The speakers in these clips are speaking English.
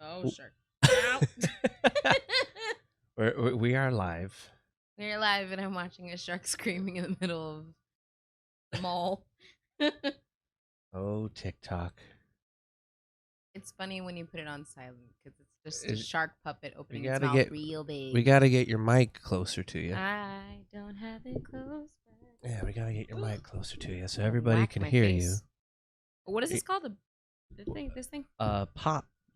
Oh, shark. Ow. We are live. We're live, and I'm watching a shark screaming in the middle of the mall. Oh, TikTok. It's funny when you put it on silent because it's just a shark puppet opening its gotta mouth get- real big. We gotta get your mic closer to you. I don't have it close. Yeah, we gotta get your mic closer to you so everybody Whack can my hear face. What is this It- called? The thing? This thing? you.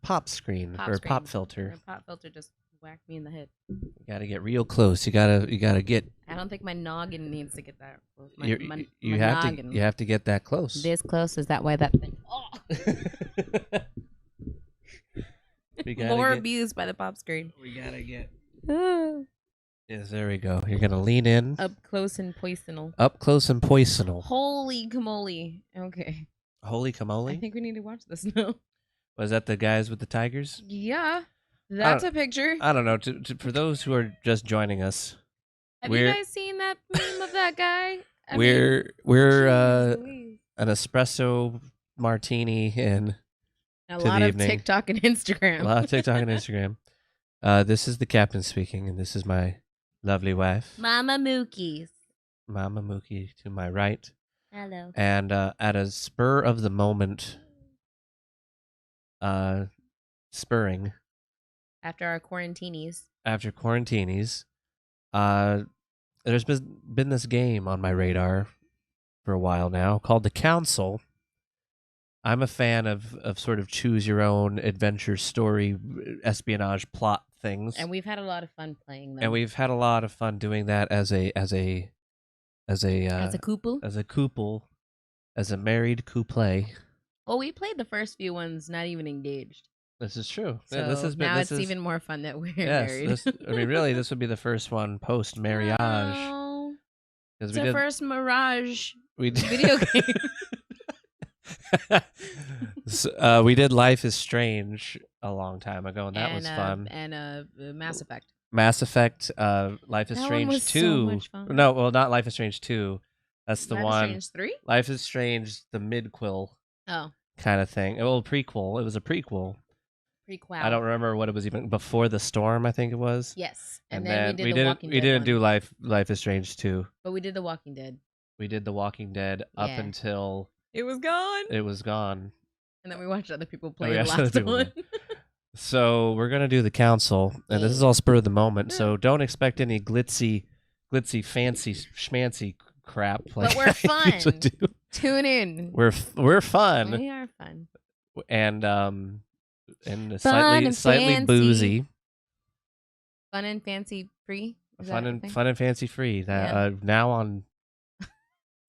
Pop screen or screen. pop filter. A pop filter just whacked me in the head. You gotta get real close. You gotta get. I don't think my noggin needs to get that close. You have to get that close. This close? Is that why that thing? Oh! More abused by the pop screen. We gotta get. Yes, there we go. You're gonna lean in. Up close and poisonal. Up close and poisonal. Holy camole. Okay. Holy camole. I think we need to watch this now. Was that the guys with the tigers? Yeah. That's a picture. I don't know. For those who are just joining us, Have you guys seen that meme of that guy? We're Louise. an espresso martini and A to lot the of evening. TikTok and Instagram. a lot of TikTok and Instagram. This is the captain speaking, and this is my lovely wife, Mama Mookies. Mama Mookie, to my right. Hello. And at a spur of the moment, spurring After our quarantinis. after quarantinis, there's been this game on my radar for a while now called The Council. I'm a fan of sort of choose your own adventure story, espionage plot things, And we've had a lot of fun playing them. and we've had a lot of fun doing that as a couple, as a married couple. Well, we played the first few ones not even engaged. This is true. So Yeah, this has been. now This it's is, even more fun that we're yes. married. Really, this would be the first one post marriage. Oh, Because it's our first Mirage we did, video game. So, we did Life is Strange a long time ago, and that was fun. And Mass Effect. Mass Effect, Life is That one Strange was so 2. much fun. No, well, not Life is Strange 2. That's the Life one. is Strange 3? Life is Strange, the midquill Oh, kind of thing. Well, prequel. It was a prequel. prequel. I don't remember what it was even before the storm. I think it was. Yes, And then we did the Walking Dead. We didn't one. do Life is Strange 2. But we did the Walking Dead. We did The Walking Dead up Yeah. until It was gone. it was gone. And then we watched other people play we the watched other last people one. So we're gonna do The Council, and this is all spur of the moment. So don't expect any glitzy, fancy, schmancy crap. Like But we're I usually fun. do. Tune in. We're fun, We are fun. and Fun slightly and slightly boozy. Fun and fancy free. Is that Fun a and thing? fun and fancy free. That Yeah. now on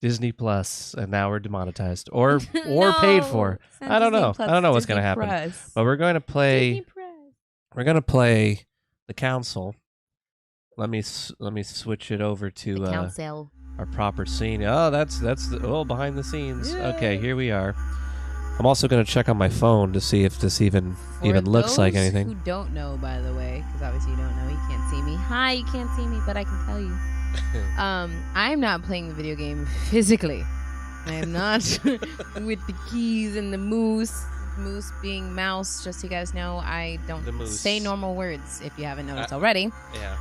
Disney Plus, and now we're demonetized or paid for. I don't know. I don't know what's gonna happen. But we're going to play. Disney Press. We're gonna play The Council. Let me switch it over to The council. our proper scene. Oh, that's the behind the scenes. Yeah. Okay, here we are. I'm also gonna check on my phone to see if this even looks like those anything. Who don't know, by the way, because obviously you don't know, you can't see me. Hi, you can't see me, but I can tell you. I am not playing the video game physically. I am not with the keys and the moose. Moose being mouse. Just so you guys know, I The don't moose. say normal words if you haven't noticed already. Yeah.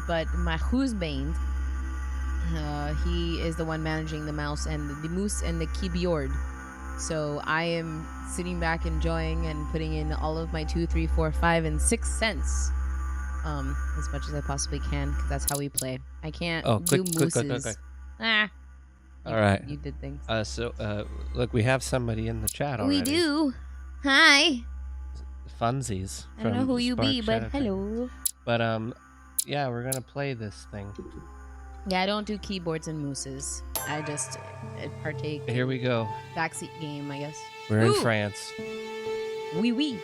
But my husband, he is the one managing the mouse and the moose and the keyboard. So I am sitting back enjoying and putting in all of my 2, 3, 4, 5, and 6 cents. As much as I possibly can, because that's how we play. I can't do mooses. Click. Ah. All right. You did things. Look, we have somebody in the chat already. We do. Hi. Funsies. I don't know who you be, but Spark hello. But yeah, we're gonna play this thing. Yeah, I don't do keyboards and mooses. I just partake. Here we go. Backseat game, I guess. We're in Ooh. France. Oui. Louis.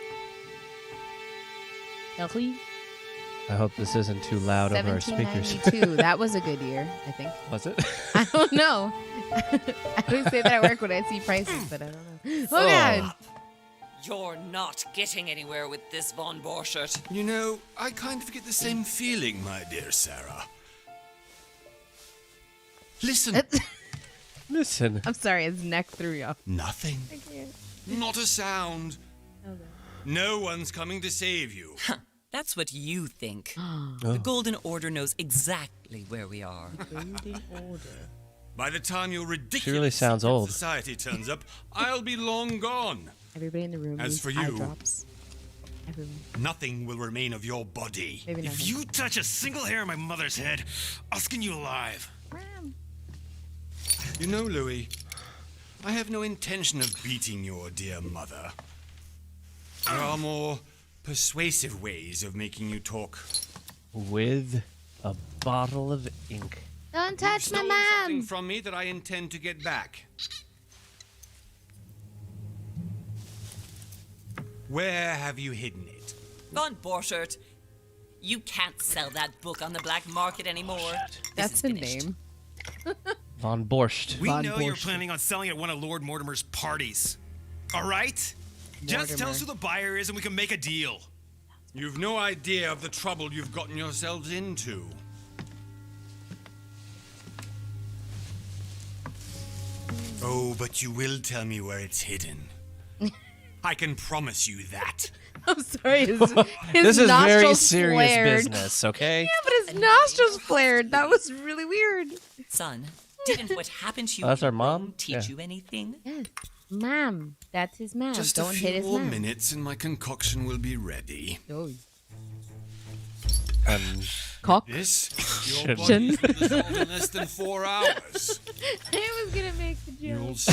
I hope this isn't too loud over our speakers. 1792. That was a good year, I think. Was it? I don't know. I always say that at work when I see prices, but I don't know. Oh, God. You're not getting anywhere with this von Borchert. You know, I kind of get the same feeling, my dear Sarah. Listen. Listen. I'm sorry, his neck threw you off. Nothing. I can't. Not a sound. Okay. No one's coming to save you. That's what you think. The Golden Order knows exactly where we are. Golden Order. By the time your ridiculous She really sounds secret old. society turns up, I'll be long gone. Everybody in the room As needs for eye you- drops. Everyone. Nothing will remain of your body. Maybe not If him. you touch a single hair on my mother's head, I'll skin you alive. You know, Louis, I have no intention of beating your dear mother. There are more persuasive ways of making you talk. With a bottle of ink. Don't You've touch my stolen something mom. from me that I intend to get back. Where have you hidden it? Von 𝕵𝖓𝖓, you can't sell that book on the black market anymore. This That's is the finished. name. Von Borscht. We Von know you're Borscht. planning on selling at one of Lord Mortimer's parties. All right? Just tell us who the buyer is and we can make a deal. You've no idea of the trouble you've gotten yourselves into. Oh, but you will tell me where it's hidden. I can promise you that. I'm sorry. His This is very nostrils serious flared. business, okay? Yeah, but his nostrils flared. That was really weird. Son, didn't what happened to you Oh, that's our in mom? Rome teach Yeah. you anything? Yes. Ma'am. That's his ma'am. Just Don't a hit few his more ma'am. minutes and my concoction will be ready. Oh. Cock. This, your Shouldn't. body will dissolve in less than 4 hours. I was gonna make the joke. You'll see.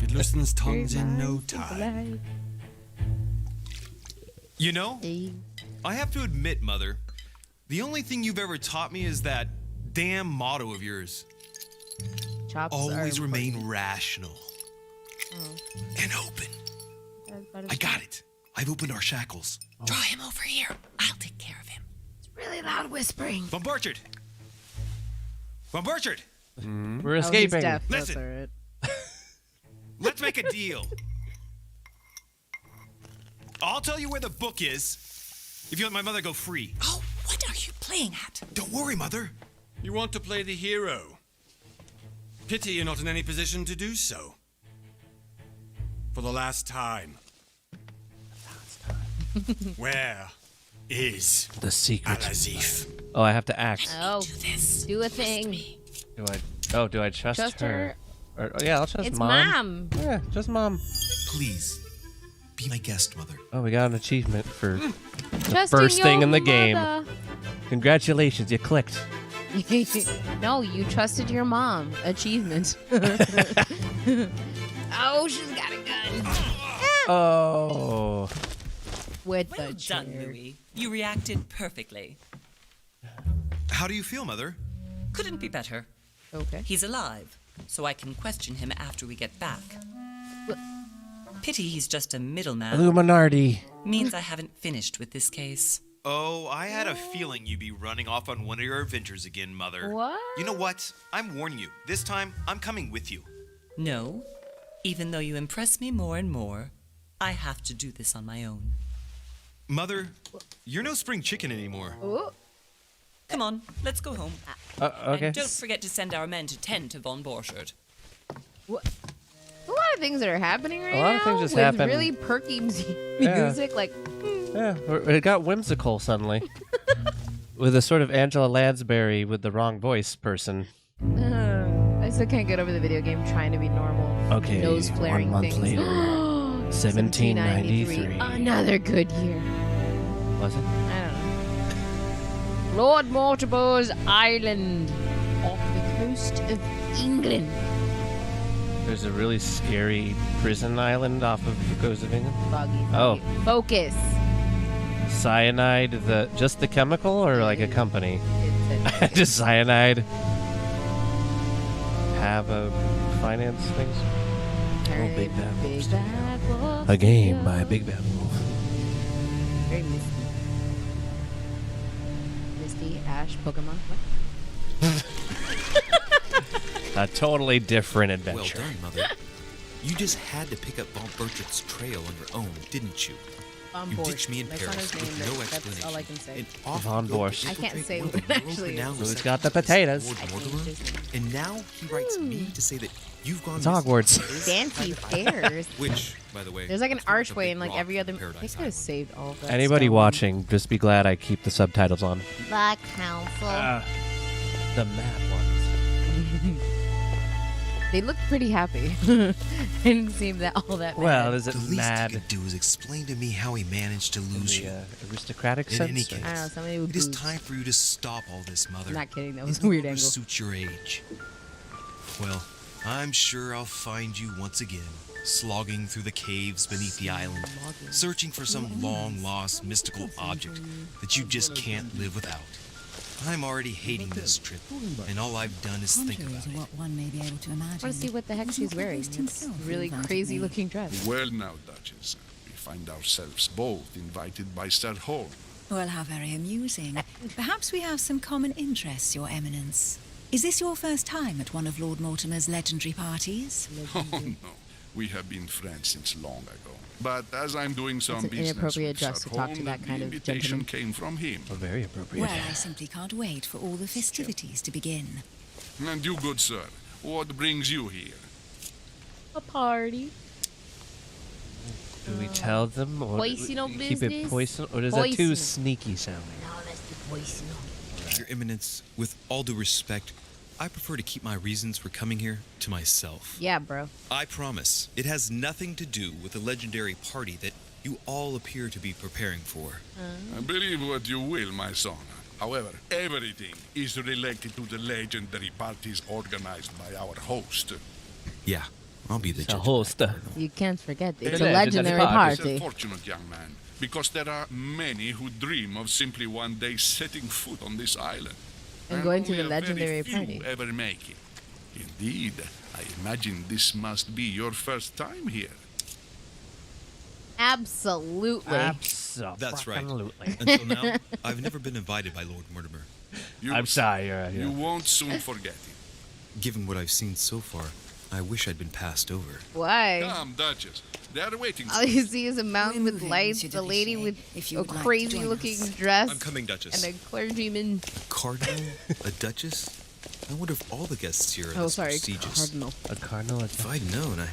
It loosens tongues in no time. You know, I have to admit, Mother, the only thing you've ever taught me is that damn motto of yours. Chops Always are remain rational and open. important. I got it. I've opened our shackles. Draw him over here. I'll take care of him. Really loud whispering. Von 𝕵𝖓𝖓! Von 𝕵𝖓𝖓! We're Oh, he's escaping. deaf. That's Listen. alright. Let's make a deal. I'll tell you where the book is if you let my mother go free. Oh, what are you playing at? Don't worry, Mother. You want to play the hero. Pity you're not in any position to do so. For the last time. Where is The secret. 𝕬📫📫? Oh, I have to act. Oh, do a thing. Do I trust, Trust her. Or, yeah, I'll trust It's mom. mom. Yeah, just mom. Please, be my guest, Mother. Oh, we got an achievement for Trusting first thing your in the game. mother. Congratulations, you clicked. No, you trusted your mom. Achievement. Oh, she's got a gun. Oh. With Well the done, chair. Louis. You reacted perfectly. How do you feel, Mother? Couldn't be better. Okay. He's alive, so I can question him after we get back. Pity he's just a middleman. Illuminati. Means I haven't finished with this case. Oh, I had a feeling you'd be running off on one of your adventures again, Mother. What? You know what? I'm warning you. This time, I'm coming with you. No, even though you impress me more and more, I have to do this on my own. Mother, you're no spring chicken anymore. Ooh. Come on, let's go home. Okay. And don't forget to send our men to tend to von 𝕵𝖓𝖓𝖓. What? A lot of things that are happening right now. A lot of things just with happen. really perky Yeah. music. Like, Yeah, it got whimsical suddenly. With a sort of Angela Lansbury with the wrong voice person. I still can't get over the video game trying to be normal. Okay, Nose flaring 1 month things. later. 1793. Another good year. Was it? I don't know. Lord Mortimer's Island off the coast of England. There's a really scary prison island off of the coast of England. Foggy. Oh. Focus. Cyanide, just the chemical or like a company? It's Just cyanide. Have a finance things. a Big Bad Wolf. Bad Wolf. A game by Big Bad Wolf. Very misty. Misty, Ash, Pokemon. What? A totally different Well adventure. done, Mother. You just had to pick up von 𝕵𝖓𝖓𝖓's trail on your own, didn't you? Von You Borscht. ditched me in That's not Paris his with name, no but explanation. That's all I can say. And off Von you go to Borscht. I can't infiltrate say one of what the actually world-renowned is. Who's got the receptions potatoes? Lord I changed Mortimer. his name. And now he writes me to say that You've gone It's Hogwarts. Fancy stairs. Which, by the way, There's like an is part of a archway big in like rock every other. in They Paradise could have Island. saved all of that. Anybody stone. watching, just be glad I keep the subtitles on. The council. The mad ones. They look pretty happy. They didn't seem that all that. Well, mad. is it The least mad you could do is explain to me how he managed to in lose the you. aristocratic In sense? any or- case, I don't know. Somebody would. it is booze. time for you to stop all this, Mother. I'm not kidding. That It was a no weird longer angle. suits your age. Well, I'm sure I'll find you once again, slogging through the caves beneath the island, searching for some long-lost mystical object that you just can't live without. I'm already hating this trip, and all I've done is think about it. What one may be able to imagine. I want to see what the heck she's wearing. It's really crazy looking dress. Well now, Duchess, we find ourselves both invited by Sir Hall. Well, how very amusing. Perhaps we have some common interests, Your Eminence. Is this your first time at one of Lord Mortimer's legendary parties? Oh no, we have been friends since long ago. But as I'm doing some an business inappropriate with dress Sir to talk Hall, to that kind the of invitation gentleman. came from him. Oh, very appropriate. Well, I simply can't wait for all the festivities to begin. And you, good sir, what brings you here? A party. Do we tell them, or Poisonal do we keep it business? poison, or is that too Poisonal. sneaky sounding? No, that's the poison. Your Eminence, with all due respect, I prefer to keep my reasons for coming here to myself. Yeah, bro. I promise, it has nothing to do with the legendary party that you all appear to be preparing for. Believe what you will, my son. However, everything is related to the legendary parties organized by our host. Yeah, I'll be the The judge. host. You can't forget it's The a legendary legendary He's a party. fortunate young man, because there are many who dream of simply one day setting foot on this island. And going to only the a very legendary few party. ever make it. Indeed, I imagine this must be your first time here. Absolutely. That's right. Absolutely. Until now, I've never been invited by Lord Mortimer. You, I'm sorry. You won't soon forget it. Given what I've seen so far, I wish I'd been passed over. Why? Come, Duchess. They are waiting All for you you. see is a mountain We're with moving, lights, Monsieur a lady Ďeviše, with if you a would like to crazy join looking us. dress I'm coming, Duchess. and a clergyman. Cardinal? A duchess? I wonder if all the guests here are Oh, this sorry, prestigious. cardinal. A cardinal. If I'd known, I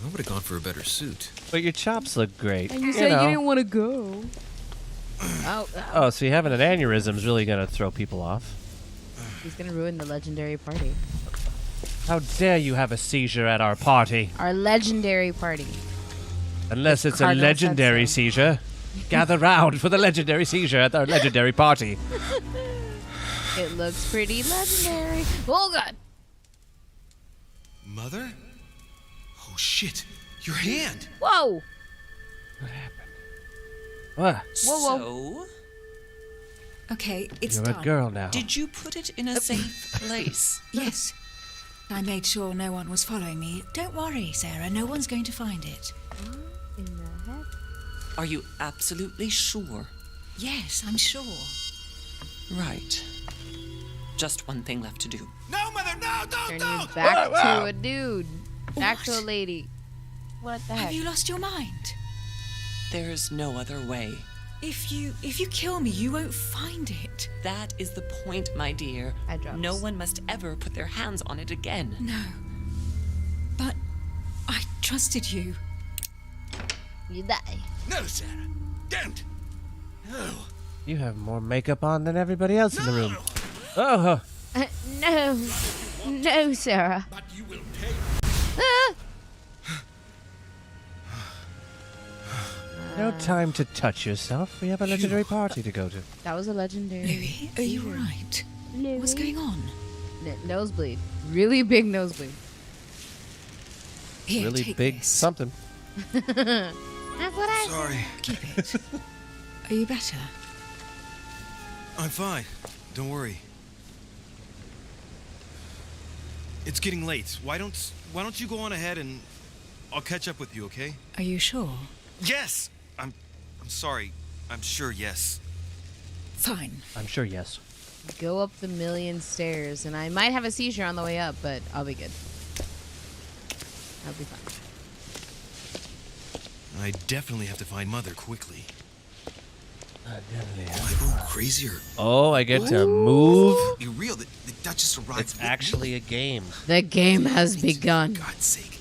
would have gone for a better suit. But your chops look great. And you said know. you didn't want to go. Oh, Oh, so having an aneurysm is really gonna throw people off. he's gonna ruin the legendary party. How dare you have a seizure at our party? Our legendary party. Unless it's a Cardinal said legendary so. seizure. Gather round for the legendary seizure at our legendary party. It looks pretty legendary. Oh god. Mother? Oh shit! Your hand! Whoa. What? Whoa, whoa. So, Okay, it's You're done. a girl now. did you put it in a safe place? Yes. I made sure no one was following me. Don't worry, Sarah. No one's going to find it. In the heck? Are you absolutely sure? Yes, I'm sure. Right. Just one thing left to do. No, Mother, no! Turn you back to a dude. Back to a What? lady. What the Have heck? you lost your mind? There's no other way. If you kill me, you won't find it. That is the point, my dear. Eye drops. No one must ever put their hands on it again. No. But I trusted you. You die. No, Sarah. Don't. No. You have more makeup on than everybody else in the room. Oh, No. No, Sarah. But you will pay. Ah! no time to touch yourself. We have a legendary party to go to. That was a legendary. Louis, are you all right? What's going on? Nosebleed. Really big nosebleed. Here, Really take big this. something. That's what I Sorry, Keep it. Are you better? I'm fine. Don't worry. It's getting late. Why don't you go on ahead and I'll catch up with you, okay? Are you sure? Yes. I'm sorry. I'm sure yes. Fine. I'm sure yes. go up the million stairs, and I might have a seizure on the way up, but I'll be good. I'll be fine. I definitely have to find Mother quickly. I definitely Am I going crazy or Oh, I get to move. be real? The Duchess arrived. It's actually a game. The game has begun. For God's sake.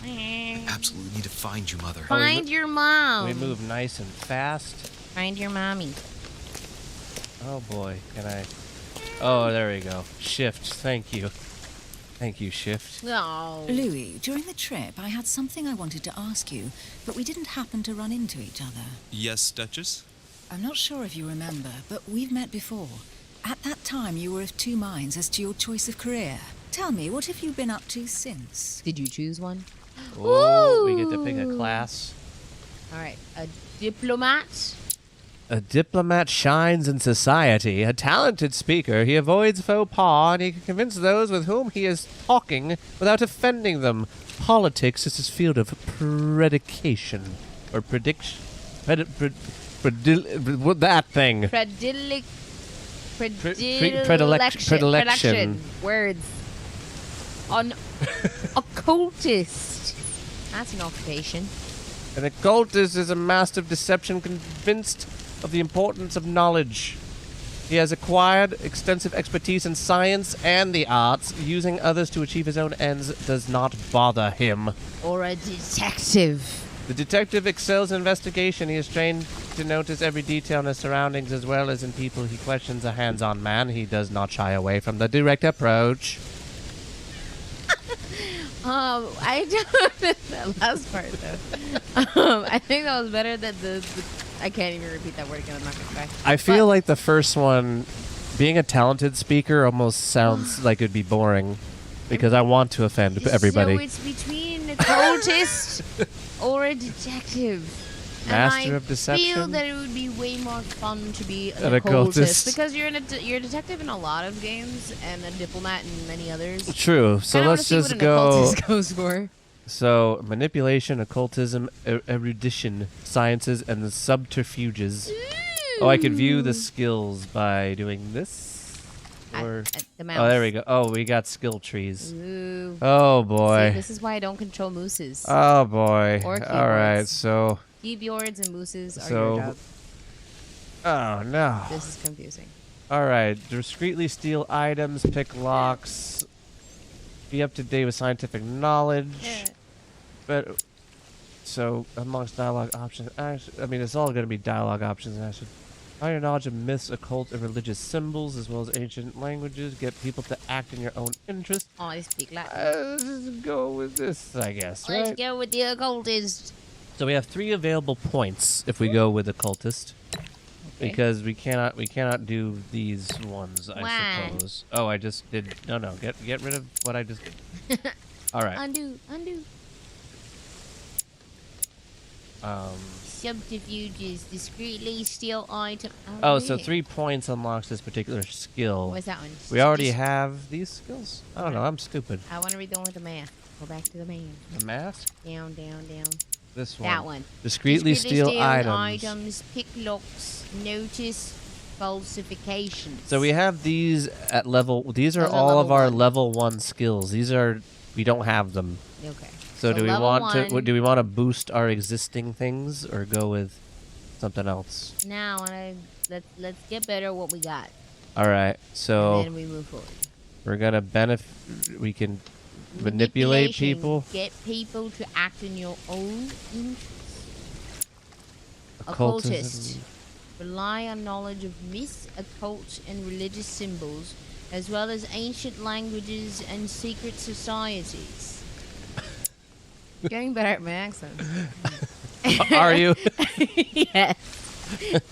I absolutely need to find you, Mother. Find your mom. We move nice and fast. Find your mommy. Oh boy, can I? Oh, there we go. Shift. Thank you. Thank you, Shift. No. Louis, during the trip, I had something I wanted to ask you, but we didn't happen to run into each other. Yes, Duchess? I'm not sure if you remember, but we've met before. At that time, you were of two minds as to your choice of career. Tell me, what have you been up to since? Did you choose one? Oh, we get to pick a class. All right. A diplomat. A diplomat shines in society. A talented speaker, he avoids faux pas, and he can convince those with whom he is talking without offending them. Politics is his field of predication. Or prediction. That thing. Predilection. Words. On occultist. That's an occupation. An occultist is a master of deception convinced of the importance of knowledge. He has acquired extensive expertise in science and the arts. Using others to achieve his own ends does not bother him. Or a detective. The detective excels in investigation. He is trained to notice every detail in his surroundings as well as in people he questions. A hands-on man, he does not shy away from the direct approach. I don't that last part though. I think that was better than the I can't even repeat that word again. I'm not gonna try. I feel like the first one, being a talented speaker, almost sounds like it'd be boring, because I want to offend everybody. So it's between a cultist or a detective. Master of deception. I feel that it would be way more fun to be An an occultist. occultist because you're a detective in a lot of games and a diplomat in many others. True. So Kinda let's wanna just see what go. an occultist goes for. So manipulation, occultism, erudition, sciences, and the subterfuges. Oh, I could view the skills by doing this. Or The mouse. oh, there we go. Oh, we got skill trees. Ooh. Oh boy. See, this is why I don't control mooses. Oh boy. Or All right. keyboards. So. Keyboards and mooses are So- your job. Oh no. This is confusing. All right. Discreetly steal items, pick locks, be up to date with scientific knowledge. Yeah. But so amongst dialogue options, I mean, it's all going to be dialogue options. And actually, find your knowledge of myths, occult, and religious symbols, as well as ancient languages. Get people to act in your own interest. Oh, I speak Latin. Let's just go with this, I guess. Let's Right? go with the occultist. So we have 3 available points if we go with occultist. Okay. Because we cannot do these ones, I Why? suppose. Oh, I just did. No, get rid of what I just did. All right. Undo. Subterfuges, discreetly steal item. Oh, so yeah. 3 points unlocks this particular skill. What's that one? We already have these skills? I don't know. I'm stupid. I want to read the one with the math. Go back to the man. The mask? Down. This one. That one. Discreetly steal items. Pick locks, notice falsifications. So we have these at level. These are Those are all of level our 1. level 1 skills. These are. We don't have them. Okay. So do we level want to? 1, Do we want to boost our existing things or go with something else? Now, let's get better at what we got. All right. So And then we move forward. we're gonna benefit. We can manipulate Manipulation, people. Get people to act in your own interest. Occultism. Occultist. Rely on knowledge of myths, occult, and religious symbols, as well as ancient languages and secret societies. Getting better at my accent. Are you? Yes.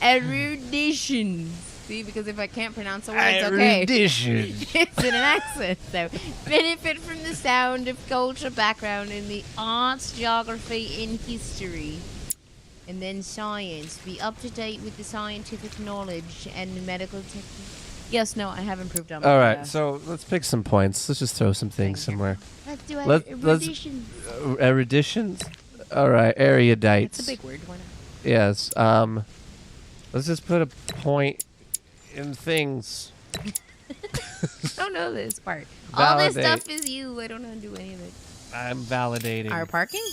Erudition. See, because if I can't pronounce a word, it's okay. Erudition. It's in an accent, so benefit from the sound of culture background in the arts, geography, and history. And then science. Be up to date with the scientific knowledge and medical techniques. Yes, no, I have improved on my All right. So let's pick some points. Let's just throw some things somewhere. Let's do let's- erudition. Eruditions. All right. Erudite. That's a big word. Why not? Yes. Let's just put a point in things. I don't know this part. All this Validate. stuff is you. I don't know how to do any of it. I'm validating. Our parking?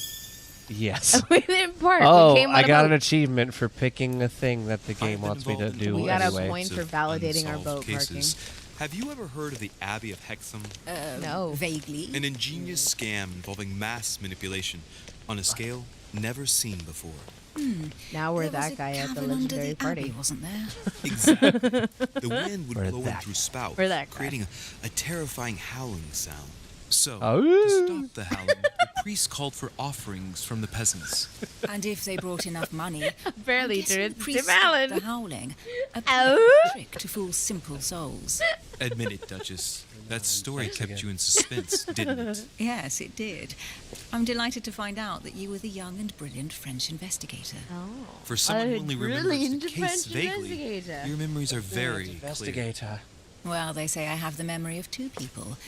Yes. We didn't park. Oh, we came on I a got boat. an achievement for picking a thing that the game I've been wants me to involved in do We got a anyway. point for of validating our unsolved boat cases. Have you ever heard of the 𝕮𝖕𝖓𝖐𝖗? No. Vaguely. An ingenious scam involving mass manipulation on a scale never seen before. Now we're There was that a guy at the cavern under legendary the party. abbey, wasn't there? Exactly. The wind would We're blow in that through spouts, We're that guy. creating a terrifying howling sound. So, Oh. to stop the howling, the priests called for offerings from the peasants. And if they brought enough money, Barely I'm guessing to the priests Tim Allen. stopped the howling. A Oh. trick to fool simple souls. Admit it, Duchess. That story kept you in suspense, didn't it? Yes, it did. I'm delighted to find out that you were the young and brilliant French investigator. For someone who only remembers brilliant the case French vaguely, investigator. your memories are very clear. Investigator. Well, they say I have the memory of two people.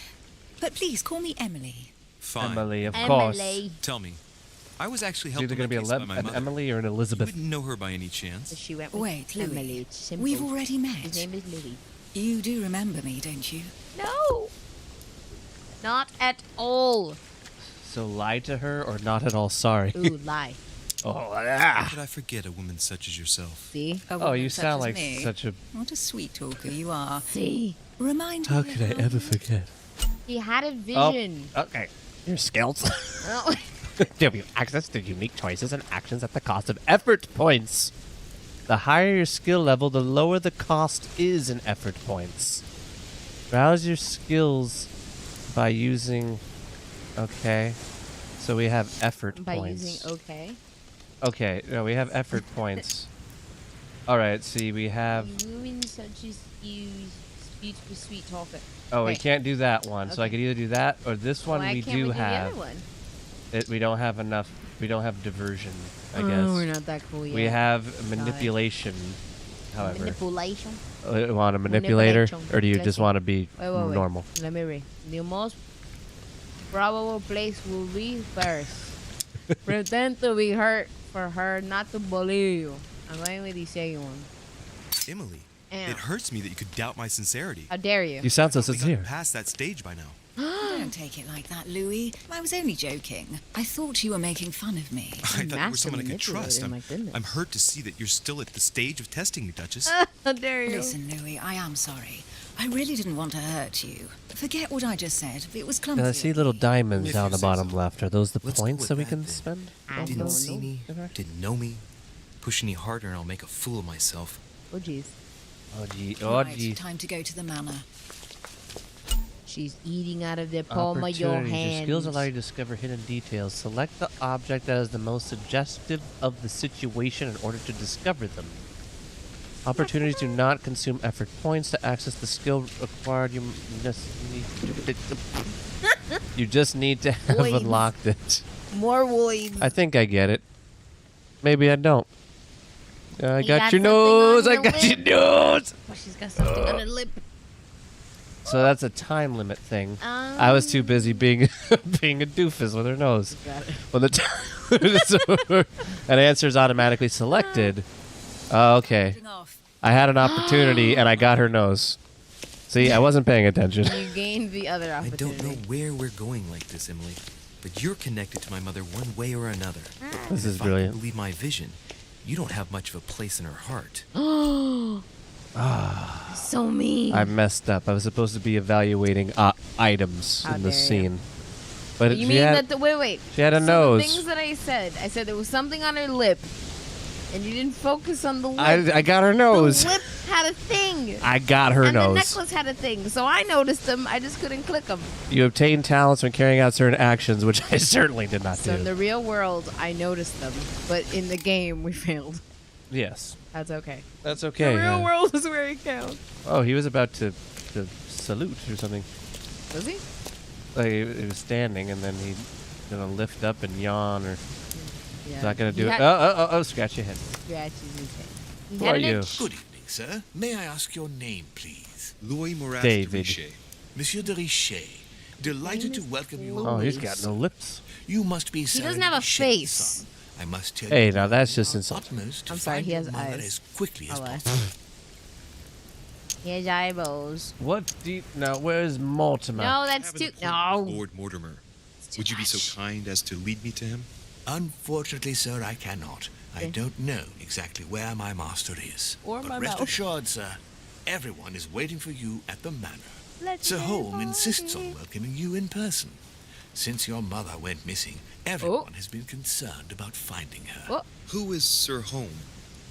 But please call me Emily. Fine. Emily, of course. Emily. Tell me, I was actually It's helped either on going to that be case by my an mother. Emily or an You Elizabeth. wouldn't know her by any chance. She went with Wait, Louis. Emily. It's simple. We've already His met. name is Louis. You do remember me, don't you? No. Not at all. So lie to her or not at all sorry? Ooh, lie. Oh, How could I forget a woman such as yourself? See? A oh, woman you such sound as like me. such a... What a sweet talker you are. See? Remind How me could I of ever how- forget? He had a Oh, vision. okay. Your skills. Oh. Give you access to unique choices and actions at the cost of effort points. The higher your skill level, the lower the cost is in effort points. Browse your skills by using... Okay. So we have effort By points. using okay. Okay, no, we have effort points. Alright, see, we have... Women such as you, beautiful sweet talker. Oh, we Okay. can't do that one. So I Okay. could either do that or this one Why we can't do we have. the other one? We don't have enough. We don't have diversion, I Oh, guess. we're not that cool yet. We have manipulation, however. Manipulation. You want a manipulator, Manipulation. or do you Let's just see. want to be Wait, wait, wait. normal? Let me read. The most probable place will be first. Pretend to be hurt for her not to believe you. I'm going with the second one. Emily, Ow. it hurts me that you could doubt my sincerity. How dare you? You sound so We gotten sincere. past that stage by now. Don't take it like that, Louis. I was only joking. I thought you were making fun of me. I thought you were master someone I could trust. manipulator, my goodness. I'm hurt to see that you're still at the stage of testing me, Duchess. How dare you? Listen, Louis, I am sorry. I really didn't want to hurt you. Forget what I just said. It was clumsy. I see of little me. diamonds If down you the say bottom so. left. Are those the Let's go points with that we that can then. spend? I Didn't don't see know. me, didn't know me. Push any harder and I'll make a fool of myself. Oh, jeez. Oh, gee. Oh, Right, gee. time to go to the manor. She's eating out of the palm of your Opportunities. hand. Your skills allow you to discover hidden details. Select the object that is the most suggestive of the situation in order to discover them. Opportunities do not consume effort points to access the skill acquired. You just need to have Voids. unlocked it. More voids. I think I get it. Maybe I don't. I You got got your something on nose. I your got your lip. nose. Oh, she's got something on her lip. So that's a time limit thing. I was too busy being being a doofus with her nose. Got it. When the time an answer is automatically selected. Oh, okay. Getting off. I had an opportunity and I got her nose. See, I wasn't paying attention. You gained the other I opportunity. don't know where we're going like this, Emily, but you're connected to my mother one way or another. This is If I brilliant. believe my vision, you don't have much of a place in her heart. So mean. I messed up. I was supposed to be evaluating items How in the dare you. scene. But You she mean had, that the wait? she had a so nose. The things that I said there was something on her lip, and you didn't focus on the lip. I got her nose. The lip had a thing. I got her and nose. the necklace had a thing, so I noticed them. I just couldn't click them. You obtain talents when carrying out certain actions, which I certainly did not So in do. the real world, I noticed them, but in the game, we failed. Yes. That's okay. That's okay. The real world is where it counts. Oh, he was about to salute or something. Was he? Like he was standing and then he gonna lift up and yawn or Yeah. not gonna He do it. had- Oh, scratch your head. Scratches his head. He Who had are an you? itch. Good evening, sir. May I ask your name, please? 𝕮𝖕𝖓𝖓 David. 𝕮𝖕𝖓. Monsieur 𝕮𝖓𝖓. Delighted to welcome you. Oh, he's always. got no lips. You must be He Sir doesn't have a Dshé's face. son. I must tell Hey, you. now that's just our insulting. utmost to I'm sorry, find he your has mother eyes. as quickly as Oh, well. possible. He has eyeballs. What now? Where's Mortimer? No, that's Have an too. appointment with No. Lord Mortimer. It's too Would you be much. so kind as to lead me to him? Unfortunately, sir, I cannot. I Okay. don't know exactly where my master is. Or but my rest mouth. assured, sir, Everyone is waiting for you at the manor. Sir Holm insists on welcoming you in person. Since your mother went missing, everyone has been concerned about finding her. Who is Sir Holm?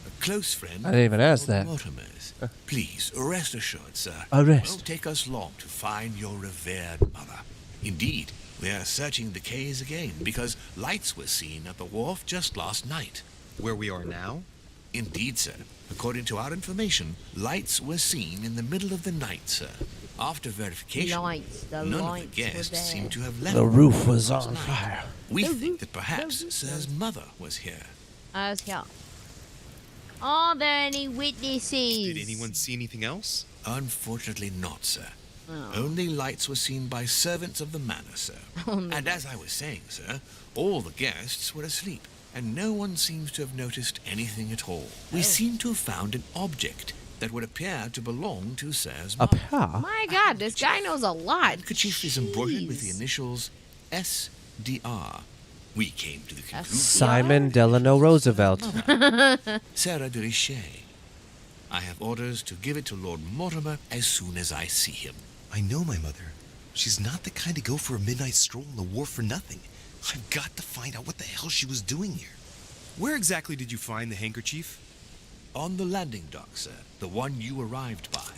A close friend. I didn't even ask Lord that. Mortimer's. Please, rest assured, sir. Arrest. It won't take us long to find your revered mother. Indeed, we are searching the quays again because lights were seen at the wharf just last night. Where we are now? Indeed, sir. According to our information, lights were seen in the middle of the night, sir. After verification, none of the guests seem to have left. The roof was last on night. fire. We think that perhaps Sir's mother was here. Yeah. Are there any witnesses? Did anyone see anything else? Unfortunately not, sir. Oh. Only lights were seen by servants of the manor, sir. And as I was saying, sir, all the guests were asleep, and no one seems to have noticed anything at all. We seem to have found an object that would appear to belong to Sir's mother. My God, this guy knows a lot. The handkerchief is embroidered with the initials SDR. We came to the conclusion. Simon Delano Roosevelt. Sarah 𝕮𝖕𝖓. I have orders to give it to Lord Mortimer as soon as I see him. I know my mother. She's not the kind to go for a midnight stroll on the wharf for nothing. I've got to find out what the hell she was doing here. Where exactly did you find the handkerchief? On the landing dock, sir. The one you arrived by.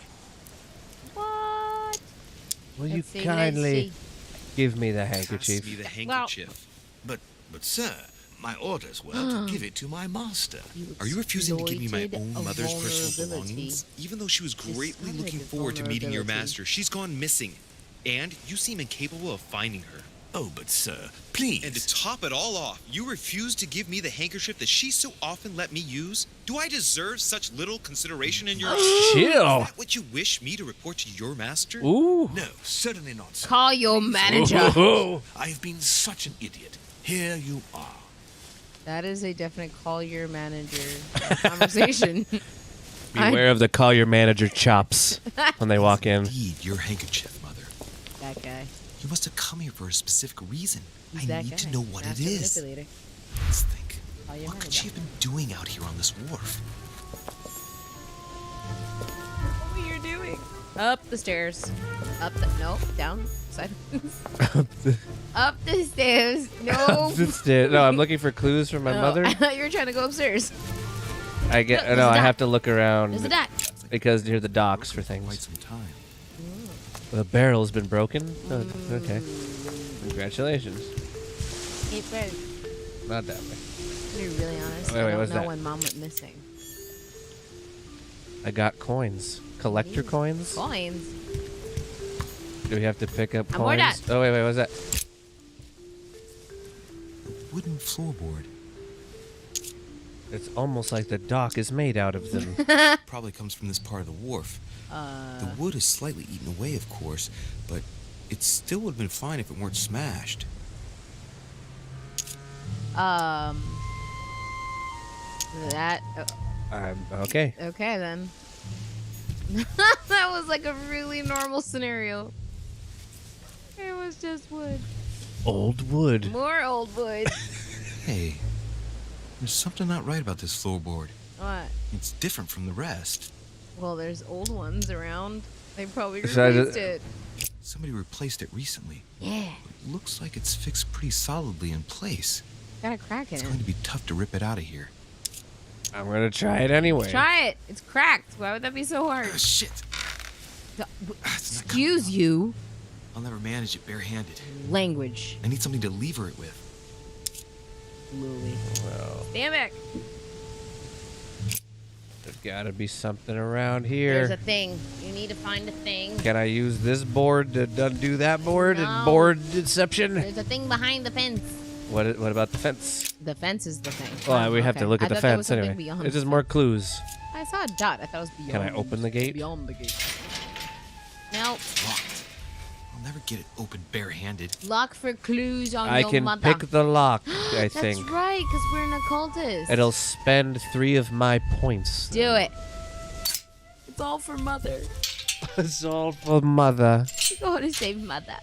What? Will you Let's see, kindly give me the Pass handkerchief? me the handkerchief. But sir, my orders were to give it to my master. Are you refusing to give me my exploited own a mother's personal vulnerability. belongings? Even though she was greatly sounded looking like a forward to meeting your vulnerability. master, she's gone missing. And you seem incapable of finding her. Oh, but sir, please. And to top it all off, you refuse to give me the handkerchief that she so often let me use? Do I deserve such little consideration in your eyes? Chill. Is that what you wish me to report to your master? Ooh. No, certainly not, sir. Call your manager. I have been such an idiot. Here you are. That is a definite call your manager conversation. Beware of the call your manager chops when they walk in. Indeed, your handkerchief, Mother. That guy. You must have come here for a specific reason. Who's I that need guy? to know what Master it is. manipulator. Let's think. Call your What could manager. she have been doing out here on this wharf? What are you doing? Up the stairs. No, down. Side. Up the stairs. No. No, I'm looking for clues from my mother. I thought you were trying to go upstairs. I get. There's No, a I dock. have to look around There's a dock. because near the docks for Quite things. some time. The barrel's been broken. Oh, okay. Congratulations. It broke. Not that way. To be really honest, Wait, I don't what's know that? when Mom went missing. I got coins. Collector coins. Coins. Do we have to pick up I'm more coins? done. Oh wait, what's that? Wooden floorboard. It's almost like the dock is made out of them. Probably comes from this part of the wharf. The wood is slightly eaten away, of course, but it still would have been fine if it weren't smashed. That. Okay. Okay then. That was like a really normal scenario. It was just wood. Old wood. More old wood. Hey, there's something not right about this floorboard. What? It's different from the rest. Well, there's old ones around. They probably So I replaced just- it. Somebody replaced it recently. Yeah. It looks like it's fixed pretty solidly in place. Got a crack in It's it. going to be tough to rip it out of here. I'm gonna try it anyway. Try it. It's cracked. Why would that be so hard? Shit! The- It's not Excuse coming you. out. I'll never manage it barehanded. Language. I need something to lever it with. Louie. Well, Stand back. there's gotta be something around here. There's a thing. You need to find a thing. Can I use this board to undo that board? No. And board deception? There's a thing behind the fence. What about the fence? The fence is the thing. Well, we have Okay. to look I at the thought there was fence something anyway. beyond It's just the more fence. clues. I saw a dot. I thought it was beyond. Can I open the gate? Beyond the gate. No. Locked. I'll never get it open barehanded. Lock for clues on I your can mother. pick the lock, I think. That's right, because we're an occultist. It'll spend 3 of my points. Do it. It's all for mother. It's all for mother. Go to save mother.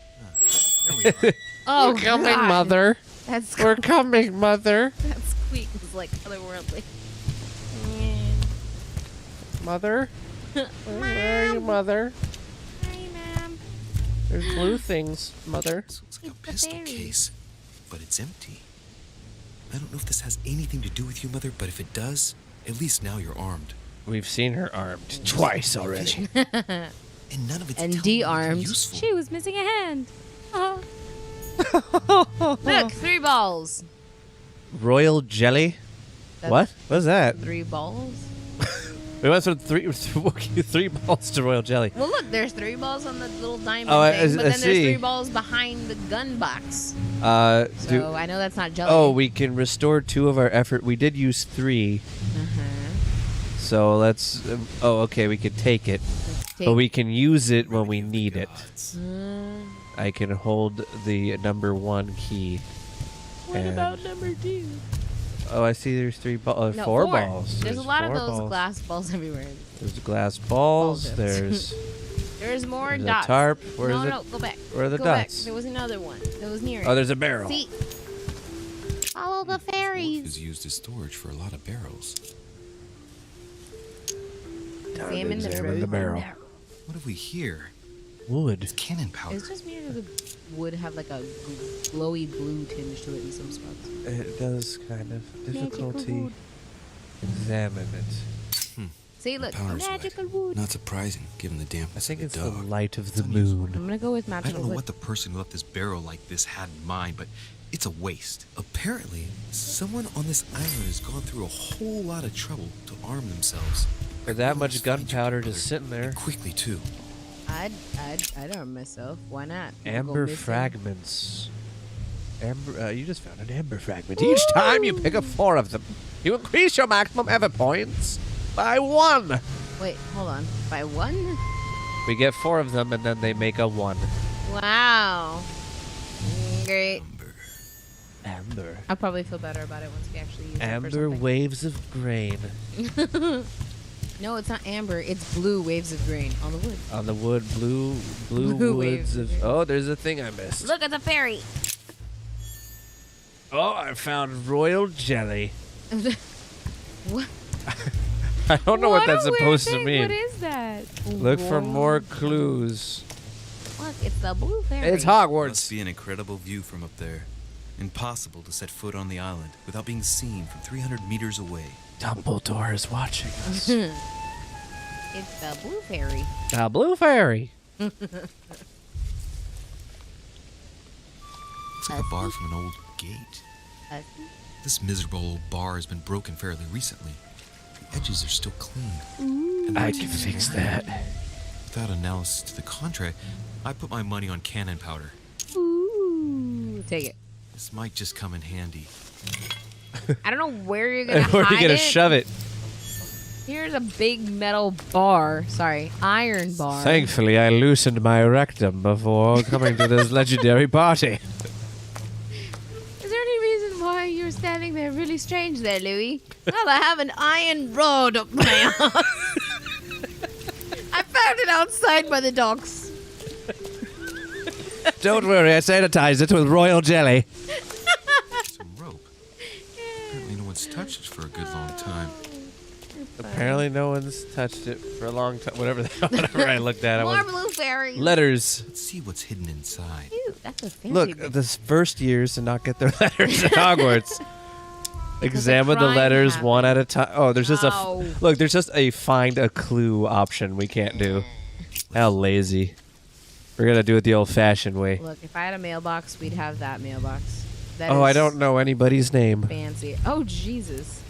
There we are. Oh, We're coming, God. mother. That's We're coming, mother. that squeak was like otherworldly. Mother? Where are you, Mother? Hi, Mom. There's blue things, Mother. This looks like a pistol case, but it's empty. I don't know if this has anything to do with you, Mother, but if it does, at least now you're armed. We've seen her armed twice already. And none of it's And telling me de-armed. anything useful. She was missing a hand. Look, 3 balls. Royal jelly? That's What? What's that? 3 balls? We went from three balls to royal jelly. Well, look, there's 3 balls on the little diamond Oh, thing, but I then there's see. 3 balls behind the gun box. So I know that's not jelly. Oh, we can restore 2 of our effort. We did use 3. So let's. Okay, we could take it, but we can use it when we need it. I can hold the number 1 key. What about number 2? Oh, I see. There's 4 No, balls. There's a lot of 4 those balls. glass balls everywhere. There's glass balls. Ball There's There's more There's a dots. tarp. Where's no, the- no, go back. where are the go dots? Back. There was another one that was near it. Oh, there's a barrel. See? Follow the fairies. Is used as storage for a lot of barrels. Examine the Examine the barrel. What have we here? Wood. It's cannon powder. It's just weird that the wood have like a glowy blue tinge to it in some spots. It does kind of. Difficulty. wood. Examine it. See, look, Power's magical light. wood. Not surprising, given the I dampness think of it's the the dog. light of the I'm moon. gonna go with I magical don't know wood. what the person who left this barrel like this had in mind, but it's a waste. Apparently, someone on this island has gone through a whole lot of trouble to arm themselves. For that Really much just find you, gunpowder brother, just sitting there. and quickly too. I'd arm myself. Why not? I'll go Amber missing. fragments. Amber. You just found an amber fragment. Each time you pick up 4 of them, you increase your maximum ever points by 1. Wait, hold on. By 1? We get 4 of them, and then they make a 1. Wow. Great. Amber. I'll probably feel better about it once we actually use it for Amber something. waves of grain No, it's not amber. It's blue waves of grain on the wood. on the wood. Blue Blue woods waves of. of grain. Oh, there's a thing I missed. Look at the fairy. Oh, I found royal jelly. What? I don't know what that's a weird supposed to thing. mean. What is that? Look for Whoa. more clues. Look, it's the blue fairy. It's Must Hogwarts. be an incredible view from up there. Impossible to set foot on the island without being seen from 300 meters away. Dumbledore is watching us. It's the blue fairy. The blue fairy. It's like a bar from an old gate. This miserable old bar has been broken fairly recently. The edges are still clean. And I the can teeth fix are that. Without analysis to the contrary, I put my money on cannon powder. Ooh, take it. This might just come in handy. I don't know where you're gonna Where are you hide gonna it. shove it? Here's a big metal bar. Sorry, iron bar. Thankfully, I loosened my rectum before coming to this legendary party. Is there any reason why you're standing there really strange there, Louis? Well, I have an iron rod up my ass. I found it outside by the docks. Don't worry, I sanitized it with royal jelly. Some rope. Apparently no one's touched it for a good long time. Apparently, no one's touched it for a long time. Whatever I looked at, I More was blue fairies. letters. Let's see what's hidden inside. Ew, that's a fancy Look, bit. this first years to not get their letters at Hogwarts. Examine the crime letters happened. one at a time. Oh, there's just Oh. look. There's just a find a clue option we can't do. How lazy. We're gonna do it the old-fashioned way. Look, if I had a mailbox, we'd have that mailbox. That Oh, I is don't know anybody's name. fancy. Oh, Jesus.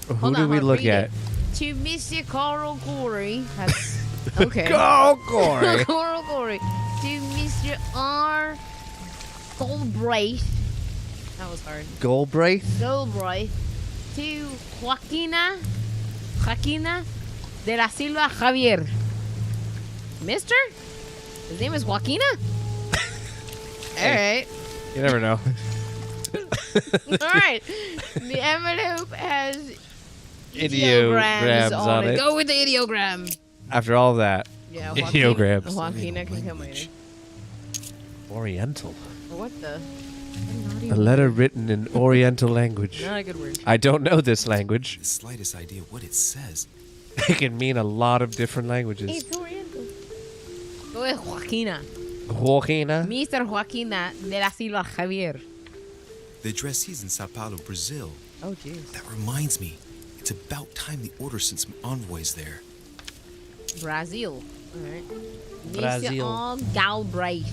Who Hold do on, we hold on, look read at? it. To Mr. Coral Corey. That's okay. Go, Corey. Coral Corey. To Mr. R. Goldbraith. That was hard. Goldbraith. Goldbraith. To Joaquina 𝕮𝖊𝖓. Mister? His name is Joaquina? All right. You never know. All right. The envelope has Ideograms on it. Go with the ideogram. After all that, Yeah, ideograms. Joaquina can come later. Oriental. What the? A letter written in Oriental language. Not a good word. I don't know this language. The slightest idea what it says. It can mean a lot of different languages. It's Oriental. Go with Joaquina. Joaquina? Mr. Joaquina 𝕮𝖊𝖓𝖕. The 𝕮𝖆𝖕 in Sao Paulo, Brazil. Oh, jeez. That reminds me. It's about time the order sent some envoys there. Brazil. All right. Brazil. 𝕮𝖊𝖓𝖊.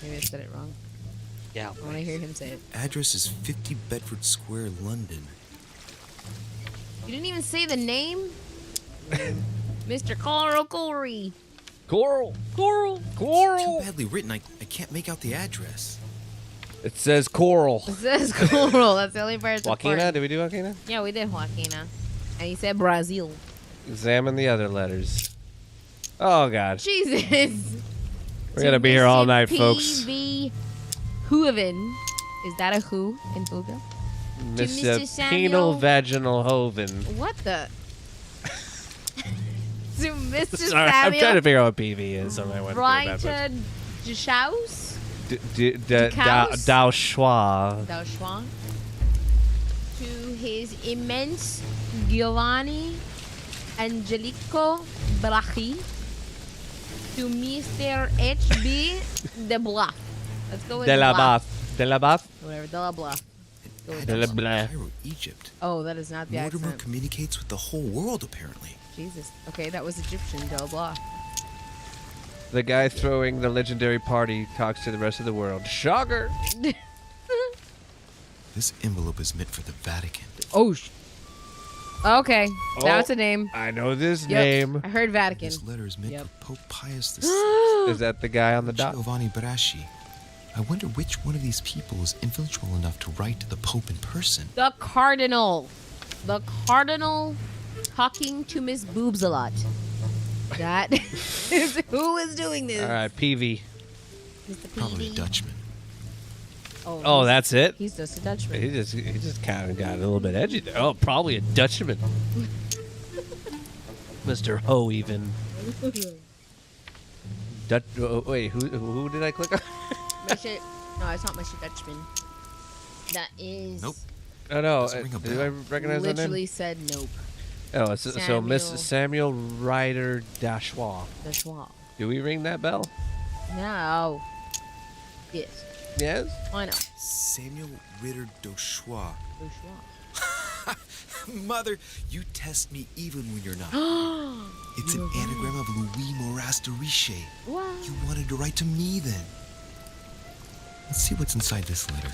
Maybe I said it wrong. Yeah. I want to hear him say it. Address is 50 Bedford Square, London. You didn't even say the name? Mr. Coral Corey. Coral. Too badly written. I can't make out the address. It says coral. It says Coral. That's the only part that's Joaquina? important. Did we do Joaquina? Yeah, we did Joaquina. And he said Brazil. Examine the other letters. Oh, God. Jesus. We're going to be here all night, folks. P.V. 𝕓𝖕𝖓. Is that a who in Fuga? Mr. Samuel- 𝕮𝖕𝖓𝖊𝖓. What the? To Mr. Sorry, I'm trying to Samuel figure out what PV is. So I went through that much. 𝕮𝖆𝖓𝖓. 𝕮𝖕𝖓𝖓. To his immense Giovanni Angelico Brachi. To Mr. H.B. 𝕮𝖊𝖓. Let's go with 𝕮𝖊𝖓. 𝕮𝖊𝖓. Whatever, 𝕮𝖊𝖓. 𝕮𝖊𝖓. Cairo, Egypt. Oh, that is not the Mortimer accent. communicates with the whole world, apparently. Jesus. Okay, that was Egyptian, 𝕮𝖊𝖓. The guy throwing the legendary party talks to the rest of the world. Shocker. This envelope is meant for the Vatican. Oh, okay. Oh. That's a name. I know this Yep. name. I heard Vatican. This letter is meant Yep. for Pope Pius VI. Is that the guy on the dot? Giovanni Braschi. I wonder which one of these people is influential enough to write to the Pope in person. The Cardinal. The Cardinal talking to Miss Boobs a lot. That is who is doing this. All right, PV. Mr. Probably a PV. Dutchman. Oh, he's- that's it? He's just a Dutchman. He just kind of got a little bit edgy there. Oh, probably a Dutchman. Mr. Ho even. Wait, who did I click on? Mr. No, it's not Mr. Dutchman. That is. Nope. Oh no, Doesn't ring a do I bell. recognize that Literally name? said nope. Oh, so Miss Samuel Ryder Dashwa. The Schwab. Do we ring that bell? No. Yes. Yes. I know. Samuel Ritter Dochois. The Schwab. Mother, you test me even when you're not. It's an anagram of 𝕯𝖕𝖓𝖓 𝕮𝖊𝖓𝖓. What? You wanted to write to me then. Let's see what's inside this letter.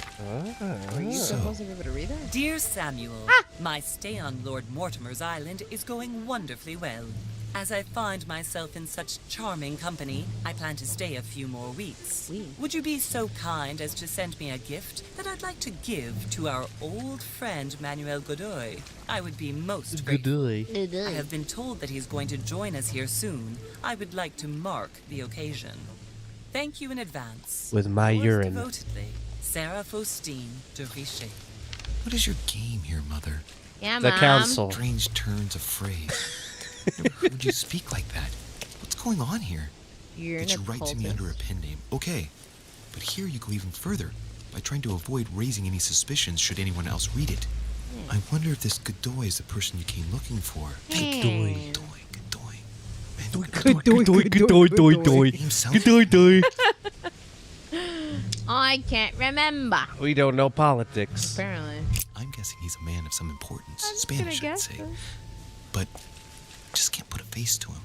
Are you So- supposed to be able to read that? Dear Samuel, my stay on Lord Mortimer's island is going wonderfully well. As I find myself in such charming company, I plan to stay a few more weeks. Would you be so kind as to send me a gift that I'd like to give to our old friend Manuel Godoy? I would be most grateful. I have been told that he's going to join us here soon. I would like to mark the occasion. Thank you in advance. With my Yours urine. devotedly, Sarah Faustine de Richet. What is your game here, Mother? Yeah, The Mom. council. Strange turns of phrase. Never heard you speak like that. What's going on here? You're Did an you write to me occultist. under a pen name? Okay. But here you go even further by trying to avoid raising any suspicions should anyone else read it. I wonder if this Godoy is the person you came looking for. Godoy. Name sounds I can't remember. We don't know politics. Apparently. I'm guessing he's a man of some importance. I'm just Spanish, gonna I'd guess say. this. But just can't put a face to him.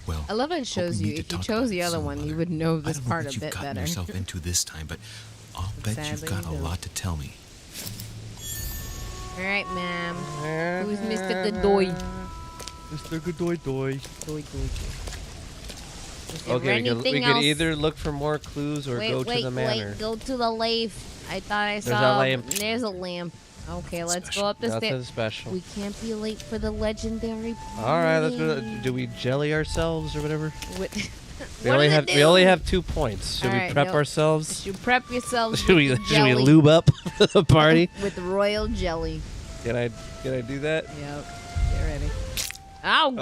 Well, I love how it hope shows we you. need If to you talk chose about the it other soon, one, you Mother. would know I this don't know part what a you've bit gotten better. yourself into this time, but I'll bet you've Sadly, got you a don't. lot to tell me. All right, ma'am. Who's Mr. Godoy? Mr. Godoy. Godoy. Is there Okay, we anything could else? either look for more clues or go to the manor. Wait, go to the lathe. I thought I There's saw. a lamp. There's a lamp. Okay, let's go up the Nothing stairs. special. We can't be late for the legendary party. All right, let's go. Do we jelly ourselves or whatever? What We does only it have do? we only have 2 points. Should All we right, prep no. ourselves? You prep yourselves. Should we with jelly. lube up for the party? With royal jelly. Can I do that? Yep. Get ready. Ow!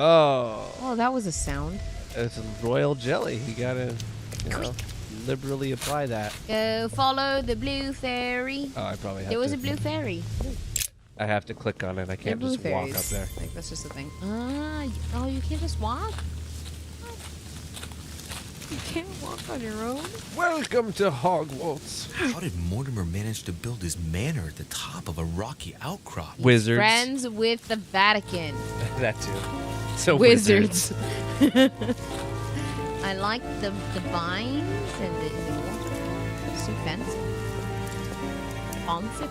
Oh, That was a sound. it's royal jelly. You gotta, liberally apply that. Go follow the blue fairy. Oh, I probably have There was to. a blue fairy. I have to click on it. I can't They're just walk up blueberries. there. Like, that's just a thing. Oh, you can't just walk? You can't walk on your own? Welcome to Hogwarts. How did Mortimer manage to build his manor at the top of a rocky outcrop? Wizards. Friends with the Vatican. That too. So Wizards. I like the vines and the water. It's too fancy. Fancy.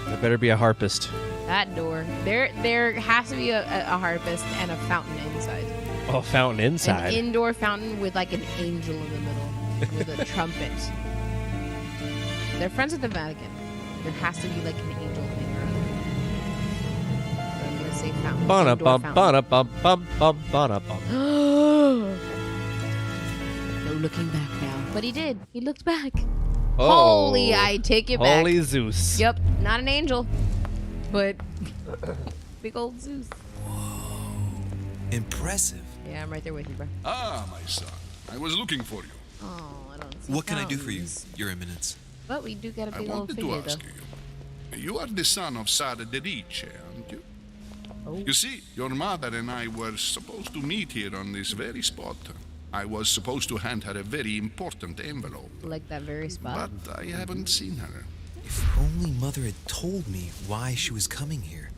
There better be a harpist. That door. There has to be a harpist and a fountain inside. Oh, fountain inside. An indoor fountain with like an angel in the middle with a trumpet. They're friends with the Vatican. There has to be like an angel thing around it. So I'm gonna say fountain. No looking back now. But he did. He looked back. Oh. Holy, I take it back. Holy Zeus. Yep, not an angel, but big old Zeus. Impressive. Yeah, I'm right there with you, bro. Ah, my son. I was looking for you. Oh, I don't see What can I do for you, fountains. Your Eminence? But we do get a I big old wanted figure, to ask though. you. You are the son of 𝕮𝖓𝖓, aren't you? Oh. You see, your mother and I were supposed to meet here on this very spot. I was supposed to hand her a very important envelope, Like that very spot. but I haven't seen her. If only Mother had told me why she was coming here.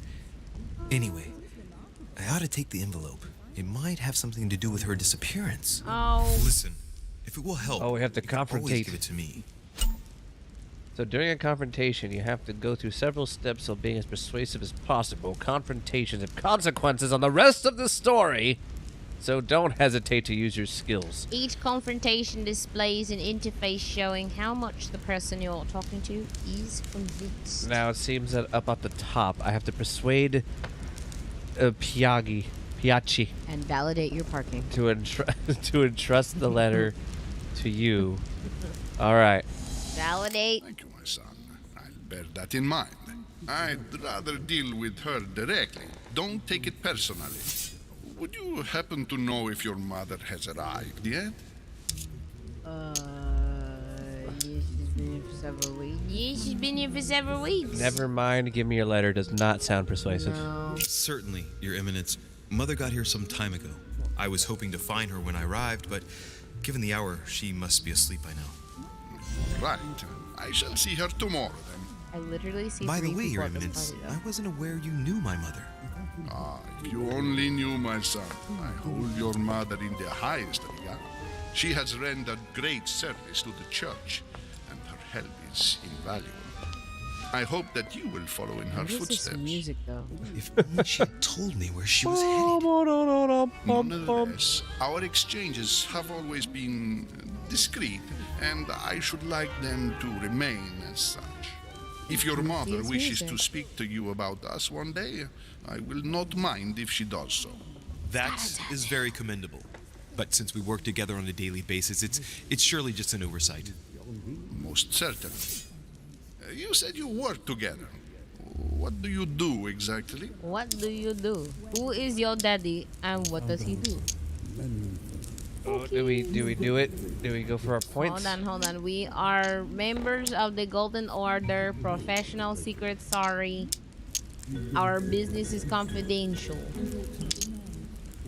Anyway, I ought to take the envelope. It might have something to do with her disappearance. Oh. Listen, if it will help, Oh, we have to you can always confrontate. give it to me. So during a confrontation, you have to go through several steps of being as persuasive as possible. Confrontations have consequences on the rest of the story, so don't hesitate to use your skills. Each confrontation displays an interface showing how much the person you're talking to is convinced. Now it seems that up at the top, I have to persuade Piaghi And validate your parking. to entrust the letter to you. All right. Validate. Thank you, my son. I'll bear that in mind. I'd rather deal with her directly. Don't take it personally. Would you happen to know if your mother has arrived yet? Yes, she's been here for several weeks. Never mind. Give me your letter. Does not sound persuasive. No. Certainly, Your Eminence. Mother got here some time ago. I was hoping to find her when I arrived, but given the hour, she must be asleep by now. Right. I shall see her tomorrow then. I literally see By the three way, people Your at this Eminence, party, though. I wasn't aware you knew my mother. Ah, if you only knew, my son. I hold your mother in the highest regard. She has rendered great service to the church, and her help is invaluable. I hope that you will follow in her What is this footsteps. music, though? If only she had told me where she was headed. Nonetheless, our exchanges have always been discreet, and I should like them to remain as such. If your mother Yes, wishes music. to speak to you about us one day, I will not mind if she does so. That is very commendable. But since we work together on a daily basis, it's surely just an oversight. Most certainly. You said you work together. What do you do exactly? What do you do? Who is your daddy and what does he do? Oh, do we do it? Do we go for our points? Hold on. We are members of the Golden Order, professional secret, sorry. Our business is confidential.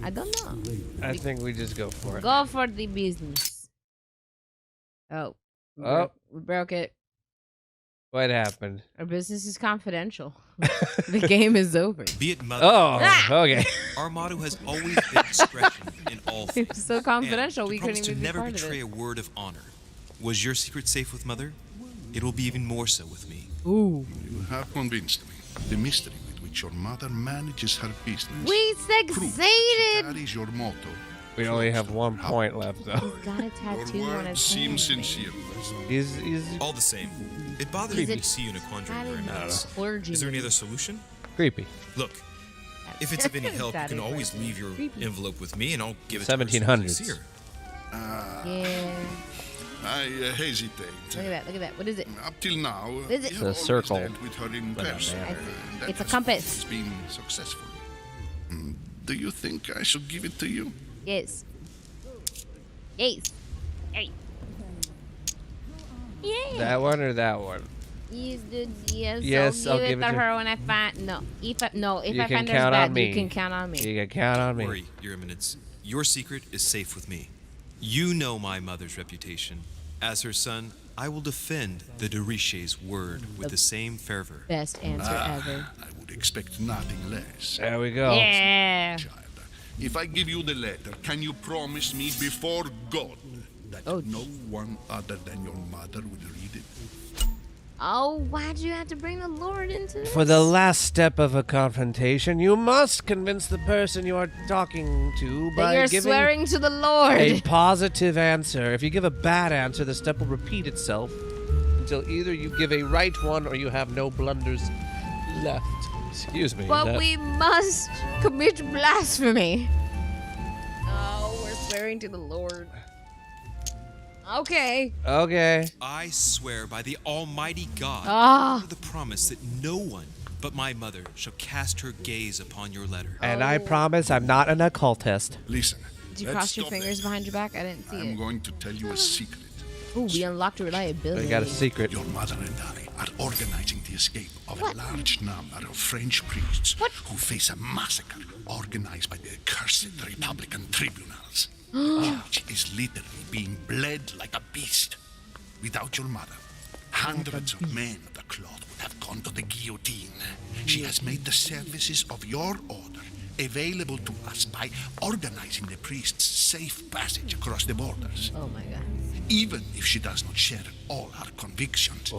I don't know. I think we just go for it. Go for the business. Oh. Oh. We broke it. What happened? Our business is confidential. The game is over. Be it mother. Oh, okay. Our motto has always been discretion in all things. It's so confidential, And we to promise couldn't even to be never part of betray it. a word of honor. Was your secret safe with Mother? It will be even more so with me. Ooh. You have convinced me. The mystery with which your mother manages her business. We proves she succeeded! carries your motto. We only have 1 point left, though. He's got a tattoo Your on words his seem hand. sincere. He's All the same, it bothers He's me a to see you in a quandary very much. Clergyman. Is there any other solution? creepy. Look, if it's of any help, you That can is always creepy. leave your Creepy. envelope with me, and I'll give it to her as soon as I 1700s. see her. Yeah. I hesitate. Look at that. What is it? Up till now, What is it? you It's a have always circle. dealt with her in But not person. there. and that It's a has compass. always been successful. Do you think I should give it to you? Yes. Yes. Hey. Yeah. that one or that one? Yes, I'll give it to her when I find. No, if I find there's bad, you can count on me. You can count on me. Don't worry, Your Eminence. Your secret is safe with me. You know my mother's reputation. As her son, I will defend the 𝕮𝖕𝖓𝖐𝖗's word with the same fervor. Best answer ever. I would expect nothing less. There we go. Yeah. Child, if I give you the letter, can you promise me before God that no one other than your mother will read it? Oh, why'd you have to bring the Lord into this? For the last step of a confrontation, you must convince the person you are talking to that by you're giving swearing to the Lord. a positive answer. If you give a bad answer, the step will repeat itself until either you give a right one or you have no blunders left. Excuse me. But we must commit blasphemy. Oh, we're swearing to the Lord. Okay. Okay. I swear by the Almighty God for the promise that no one but my mother shall cast her gaze upon your letter. And I promise I'm not an occultist. Listen. Did you cross your fingers behind your back? I didn't see it. I'm going to tell you a secret. Ooh, we unlocked reliability. We got a secret. Your mother and I are organizing the escape of a large number of French priests who face a massacre organized by the accursed Republican tribunals. She is literally being bled like a beast. Without your mother, hundreds of men of the cloth would have gone to the guillotine. She has made the services of your order available to us by organizing the priests' safe passage across the borders. Oh my God. Even if she does not share all our convictions,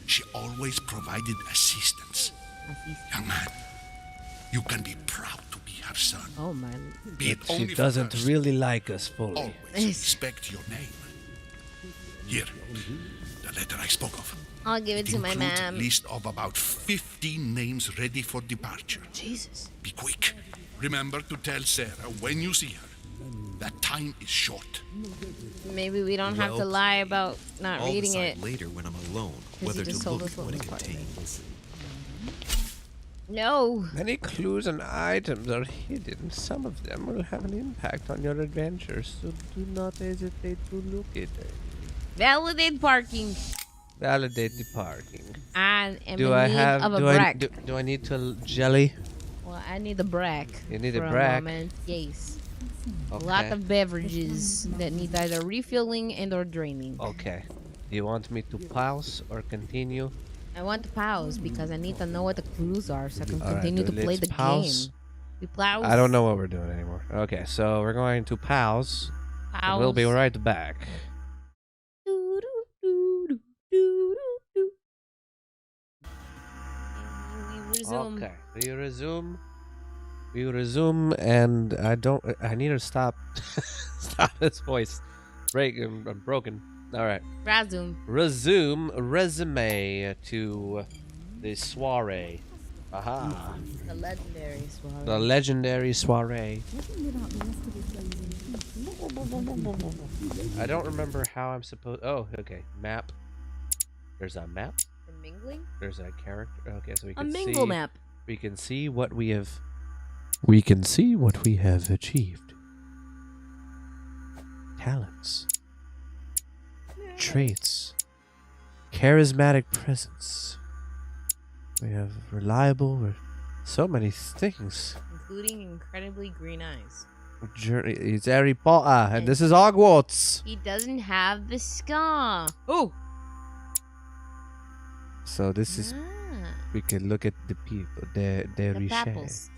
she always provided assistance. Young man, you can be proud to be her son. Oh my. Be it only She for doesn't us. really like us fully. Always respect your name. Here, the letter I spoke of. I'll give it to my includes mom. a list of about 15 names ready for departure. Jesus. Be quick. Remember to tell Sarah when you see her that time is short. Maybe we don't have to lie about not I'll reading decide it. later when I'm alone you whether just to told look us at what what it was part of it. contains. No. Many clues and items are hidden. Some of them will have an impact on your adventures, so do not hesitate to look at it. Validate parking. Validate the parking. I am Do in I need have? of a Do I, brack. do I need to jelly? Well, I need a brack. You need a for brack? moment. Yes. Okay. A lot of beverages that need either refilling and or draining. Okay. Do you want me to pause or continue? I want to pause because I need to know what the clues are so I can All right, continue to let's play the pause. game. We pause. I don't know what we're doing anymore. Okay, so we're going to pause. And we'll be Pause. right back. We resume. Okay, we resume. We resume, and I need to stop. Stop this voice. I'm broken. All right. Resume. Resume to the soiree. Aha. The legendary soiree. The legendary soiree. I don't remember how I'm supposed. Oh, okay. Map. There's a map. The mingling? There's a character. Okay, so we A can see. mingle map. We can see what we have. We can see what we have achieved. Talents. Traits. Charismatic presence. We have reliable. So many things. Including incredibly green eyes. Journey. It's Harry Potter, and this is Hogwarts. He doesn't have the scar. Oh. So this is. We can look at the people. The The Richet. papples.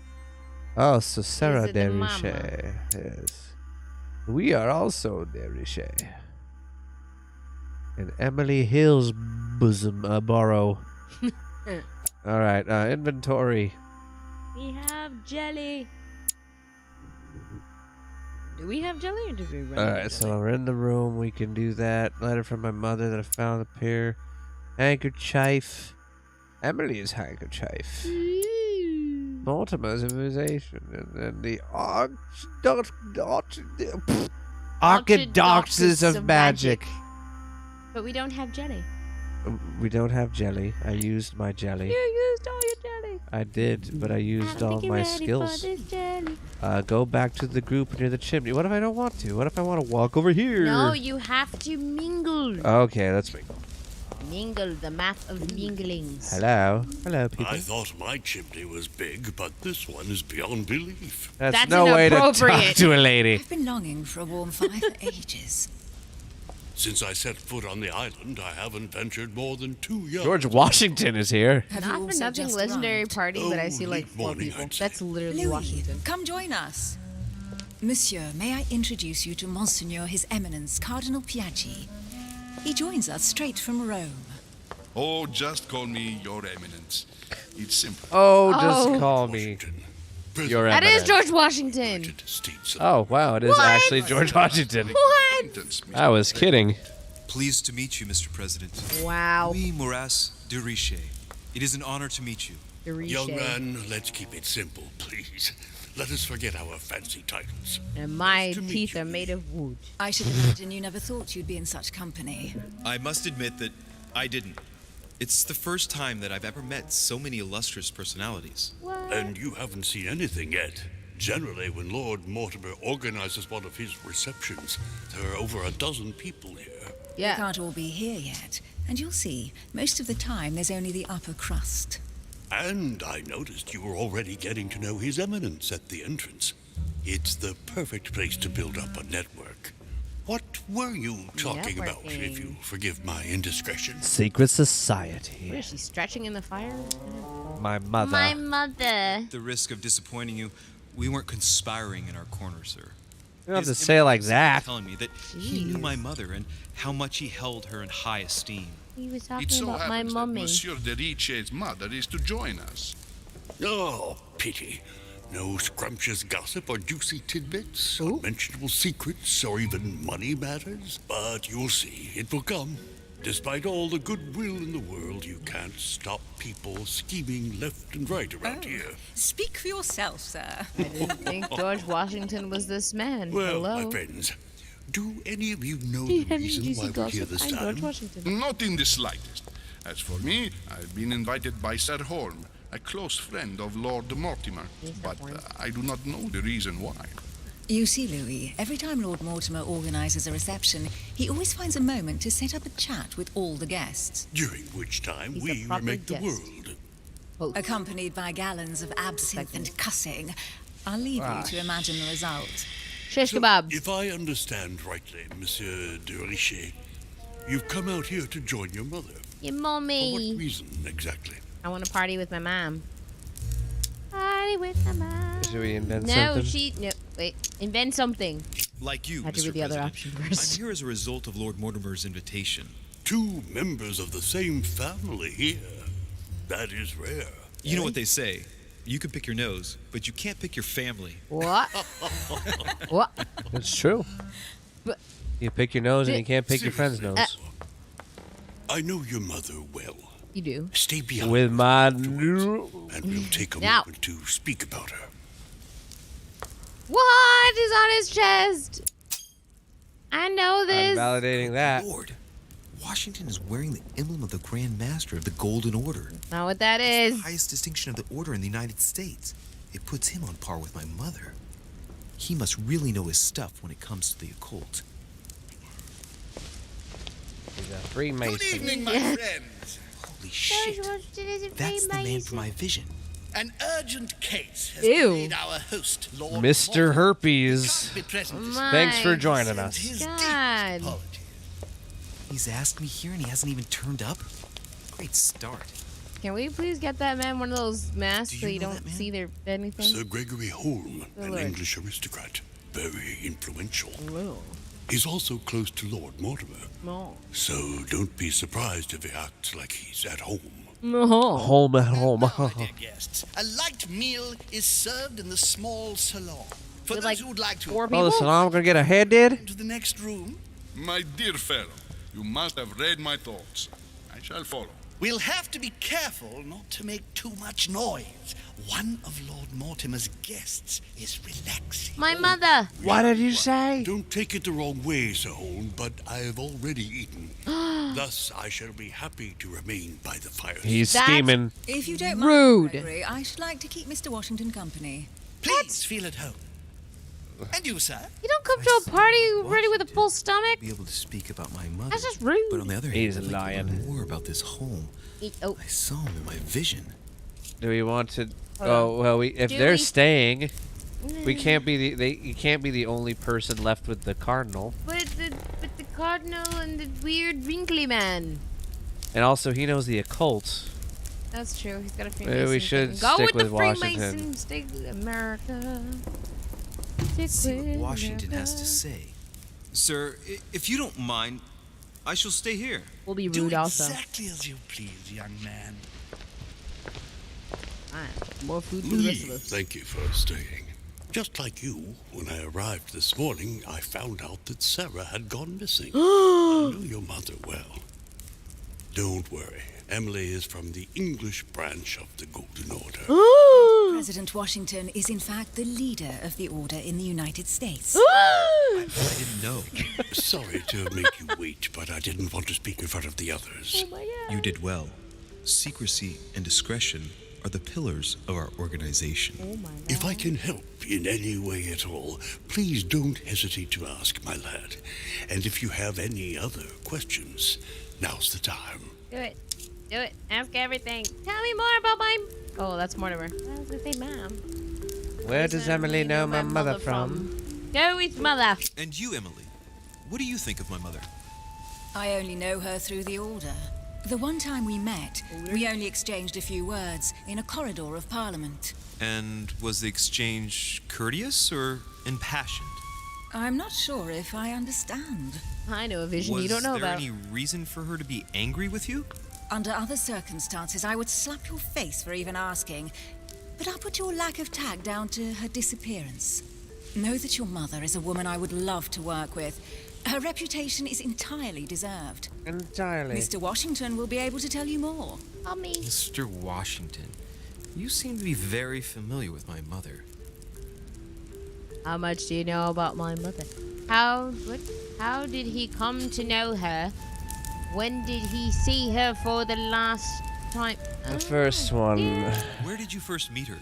Oh, so Sarah Is it the mama? 𝕮𝖕𝖓𝖓. Yes. We are also 𝕮𝖕𝖓𝖓. And Emily Hill's bosom borough. All right, inventory. We have jelly. Do we have jelly or did we run All out of right, so jelly? we're in the room. We can do that. Letter from my mother that I found up here. Handkerchief. Emily's handkerchief. Mortimer's immunization. And then the Archidoxes of magic. But we don't have jelly. We don't have jelly. I used my jelly. You used all your jelly. I did, but I used all my skills. Jelly. Go back to the group near the chimney. What if I don't want to? What if I want to walk over here? No, you have to mingle. Okay, let's make. Mingle, the math of minglings. Hello. Hello, people. I thought my chimney was big, but this one is beyond belief. That's no way to talk to a lady. I've been longing for a warm fire for ages. Since I set foot on the island, I haven't ventured more than 2 yards. George Washington is here. Have you Not for also nothing just legendary arrived? party, but I see like late 4 morning, people. I'd say. That's literally Louis, Washington. come join us. Monsieur, may I introduce you to Monseigneur His Eminence Cardinal Piaggi? He joins us straight from Rome. Oh, just call me Your Eminence. It's simple. Oh, just call me Washington. your That eminence. is George Washington. United States of Oh, wow, it is What? actually George Washington. What? I was kidding. Pleased to meet you, Mr. President. Wow. 𝕯𝖕𝖓. It is an honor to meet you. Young man, let's keep it simple, please. Let us forget our fancy titles. And my to meet teeth you. are made of wood. I should imagine you never thought you'd be in such company. I must admit that I didn't. It's the first time that I've ever met so many illustrious personalities. And you haven't seen anything yet. Generally, when Lord Mortimer organizes one of his receptions, there are over a dozen people here. They Yeah. can't all be here yet. And you'll see, most of the time there's only the upper crust. And I noticed you were already getting to know His Eminence at the entrance. It's the perfect place to build up a network. What were you talking about, if you forgive my indiscretion? Secret Society. What is she stretching in the fire? My mother. My mother. At the risk of disappointing you, we weren't conspiring in our corner, sir. You don't have to His say it like Eminence that. telling me that he knew my mother and how much he held her in high esteem. He was It talking so about my happens that mummy. Monsieur 𝕮𝖕𝖓's mother is to join us. Oh, pity. No scrumptious gossip or juicy tidbits, unmentionable secrets, or even money matters. But you'll see, it will come. Despite all the goodwill in the world, you can't stop people scheming left and right around here. Speak for yourself, sir. I didn't think George Washington was this man. Well, Hello. my friends, do any of you know Do you the have any reason juicy why we're here gossip? this I'm George time? Washington. Not in the slightest. As for me, I've been invited by Sir Holm, a close friend of Lord Mortimer, but I do not know the reason why. You see, Louis, every time Lord Mortimer organises a reception, he always finds a moment to set up a chat with all the guests, During which time He's a we proper remake the guest. world. accompanied by gallons of absinthe and cussing. I'll leave you to imagine the result. Shish So, kebab. if I understand rightly, Monsieur 𝕮𝖕𝖓, you've come out here to join your mother. Your For mommy. what reason exactly? I want to party with my mom. Party with my mom. Should we invent No, something? no, wait. Invent something. Like you, Had to Mr. read the other President, option first. I'm here as a result of Lord Mortimer's invitation. 2 members of the same family here. That is rare. You know what they say. You can pick your nose, but you can't pick your family. What? What? It's true. But- You pick your nose and you can't pick your friend's nose. I know your mother well. You do. Stay behind With my and we'll take a Now. moment to speak about her. What is on his chest? I know I'm this. validating that. Lord, Washington is wearing the emblem of the Grand Master of the Golden Order. Not what that The is. highest distinction of the order in the United States. It puts him on par with my mother. He must really know his stuff when it comes to the occult. He's a Freemason. my friends. Holy shit. That's the man for my vision. An urgent case has Ew. made our host, Lord Mr. Mortimer, Herpes. be present this My Thanks for joining send us. his God. deepest apologies. He's asked me here and he hasn't even turned up? Great start. Can we please get that man one of those masks Do so you you know don't that man? see their anything? Sir Gregory Holm, an Lord. English aristocrat. Very influential. Whoa. He's also close to Lord Mortimer. No. So don't be surprised if he acts like he's at home. No. Home at home. Now, my dear guests, a light meal is served in the small salon. For With, those like, who would like to 4 Oh, people? listen, I'm gonna get a head did? into the next room, My dear fellow, you must have read my thoughts. I shall follow. we'll have to be careful not to make too much noise. One of Lord Mortimer's guests is relaxing. My mother. What did you say? Don't take it the wrong way, Sir Holm, but I have already eaten. Thus, I shall be happy to remain by the fire. He's That's- scheming. If you don't Rude. mind, Gregory, I should like to keep Mr. Washington company. Please feel at home. And you, sir? You don't come to a party ready with a full stomach. Be able to speak about my mother. That's just rude. But on the other He's hand, a I'd like to lion. learn more about this home. Oh. I saw him in my vision. Do we want to? Hold Oh on. well, if Do they're we- staying, we can't be you can't be the only person left with the cardinal. But the cardinal and the weird wrinkly man. And also, he knows the occult. That's true. He's got a Maybe Freemason. we should thing. Go stick with the with Washington. Freemason. Stick with America. See what Washington has to say. Sir, if you don't mind, I shall stay here. We'll be Do rude also. exactly as you please, young man. Alright, more food for the rest of us. Thank you for staying. Just like you, when I arrived this morning, I found out that Sarah had gone missing. I know your mother well. Don't worry. Emily is from the English branch of the Golden Order. President Washington is in fact the leader of the order in the United States. I didn't know. Sorry to make you wait, but I didn't want to speak in front of the others. You did well. Secrecy and discretion are the pillars of our organization. If I can help in any way at all, please don't hesitate to ask, my lad. And if you have any other questions, now's the time. Do it. Do it. Ask everything. Tell me more about my... Oh, that's Mortimer. I was gonna say mom. Where does Emily know my mother from? Go with mother. And you, Emily, what do you think of my mother? I only know her through the order. The one time we met, we only exchanged a few words in a corridor of Parliament. And was the exchange courteous or impassioned? I'm not sure if I understand. I know a vision Was you don't know there about. any reason for her to be angry with you? Under other circumstances, I would slap your face for even asking. But I'll put your lack of tact down to her disappearance. Know that your mother is a woman I would love to work with. Her reputation is entirely deserved. Entirely. Mr. Washington will be able to tell you more. Me. Mr. Washington, you seem to be very familiar with my mother. How much do you know about my mother? How did he come to know her? When did he see her for the last time? The first one. Yeah. Where did you first meet her?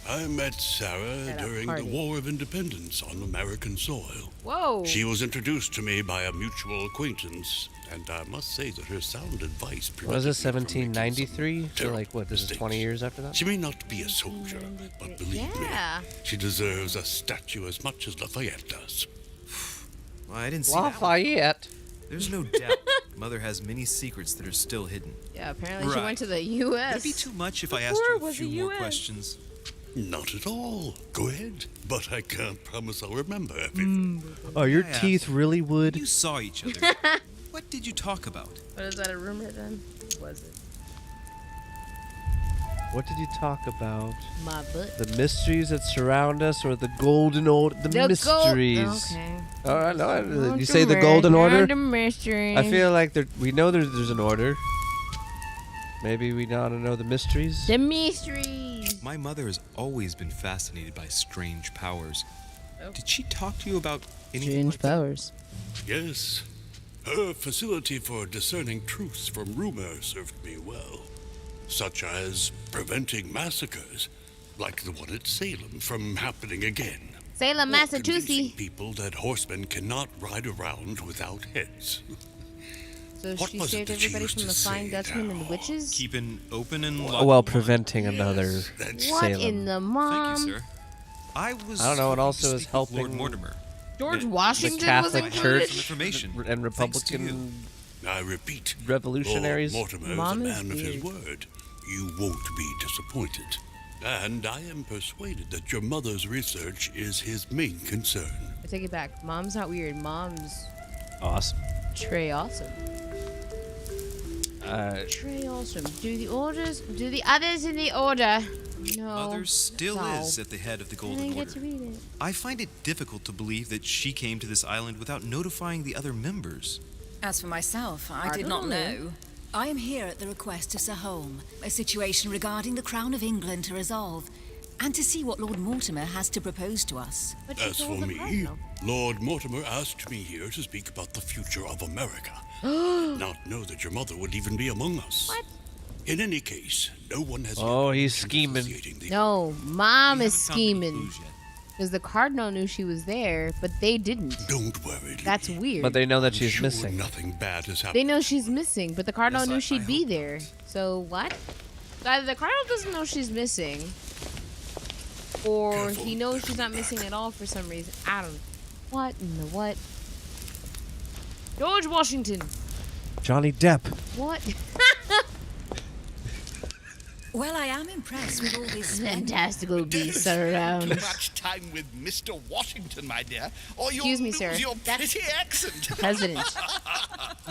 I met Sarah At a during the party. War of Independence on American soil. Whoa. She was introduced to me by a mutual acquaintance, and I must say that her sound advice Was it prevented me from making some 1793? So terrible like what? This is 20 mistakes. years after that. She may not be a soldier, but believe Yeah. me, she deserves a statue as much as Lafayette does. Well, I didn't see that one. Lafayette. There's no doubt. Mother has many secrets that are still hidden. Yeah, apparently she Right. went to the Would U.S. it be too much if I The asked war you a was few the more US. questions? Not at all. Go ahead. But I can't promise I'll remember everything. Oh, your I asked teeth really When would. you saw each other, what did you talk about? What is that, a rumor then? Was it? What did you talk about? My butt. The mysteries that surround us, or the golden order? The mysteries. Okay. All right, no, you say the golden order. The mystery. I feel like we know there's an order. Maybe we ought to know the mysteries. The mysteries. My mother has always been fascinated by strange powers. Oh. Did she talk to you about anything Strange like that? powers. Yes. Her facility for discerning truths from rumor served me well. Such as preventing massacres, like the one at Salem, from happening again. Salem, Or Massachusetts. convincing people that horsemen cannot ride around without heads. So What she was it saved that you everybody used from to the Flying say Dutchman and the now? witches? Keep an open and Well, locked mind. preventing another that's What Salem. in the mom? Thank you, sir. I was. I don't know, and hoping also to is speak with Lord helping Mortimer. George the Washington was Catholic included? Church Some information. and Thanks to Republican I repeat, revolutionaries. Lord Mortimer Mom is is a man of his weird. word. You won't be disappointed. And I am persuaded that your mother's research is his main concern. I take it back. Mom's not weird. Mom's Awesome. Trey awesome. Trey awesome. Do the others in the order? No. Mother still No. is at the head of the I Golden didn't get Order. to read it. I find it difficult to believe that she came to this island without notifying the other members. As for myself, I did not know. I am here at the request of Sir Holm, a situation regarding the Crown of England to resolve, and to see what Lord Mortimer has to propose to us. But you As told for the me, cardinal. Lord Mortimer asked me here to speak about the future of America. I did not know that your mother would even be among us. What? In any case, no one has. Oh, yet he's mentioned scheming. associating the- No, Mom We is haven't found any scheming. clues yet. Because the cardinal knew she was there, but they didn't. Don't worry, Louis. That's weird. But they know that I'm she's sure missing. Nothing bad has happened. They know she's missing, but the cardinal Yes, knew I she'd be hope there. So what? So either the cardinal doesn't know she's missing, or Careful, he knows they're she's not coming missing back. at all for some reason. I don't know. What in the what? George Washington. Johnny Depp. What? Well, I am impressed with all this. Fantastical beasts are around. Much time with Mr. Washington, my dear, or you'll Excuse me, lose sir. your That's pretty accent. President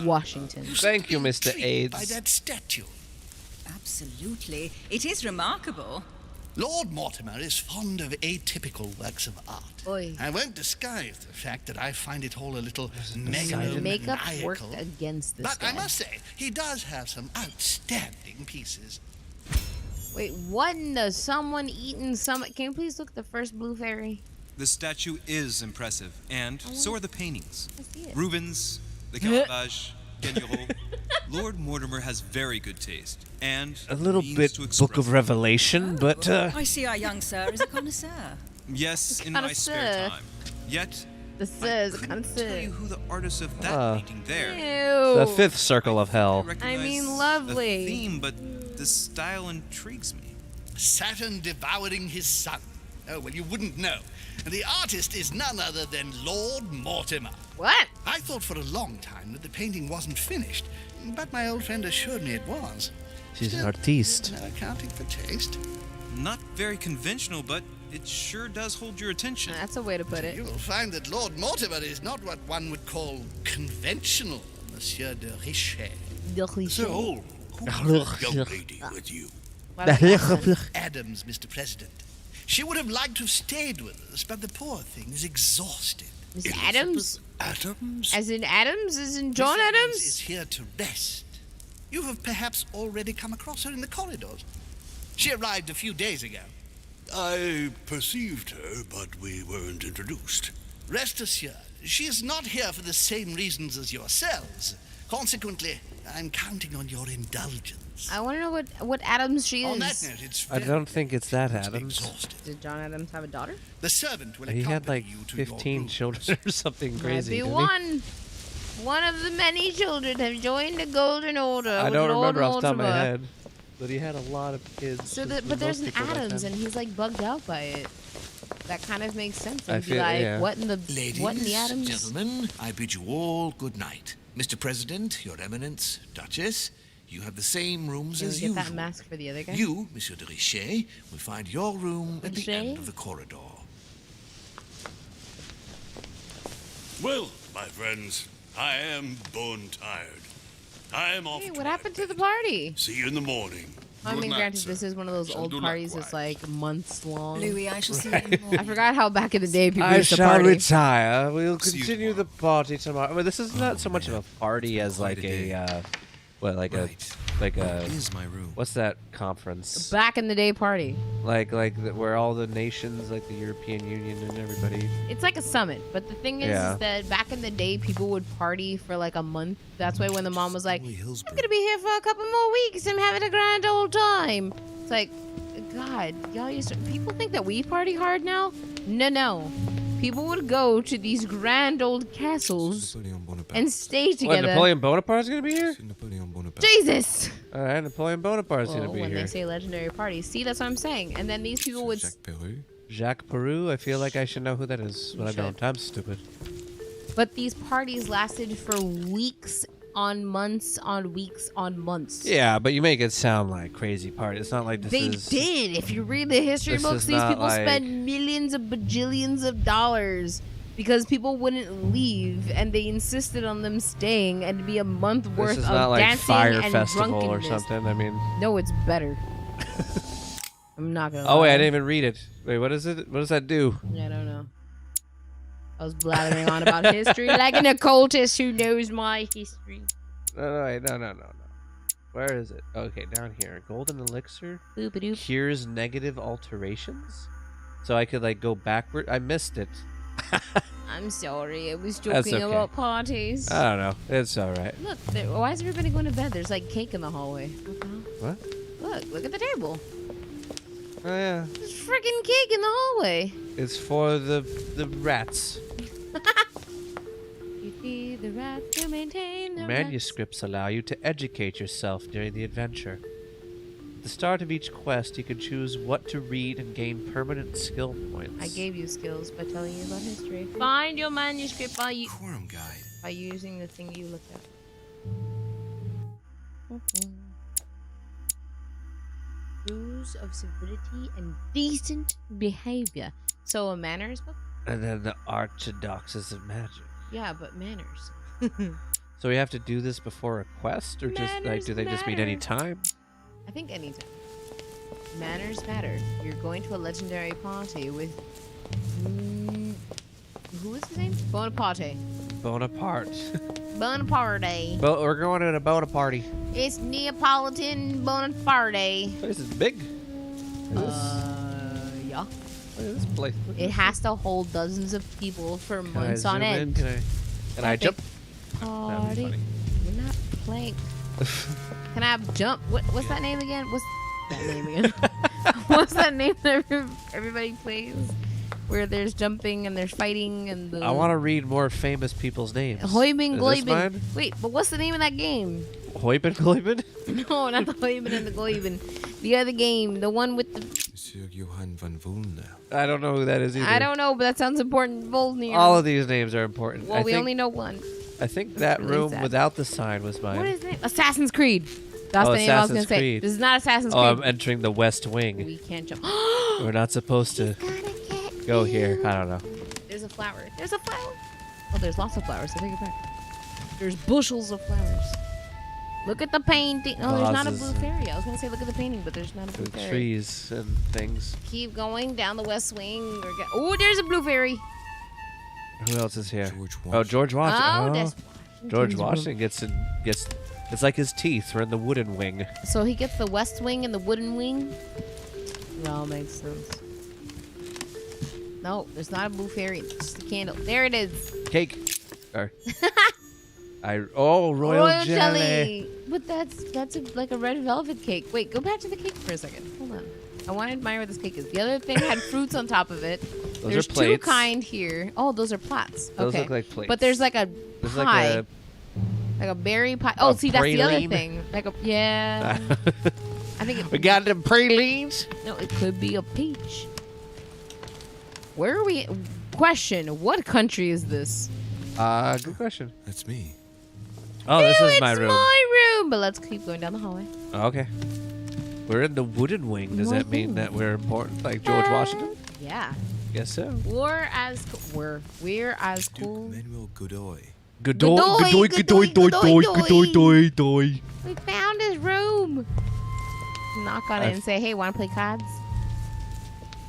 Washington. Thank you, Mr. Intrigued by AIDS. that statue. Absolutely. It is remarkable. Lord Mortimer is fond of atypical works of art. Oi. I won't disguise the fact that I find it all a little Makeup megalomaniacal. worked against this But guy. I must say, he does have some outstanding pieces. Wait, what in the someone eating some? Can you please look at the first blue fairy? The statue is impressive, and so are the paintings. I see it. Rubens, the 𝕮𝖆𝖕𝖓, Lord Mortimer has very good taste, and A little means bit to Book express of Revelation, but I see our young sir is a connoisseur. Yes, in my spare Connoisseur. time. Yet, The I says couldn't tell connoisseur. you who the artist of that painting there. Ew. the fifth circle of hell. Recognize mean, lovely. The theme, but the style intrigues me. Saturn devouring his son. Oh, well, you wouldn't know. And the artist is none other than Lord Mortimer. What? I thought for a long time that the painting wasn't finished, but my old friend assured me it was. She's an Still, artiste. no accounting for taste. Not very conventional, but it sure does hold your attention. That's a way to put it. You will find that Lord Mortimer is not what one would call conventional, Monsieur de Richet. So, who's the young lady with you? Adams, Mr. President. She would have liked to have stayed with us, but the poor thing is exhausted. Miss Adams? Adams? As in Adams? As in John Miss is Adams? here to rest. You have perhaps already come across her in the corridors. She arrived a few days ago. I perceived her, but we weren't introduced. Rest assured, she is not here for the same reasons as yourselves. Consequently, I'm counting on your indulgence. I want to know what Adams she On that is. note, it's I very don't think it's that Adams. exhausted. Did John Adams have a daughter? The servant will He had accompany like you to your 15 room. children or something crazy. Might be didn't he? one. One of the many children have joined the Golden Order. I with don't Lord remember off the top of my Mortimer. head, but he had a lot of kids. So, just but there's most an people back Adams, then. and he's like bugged out by it. That kind of makes sense. I And be feel- like, yeah. what in the Ladies, what in the Adams? gentlemen, I bid you all good night. Mr. President, Your Eminence, Duchess, you have the same rooms Can we as get usual. that mask for the other guy? You, Monsieur de Richet, will find your room at the Richet? end of the corridor. Well, my friends, I am bone tired. I am off. Hey, to what my happened to the bed. party? See you in the morning. I mean, Good night, granted, sir. this is one of those Shall old do parties that's likewise. like months long. Louis, I shall see you in the morning. I forgot how back in the day people I used to shall party. retire. We'll See you continue the party tomorrow. Well, this is not so much of a party as Quite like a day. a, Right. like That a, is my room. what's that conference? Back in the day party. Where all the nations, like the European Union and everybody. It's like a summit, but the thing is, Yeah. is that back in the day, people would party for like a month. That's why when the mom was like, I'm 𝕮𝖕𝖓𝖓. gonna be here for a couple more weeks. I'm having a grand old time. It's like, God, y'all used to, people think that we party hard now? No. People would go to these grand old castles and stay What, together. Napoleon Bonaparte's gonna be here? Jesus! All right, Napoleon Bonaparte's Well, gonna be when here. they say legendary party, see, that's what I'm saying. And then these people would, Jacques Peru. I feel like I should know who that is, but I don't. I'm stupid. but these parties lasted for weeks on months on weeks on months. Yeah, but you make it sound like crazy party. It's not like this They is. did. If you read the history this books, is these not people like- spent millions of bajillions of dollars because people wouldn't leave, and they insisted on them staying, and it'd be a month worth This is of not like dancing Fire and Festival or drunkenness. something. I mean. No, it's better. I'm not gonna. Oh wait, lie. I didn't even read it. Wait, what is it? What does that do? I don't know. I was blathering on about history like an occultist who knows my history. No, wait, no. Where is it? Okay, down here. Golden elixir Boop-a-doop. cures negative alterations. So I could like go backward. I missed it. I'm sorry. I was That's joking okay. about parties. I don't know. It's all right. Look, why is everybody going to bed? There's like cake in the hallway. What the hell? What? Look at the table. Oh yeah. There's freaking cake in the hallway. It's for the rats. You feed the rats to maintain the Manuscripts allow you to educate yourself during the adventure. At the start of each quest, you can choose what to read and gain permanent skill points. I gave you skills by telling you about history. Find your manuscript by Quorum guide. By using the thing you looked at. Rules of civility and decent behavior. So a manners book? And then the orthodoxies of magic. Yeah, but manners. So we have to do this before a quest, or just like do they just mean any time? I think anytime. Manners matter. You're going to a legendary party with who is his name? Bonaparte. Bonaparte. Bonaparte. We're going to a Bonaparte. It's Neapolitan Bonaparte. This is big. Yeah. Look at this place. It has to hold dozens of people for months on end. Can I jump? Party. We're not playing. Can I jump? What's that name again? What's that name again? What's that name that everybody plays? Where there's jumping and there's fighting and the... I want to read more famous people's names. 𝕮𝖕𝖓𝖕𝖓. Wait, but what's the name of that game? 𝕮𝖕𝖓𝖕𝖓? No, not the 𝕮𝖕𝖓 and the 𝕮𝖕𝖓. The other game, the one with the... 𝕮𝖕𝖓𝖓𝖊. I don't know who that is either. I don't know, but that sounds important. Volnir. All of these names are important. Well, we only know one. I think that really room sad. without the sign was mine. What is it? Assassin's Creed. That's the name I was going to say. Creed. This is not Assassin's Oh, Creed. I'm entering the West Wing. We can't jump. We're not supposed to go here. I don't know. There's a flower. There's a flower. Oh, there's lots of flowers. So take it back. There's bushels of flowers. Look at the painting. Oh, there's not a blue fairy. I was going to say look at the painting, but there's not a blue The fairy. trees and things. Keep going down the West Wing. Oh, there's a blue fairy. Who else is here? George Oh, George Washington. Oh, that's George Washington's Washington gets. It's like his teeth are in the wooden wing. So he gets the West Wing and the wooden wing? No, makes sense. No, there's not a blue fairy. It's just a candle. There it is. Cake. Royal jelly. But that's like a red velvet cake. Wait, go back to the cake for a second. Hold on. I want to admire what this cake is. The other thing had fruits on top of it. Those there's are plates. two kind here. Oh, those are plats. Those okay. look like plates. But there's like a There's pie. Like a berry pie. Oh, see, that's the other praline. thing. Like a yeah. I think it, we got them pralines. No, it could be a peach. Where are we? Question: what country is this? Good question. That's me. Oh, this is my It's room. my room. But let's keep going down the hallway. Okay. We're in the wooden wing. Does that mean that we're important, like George Washington? Yeah. Guess so. We're as cool. Manuel Godoy. Godoy. We found his room. Knock on it and say, "Hey, want to play cards?"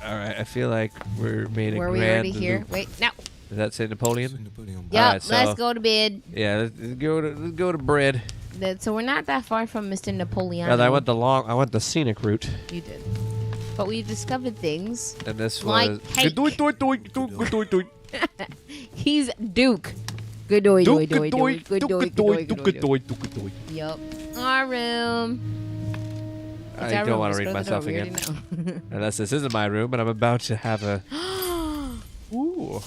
All right, I feel like we're made a Were grand we already here? loop. Wait, no. Does that say Napoleon? Yep. All right, so- Let's go to bed. Yeah, let's go to bread. So we're not that far from Mr. Napoleon. I went the scenic route. You did. But we discovered things. And this like was cake. Godoy. He's Duke. Godoy. Yup. Our room. I don't want to read myself again. Unless this isn't my room, and I'm about to have a. Ooh.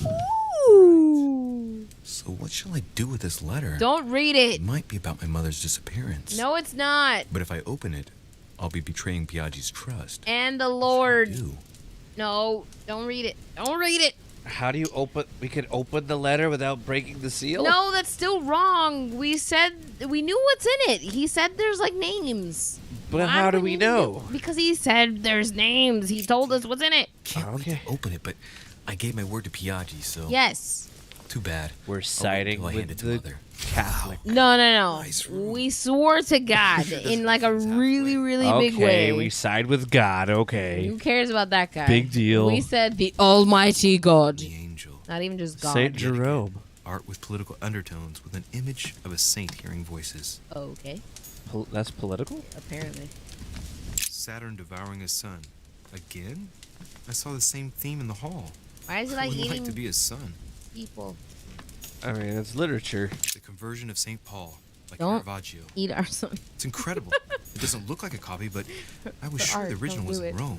So what shall I do with this letter? Don't read it. It might be about my mother's disappearance. No, it's not. But if I open it, I'll be betraying 𝕮𝖕𝖓's trust. And the Lord. Do. No, don't read it. Don't read it. How do you open? We could open the letter without breaking the seal? No, that's still wrong. We said we knew what's in it. He said there's like names. But how do we know? Because he said there's names. He told us what's in it. Can't wait to open it, but I gave my word to 𝕮𝖓𝖓, so... Yes. Too bad. We're siding I hand with it to the Mother. Catholic. No. Nice room. We swore to God in like a really, really big way. Okay, we side with God. Okay. Who cares about that guy? Big deal. We said the Almighty God. The angel. Not even just God. Saint Jerome. Art with political undertones with an image of a saint hearing voices. Okay. That's political? Apparently. Saturn devouring his son. Again? I saw the same theme in the hall. Why is it Who like wouldn't eating like to be his son? people? I mean, it's literature. The conversion of St. Paul, like Don't Caravaggio. eat our son. It's incredible. It doesn't look like a copy, but I was sure art, the original don't was do in it. Rome.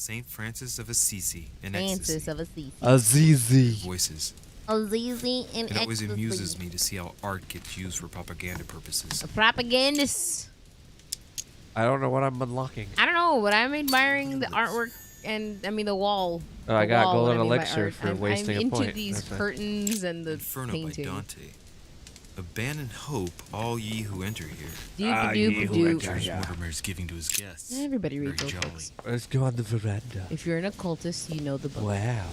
Saint Francis of Assisi in Francis ecstasy. of Assisi. Azizi. Voices. Azizi in It always ecstasy. amuses me to see how art gets used for propaganda purposes. A propagandist. I don't know what I'm unlocking. I don't know, but I'm admiring the artwork and the wall. Oh, I The got wall, golden what I mean by elixir art. for I'm wasting a into point. these That's right. curtains and the Inferno painting. by Dante. Abandon hope, all ye who enter here. Doop-a-doop-a-doop. Mortimer's giving to his guests. Everybody read Very those jolly. books. Let's go on the veranda. If you're an occultist, you know the book. Wow.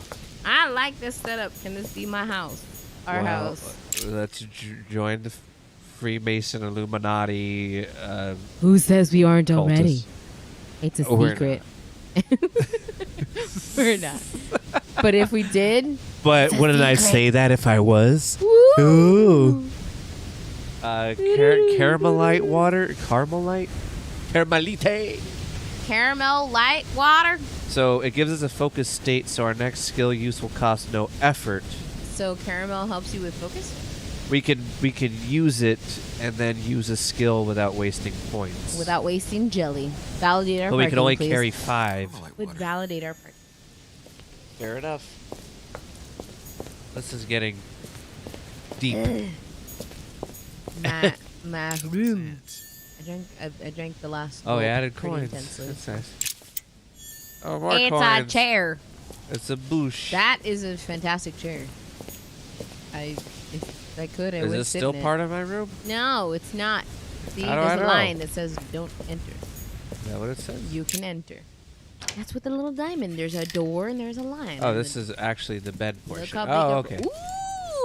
I like this setup. Can this be my house? Our Well, house. Let's join the Freemason Illuminati. Who says we aren't cultists. already? It's a Oh, we're secret. We're not. But if we did, But it's a wouldn't I secret. say that if I was? Woo! Ooh. Caramelite water? Carmelite? Caramelite. Caramel light water. So it gives us a focused state, so our next skill use will cost no effort. So caramel helps you with focus. We can use it and then use a skill without wasting points. Without wasting jelly. Validate our But we can parking, only please. carry 5. Would validate our parking. Fair enough. This is getting deep. My room. I drank the last. Oh, gulp he added pretty coins. intensely. That's nice. Oh, more It's coins. a chair. It's a boosh. That is a fantastic chair. If I could, I Is would this sit still in it. part of my room? No, it's not. See, How do I there's a know? line that says "Don't enter." Is that what it says? You can enter. That's with the little diamond. There's a door and there's a line. Oh, And this is actually the bed look portion. how big Oh, a- okay.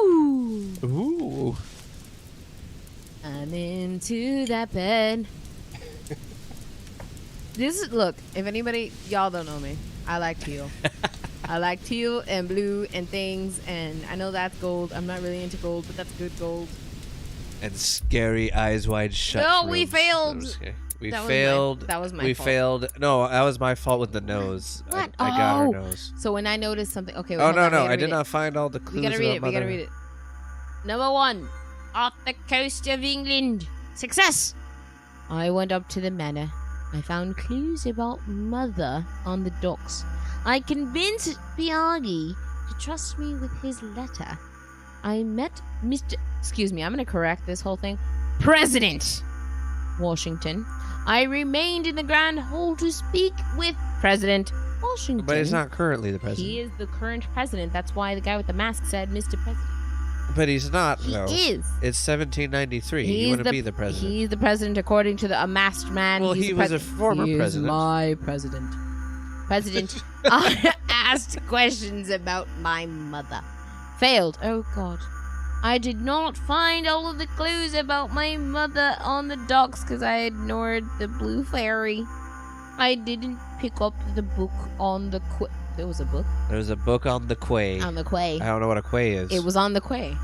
Ooh! Ooh. I'm into that bed. Look, if anybody, y'all don't know me, I like teal. I like teal and blue and things, and I know that's gold. I'm not really into gold, but that's good gold. And scary eyes wide shut. No, we rooms. failed. Okay. We That was failed. that was my We fault. failed. No, that was my fault with the nose. What? I got her Oh. nose. So when I noticed something, okay. Wait, Oh, hold no, on, we no. gotta I did read not it. find all the clues. We gotta read it. about We gotta Mother. read it. Number 1, off the coast of England. Success. I went up to the manor. I found clues about Mother on the docks. I convinced 𝕮𝖕 to trust me with his letter. I met Mr. Excuse me, I'm gonna correct this whole thing. President Washington. I remained in the Grand Hall to speak with President Washington. But he's not currently the president. He is the current president. That's why the guy with the mask said Mr. President. But he's not, He though. is. It's 1793. He wouldn't be the president. He's the president according to the masked man. Well, He's he the was a president. former He is president. my president. President asked questions about my mother. Failed. Oh, God. I did not find all of the clues about my mother on the docks because I ignored the blue fairy. I didn't pick up the book on the There was a book? There's a book on the quay. On the quay. I don't know what a quay is. It was on the quay.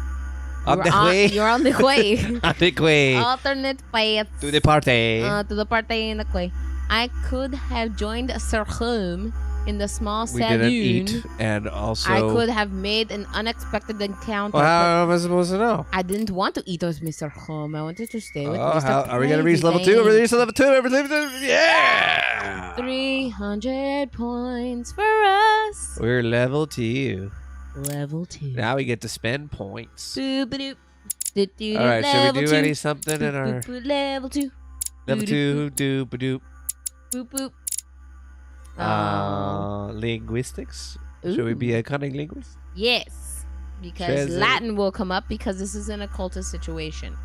On the quay? You're on the quay. On the quay. Alternate paths. To the party. To the party in the quay. I could have joined Sir Holmes in the small We saloon. didn't eat, and also... I could have made an unexpected encounter. Well, how but am I supposed to know? I didn't want to eat with Mr. Holmes. I wanted to stay with Oh, Mr. are we going to reach level 2? President. Are we going to reach level 2? Are we gonna reach- Yeah! 300 points for us. We're level 2. Level 2. Now we get to spend points. Boop-a-doop. All right, should we do any something in our... Level 2. Level 2, doop-a-doop. Boop boop. Linguistics? Should we be a cunning linguist? Yes, because Translate. Latin will come up because this is an occultist situation.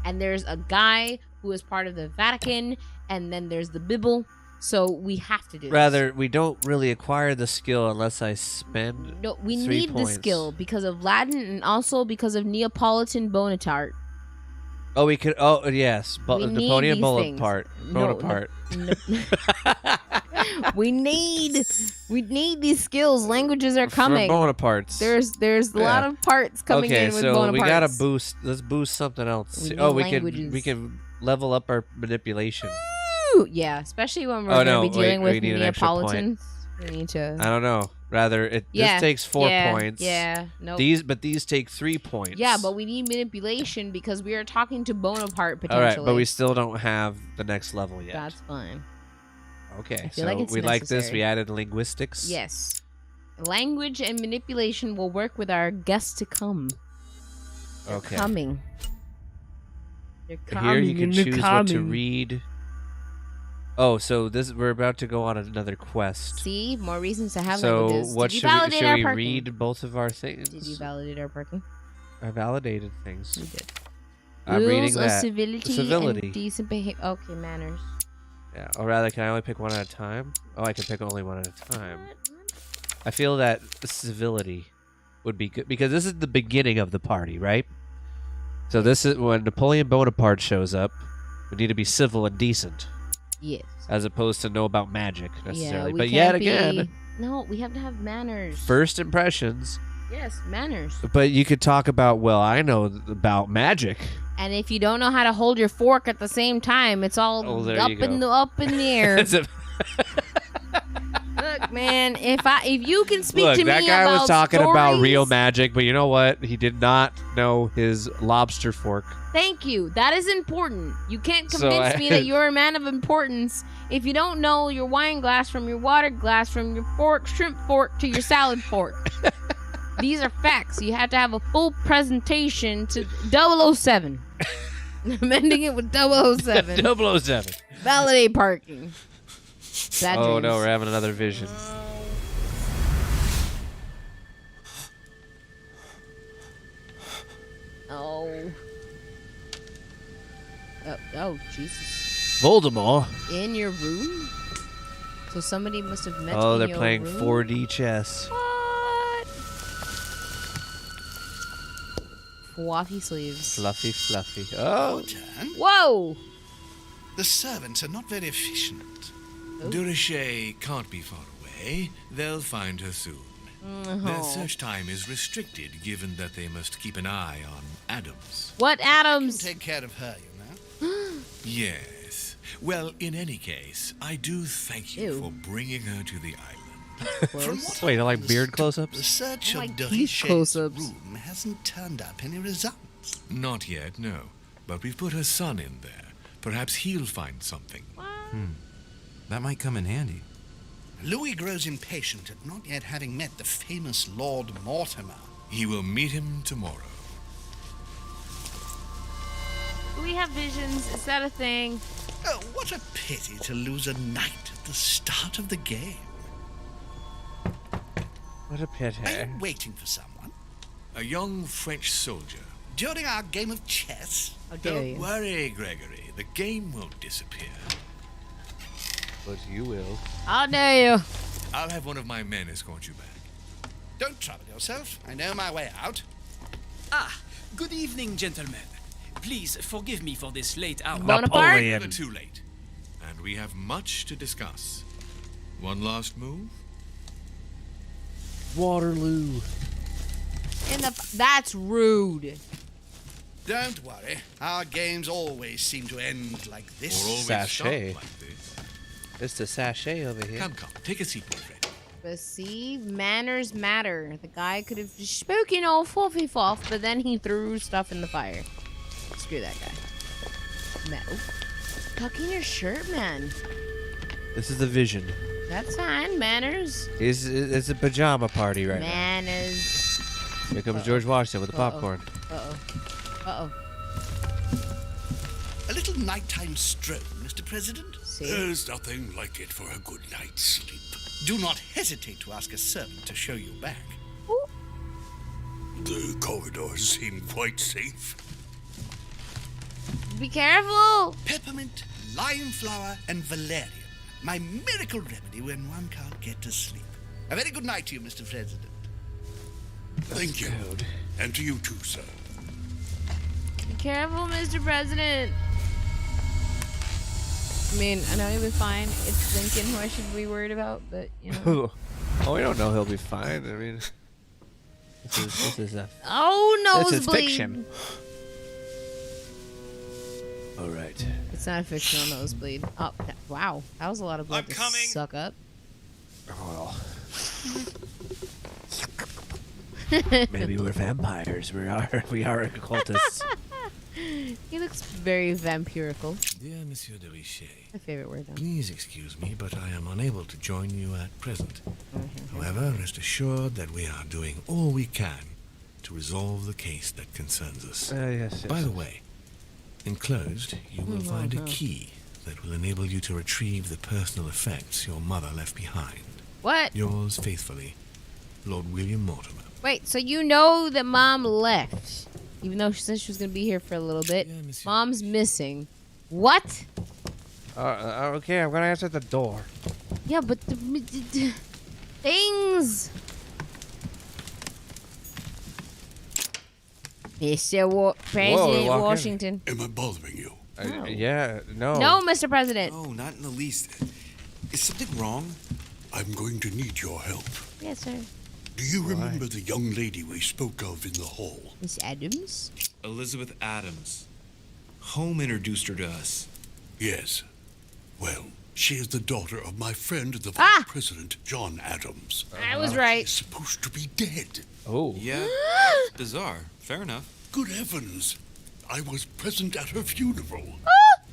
And there's a guy who is part of the Vatican, and then there's the Bible. So we have to do Rather, we don't really acquire the skill unless I spend this. No, we 3 need points. the skill because of Latin and also because of Neapolitan Bonaparte. Oh, we could... Oh, yes. We need Napoleon these Bonaparte. things. Bonaparte. We need these skills. Languages are For coming. Bonapartes. There's a lot Yeah. of parts coming okay, in with so Bonapartes. we gotta boost. Let's boost something else. We need Oh, we languages. can level up our manipulation. Ooh, yeah, especially when we're Oh, going to no, be dealing we with need an extra point. Neapolitans. We need to. I don't know. Rather, this takes 4 points. Yeah, no. These take 3 points. Yeah, but we need manipulation because we are talking to Bonaparte all potentially. right, but we still don't have the next level yet. That's fine. Okay. feel So like it's we like this. necessary. We added linguistics. Yes. Language and manipulation will work with our guests to come. They're Okay. coming. They're coming. Here you can and they're choose what to coming. read. Oh, so we're about to go on another quest. See, more reasons to have So languages. what Did you should validate should our we parking? read both of our things? Did you validate our parking? I validated things. You did. I'm Rules reading of that. civility and decent behavior. Okay, manners. Yeah. Or rather, can I only pick one at a time? Oh, I can pick only one at a time. I feel that civility would be good because this is the beginning of the party, right? So this is when Napoleon Bonaparte shows up. We need to be civil and decent. Yes. As opposed to know about magic necessarily. Yeah, we but can't yet be- again, No, we have to have manners. first impressions. Yes, manners. But you could talk about, well, I know about magic. And if you don't know how to hold your fork at the same time, it's all there up you in go. the air. It's a- Look, man, if you can speak Look, to that me guy about was talking about stories- real magic, but you know what? He did not know his lobster fork. Thank you. That is important. You can't So convince me that you're a man of importance if you don't know your wine glass from your water glass, from your fork, shrimp fork to your salad fork. These are facts. You have to have a full presentation to 007. I'm ending it with 007. 007. Validate parking. Bad Oh no, dreams. we're having another vision. Oh. Oh, Jesus. Voldemort. In your room? So somebody must have met Oh, in they're your playing room? 4D chess. What? Fluffy sleeves. Fluffy, fluffy. Oh. Whoa! The servants are not very efficient. Oh. 𝕮𝖕𝖓 can't be far away. They'll find her soon. Their search time is restricted, given that they must keep an eye on Adams. What Adams? Take care of her, you know. Yes. Well, in any case, I do thank you for bringing her to the island. From what Wait, I like beard close-ups? The search I of like these 𝕮𝖕𝖓's close-ups. room hasn't turned up any results. Not yet, no. But we've put her son in there. Perhaps he'll find something. That might come in handy. Louis grows impatient at not yet having met the famous Lord Mortimer. He will meet him tomorrow. Do we have visions? Is that a thing? Oh, what a pity to lose a knight at the start of the game. What a pity. Are you waiting for someone? A young French soldier. During our game of chess? dare Don't you. worry, Gregory. The game won't disappear. But you will. How dare you? I'll have one of my men escort you back. Don't trouble yourself. I know my way out. Ah, good evening, gentlemen. Please forgive me for this late hour. Bonaparte? Never too late. And we have much to discuss. One last move? Waterloo. That's rude. Don't worry. Our games always seem to end like this. Or always Sachet. start like this. It's the sachet over here. Come. Take a seat, my friend. But see, manners matter. The guy could have spoken all fluffy fluff, but then he threw stuff in the fire. Screw that guy. No. Tuck in your shirt, man. This is the vision. That's fine. Manners. It's a pajama party right Manners. now. Here comes George Washington with the popcorn. Uh-oh. A little nighttime stroll, Mr. President? There's nothing like it for a good night's sleep. Do not hesitate to ask a servant to show you back. The corridors seem quite safe. Be careful. Peppermint, lime flower, and valerian. My miracle remedy when one can't get to sleep. A very good night to you, Mr. President. Thank you. And to you too, sir. Be careful, Mr. President. I mean, I know he'll be fine. It's Lincoln who I should be worried about, but, you know. Oh, we don't know he'll be fine. I mean, this is a... Oh, This is nosebleed. fiction. All right. It's not a fictional nosebleed. Oh, wow. That was a lot of blood I'm coming. suck up. Well, maybe we're vampires. We are occultists. He looks very vampirical. Dear Monsieur de Richet, My favorite word, though. please excuse me, but I am unable to join you at present. However, rest assured that we are doing all we can to resolve the case that concerns us. Yes. By the way, enclosed, you will find a key that will enable you to retrieve the personal effects your mother left behind. What? Yours faithfully, Lord William Mortimer. Wait, so you know that Mom left, even though she said she was going to be here for a little bit. Mom's missing. What? Okay, I'm going to answer the door. Yeah, but the things. Mr. President walk in. Washington. Am I bothering you? Yeah, no. No, Mr. President. No, not in the least. Is something wrong? I'm going to need your help. Yes, sir. Do you remember the young lady we spoke of in the hall? Miss Adams? Elizabeth Adams. Home introduced her to us. Yes. Well, she is the daughter of my friend, the Vice President, John Adams. I was right. She's supposed to be dead. Oh. Yeah. Bizarre. Fair enough. Good heavens. I was present at her funeral.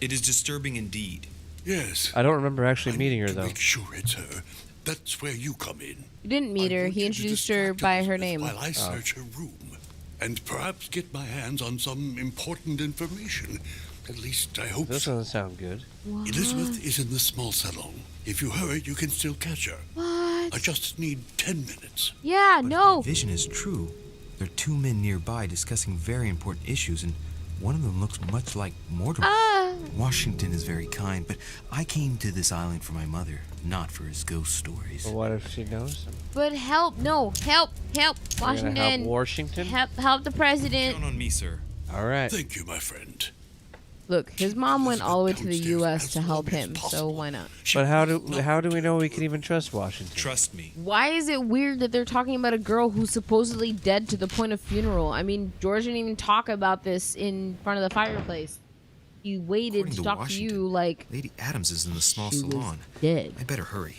It is disturbing indeed. Yes. I don't remember actually meeting her, To though. make sure it's her. That's where you come in. You didn't meet her. He introduced her by her name. While I search her room. And perhaps get my hands on some important information. At least I hope This so. doesn't sound good. What? Elizabeth is in the small salon. If you hurry, you can still catch her. What? I just need 10 minutes. Yeah, no. Vision is true. There are two men nearby discussing very important issues, and one of them looks much like Mortimer. Washington is very kind, but I came to this island for my mother, not for his ghost stories. Well, what if she knows him? But help, no, help, Washington. Help Washington? Help the president. Count on me, sir. All right. Thank you, my friend. Look, his mom went all the way to the U.S. to help him, so why not? But how do we know we can even trust Washington? Trust me. Why is it weird that they're talking about a girl who's supposedly dead to the point of funeral? I mean, George didn't even talk about this in front of the fireplace. He waited According to to talk to Washington, you like Lady Adams is in the small she was salon. dead. I better hurry.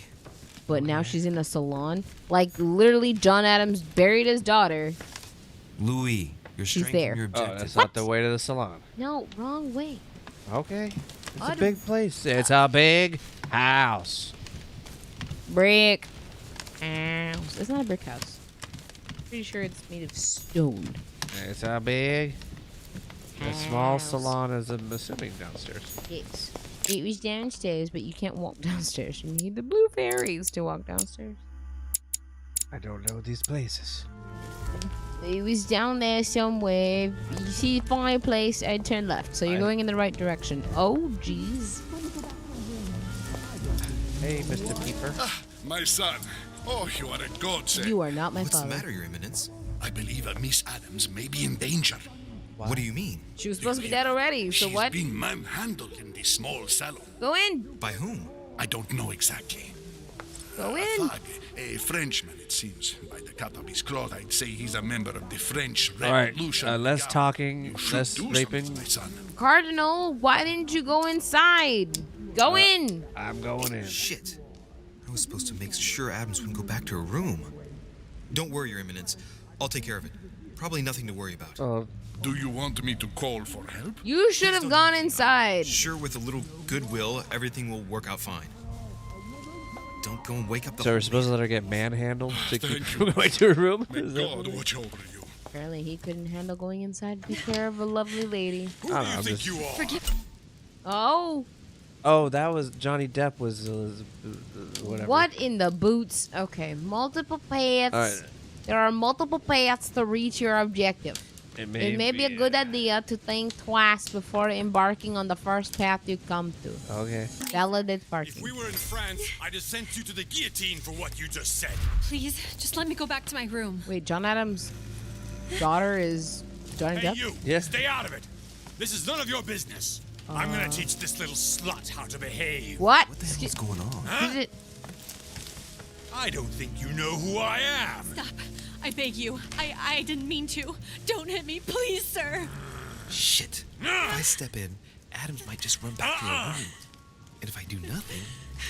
But now she's in a salon. Like, literally, John Adams buried his daughter. Louis, your She's strength there. and your Oh, objective. that's not the way to the salon. No, wrong way. Okay. It's a What? big place. It's a big house. Brick house. It's not a brick house. Pretty sure it's made of stone. It's a big, a small House. salon, as I'm assuming downstairs. Yes. It was downstairs, but you can't walk downstairs. You need the blue fairies to walk downstairs. I don't know these places. It was down there somewhere. You see the fireplace, I'd turn left. So you're going in the right direction. Oh, jeez. Hey, Mr. Peeper. My son. Oh, you are a godsend. You are not my What's father. the matter, Your Eminence? I believe a Miss Adams may be in danger. What do you mean? She was supposed to be dead already, so She's what? been manhandled in the small salon. Go in. By whom? I don't know exactly. Go A in. thug, a Frenchman, it seems. By the cut of his cloth, I'd say he's a member of the French All right. Revolution. Less talking, You should less do raping. something, my son. Cardinal, why didn't you go inside? Go in. I'm going in. Shit. I was supposed to make sure Adams wouldn't go back to her room. Don't worry, Your Eminence. I'll take care of it. Probably nothing to worry about. Do you want me to call for help? You should have gone inside. Sure, with a little goodwill, everything will work out fine. Don't go and wake up the So we're whole supposed to let her get manhandled to keep Thank her you. going to her room? May Is that God what- watch over you. Apparently he couldn't handle going inside to take care of a lovely lady. Who do you think you are? Oh, Oh, that was Johnny Depp was whatever. what in the boots? Okay, multiple paths. All right. There are multiple paths to reach your objective. It may be a good idea to think twice before embarking on the first path you come to. Okay. Valid If parking. we were in France, I'd have sent you to the guillotine for what you just said. Please, just let me go back to my room. Wait, John Adams' daughter is Johnny Hey, Depp? you! Yes. Stay out of it! This is none of your business. I'm gonna teach this little slut how to behave. What? What the hell is going on? Huh? It- I don't think you know who I am. Stop. I beg you. I didn't mean to. Don't hit me, please, sir. Shit. If I step in, Adams might just run back to her room. And if I do nothing,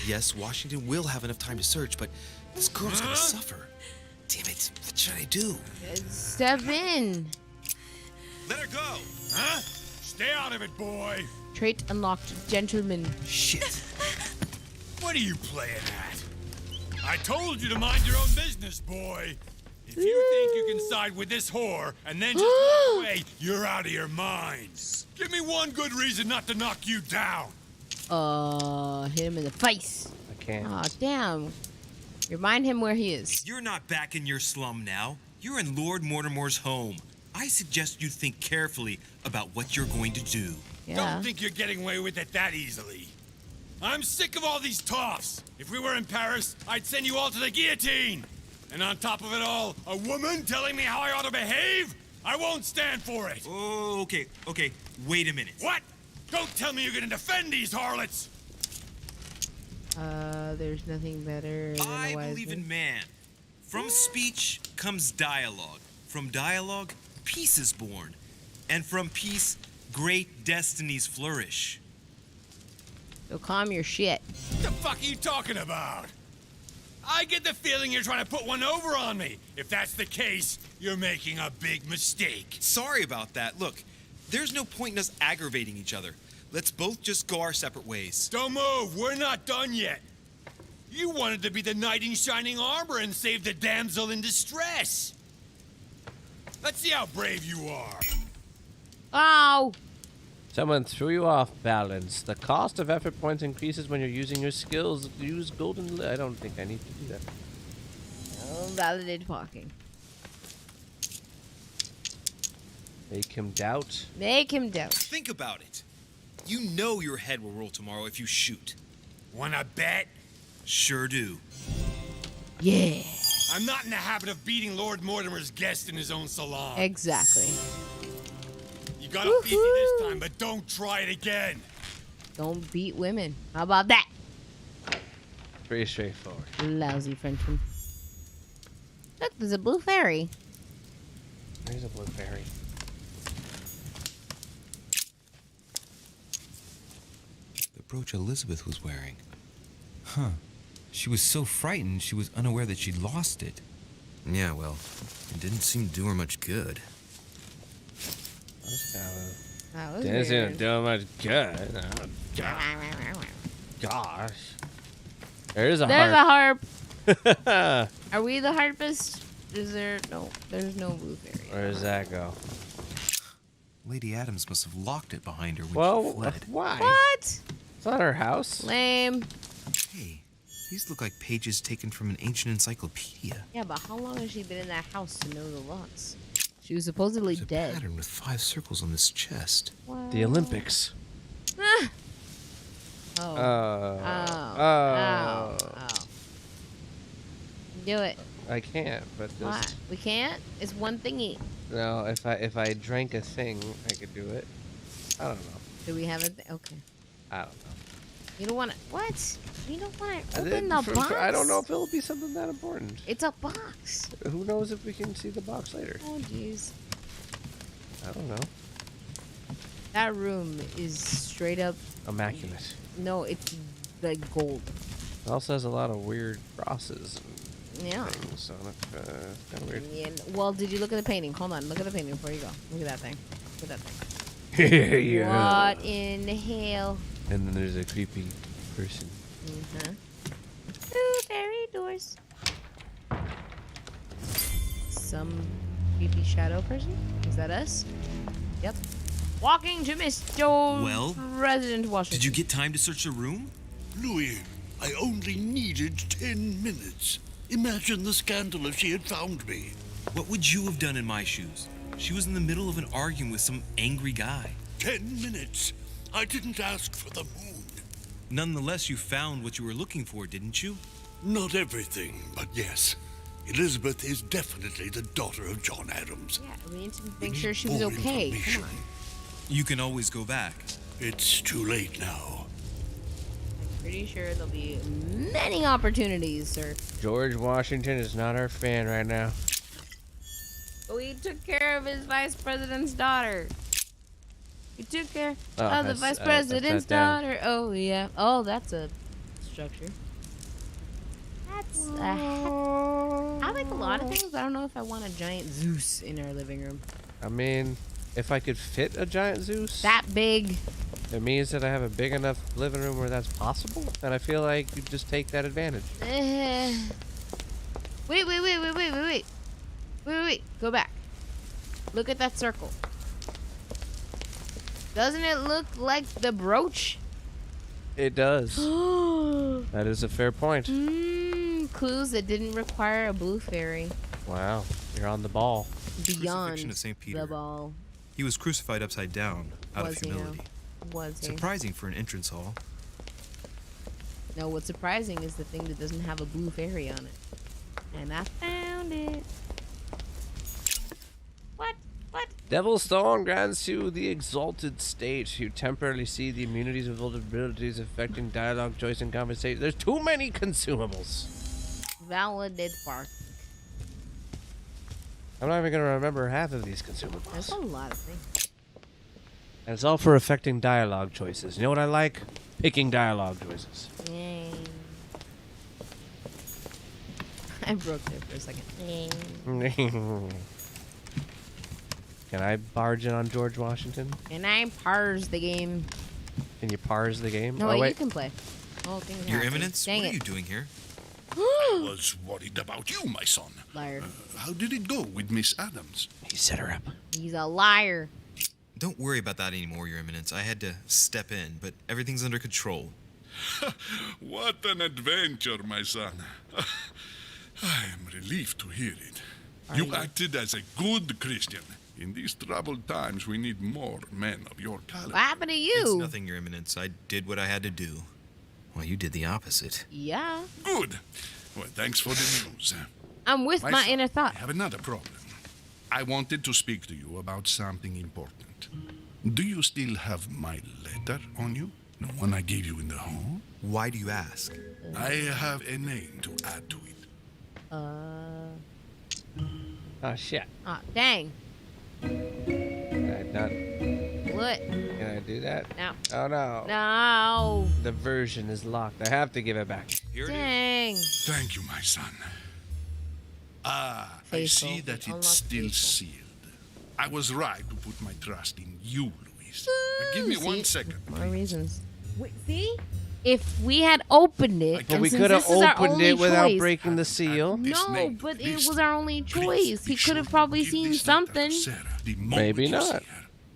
yes, Washington will have enough time to search, but this girl's gonna suffer. Damn it. What should I do? Step in. Let her go. Huh? Stay out of it, boy. Trait unlocked, gentleman. Shit. What are you playing at? I told you to mind your own business, boy. If you think you can side with this whore and then just walk away, you're out of your minds. Give me one good reason not to knock you down. Hit him in the face. I can't. Aw, damn. Remind him where he is. You're not back in your slum now. You're in Lord Mortimer's home. I suggest you think carefully about what you're going to do. Yeah. Don't think you're getting away with it that easily. I'm sick of all these toffs. If we were in Paris, I'd send you all to the guillotine. And on top of it all, a woman telling me how I ought to behave? I won't stand for it. Oh, okay. Wait a minute. What? Don't tell me you're gonna defend these harlots. There's nothing better than I a wise believe man. in man. From speech comes dialogue. From dialogue, peace is born. And from peace, great destinies flourish. So calm your shit. What the fuck are you talking about? I get the feeling you're trying to put one over on me. If that's the case, you're making a big mistake. Sorry about that. Look, there's no point in us aggravating each other. Let's both just go our separate ways. Don't move. We're not done yet. You wanted to be the knight in shining armor and save the damsel in distress. Let's see how brave you are. Ow! Someone threw you off balance. The cost of effort points increases when you're using your skills. Use golden. I don't think I need to do that. Oh, validated talking. Make him doubt. Make him doubt. Think about it. You know your head will roll tomorrow if you shoot. Wanna bet? Sure do. Yeah. I'm not in the habit of beating Lord Mortimer's guest in his own salon. Exactly. You got off easy this time, but don't try it again. Don't beat women. How about that? Pretty straightforward. Lousy Frenchman. Look, there's a blue fairy. There's a blue fairy. The brooch Elizabeth was wearing. Huh. She was so frightened she was unaware that she'd lost it. Yeah, well, it didn't seem to do her much good. That was Didn't seem to weird. do much good. Oh, gosh. There's a There's harp. a harp. Are we the harpist? Is there no? There's no blue fairy. Where does that go? Lady Adams must have locked it behind her when Well, she fled. why? What? It's not her house. Lame. Hey, these look like pages taken from an ancient encyclopedia. Yeah, but how long has she been in that house to know the locks? She was supposedly There's a dead. pattern with 5 circles on this chest. What? The Olympics. Ah. Oh. Ow. Do it. I can't, but Why? just We can't? It's one thingy. no. If I drank a thing, I could do it. I don't know. Do we have it? Okay. I don't know. You don't want to. What? You don't want to I open didn't- the box? I don't know if it'll be something that important. It's a box. Who knows if we can see the box later? Oh, jeez. I don't know. That room is straight up. Immaculate. No, it's like gold. It also has a lot of weird crosses and Yeah. things, so that's kind of weird. Yeah. Well, did you look at the painting? Hold on. Look at the painting before you go. Look at that thing. Look at that thing. Yeah. What in the hell? And then there's a creepy person. Mm-hmm. Ooh, fairy doors. Some creepy shadow person? Is that us? Yep. Walking to Mr. Well, President Washington. Did you get time to search the room? Louis, I only needed 10 minutes. Imagine the scandal if she had found me. What would you have done in my shoes? She was in the middle of an argument with some angry guy. 10 minutes? I didn't ask for the moon. Nonetheless, you found what you were looking for, didn't you? Not everything, but yes. Elizabeth is definitely the daughter of John Adams. Yeah, we need to make sure she was okay. Come on. You can always go back. It's too late now. I'm pretty sure there'll be many opportunities, sir. George Washington is not our fan right now. We took care of his vice president's daughter. We took care of the that's- vice that's president's that down. daughter. Oh, yeah. Oh, that's a structure. That's I like a lot of things. I don't know if I want a giant Zeus in our living room. I mean, if I could fit a giant Zeus, That big. it means that I have a big enough living room where that's possible, and I feel like you just take that advantage. Wait. Go back. Look at that circle. Doesn't it look like the brooch? It does. That is a fair point. Clues that didn't require a blue fairy. Wow, you're on the ball. Beyond Crucifixion of St. Peter. the ball. He was crucified upside down out Was of he now? humility. Was he? Surprising for an entrance hall. No, what's surprising is the thing that doesn't have a blue fairy on it. And I found it. What? Devil's Thorn grants you the exalted state. You temporarily see the immunities of vulnerabilities affecting dialogue, choice, and conversation. There's too many consumables. Validate part. I'm not even going to remember half of these consumables. That's a lot of things. And it's all for affecting dialogue choices. You know what I like? Picking dialogue choices. Yay. I broke there for a second. Can I barge in on George Washington? And I parse the game. Can you parse the game? No, oh, wait, wait. you can play. Oh, things Your happen. Eminence, Dang what it. are you doing here? I was worried about you, my son. Liar. How did it go with Miss Adams? He set her up. He's a liar. Don't worry about that anymore, Your Eminence. I had to step in, but everything's under control. What an adventure, my son. I am relieved to hear it. You acted as a good Christian. In these troubled times, we need more men of your caliber. What happened to you? It's nothing, Your Eminence. I did what I had to do. Well, you did the opposite. Yeah. Good. Well, thanks for the news. I'm with my son, inner thought. I have another problem. I wanted to speak to you about something important. Do you still have my letter on you? The one I gave you in the hall? Why do you ask? I have a name to add to it. Oh, shit. Oh, dang. Can I not... What? Can I do that? No. Oh, no. No. The version is locked. I have to give it back. Here Dang. Thank you, my son. Ah, Faithful. I see that Unlock it's still faithful. sealed. I was right to put my trust in you, Luis. Give me See? 1 second. More reasons. Wait, see? If we had opened it, But and we since could have this is our opened only it without choice, breaking the seal. No, but it was our only choice. He could have probably seen something. Maybe not.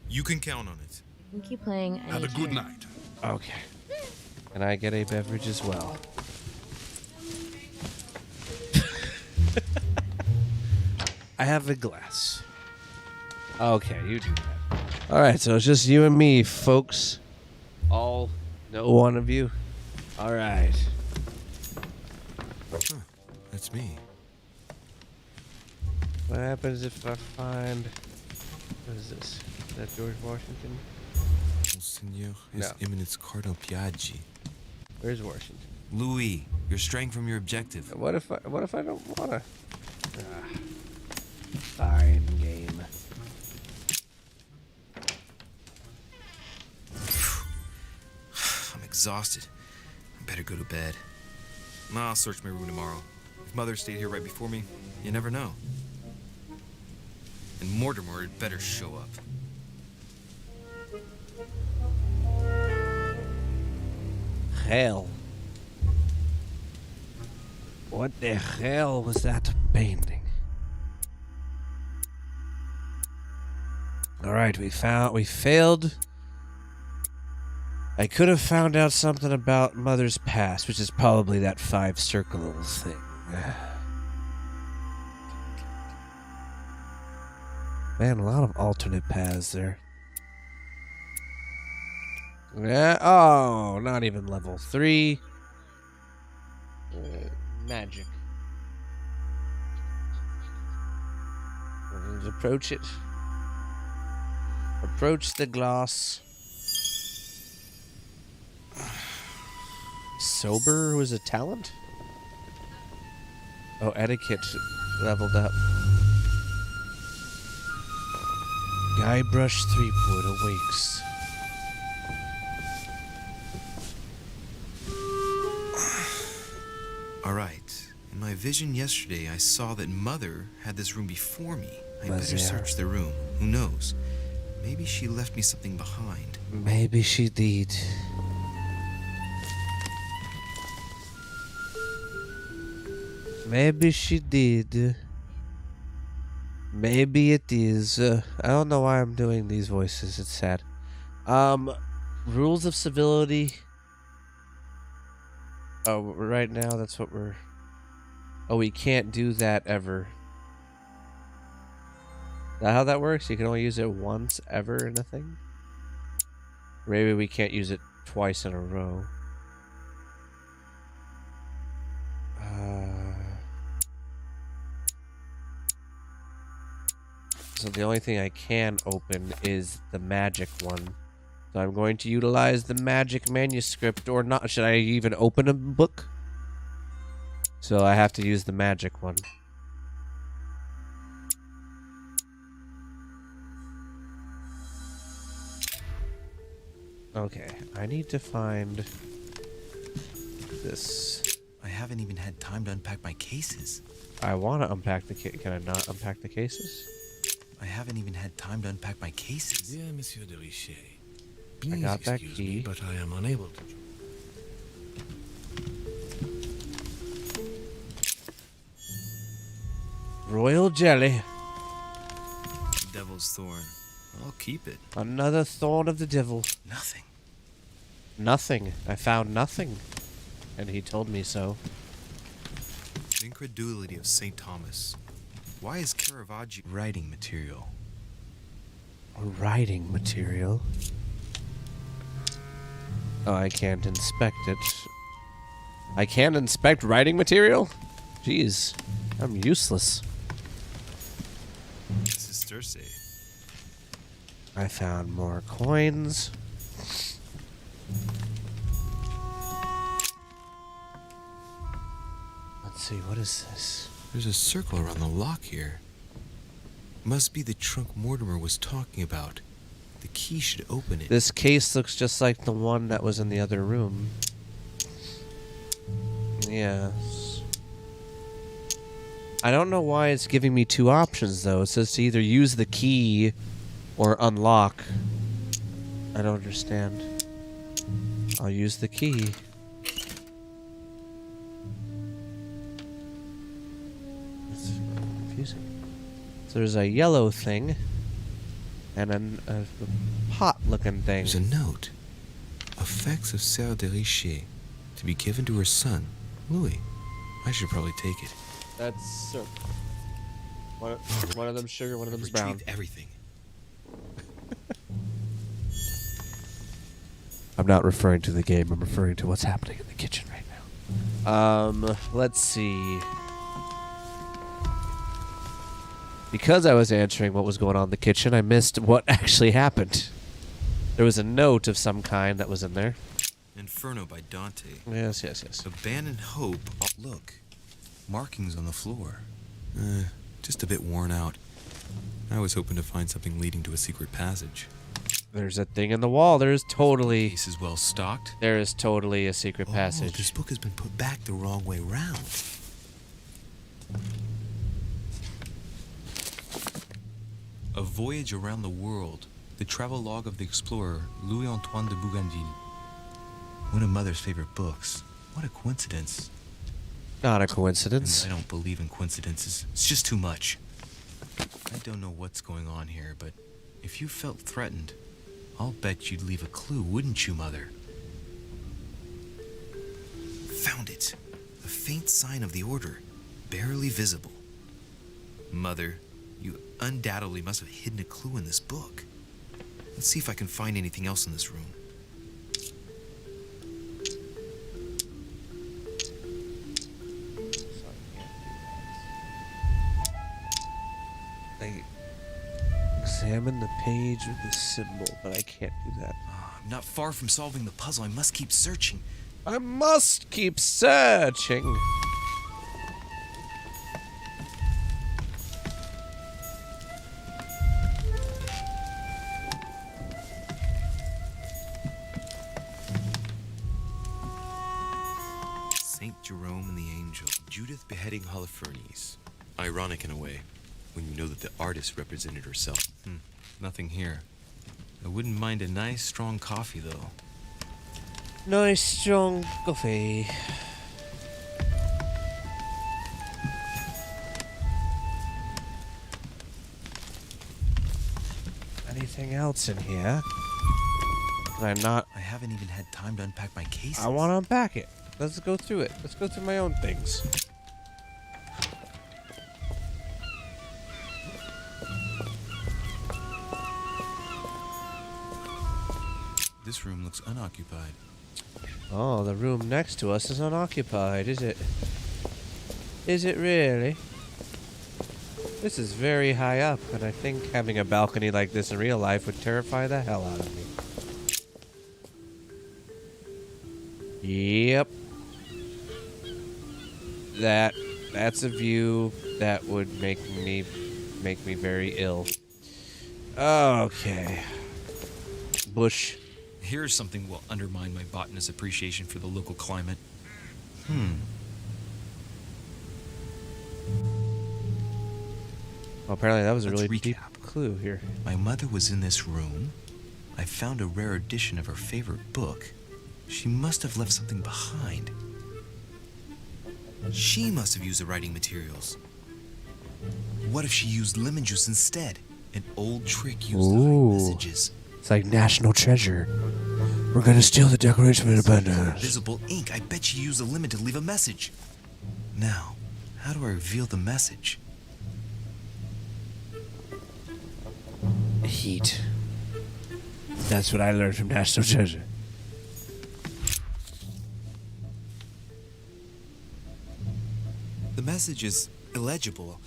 You can count on it. We keep playing. Have a good night. Okay. And I get a beverage as well. I have a glass. Okay, you do that. All right, so it's just you and me, folks. No one of you. All right. Huh, that's me. What happens if I find... What is this? Is that George Washington? Monseigneur, His No. Eminence Cardinal 𝕮𝖕. Where's Washington? Louis, you're straying from your objective. What if I don't wanna? Fine game. I'm exhausted. I better go to bed. I'll search my room tomorrow. If Mother stayed here right before me, you never know. And Mortimer had better show up. Hell. What the hell was that painting? Alright, we failed. I could have found out something about Mother's past, which is probably that 5 circles thing. Man, a lot of alternate paths there. Yeah. Oh, not even level 3. Magic. Let's approach it. Approach the glass. Sober was a talent? Oh, etiquette leveled up. Guybrush Threepwood awakes. All right. In my vision yesterday, I saw that Mother had this room before me. I better Mazzer. search the room. Who knows? Maybe she left me something behind. Maybe she did. Maybe she did. Maybe it is. I don't know why I'm doing these voices. It's sad. Rules of civility. Oh, right now that's what we're... Oh, we can't do that ever. Is that how that works? You can only use it once ever in a thing? Maybe we can't use it twice in a row. So the only thing I can open is the magic one. So I'm going to utilize the magic manuscript, or not. Should I even open a book? So I have to use the magic one. Okay, I need to find this. I haven't even had time to unpack my cases. I want to unpack the case. Can I not unpack the cases? I haven't even had time to unpack my cases. Dear Monsieur 𝕮𝖕𝖓, I please got that excuse key. me, but I am unable to. Royal jelly. Devil's thorn. I'll keep it. Another thorn of the devil. Nothing. Nothing. I found nothing. And he told me so. The incredulity of St. Thomas. Why is Caravaggio writing material? Writing material? Oh, I can't inspect it. I can't inspect writing material? Jeez, I'm useless. This is 𝕮𝖓𝖐. I found more coins. Let's see, what is this? There's a circle around the lock here. Must be the trunk Mortimer was talking about. The key should open it. This case looks just like the one that was in the other room. Yes. I don't know why it's giving me two options, though. It says to either use the key or unlock. I don't understand. I'll use the key. That's confusing. So there's a yellow thing and a pot-looking thing. There's a note. Effects of 𝕮𝖓 𝕮𝖕𝖓 to be given to her son, Louis. I should probably take it. That's one of them's sugar, one of them's brown. Retrieved everything. I'm not referring to the game. I'm referring to what's happening in the kitchen right now. Let's see. Because I was answering what was going on in the kitchen, I missed what actually happened. There was a note of some kind that was in there. Inferno by Dante. Yes, yes, yes. Abandoned hope. Oh, look. Markings on the floor. Just a bit worn out. I was hoping to find something leading to a secret passage. There's a thing in the wall. There's totally... The case is well stocked. There is totally a secret passage. This book has been put back the wrong way round. A Voyage Around the World. The travel log of the explorer, Louis-Antoine de Bougainville. One of Mother's favorite books. What a coincidence. Not a coincidence. And I don't believe in coincidences. It's just too much. I don't know what's going on here, but if you felt threatened, I'll bet you'd leave a clue, wouldn't you, Mother? Found it. A faint sign of the order, barely visible. Mother, you undoubtedly must have hidden a clue in this book. Let's see if I can find anything else in this room. I examine the page with the symbol, but I can't do that. I'm not far from solving the puzzle. I must keep searching. I must keep searching. Saint Jerome and the Angel. Judith beheading Holofernes. Ironic in a way, when you know that the artist represented herself. Nothing here. I wouldn't mind a nice strong coffee, though. Nice strong coffee. Anything else in here? I haven't even had time to unpack my cases. I want to unpack it. Let's go through it. Let's go through my own things. This room looks unoccupied. Oh, the room next to us is unoccupied, is it? Is it really? This is very high up, and I think having a balcony like this in real life would terrify the hell out of me. Yep. That's a view that would make me very ill. Okay. Bush. Here's something will undermine my botanist's appreciation for the local climate. Well, apparently that was a really deep clue here. My mother was in this room. I found a rare edition of her favorite book. She must have left something behind. She must have used the writing materials. What if she used lemon juice instead? An old trick used to hide messages. It's like national treasure. We're gonna steal the Declaration of Independence. Invisible ink. I bet she used a lemon to leave a message. Now, how do I reveal the message? Heat. That's what I learned from National Treasure. The message is illegible.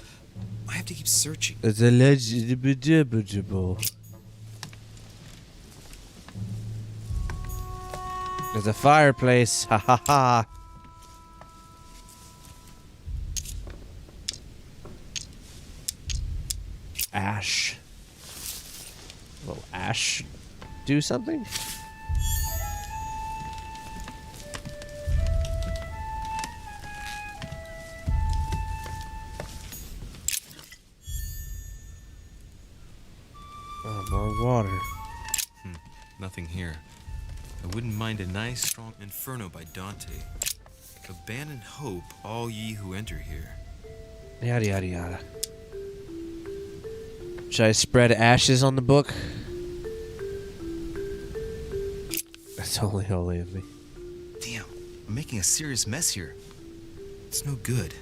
I have to keep searching. It's illegible. There's a fireplace. Ha ha ha. Ash. Will ash do something? Oh, more water. Nothing here. I wouldn't mind a nice strong Inferno by Dante. Abandon hope, all ye who enter here. Yada yada yada. Should I spread ashes on the book? That's totally holy of me. Damn, I'm making a serious mess here. It's no good.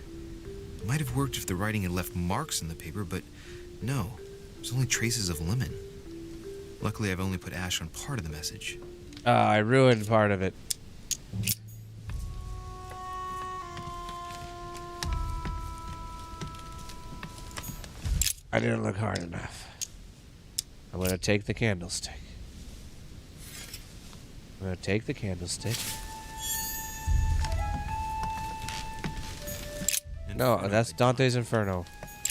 It might have worked if the writing had left marks in the paper, but no. There's only traces of lemon. Luckily, I've only put ash on part of the message. I ruined part of it. I didn't look hard enough. I'm gonna take the candlestick. I'm gonna take the candlestick. No, that's Dante's Inferno.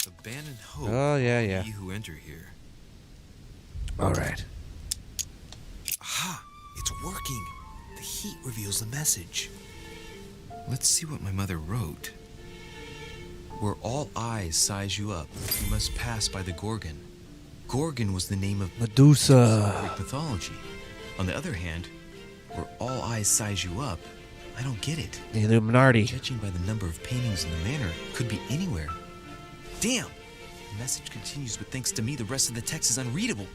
Abandon hope. Oh yeah, yeah. Ye who enter here. All right. Aha! It's working. The heat reveals the message. Let's see what my mother wrote. Where all eyes size you up, you must pass by the Gorgon. Gorgon was the name of Medusa. Greek mythology. On the other hand, where all eyes size you up, I don't get it. The Illuminati. Judging by the number of paintings in the manor, could be anywhere. Damn! The message continues, but thanks to me, the rest of the text is unreadable.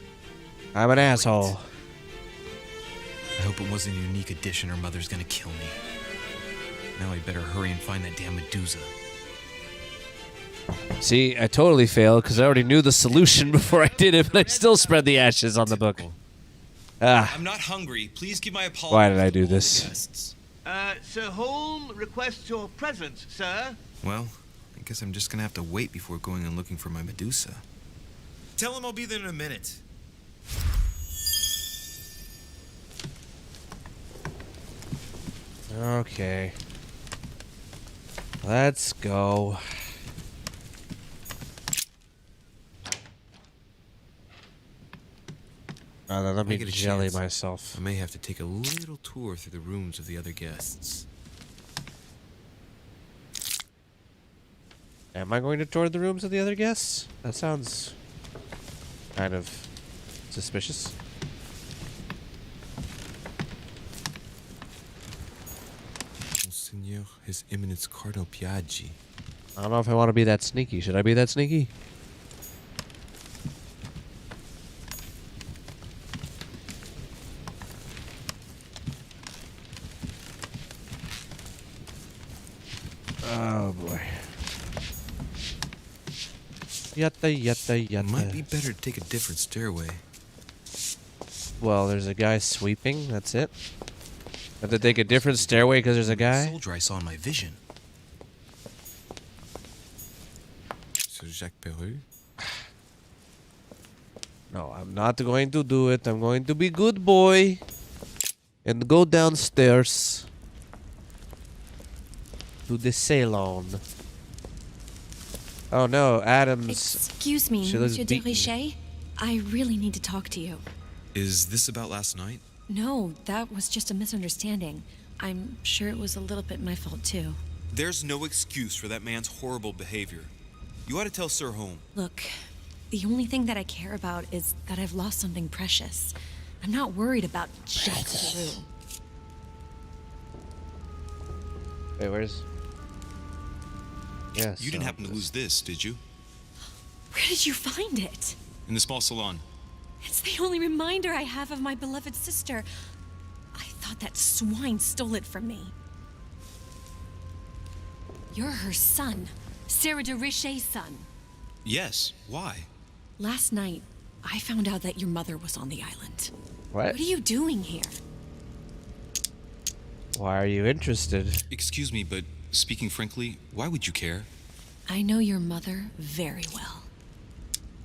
I'm an asshole. I hope it wasn't a unique edition or mother's gonna kill me. Now I better hurry and find that damn Medusa. See, I totally failed because I already knew the solution before I did it, but I still spread the ashes on the book. I'm not hungry. Please give my apologies. Why did I do this? Sir Holm requests your presence, sir. Well, I guess I'm just gonna have to wait before going and looking for my Medusa. Tell him I'll be there in a minute. Okay. Let's go. Let me jelly myself. I may have to take a little tour through the rooms of the other guests. Am I going to tour the rooms of the other guests? That sounds kind of suspicious. His Eminence Cardinal Piaggi. I don't know if I want to be that sneaky. Should I be that sneaky? Oh boy. Yatta. Might be better to take a different stairway. Well, there's a guy sweeping. That's it. Have to take a different stairway because there's a guy. Soldier I saw in my vision. So 𝕮𝖕𝖓𝖊𝖓. No, I'm not going to do it. I'm going to be good boy and go downstairs to the salon. Oh no, Adam's. Excuse me, She looks Monsieur beaten. 𝕮𝖕𝖓𝖓. I really need to talk to you. Is this about last night? No, that was just a misunderstanding. I'm sure it was a little bit my fault too. There's no excuse for that man's horrible behavior. You ought to tell Sir Home. Look, the only thing that I care about is that I've lost something precious. I'm not worried about just Peru. Wait, where's? Yes. You didn't happen to lose this, did you? Where did you find it? In the small salon. It's the only reminder I have of my beloved sister. I thought that swine stole it from me. You're her son, 𝕮𝖓𝖓𝖓𝖓's son. Yes. Why? Last night, I found out that your mother was on the island. What? What are you doing here? Why are you interested? Excuse me, but speaking frankly, why would you care? I know your mother very well.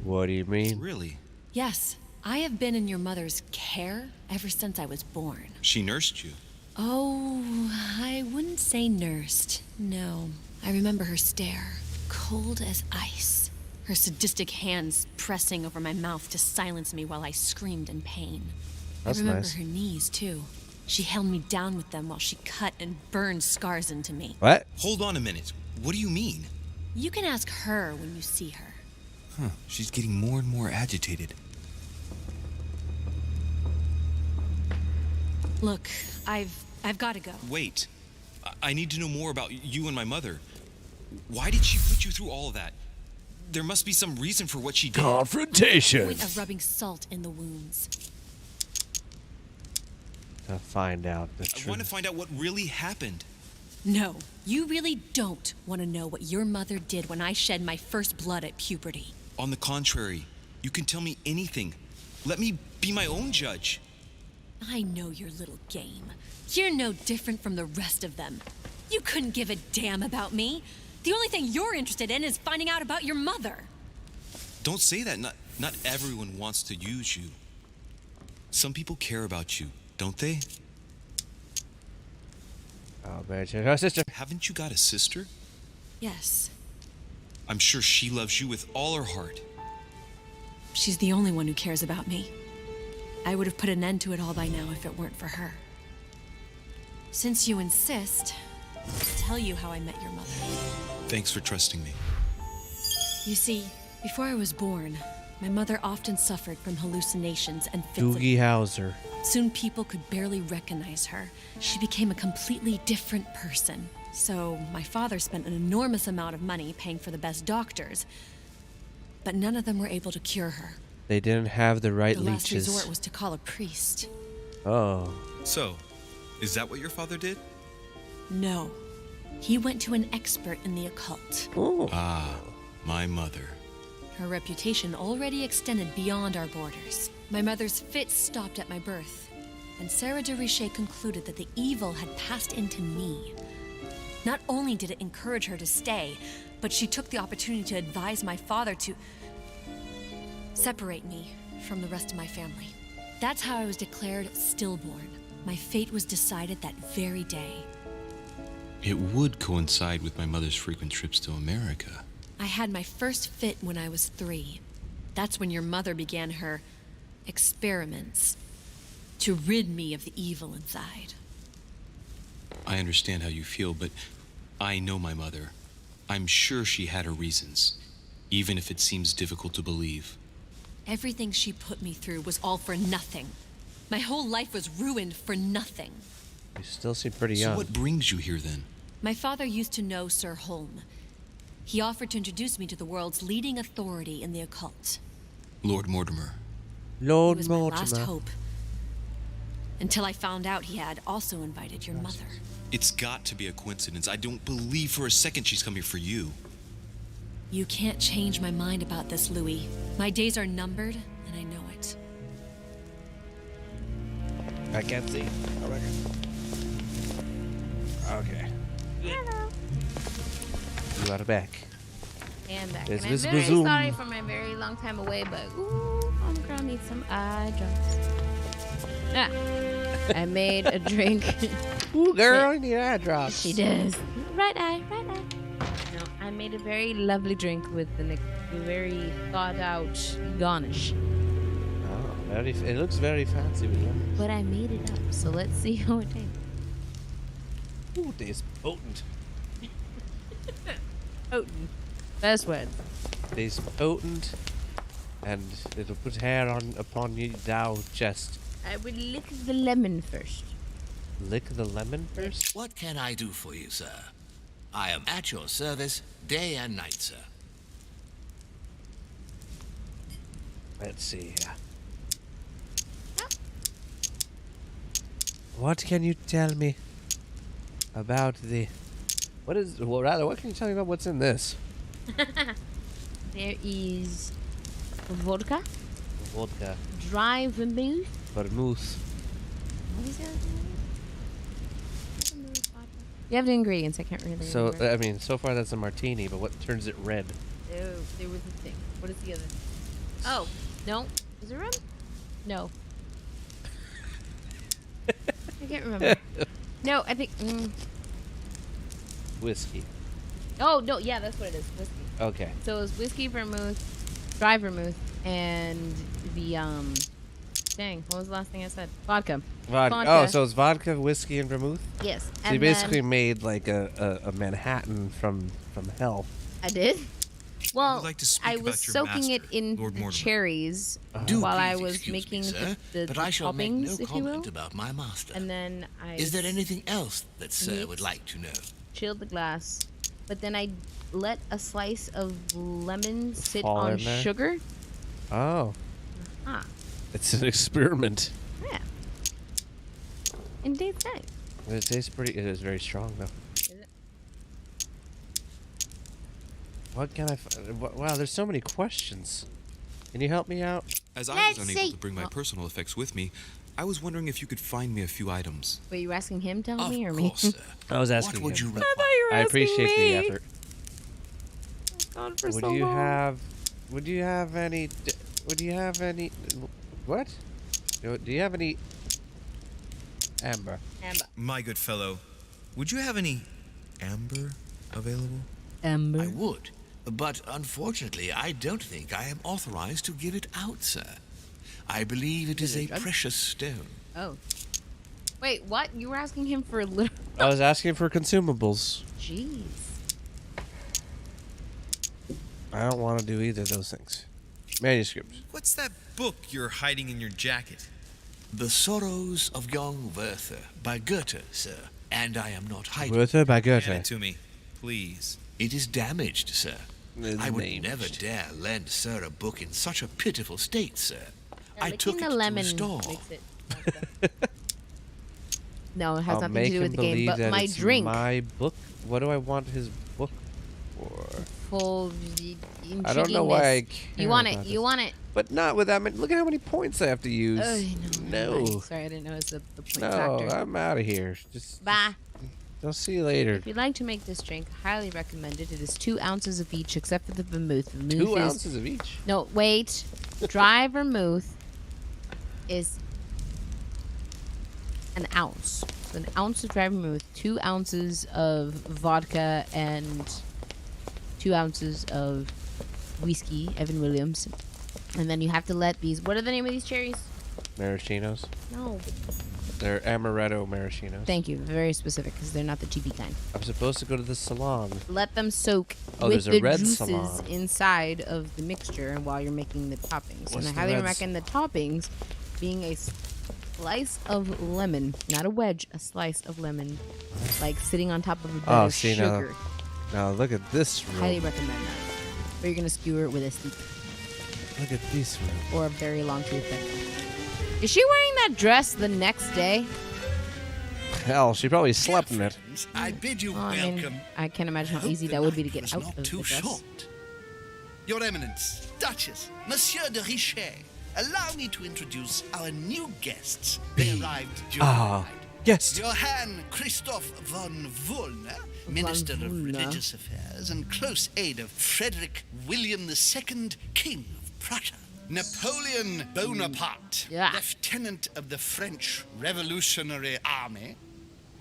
What do you mean? Really? Yes, I have been in your mother's care ever since I was born. She nursed you. Oh, I wouldn't say nursed. No. I remember her stare, cold as ice. Her sadistic hands pressing over my mouth to silence me while I screamed in pain. That's I remember nice. her knees, too. She held me down with them while she cut and burned scars into me. What? Hold on a minute. What do you mean? You can ask her when you see her. Huh, she's getting more and more agitated. Look, I've got to go. Wait. I need to know more about you and my mother. Why did she put you through all of that? There must be some reason for what she did. Confrontation. Point of rubbing salt in the wounds. To find out the I want to truth. find out what really happened. No, you really don't want to know what your mother did when I shed my first blood at puberty. On the contrary, you can tell me anything. Let me be my own judge. I know your little game. You're no different from the rest of them. You couldn't give a damn about me. The only thing you're interested in is finding out about your mother. Don't say that. Not everyone wants to use you. Some people care about you, don't they? Oh man, she's her sister. Haven't you got a sister? Yes, I'm sure she loves you with all her heart. she's the only one who cares about me. I would have put an end to it all by now if it weren't for her. Since you insist, I'll tell you how I met your mother. Thanks for trusting me. You see, before I was born, my mother often suffered from hallucinations and fits of... 𝕮𝖕𝖓𝖓𝖓. Soon people could barely recognize her. She became a completely different person. So my father spent an enormous amount of money paying for the best doctors, but none of them were able to cure her. They didn't have the right The last leeches. resort was to call a priest. Oh. So, is that what your father did? No. He went to an expert in the occult. Ah, my mother. Her reputation already extended beyond our borders. My mother's fits stopped at my birth, and 𝕮𝖓𝖓𝖓𝖓 concluded that the evil had passed into me. Not only did it encourage her to stay, but she took the opportunity to advise my father to separate me from the rest of my family. That's how I was declared stillborn. My fate was decided that very day. It would coincide with my mother's frequent trips to America. I had my first fit when I was 3. That's when your mother began her experiments to rid me of the evil inside. I understand how you feel, but I know my mother. I'm sure she had her reasons, even if it seems difficult to believe. Everything she put me through was all for nothing. My whole life was ruined for nothing. You still seem pretty So young. what brings you here then? My father used to know Sir Holm. He offered to introduce me to the world's leading authority in the occult. Lord Mortimer. Lord He was my Mortimer. last hope. Until I found out he had also invited your mother. It's got to be a coincidence. I don't believe for a second she's coming for you. You can't change my mind about this, Louis. My days are numbered, and I know it. I can't see. Okay. Hello. You are back. And back. There's And I'm this very bazoom. sorry for my very long time away, but ooh, homegirl needs some eye drops. I made a drink. Ooh, girl, you need eye drops. She does. Right eye, right eye. No, I made a very lovely drink with the very thought out garnish. Oh, it looks very fancy with lemon. But I made it up, so let's see how it tastes. Ooh, tastes potent. Potent. Best word. Tastes potent, and it'll put hair upon your thou chest. I would lick the lemon first. Lick the lemon first? What can I do for you, sir? I am at your service day and night, sir. Let's see here. What can you tell me about the... what can you tell me about what's in this? There is vodka, Vodka. dry vermouth. Vermouth. What is the other thing? You have the ingredients. I can't really So, remember. I mean, so far that's a martini, but what turns it red? There was a thing. What is the other? Oh, no. Is it rum? No. I can't remember. No, I think. Whiskey. Oh no, yeah, that's what it is. Whiskey. Okay. So it was whiskey, vermouth, dry vermouth, and the Dang, what was the last thing I said? Vodka. Vodka. Oh, so it's vodka, whiskey, and vermouth? Yes. So you basically made like a Manhattan from hell. I did. Well, like to speak I about was your soaking master, it in Lord the Mortimer. cherries Do while I please was excuse making me, sir, the but I shall make toppings, no if you will. comment about my master. And then I Is there anything else that sir mixed, would like to know? chilled the glass, but then I let a slice of lemon sit Fall on in there? sugar. Oh. Ah, It's an experiment. yeah. And it tastes nice. It tastes pretty. It is very strong, though. Is it? What can I find? Wow, there's so many questions. Can you help me out? As I was unable to bring my personal effects with me, I was wondering if you could find me a few items. Wait, you asking him to help me or me? I was asking What would him. you I thought you were I asking appreciate me. the effort. God, for Would so you long. have? Would you have any? Would you have any? What? Do you have any? Amber. Amber. My good fellow, would you have any amber available? Amber. I would, but unfortunately, I don't think I am authorized to give it out, sir. I believe it is a precious stone. Oh. Wait, what? You were asking him for a little. I was asking for consumables. Jeez. I don't want to do either of those things. Manuscripts. What's that book you're hiding in your jacket? The Sorrows of Young Werther by Goethe, sir. And I am not hiding. Werther by Goethe. Hand it to me, please. It is damaged, sir. It's I would damaged. never dare lend sir a book in such a pitiful state, sir. Yeah, I took licking it the lemon to restore. makes it. No, it has I'll nothing make to do him with the game. believe But that my it's drink. my book. What do I want his book for? Full I don't know why I intriguingness. care You want it. about You this. want it. But not with that many. Look at how many points I have to use. No. Sorry, I didn't notice the point No, factor. I'm out of here. Just Bye. I'll see you later. If you'd like to make this drink, highly recommended. It is 2 ounces of each, except for the vermouth. Vermouth 2 is- ounces of each. No, wait. Dry vermouth is an ounce. So an ounce of dry vermouth, 2 ounces of vodka, and 2 ounces of whiskey, Evan Williams. And then you have to let these. What are the name of these cherries? Maraschinos. No. They're amaretto maraschinos. Thank you. Very specific because they're not the cheapy kind. I'm supposed to go to the salon. Let them soak Oh, with there's a the red juices salon. inside of the mixture while you're making the toppings. What's and the I highly red recommend the toppings being a slice of lemon, not a wedge, a slice of lemon, like sitting on top of a bed of sugar. Now look at this room. Highly recommend that. Or you're gonna skewer it with a stick. Look at this room. Or a very long toothpick. Is she wearing that dress the next day? Hell, she probably slept in it. I bid you I mean, I can't imagine how easy that would be to get out of the dress. Short. Your Eminence, Duchess, Monsieur de Richet, allow me to introduce our new guests. They arrived during the night. Yes. Johann Christoph von Wöllner, Minister of Religious Affairs and close aide of Frederick William II, King of Prussia. Napoleon Bonaparte, Lieutenant of the French Revolutionary Army.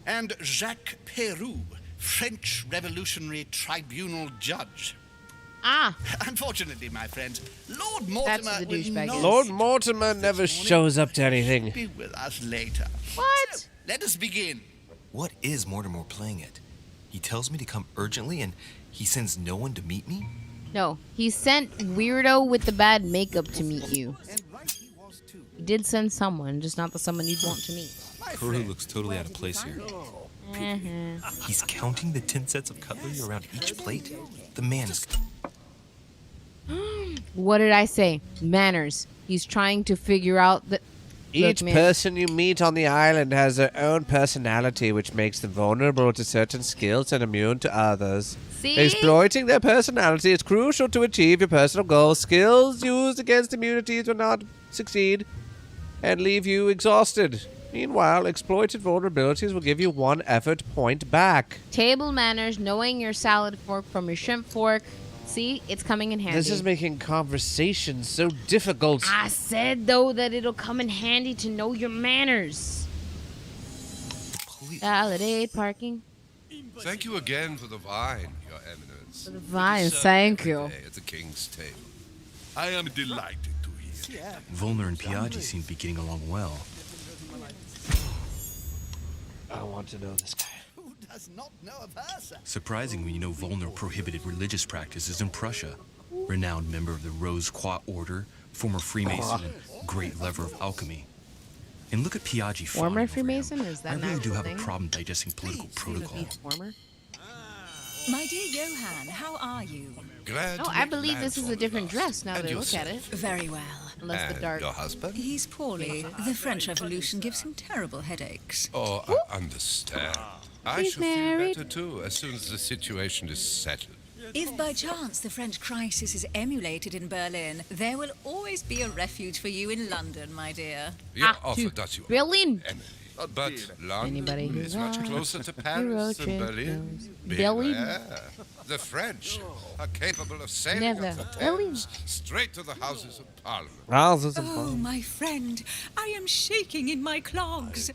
And Jacques Peroux, French Revolutionary Tribunal Judge. Unfortunately, my friends, Lord Mortimer will not... Lord Mortimer never shows up to anything. ...be with us later. What? So, let us begin. What is Mortimer playing at? He tells me to come urgently and he sends no one to meet me? No, he sent weirdo with the bad makeup to meet you. He did send someone, just not the someone you'd want to meet. Peru looks totally out of place here. He's counting the 10 sets of cutlery around each plate? The man is... What did I say? Manners. He's trying to figure out the... Each person you meet on the island has their own personality, which makes them vulnerable to certain skills and immune to others. See? Exploiting their personality is crucial to achieve your personal goals. Skills used against immunities will not succeed and leave you exhausted. Meanwhile, exploited vulnerabilities will give you 1 effort point back. Table manners, knowing your salad fork from your shrimp fork. See, it's coming in handy. This is making conversation so difficult. I said, though, that it'll come in handy to know your manners. Validate parking. Thank you again for the wine, Your Eminence. For the wine, thank you. At the king's table. I am delighted to hear. Wöllner and Piaggi seem to be getting along well. I want to know this guy. Who does not know of her, sir? Surprising when you know Wöllner prohibited religious practices in Prussia. Renowned member of the Rose-Croix Order, former Freemason, and great lover of alchemy. And look at Piaggi. Former Freemason? Is that I really do have thing? a problem digesting political protocol. Former? My dear Johann, how are you? Glad I believe this is a different dress now that I look at it. Very well. Unless the dark... Your husband? He's poorly. The French Revolution gives him terrible headaches. Oh, I understand. I He's shall married. feel better too as soon as the situation is settled. If by chance the French crisis is emulated in Berlin, there will always be a refuge for you in London, my dear. Your offer does you Berlin. Emily. But London Anybody who is much wants closer to a Paris road than trip Berlin. goes. Berlin? Beware. The French are capable of sailing Never. up the Berlin. Thames straight to the Houses of Parliament. Oh, my friend, I am shaking in my clogs.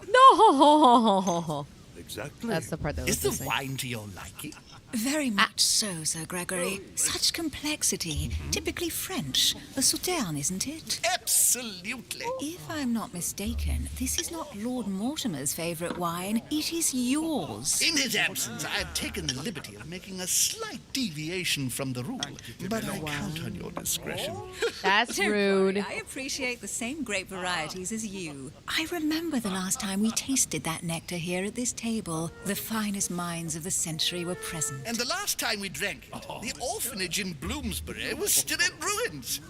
No! Exactly. That's the part that was Is the missing. wine to your liking? Very much so, Sir Gregory. Such complexity. Typically French. A Sauterne, isn't it? Absolutely. If I'm not mistaken, this is not Lord Mortimer's favourite wine. It is yours. In his absence, I have taken the liberty of making a slight deviation from the rule, but I count on your discretion. That's Don't rude. worry, I appreciate the same grape varieties as you. I remember the last time we tasted that nectar here at this table. The finest minds of the century were present. And the last time we drank it, the orphanage in Bloomsbury was still in ruins.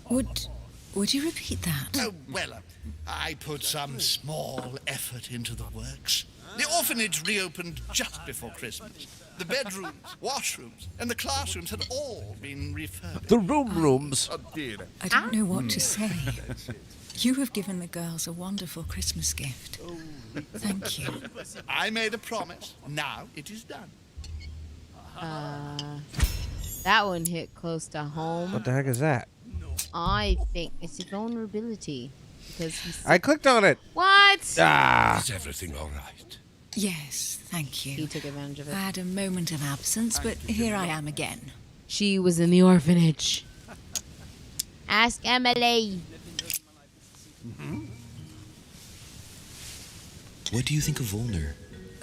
Would you repeat that? Oh, well, I put some small effort into the works. The orphanage reopened just before Christmas. The bedrooms, washrooms, and the classrooms had all been refurbished. The rooms. I don't know what to say. You have given the girls a wonderful Christmas gift. Thank you. I made a promise. Now it is done. That one hit close to home. What the heck is that? I think it's a vulnerability. Because I clicked on it. What? Is everything all right? Yes, thank you. He took advantage of it. I had a moment of absence, but here I am again. She was in the orphanage. Ask Emily. What do you think of Wöllner?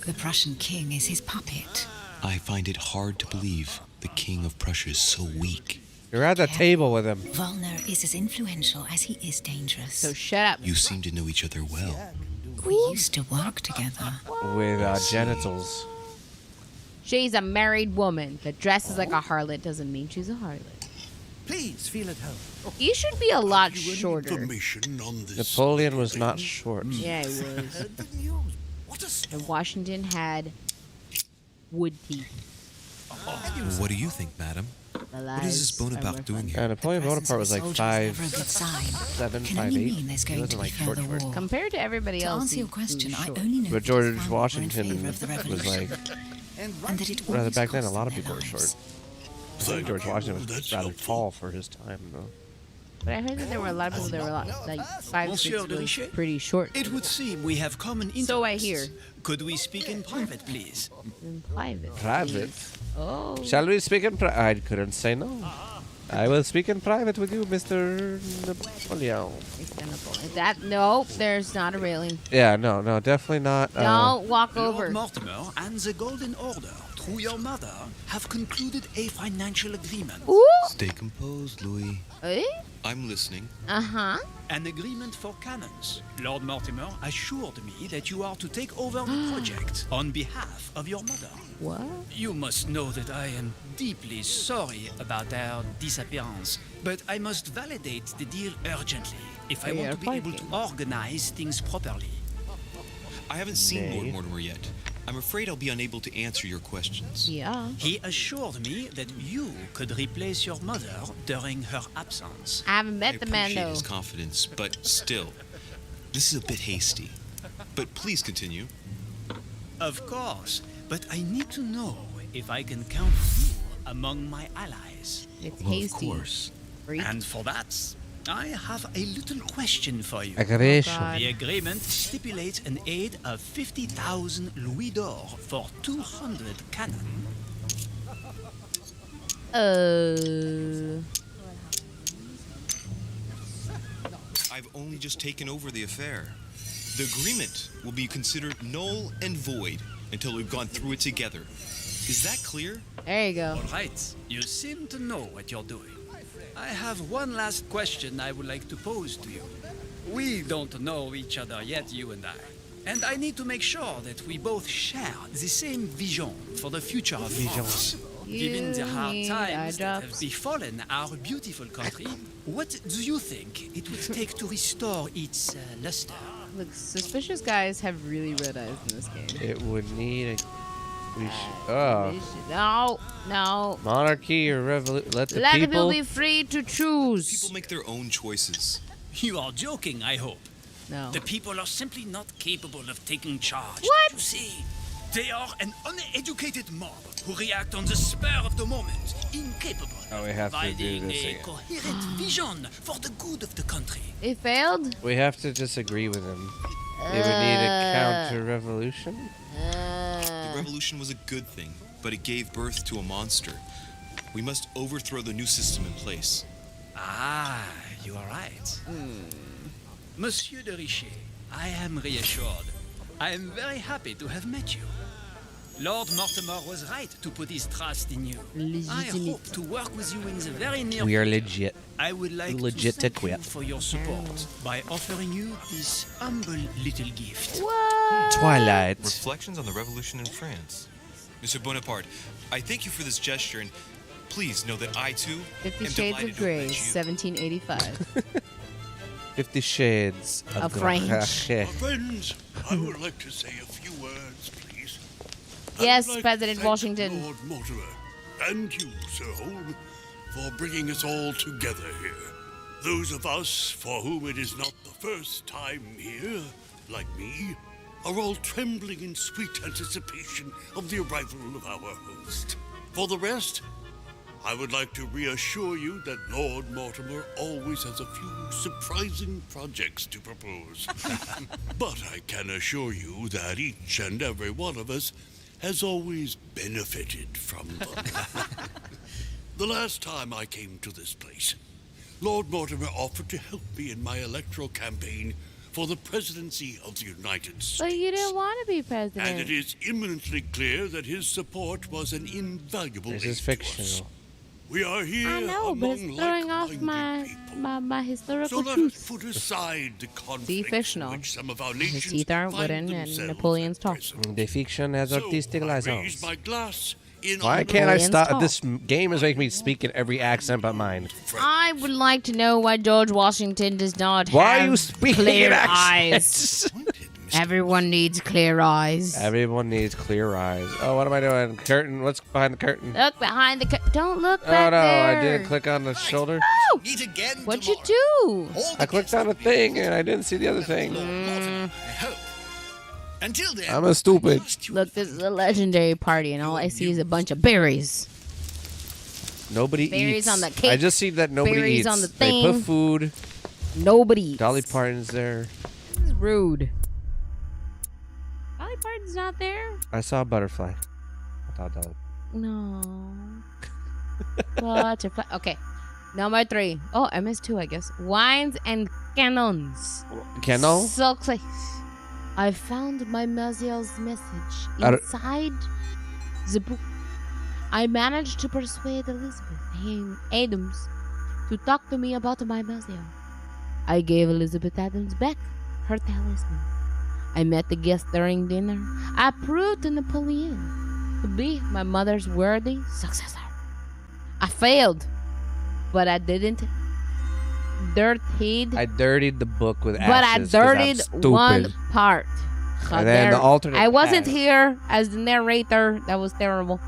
The Prussian king is his puppet. I find it hard to believe the king of Prussia is so weak. You're at the table with him. 𝕯𝖓𝖓 is as influential as he is dangerous. So shut up. You seem to know each other well. We used to work together. With genitals. She's a married woman that dresses like a harlot doesn't mean she's a harlot. Please feel at home. He should be a lot shorter. Napoleon was not short. Yeah, he was. And Washington had wood teeth. What do you think, madam? What is this Bonaparte doing here? Napoleon Bonaparte was like 5'7", 5'8". He He wasn't like short. Compared to everybody To else, answer your he question, was I short. only know But that George his family were in Washington favor of the was revolution, like, and that it rather always back then, a cost lot of their people were lives. short. I think George Washington was rather tall for his time, though. But I heard that there were a lot of people that were like 5'6" Monsieur was 𝕯𝖎𝖓? pretty short. It would seem we have common interests. So I hear. Could we speak in private, please? In private. Private? Oh. Shall we speak in private? I couldn't say no. I will speak in private with you, Mr. Napoleon. That no, there's not a railing. Yeah, no, definitely not. Don't walk over. Lord Mortimer and the Golden Order, through your mother, have concluded a financial agreement. Ooh. Stay composed, Louis. Eh? I'm listening. Uh-huh. An agreement for cannons. Lord Mortimer assured me that you are to take over the project on behalf of your mother. What? You must know that I am deeply sorry about their disappearance, but I must validate the deal urgently if I want to be able to organize things properly. I haven't seen Lord Mortimer yet. I'm afraid I'll be unable to answer your questions. Yeah. He assured me that you could replace your mother during her absence. I haven't met the man, appreciate though. his confidence, but still, this is a bit hasty. But please continue. Of course, but I need to know if I can count you among my allies. It's hasty. Of course. And for that, I have a little question for you. Aggravation. The agreement stipulates an aid of 50,000 louis d'or for 200 cannon. I've only just taken over the affair. The agreement will be considered null and void until we've gone through it together. Is that clear? There you go. All right, you seem to know what you're doing. I have one last question I would like to pose to you. We don't know each other yet, you and I. And I need to make sure that we both share the same vision for the future of France. Given the hard times that have befallen our beautiful country, what do you think it would take to restore its luster? Look, suspicious guys have really red eyes in this game. It would need No. monarchy or revolution. Let the Let people people be free to choose. People make their own choices. You are joking, I hope. No. The people are simply not capable of taking charge. What? You see, they are an uneducated mob who react on the spur of the moment, incapable we have to do providing this a again. coherent vision for the good of the country. It failed? We have to disagree with him. They would need a counter-revolution. The revolution was a good thing, but it gave birth to a monster. We must overthrow the new system in place. Ah, you are right. Monsieur 𝕯𝖓𝖓, I am reassured. I am very happy to have met you. Lord Mortimer was right to put his trust in you. I hope to work with you in the very near We are future. legit. I would like Legit to to thank quit. you for your support by offering you this humble little gift. Twilight. Reflections on the Revolution in France. Mr. Bonaparte, I thank you for this gesture, and please know that I, too, 50 am Shades delighted of to Grey, have met you. 1785. 50 Shades Of French. Grey. Friends, I would like to say a few words, please. Yes, I would like President to thank Washington. Lord Mortimer, and you, Sir Holm, for bringing us all together here. Those of us for whom it is not the first time here, like me, are all trembling in sweet anticipation of the arrival of our host. For the rest, I would like to reassure you that Lord Mortimer always has a few surprising projects to propose. But I can assure you that each and every one of us has always benefited from them. The last time I came to this place, Lord Mortimer offered to help me in my electoral campaign for the presidency of the United States. But you didn't want to be president. And it is imminently clear that his support was an invaluable This aid is to us. fictional. We are here I know, but it's among throwing off my historical So let truth. us put aside the conflict See, fish no. which some of our His nations teeth aren't find wooden, and themselves Napoleon's tall. The fiction has artistic Raise license. my glass in Why honor can't I of- stop? This game is making me speak in every accent but mine. I would like to know why George Washington does not Why are have you speaking clear in eyes. Everyone needs clear eyes. Everyone needs clear eyes. Oh, what am I doing? Curtain. What's behind the curtain? Look behind the curtain. Don't look Oh back no, there. I didn't click on the shoulder. No! What'd you do? I clicked on a thing and I didn't see the other thing. Until then, I'm a stupid. Look, this is a legendary party, and all I see is a bunch of berries. Nobody Berries eats. on the cake. I just see that nobody Berries eats. on the They put thing. food. Nobody eats. Dolly Parton's there. This is rude. Dolly Parton's not there? I saw a butterfly. I thought Dolly. No. Butterfly. Okay. Number 3. Oh, I missed 2, I guess. Wines and cannons. Canon? Success. I found my Maziel's message Ar- inside the book. I managed to persuade Elizabeth Adams to talk to me about my Maziel. I gave Elizabeth Adams back her talisman. I met the guest during dinner. I proved to Napoleon to be my mother's worthy successor. I failed, but I didn't dirtied. I dirtied the book with ashes. But I 'cause I'm dirtied stupid. one part. So And then the there- alternate I wasn't path. here as the narrator. That was terrible.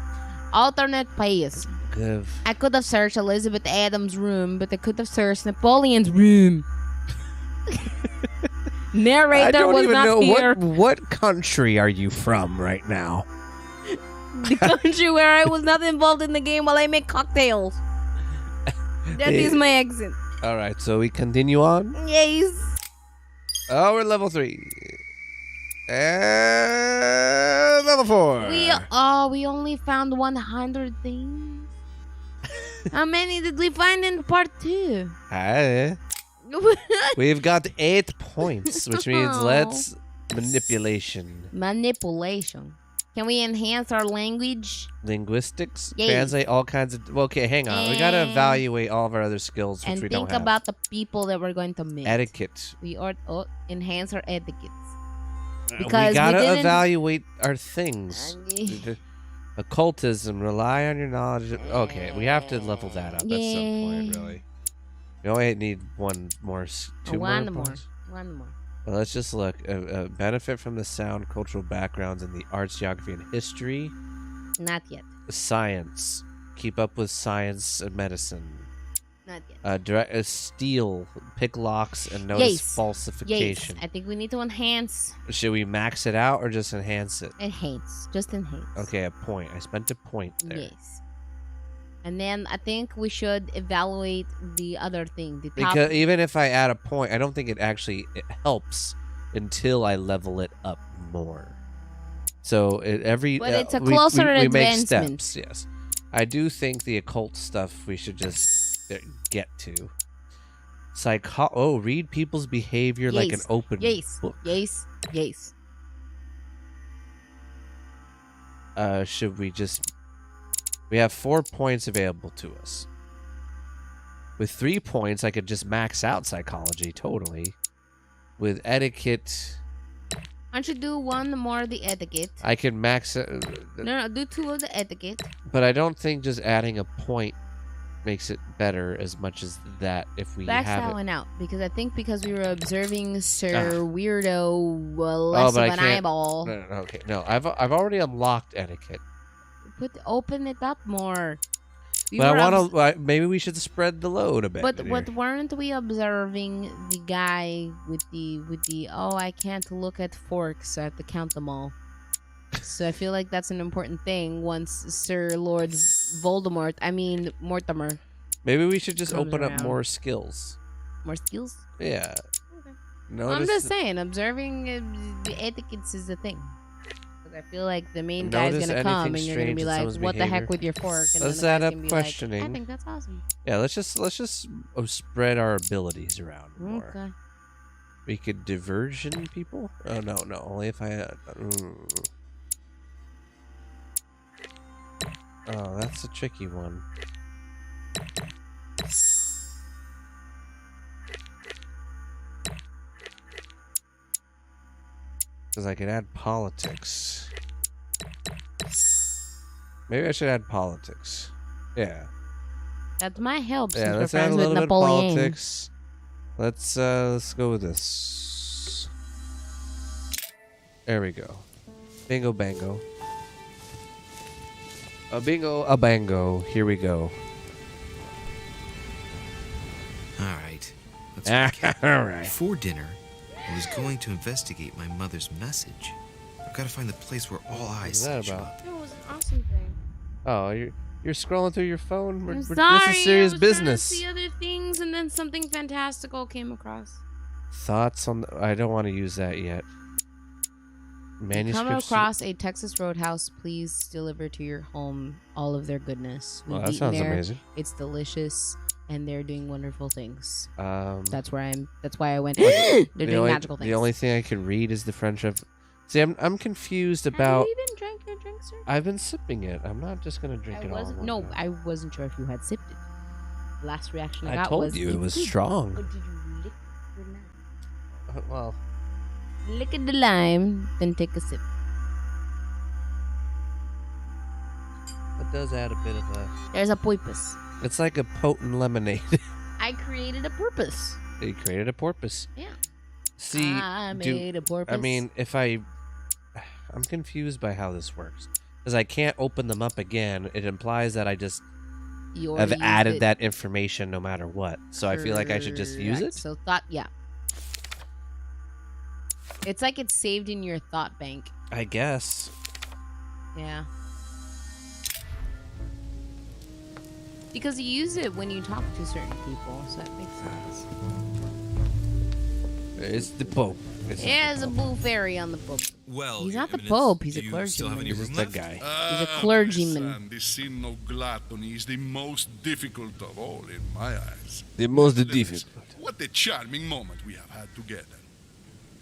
Alternate path. Give. I could have searched Elizabeth Adams' room, but I could have searched Napoleon's room. Narrator I don't was even not know here. what country are you from right now. The country where I was not involved in the game while I make cocktails. That is my accent. All right, so we continue on. Yes. Oh, we're level 3. And level 4. We only found 100 things. How many did we find in part 2? We've got 8 points, which means Oh. let's manipulation. Manipulation. Can we enhance our language? Linguistics, Yes. translate all kinds of. Well, okay, hang on. We gotta evaluate all of our other skills, which And we think don't have. about the people that we're going to meet. Etiquette. We are enhance our etiquettes. We Because gotta didn't- evaluate our things. Occultism, rely on your knowledge. Okay, we have to level that up at some point, really. We only need one more, two One more. more. points? One more. Well, let's just look. Benefit from the sound cultural backgrounds in the arts, geography, and history. Not yet. Science. Keep up with science and medicine. Not yet. Steal. Pick locks and notice Yes. falsification. Yes. I think we need to enhance. Should we max it out or just enhance it? Enhance. Just enhance. Okay, a point. I spent a point there. Yes. And then I think we should evaluate the other thing. The top. Because even if I add a point, I don't think it helps until I level it up more. So But it's a closer we make advancement. steps. Yes, I do think the occult stuff we should just get to. Read people's behavior like an open book. Yes. Should we just? We have 4 points available to us. With 3 points, I could just max out psychology totally. With etiquette, Why don't you do one more of the etiquette? I can max it. No, do 2 of the etiquette. But I don't think just adding a point makes it better as much as that if we Back have that it. one out because we were observing Sir Ah. Weirdo less but of I an can't. eyeball. No, okay, no. I've already unlocked etiquette. Open it up more. We But were I want to. Maybe we should spread the load a bit. But here. what weren't we observing the guy with the I can't look at forks, so I have to count them all. So I feel like that's an important thing once Sir Lord Mortimer. Maybe we should just comes open up around. more skills. More skills? Yeah. I'm just saying, observing the etiquettes is the thing. Because I feel like the main guy's Notice gonna come anything and you're gonna be strange in like, someone's "What the heck behavior. with your fork?" And Let's then the add guy's up gonna be questioning. Like, I think that's awesome. Yeah, let's just spread our abilities around more. Okay. We could diversion people. Oh no, only if I. Oh, that's a tricky one. Because I could add politics. Maybe I should add politics. Yeah. That might help Yeah, since we're let's add a friends with little bit of Napoleon. politics. Let's go with this. There we go. Bingo bango. A bingo, a bango. Here we go. All right. Let's recap. All right. Before dinner, I was going to investigate my mother's message. I've got to find the place where all eyes What's that show about? up. It was an awesome thing. Oh, you're scrolling through your phone. I'm This sorry, is serious I was business. trying to see other things, and then something fantastical came across. Thoughts on? I don't want to use that yet. Come Manuscripts. across a Texas Roadhouse, please deliver to your home all of their goodness. Well, We've that eaten sounds there. amazing. It's delicious, and they're doing wonderful things. That's where I'm. That's why I went. They're doing magical things. The only thing I can read is the friendship. See, I'm confused about. Have you even drank your drink, sir? I've been sipping it. I'm not just gonna drink it all. No, I wasn't sure if you had sipped it. The last reaction I I got told was you it it's was good. strong. Or did you lick the lime? Well, Lick at the lime, then take a sip. it does add a bit of a. There's a purpose. It's like a potent lemonade. I created a purpose. You created a porpoise. Yeah. See, I made a porpoise. I mean, I'm confused by how this works because I can't open them up again. It implies that I just You have already added used it. that information no matter what. So I feel like I should just use Correct. it. So yeah. It's like it's saved in your thought bank. I guess. Yeah. Because you use it when you talk to certain people, so that makes sense. It's the Pope. There's a blue fairy on the Pope. Well, He's not the Eminence, Pope, he's do a you still have clergyman. any He's room just left? that guy. He's a clergyman. My son, the sin of gluttony is the most difficult of all in my eyes. The most Nevertheless, difficult. What a charming moment we have had together.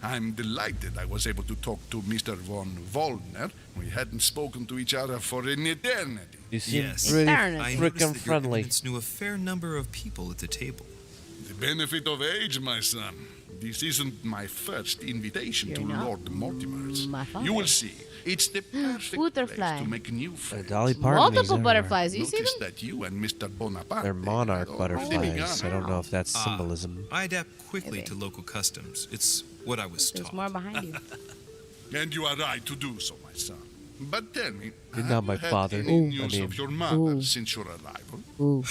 I'm delighted I was able to talk to Mr. von Waldner. We hadn't spoken to each other for an eternity. You seem Yes. pretty I noticed frickin' that your friendly. Eminence knew a fair number of people at the table. The benefit of age, my son. This isn't my first invitation to Lord Mortimer's. my father. You will see. It's the perfect Butterfly. place to make new friends. Dolly Parton. Multiple butterflies. You see Notice them? that you and Mr. Bonaparte. They're monarch had butterflies. already I don't know if that's Ah, symbolism. I adapt quickly to local customs. It's what I was There's taught. more behind you. And you are right to do so, my son. But tell me, You're have not my you had father. any Ooh. news I mean, of your mother ooh. since your arrival? Ooh.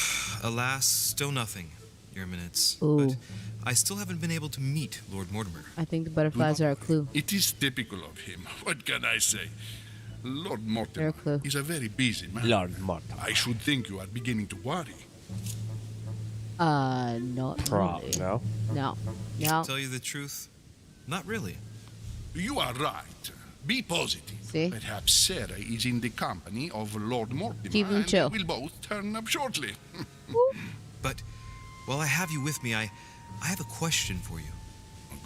Alas, still nothing, Your Eminence. Ooh. But I still haven't been able to meet Lord Mortimer. I think the butterflies are a clue. It is typical of him. What can I say? Lord They're Mortimer a clue. is a very busy man. Lord Mortimer. I should think you are beginning to worry. Not really. No. No. No. Tell you the truth, not really. You are right. Be positive. See? Perhaps Sarah is in the company of Lord Mortimer, Keep him and chill. we'll both turn up shortly. But while I have you with me, I have a question for you.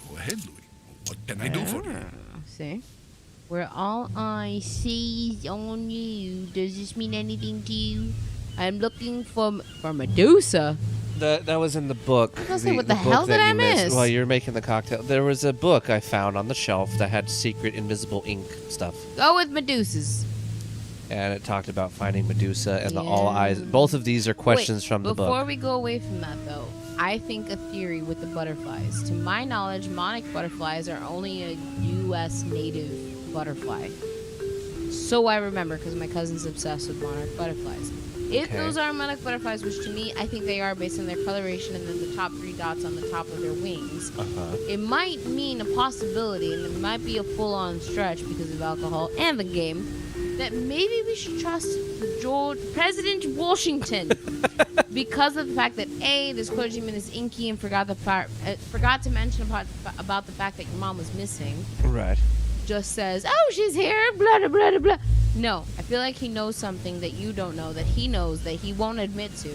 Go ahead, Louis. What can I do for you? See? Where all I see is on you. Does this mean anything to you? I'm looking for Medusa. That was in the book. I was gonna say, what the hell book did that I you missed. miss? While you're making the cocktail, there was a book I found on the shelf that had secret invisible ink stuff, Go with Medusas. and it talked about finding Medusa and the Yeah. all eyes. Both of these are questions Wait, from the Before book. we go away from that, though, I think a theory with the butterflies. To my knowledge, monarch butterflies are only a U.S. native butterfly. So I remember, because my cousin's obsessed with monarch butterflies. If Okay. those are monarch butterflies, which to me, I think they are based on their coloration and then the top 3 dots on the top of their wings, it might mean a possibility, and it might be a full-on stretch because of alcohol and the game, that maybe we should trust President Washington because of the fact that A, this clergyman is inky and forgot to mention about the fact that your mom was missing. Right. Just says, "Oh, she's here," blah blah blah blah blah. No, I feel like he knows something that you don't know, that he knows that he won't admit to.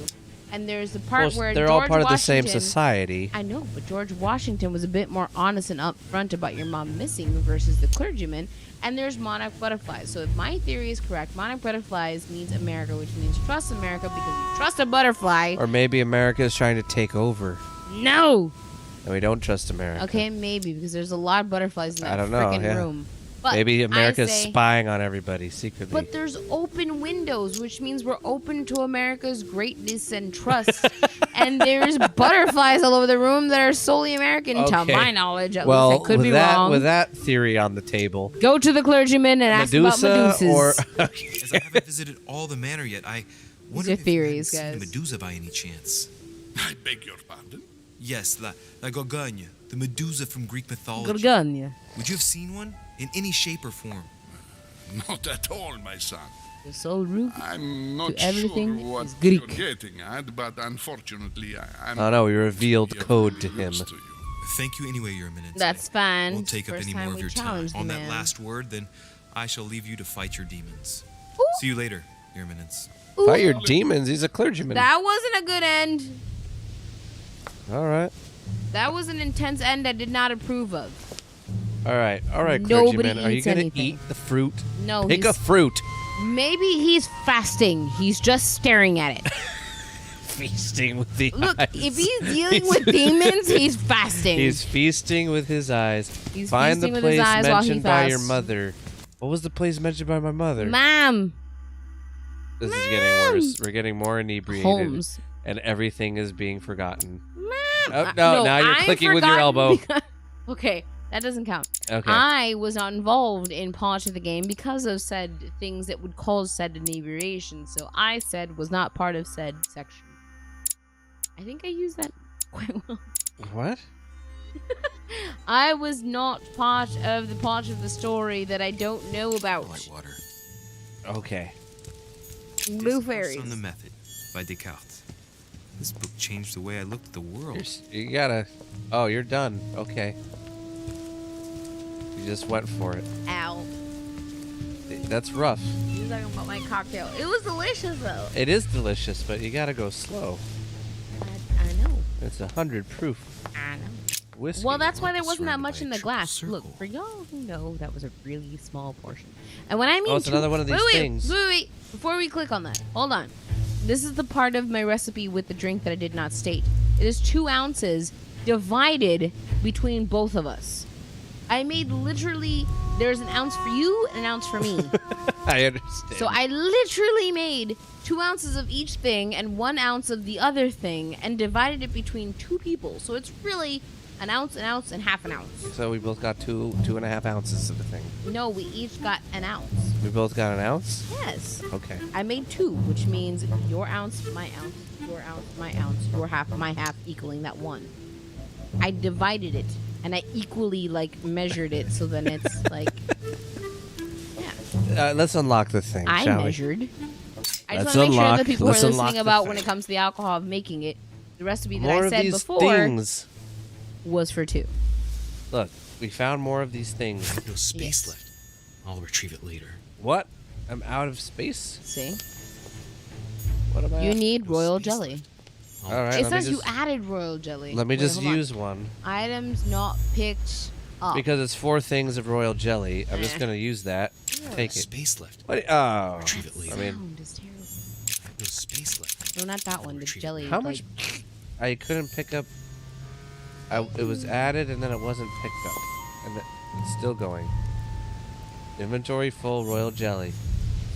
And there's the part Well, where they're George all part of the same Washington- society. I know, but George Washington was a bit more honest and upfront about your mom missing versus the clergyman. And there's monarch butterflies. So if my theory is correct, monarch butterflies means America, which means trust America because you trust a butterfly. Or maybe America is trying to take over. No! And we don't trust America. Okay, maybe, because there's a lot of butterflies in that I don't know, freaking yeah. room. But Maybe America's I say, spying on everybody secretly. But there's open windows, which means we're open to America's greatness and trust. And there's butterflies all over the room that are solely American, to my knowledge. At least I could be wrong. With that theory on the table, go to the clergyman and ask about Medusas. As I haven't visited all the manor yet, I wonder if theories, you haven't guys. seen the Medusa by any chance. I beg your pardon? Yes, la Gorgogne, the Medusa from Greek mythology. Gorgogne. Would you have seen one in any shape or form? Not at all, my son. The sole root I'm not to everything sure what is Greek. you're getting at, but unfortunately, I'm... Oh no, we revealed code to him. Thank you anyway, Your Eminence. That's fine. I won't take up First any time more of we your time. challenged On the that man. last word, then I shall leave you to fight your demons. See you later, Your Eminence. Fight your demons. He's a clergyman. That wasn't a good end. All right. That was an intense end I did not approve of. All right, Nobody clergyman. Are you eats gonna anything. eat the fruit? No, Pick a he's- fruit. Maybe he's fasting. He's just staring at it. Feasting with the Look, eyes. if he's dealing with demons, he's fasting. He's feasting with his eyes. He's Find the feasting with his place eyes while he mentioned by your fasts. mother. What was the place mentioned by my mother? Ma'am. This is getting worse. We're getting more inebriated. Holmes. And everything is being forgotten. Ma'am. Oh, no, now you're I'm clicking with your forgotten elbow. because- Okay, that doesn't count. Okay. I was not involved in part of the game because of said things that would cause said inebriation, so I said was not part of said section. I think I used that quite well. What? I was not part of the story that I don't know about. Whitewater. Okay. Blue On the fairies. Method by Descartes. This book changed the way I looked at the world. You gotta... Oh, you're done. Okay. You just went for it. Ow. That's rough. You were talking about my cocktail. It was delicious though. It is delicious, but you gotta go slow. I know. It's 100 proof. I know. Whiskey. Well, that's why there wasn't that much in the glass. Look, for y'all who know, that was a really small portion. And when I mean it's another one of these things. Wait. Before we click on that, hold on. This is the part of my recipe with the drink that I did not state. It is 2 ounces divided between both of us. I made literally, there's an ounce for you and an ounce for me. I understand. So I literally made 2 ounces of each thing and 1 ounce of the other thing and divided it between 2 people. So it's really an ounce, and half an ounce. So we both got 2.5 ounces of the thing. No, we each got an ounce. We both got an ounce? Yes. Okay. I made 2, which means your ounce, my ounce, your ounce, my ounce, your half, my half, equaling that 1. I divided it, and I equally, measured it, so then it's, Let's unlock the thing, I shall measured. we? I just Let's want to make sure unlock- that people who are let's unlock listening the about thing. when it comes to the alcohol of making it, the recipe that More I of said these before things. was for 2. Look, we found more of these things. No space left. I'll retrieve it later. What? I'm out of space? See? What am I? You need royal jelly. All right. It let me says you just- added royal jelly. Let me Wait, just hold on. use one. Items not picked up. Because it's 4 things of royal jelly. I'm just Eh. going to use that. Take it. Space left. What? Oh. Retrieve it later. I mean, Sound is terrible. No space left. No, not that one. The jelly. how much? I couldn't pick up. It was added and then it wasn't picked up. And it's still going. Inventory full, royal jelly.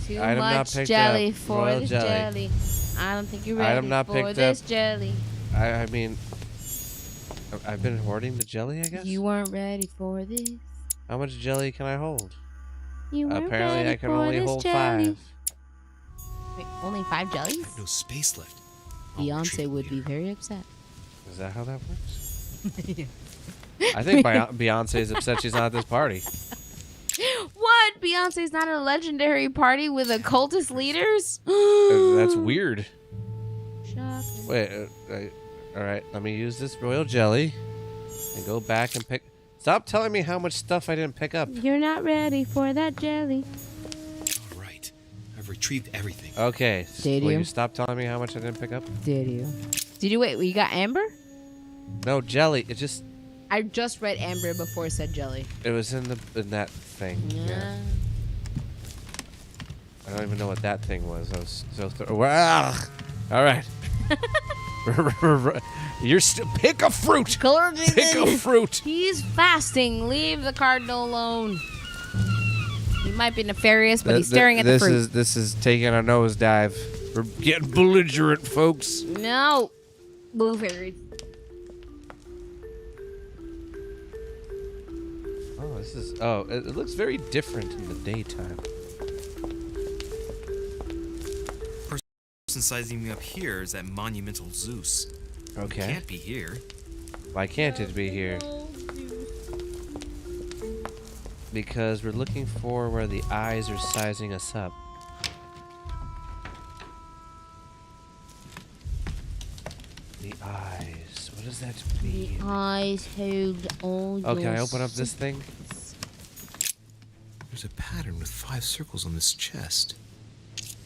Too Item not much picked jelly up, for royal this jelly. jelly. I don't think you're ready Item not for picked this up. jelly. I mean, I've been hoarding the jelly, I guess? You weren't ready for this. How much jelly can I hold? You weren't Apparently ready I can for only this hold jelly. 5. Wait, only 5 jellies? No space left. Beyonce would be very upset. Is that how that works? I think Beyonce is upset she's not at this party. What? Beyonce's not a legendary party with occultist leaders? That's weird. Shocking. Wait, all right, let me use this royal jelly and go back and pick. Stop telling me how much stuff I didn't pick up. You're not ready for that jelly. All right. I've retrieved everything. Okay. Did will you? you stop telling me how much I didn't pick up? Did you? Did you wait? You got amber? No, jelly. It just I just read amber before it said jelly. it was in that thing. Yeah. I don't even know what that thing was. I was so all right. You're still pick a fruit. Clergyman, Pick a fruit. He's fasting. Leave the cardinal alone. He might be nefarious, but he's staring at the fruit. This is taking a nosedive. We're getting belligerent, folks. No, blue fairies. Oh, this is. Oh, it looks very different in the daytime. Person sizing me up here is that monumental Zeus. Okay. It can't be here. Why can't it be here? Because we're looking for where the eyes are sizing us up. The eyes. What does that mean? The eyes hold all. Oh, can I open up this thing? There's a pattern with 5 circles on this chest.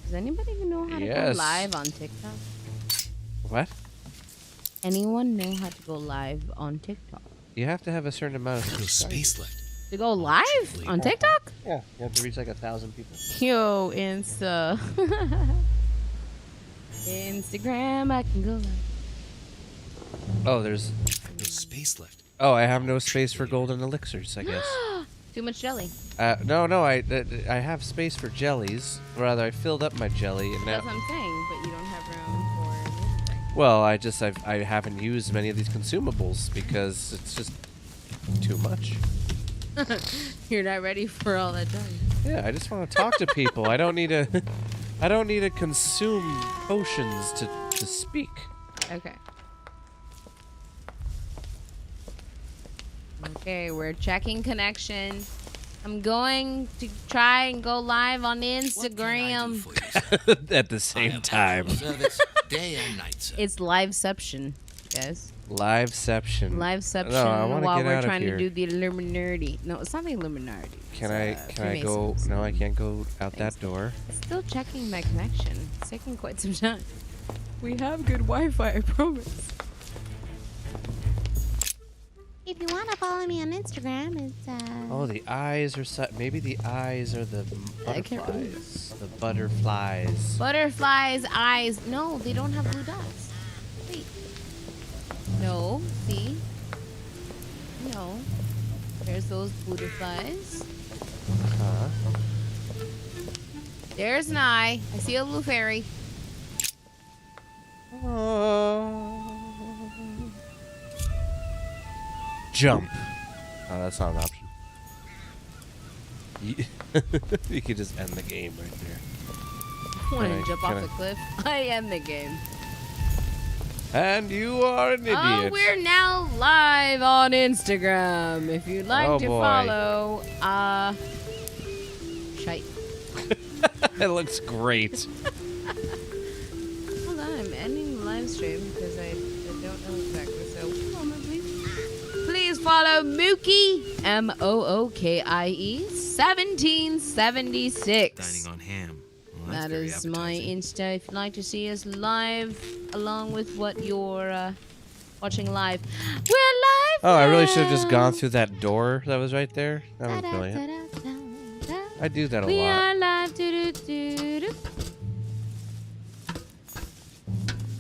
Does anybody know how to go live on TikTok? What? Anyone know how to go live on TikTok? You have to have a certain amount of space left. To go live on TikTok? Yeah, you have to reach like 1,000 people. Yo, Insta. Instagram, I can go live. Oh, there's no space left. Oh, I have no space for golden elixirs, I guess. Too much jelly. No, I have space for jellies. Rather, I filled up my jelly and now. That's what I'm saying, but you don't have room for anything. Well, I haven't used many of these consumables because it's just too much. You're not ready for all that jelly. Yeah, I just want to talk to people. I don't need to consume potions to speak. Okay. Okay, we're checking connection. I'm going to try and go live on Instagram. At the same time. Service day and night, sir. It's liveception, guys. Liveception. Liveception while we're trying to do the Illuminati. No, it's not the Illuminati. Can I go? No, I can't go out that door. It's still checking my connection. It's taking quite some time. We have good Wi-Fi, I promise. If you want to follow me on Instagram, it's Oh, the eyes are maybe the eyes are the butterflies. The butterflies. Butterflies' eyes. No, they don't have blue dots. Wait. No, see? No. There's those butterflies. Huh? There's an eye. I see a blue fairy. Jump. Oh, that's not an option. You could just end the game right there. I want to jump off the cliff. I end the game. And you are an idiot. Oh, we're now live on Instagram. If you'd like to follow, shite. It looks great. Hold on, I'm ending the live stream because I don't know exactly. So, one moment, please. Please follow Mookie, MOOKIE1776. Dining on ham. Well, that is my Insta. If you'd like to see us live, along with what you're watching live, we're live. Oh, I really should have just gone through that door that was right there. That was brilliant. I do that a lot. We are live.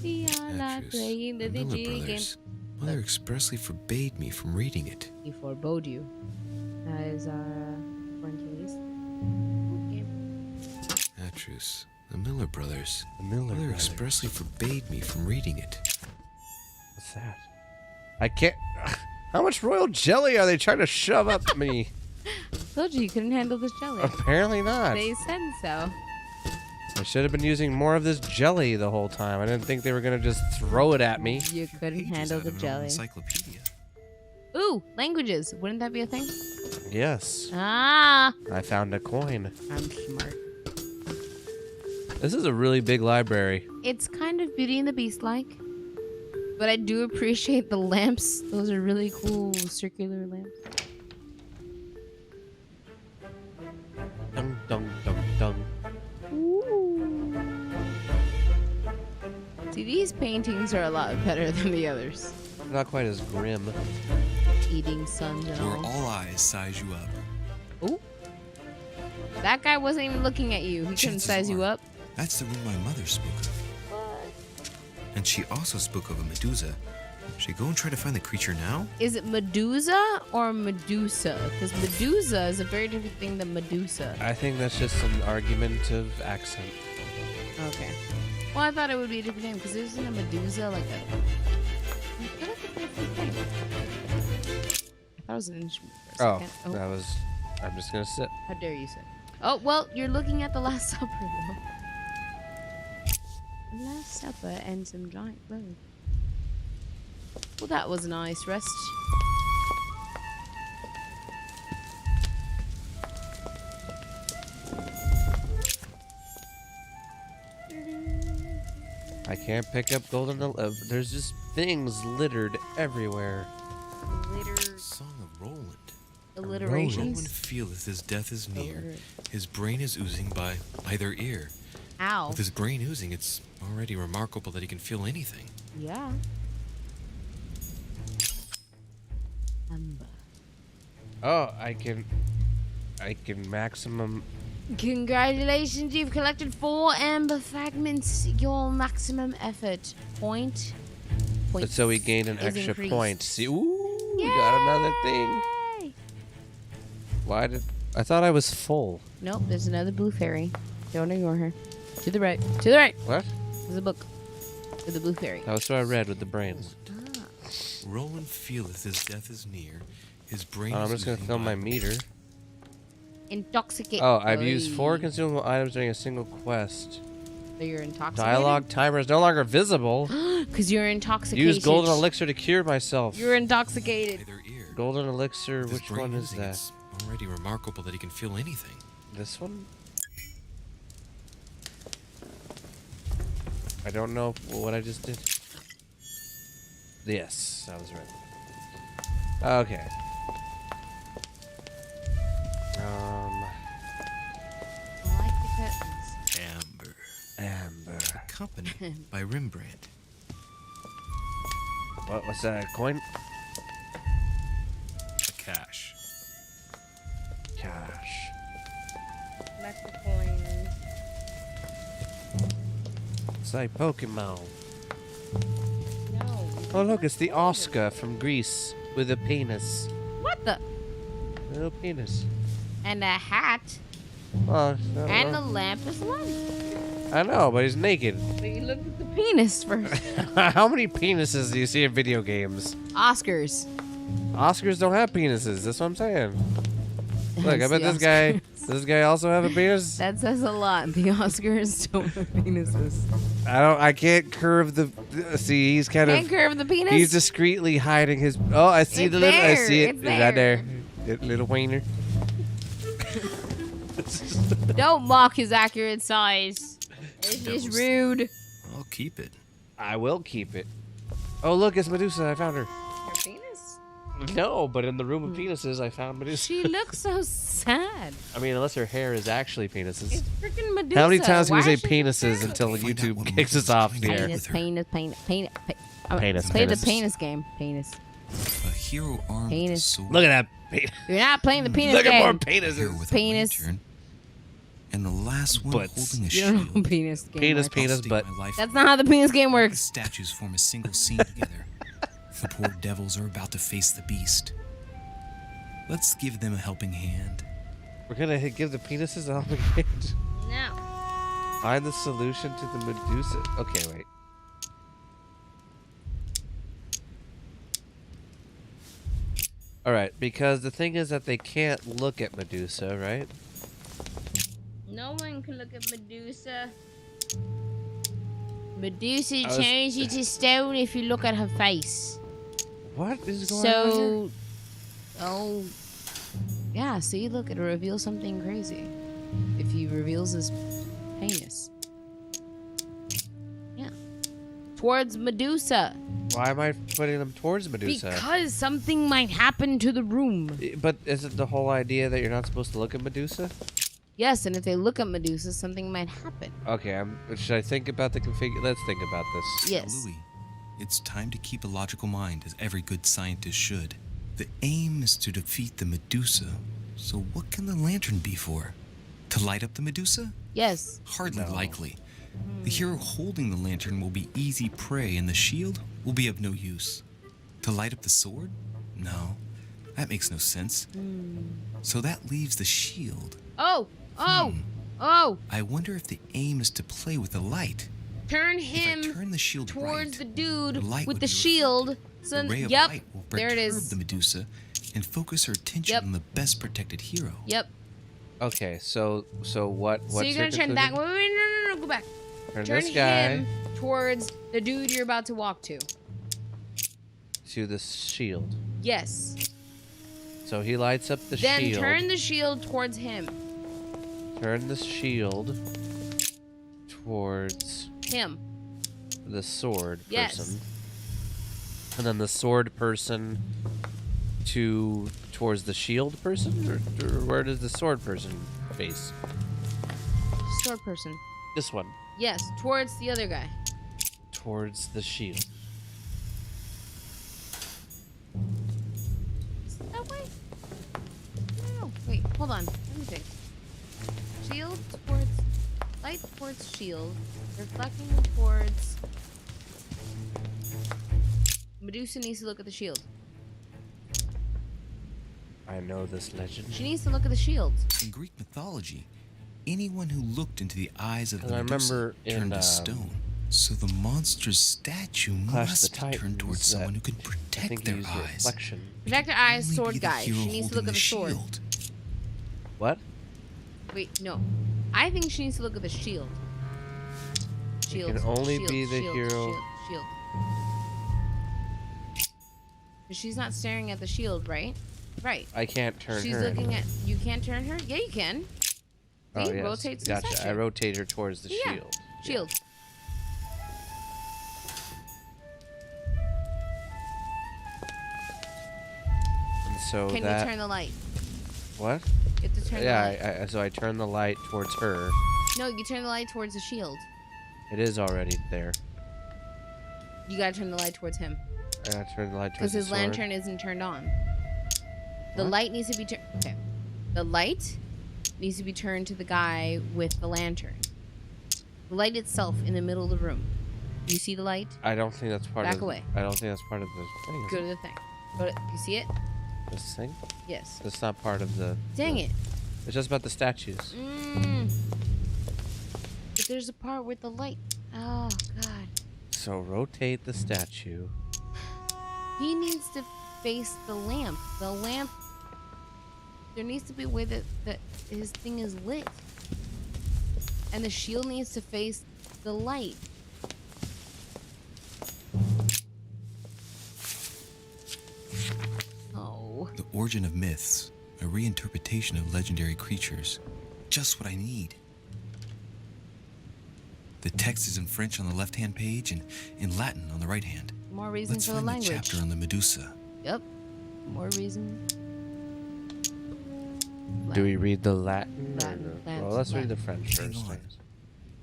We are live playing the DJ game. Mother expressly forbade me from reading it. He forbade you. That is Corinthians. Atrus, the Miller brothers. The Miller Mother brothers. expressly forbade me from reading it. What's that? I can't. How much royal jelly are they trying to shove up me? Told you couldn't handle this jelly. Apparently not. They said so. I should have been using more of this jelly the whole time. I didn't think they were gonna just throw it at me. You couldn't handle the jelly. Encyclopedia. Ooh, languages. Wouldn't that be a thing? Yes. Ah. I found a coin. I'm smart. This is a really big library. It's kind of Beauty and the Beast like, but I do appreciate the lamps. Those are really cool circular lamps. Dum dum dum dum. Ooh. See, these paintings are a lot better than the others. Not quite as grim. Eating suns and Where all. all eyes size you up. Ooh. That guy wasn't even looking at you. He couldn't size you up. That's the room my mother spoke of. And she also spoke of a Medusa. Should I go and try to find the creature now? Is it Medusa or Medusa? Because Medusa is a very different thing than Medusa. I think that's just an argument of accent. Okay. Well, I thought it would be a different name because isn't a Medusa like a... I feel like it's a different thing. I thought it was an instrument for a second. That was... I'm just going to sit. How dare you sit? Oh, well, you're looking at the Last Supper, though. The Last Supper and some giant road. Well, that was a nice rest. I can't pick up golden. There's just things littered everywhere. Song of Roland. Alliterations. Roland feeleth his death is near. His brain is oozing by either ear. Ow. With his brain oozing, it's already remarkable that he can feel anything. Yeah. Amber. Oh, I can maximum. Congratulations, you've collected 4 amber fragments. Your maximum effort point. So we gained an is extra increased. point. See, ooh, we got another thing. Why did I thought I was full? Nope, there's another blue fairy. Don't ignore her. To the right. To the right. What? There's a book with the blue fairy. That was what I read with the brains. Roland feeleth his death is near. His brain I'm is just gonna oozing fill by my meter. Intoxicate. Oh, I've used 4 consumable items during a single quest. So you're intoxicated? Dialogue timer is no longer visible. Because you're intoxicated. Use golden elixir to cure myself. You're intoxicated. Golden elixir, which brain one is oozing, that? It's already remarkable that he can feel anything. This one? I don't know what I just did. Yes, that was right. Okay. I like the curtains. Amber. Accompanied by Rembrandt. What's that? A coin? Cash. Cash. That's the coins. It's like Pokemon. No. Oh look, it's the Oscar from Greece with a penis. What the? Little penis. And a hat. Oh, And a lamp is light. I know, but he's naked. But you look at the penis first. How many penises do you see in video games? Oscars. Oscars don't have penises. That's what I'm saying. Look, I That's bet the this guy. Does this guy also have a penis? That says a lot. The Oscars don't have penises. I can't curve the. See, he's kind Can't of. curve the penis? He's discreetly hiding his. Oh, I see It's the little. I there, see it. it's Is that there. there? Little wiener. Don't mock his accurate size. It's just rude. I'll keep it. I will keep it. Oh, look, it's Medusa. I found her. Her penis? No, but in the room of penises, I found Medusa. She looks so sad. I mean, unless her hair is actually penises. It's freaking Medusa. How many times can we Why say is she penises until YouTube kicks us off the air? Penis. Penis, Play the penis. penis game. Penis. A hero armed Penis. with a sword. Look at that penis. You're not playing the penis Look game. at more penises. With a Penis. lantern, and the last one Butts. holding a You don't know shield. how penis game Penis, works. penis, butt. That's not how the penis game The works. statues form a single scene together. The poor devils are about to face the beast. Let's give them a helping hand. We're gonna give the penises a helping hand. No. Find the solution to the Medusa. Okay, wait. Alright, because the thing is that they can't look at Medusa, right? No one can look at Medusa. Medusa I was- turns you to stone if you look at her face. What is going on here? Oh, yeah. See, look, it reveals something crazy. If he reveals his penis. Yeah. Towards Medusa. Why am I putting them towards Medusa? Because something might happen to the room. But isn't the whole idea that you're not supposed to look at Medusa? Yes, and if they look at Medusa, something might happen. Okay, should I think about the config? Let's think about this. Yes. Louis, it's time to keep a logical mind, as every good scientist should. The aim is to defeat the Medusa. So what can the lantern be for? To light up the Medusa? Yes. Hardly likely. The hero holding the lantern will be easy prey, and the shield will be of no use. To light up the sword? No, that makes no sense. So that leaves the shield. Oh! I wonder if the aim is to play with the light. Turn him If I turn the shield towards right, the dude light with would the be shield. So, The ray of yep, light will there it perturb is. the Medusa and focus her attention on the best protected hero. Yep. Okay, so what? So you're gonna turn that. Wait, no, go back. Turn Turn this guy him towards the dude you're about to walk to. to the shield. Yes. So he lights up the Then shield. turn the shield towards him. Turn the shield towards Him. the sword Yes. person. And then the sword person towards the shield person? Or where does the sword person face? Sword person. This one. Yes, towards the other guy. Towards the shield. Is it that way? No. Wait, hold on. Let me think. Shield towards... Light towards shield. Reflecting towards... Medusa needs to look at the shield. I know this legend. She needs to look at the shield. In Greek mythology, anyone who looked into the eyes of the I Medusa remember turned to stone. So the monster's statue Clash must the be turned towards Titans someone that who can I protect think their use eyes. reflection. Protect her eyes, Only sword be the guy. hero She needs to look holding at the sword. shield. What? Wait, no. I think she needs to look at the shield. Shield. can only shield, be the shield, hero- Shield. 'Cause she's not staring at the shield, right? Right. I can't turn She's her. looking at. You can't turn her. Yeah, you can. Oh, See, yes. rotates the Gotcha. I statue. rotate her towards the Yeah. shield. Shield. And so Can that. you turn the light? What? You have to turn the light. Yeah, so I turn the light towards her. No, you turn the light towards the shield. It is already there. You gotta turn the light towards him. I gotta turn the light Because towards the his sword. lantern isn't turned on. The What? light needs to be turned. Okay. The light needs to be turned to the guy with the lantern. The light itself in the middle of the room. Do you see the light? I don't think that's part Back of. away. I don't think that's part of the thing. Go to the thing. Go to, you see it? This thing? Yes. It's not part of the. Dang the- it. It's just about the statues. But there's a part with the light. Oh, God. So rotate the statue. He needs to face the lamp. The lamp. There needs to be a way that his thing is lit. And the shield needs to face the light. Oh. The origin of myths, a reinterpretation of legendary creatures. Just what I need. The text is in French on the left-hand page and in Latin on the right hand. More reason Let's for the find the language. chapter on the Medusa. Yep. More reason. Do we read the Latin? Latin, Latin, Well, let's read the Latin. French Hang first. on.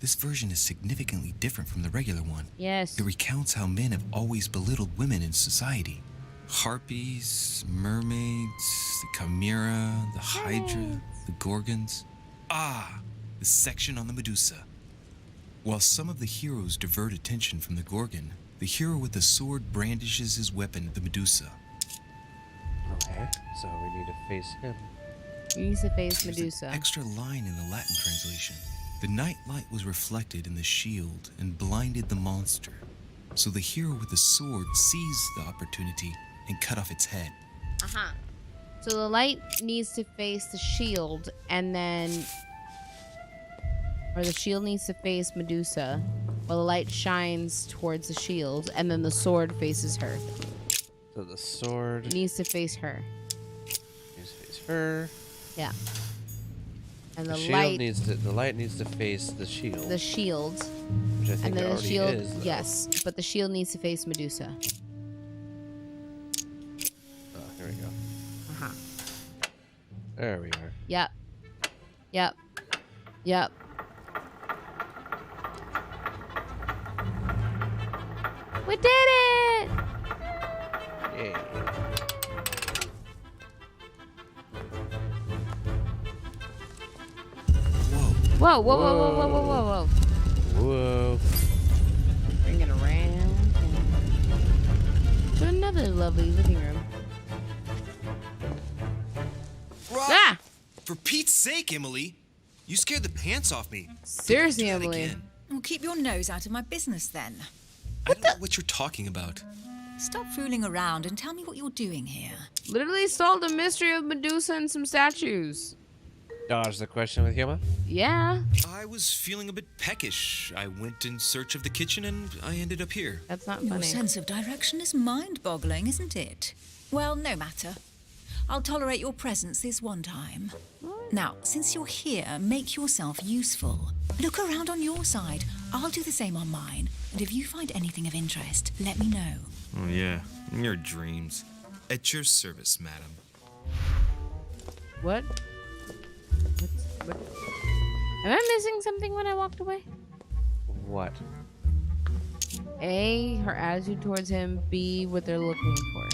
This version is significantly different from the regular one. Yes. It recounts how men have always belittled women in society. Harpies, mermaids, the chimera, the hydra, the gorgons. Ah, the section on the Medusa. While some of the heroes divert attention from the gorgon, the hero with the sword brandishes his weapon at the Medusa. Okay, so we need to face him. He needs to face There's Medusa. an extra line in the Latin translation. The night light was reflected in the shield and blinded the monster. So the hero with the sword seized the opportunity and cut off its head. Uh-huh. So the light needs to face the shield and then... Or the shield needs to face Medusa while the light shines towards the shield and then the sword faces her. So the sword It needs to face her. needs to face her. Yeah. And The the shield light... needs to. The light needs to face the shield. The shield. Which I think And then it the already shield... is, though. Yes. But the shield needs to face Medusa. Oh, here we go. Uh-huh. There we are. Yep. Yep. Yep. We did it! Yay. Whoa, whoa, whoa, whoa, whoa, whoa, whoa, whoa. Whoa. Bring it around to another lovely living room. Ah! For Pete's sake, Emily. You scared the pants off me. Seriously, Emily. Well, keep your nose out of my business then. I don't know what you're talking about. Stop fooling around and tell me what you're doing here. Literally solved the mystery of Medusa and some statues. Dodge the question with Yuma? Yeah. I was feeling a bit peckish. I went in search of the kitchen and I ended up here. That's not Your funny. sense of direction is mind-boggling, isn't it? Well, no matter. I'll tolerate your presence this one time. Now, since you're here, make yourself useful. Look around on your side. I'll do the same on mine. And if you find anything of interest, let me know. Oh, yeah. Your dreams. At your service, madam. What? What? Am I missing something when I walked away? What? A, her attitude towards him. B, what they're looking for.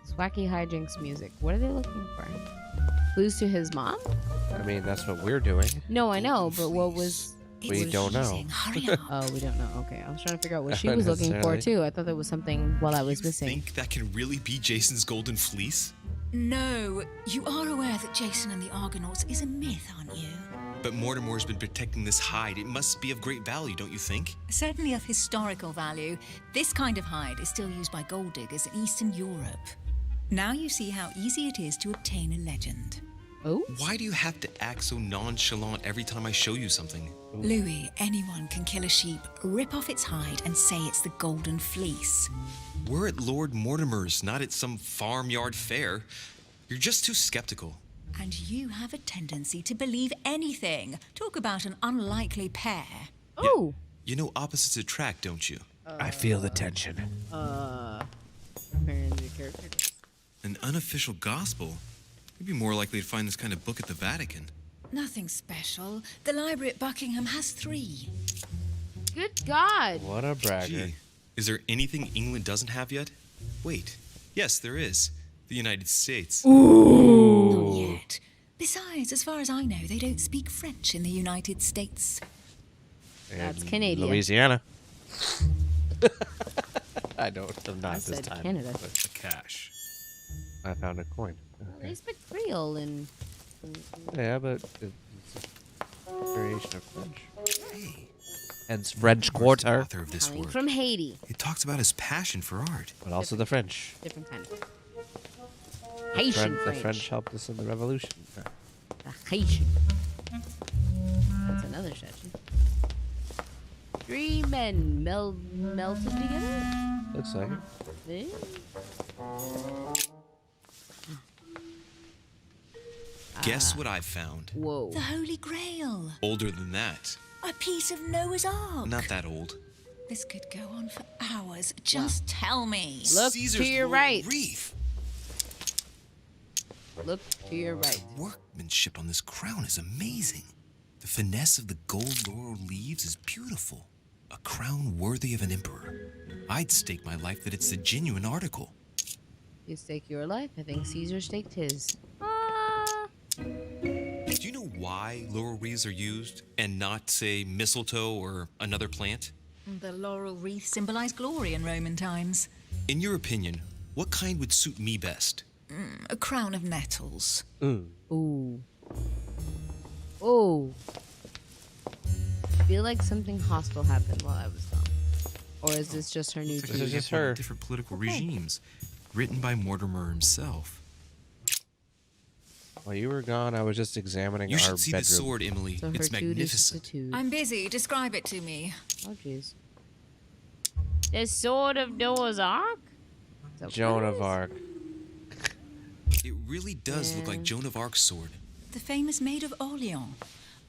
It's wacky hijinks music. What are they looking for? Clues to his mom? I mean, that's what we're doing. No, I know, but what was... We don't know. Oh, we don't know. Okay, I was trying to figure out what she was looking for, too. I thought there was something while I was missing. Think that can really be Jason's golden fleece? No, you are aware that Jason and the Argonauts is a myth, aren't you? But Mortimer's been protecting this hide. It must be of great value, don't you think? Certainly of historical value. This kind of hide is still used by gold diggers in Eastern Europe. Now you see how easy it is to obtain a legend. Oh? Why do you have to act so nonchalant every time I show you something? Louis, anyone can kill a sheep, rip off its hide, and say it's the Golden Fleece. We're at Lord Mortimer's, not at some farmyard fair. You're just too skeptical. And you have a tendency to believe anything. Talk about an unlikely pair. Oh! You know opposites attract, don't you? I feel the tension. An unofficial gospel? You'd be more likely to find this kind of book at the Vatican. Nothing special. The library at Buckingham has 3. Good God! What a bragger. Gee, is there anything England doesn't have yet? Wait. Yes, there is. The United States. Not yet. Besides, as far as I know, they don't speak French in the United States. That's Canadian. Louisiana. I don't. I'm not I this said time. Canada. A cash. I found a coin. They speak Creole and... Yeah, but it's a variation of French. Hey. And French Quarter. Author of this Coming work. from Haiti. He talks about his passion for art. But also the French. Different kind. Haitian The French. French helped us in the revolution. The Haitian. That's another statue. 3 men melted together? Looks like it. Guess what I've found? Whoa. The Holy Grail. Older than that. A piece of Noah's Ark. Not that old. This could go on for hours. Just tell me. Look Caesar's to your right. Wreath. Look to your right. The workmanship on this crown is amazing. The finesse of the gold laurel leaves is beautiful. A crown worthy of an emperor. I'd stake my life that it's the genuine article. You stake your life. I think Caesar staked his. Do you know why laurel wreaths are used and not, say, mistletoe or another plant? The laurel wreath symbolized glory in Roman times. In your opinion, what kind would suit me best? A crown of nettles. Ooh. Oh. I feel like something hostile happened while I was gone. Or is this just her new It's like TV? a example of different political regimes, written by Mortimer himself. While you were gone, I was just examining You our should see bedroom. the sword, Emily. So It's her dude is magnificent. I'm busy. Describe it to me. Oh, jeez. The sword of Noah's Ark? Is that what Joan it of is? Arc. It really does look like Joan of Arc's sword. The famous Maid of Orleans.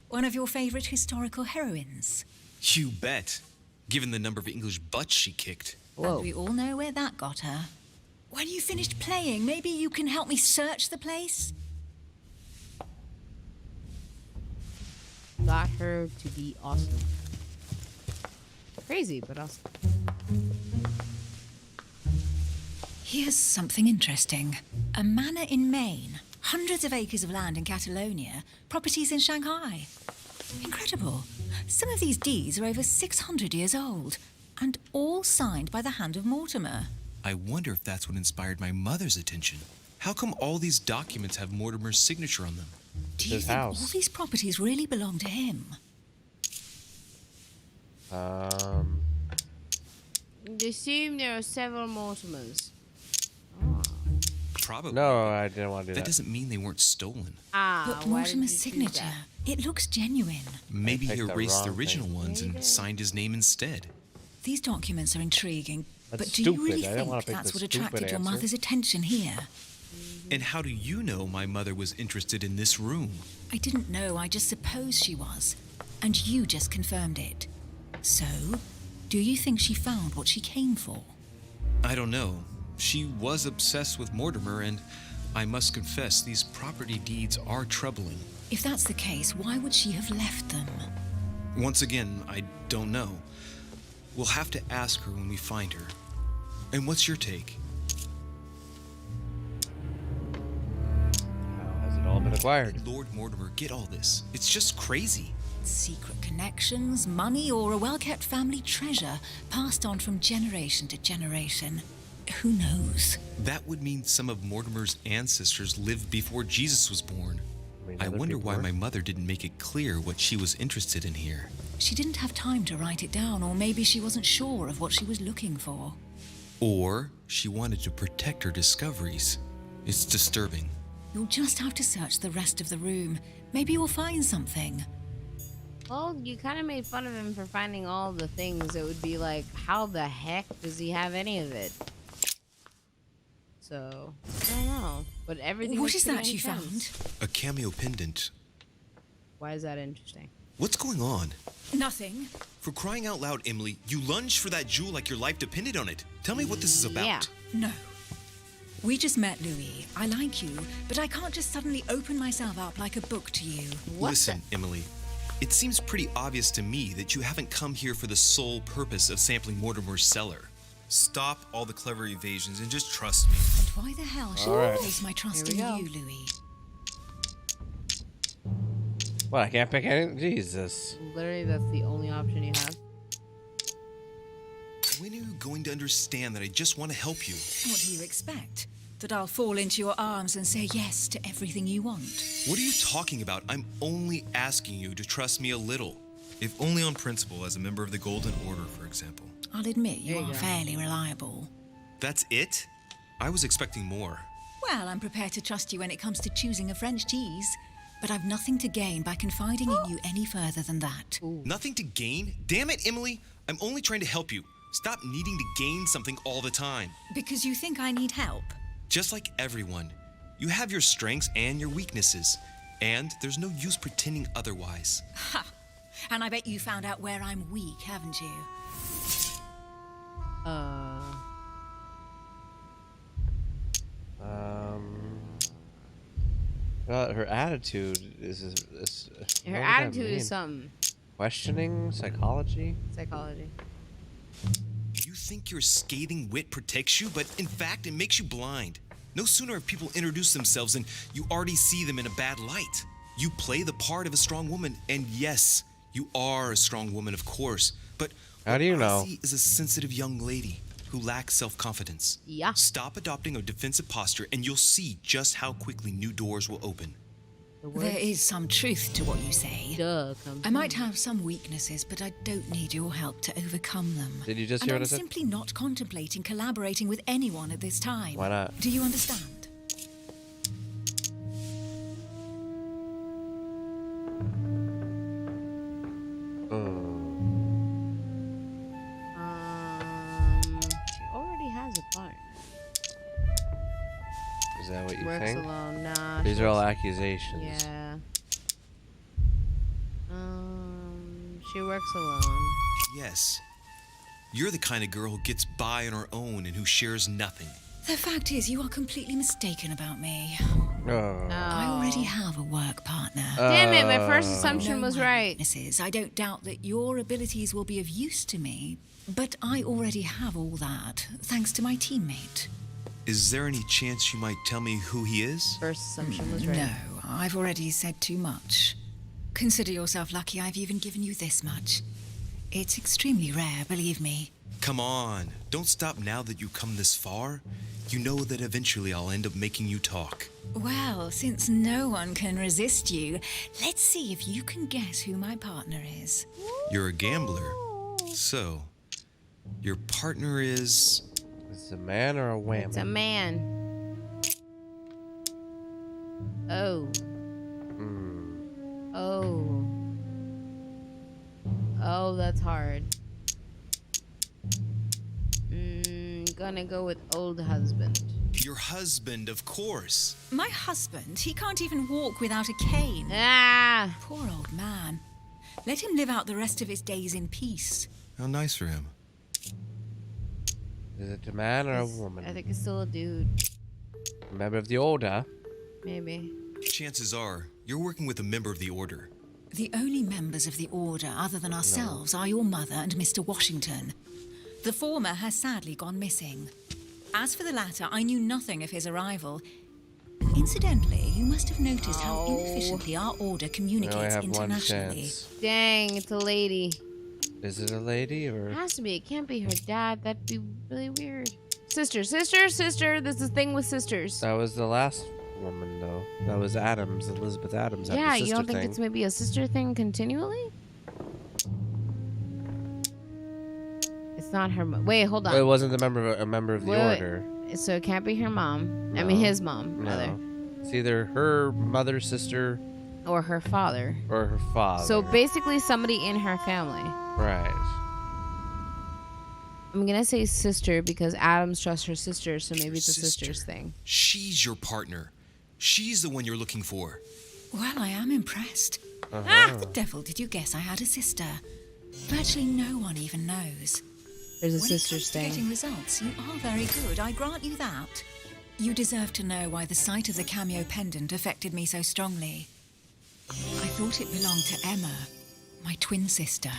One of your favorite historical heroines. You bet. Given the number of English butts she kicked. And we all know where that got her. When you finished playing, maybe you can help me search the place? Got her to be awesome. Crazy, but awesome. Here's something interesting. A manor in Maine, hundreds of acres of land in Catalonia, properties in Shanghai. Incredible. Some of these deeds are over 600 years old, and all signed by the hand of Mortimer. I wonder if that's what inspired my mother's attention. How come all these documents have Mortimer's signature on them? Do you think all these properties really belong to him? They assume there are several Mortimers. Probably. No, I didn't want to do that. That doesn't mean they weren't stolen. But Mortimer's signature, it looks genuine. Maybe he erased the original ones and signed his name instead. These documents are intriguing, That's but do you stupid. really I don't wanna think pick that's the what attracted stupid your answer. mother's attention here? And how do you know my mother was interested in this room? I didn't know, I just supposed she was. And you just confirmed it. So, do you think she found what she came for? I don't know. She was obsessed with Mortimer, and I must confess, these property deeds are troubling. If that's the case, why would she have left them? Once again, I don't know. We'll have to ask her when we find her. And what's your take? How has it all been acquired? Lord Mortimer, get all this. It's just crazy. Secret connections, money, or a well-kept family treasure passed on from generation to generation. Who knows? That would mean some of Mortimer's ancestors lived before Jesus was born. I wonder why my mother didn't make it clear what she was interested in here. She didn't have time to write it down, or maybe she wasn't sure of what she was looking for. Or she wanted to protect her discoveries. It's disturbing. You'll just have to search the rest of the room. Maybe you'll find something. Well, you kind of made fun of him for finding all the things. It would be like, how the heck does he have any of it? So, I don't know. But everything. What is that you found? A cameo pendant. Why is that interesting? What's going on? Nothing. For crying out loud, Emily, you lunged for that jewel like your life depended on it. Tell me what this is about. Yeah. No. We just met, Louis. I like you, but I can't just suddenly open myself up like a book to you. Listen, Emily. It seems pretty obvious to me that you haven't come here for the sole purpose of sampling Mortimer's cellar. Stop all the clever evasions and just trust me. And why the hell should I place my trust in you, Louis? What, I can't pick any? Jesus. Literally, that's the only option you have. When are you going to understand that I just want to help you? What do you expect? That I'll fall into your arms and say yes to everything you want? What are you talking about? I'm only asking you to trust me a little. If only on principle, as a member of the Golden Order, for example. I'll admit you are fairly reliable. That's it? I was expecting more. Well, I'm prepared to trust you when it comes to choosing a French cheese. But I've nothing to gain by confiding in you any further than that. Nothing to gain? Damn it, Emily! I'm only trying to help you. Stop needing to gain something all the time. Because you think I need help? Just like everyone. You have your strengths and your weaknesses. And there's no use pretending otherwise. Ha! And I bet you found out where I'm weak, haven't you? Her attitude is Her attitude is something. Questioning, psychology. Psychology. You think your scathing wit protects you, but in fact, it makes you blind. No sooner have people introduced themselves than you already see them in a bad light. You play the part of a strong woman, and yes, you are a strong woman, of course. But how do you know? I see is a sensitive young lady who lacks self-confidence. Yeah. Stop adopting a defensive posture, and you'll see just how quickly new doors will open. There is some truth to what you say. I might have some weaknesses, but I don't need your help to overcome them. Did you just and hear I'm what I said? simply not contemplating collaborating with anyone at this time. Why not? Do you understand? She already has a partner. Is that what you Works think? alone. Nah. These she are all works- accusations. Yeah. She works alone. Yes. You're the kind of girl who gets by on her own and who shares nothing. The fact is, you are completely mistaken about me. Oh. I already have a work partner. Damn it, my first assumption was right. I don't doubt that your abilities will be of use to me, but I already have all that, thanks to my teammate. Is there any chance you might tell me who he is? First assumption was right. No, I've already said too much. Consider yourself lucky I've even given you this much. It's extremely rare, believe me. Come on, don't stop now that you've come this far. You know that eventually I'll end up making you talk. Well, since no one can resist you, let's see if you can guess who my partner is. You're a gambler. So, your partner is... Is it a man or a woman? It's a man. Oh. Oh. Oh, that's hard. Gonna go with old husband. Your husband, of course. My husband? He can't even walk without a cane. Ah! Poor old man. Let him live out the rest of his days in peace. How nice for him. Is it a man or a woman? I think it's still a dude. A member of the Order? Maybe. Chances are, you're working with a member of the Order. The only members of the Order other than ourselves are your mother and Mr. Washington. The former has sadly gone missing. As for the latter, I knew nothing of his arrival. Incidentally, you must have noticed how inefficiently our Order communicates internationally. Dang, it's a lady. Is it a lady or? It has to be. It can't be her dad. That'd be really weird. Sister. There's a thing with sisters. That was the last woman, though. That was Adams. Elizabeth Adams. Had the sister you don't think thing. it's maybe a sister thing continually? It's not her mom. Wait, hold on. Well, it wasn't a member of the Order. So it can't be her mom. No. I mean, his mom, No. rather. It's either her mother, sister, Or her father. or her father. So basically somebody in her family. Right. I'm going to say sister because Adams trusts her sister, so maybe it's a sister's thing. She's your partner. She's the one you're looking for. Well, I am impressed. Uh-huh. How the devil did you guess I had a sister? Virtually no one even knows. There's a When sister's it comes to thing. getting results, you are very good. I grant you that. You deserve to know why the sight of the cameo pendant affected me so strongly. I thought it belonged to Emma, my twin sister.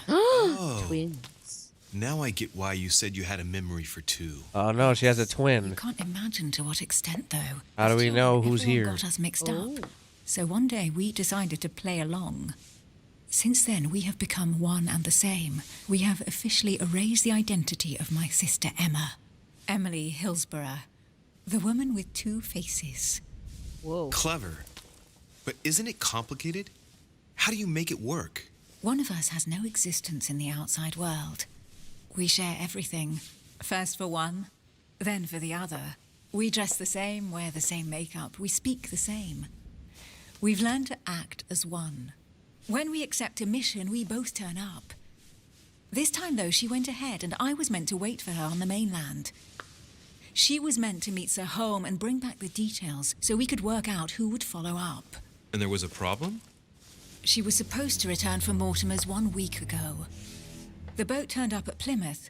Twins. Now I get why you said you had a memory for two. Oh no, she has a twin. Can't imagine to what extent, though. How do we know who's Everyone here? got us mixed up. So one day we decided to play along. Since then, we have become one and the same. We have officially erased the identity of my sister Emma. Emily Hillsborough. The woman with two faces. Whoa. Clever. But isn't it complicated? How do you make it work? One of us has no existence in the outside world. We share everything. First for one, then for the other. We dress the same, wear the same makeup, we speak the same. We've learned to act as one. When we accept a mission, we both turn up. This time, though, she went ahead, and I was meant to wait for her on the mainland. She was meant to meet Sir Home and bring back the details so we could work out who would follow up. And there was a problem? She was supposed to return from Mortimer's 1 week ago. The boat turned up at Plymouth,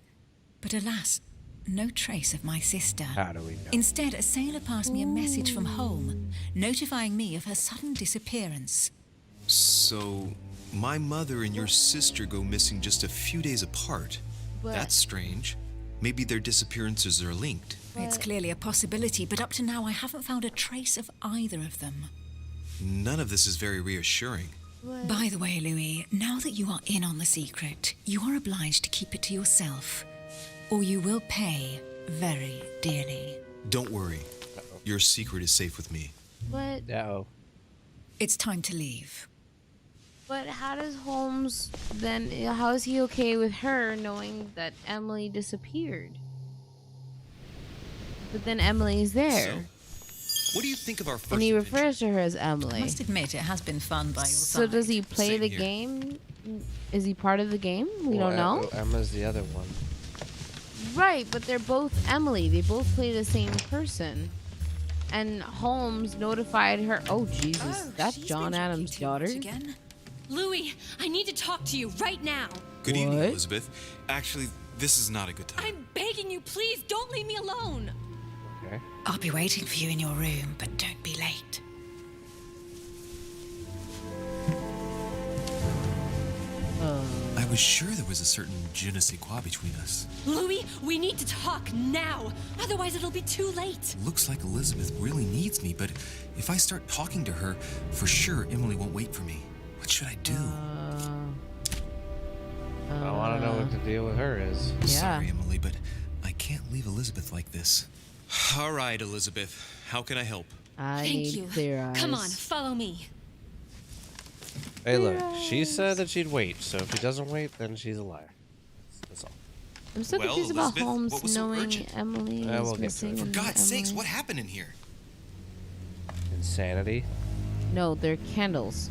but alas, no trace of my sister. How do we know? Instead, a sailor passed me a message from home, notifying me of her sudden disappearance. So, my mother and your sister go missing just a few days apart. But- That's strange. Maybe their disappearances are linked. It's clearly a possibility, but up to now I haven't found a trace of either of them. None of this is very reassuring. By the way, Louis, now that you are in on the secret, you are obliged to keep it to yourself, or you will pay very dearly. Don't worry. Your secret is safe with me. But Uh-oh. It's time to leave. But how does Holmes then? How is he okay with her knowing that Emily disappeared? But then Emily's there, What do you think of our first and he refers to her as Emily. I must admit, it has been fun by your So side. does he play Same the here. game? Is he part of the game? We don't know. Emma's the other one. Right, but they're both Emily. They both play the same person. And Holmes notified her. Oh, Jesus. That's John Adams' daughter. Louis, I need to talk to you right now. Good evening, Elizabeth. Actually, this is not a good time. I'm begging you, please don't leave me alone. Okay. I'll be waiting for you in your room, but don't be late. I was sure there was a certain je ne sais quoi between us. Louis, we need to talk now. Otherwise, it'll be too late. Looks like Elizabeth really needs me, but if I start talking to her, for sure Emily won't wait for me. What should I do? I want to know what the deal with her is. Sorry, Emily, but I can't leave Elizabeth like this. All right, Elizabeth. How can I help? Thank you. Clear eyes. Come on, follow me. Hey, look. She said that she'd wait, so if she doesn't wait, then she's a liar. That's all. I'm so Well, confused about Elizabeth, what Holmes was so knowing urgent? Emily is we'll get to missing. it. For and God's sakes, Emily- what happened in here? Insanity. No, they're candles.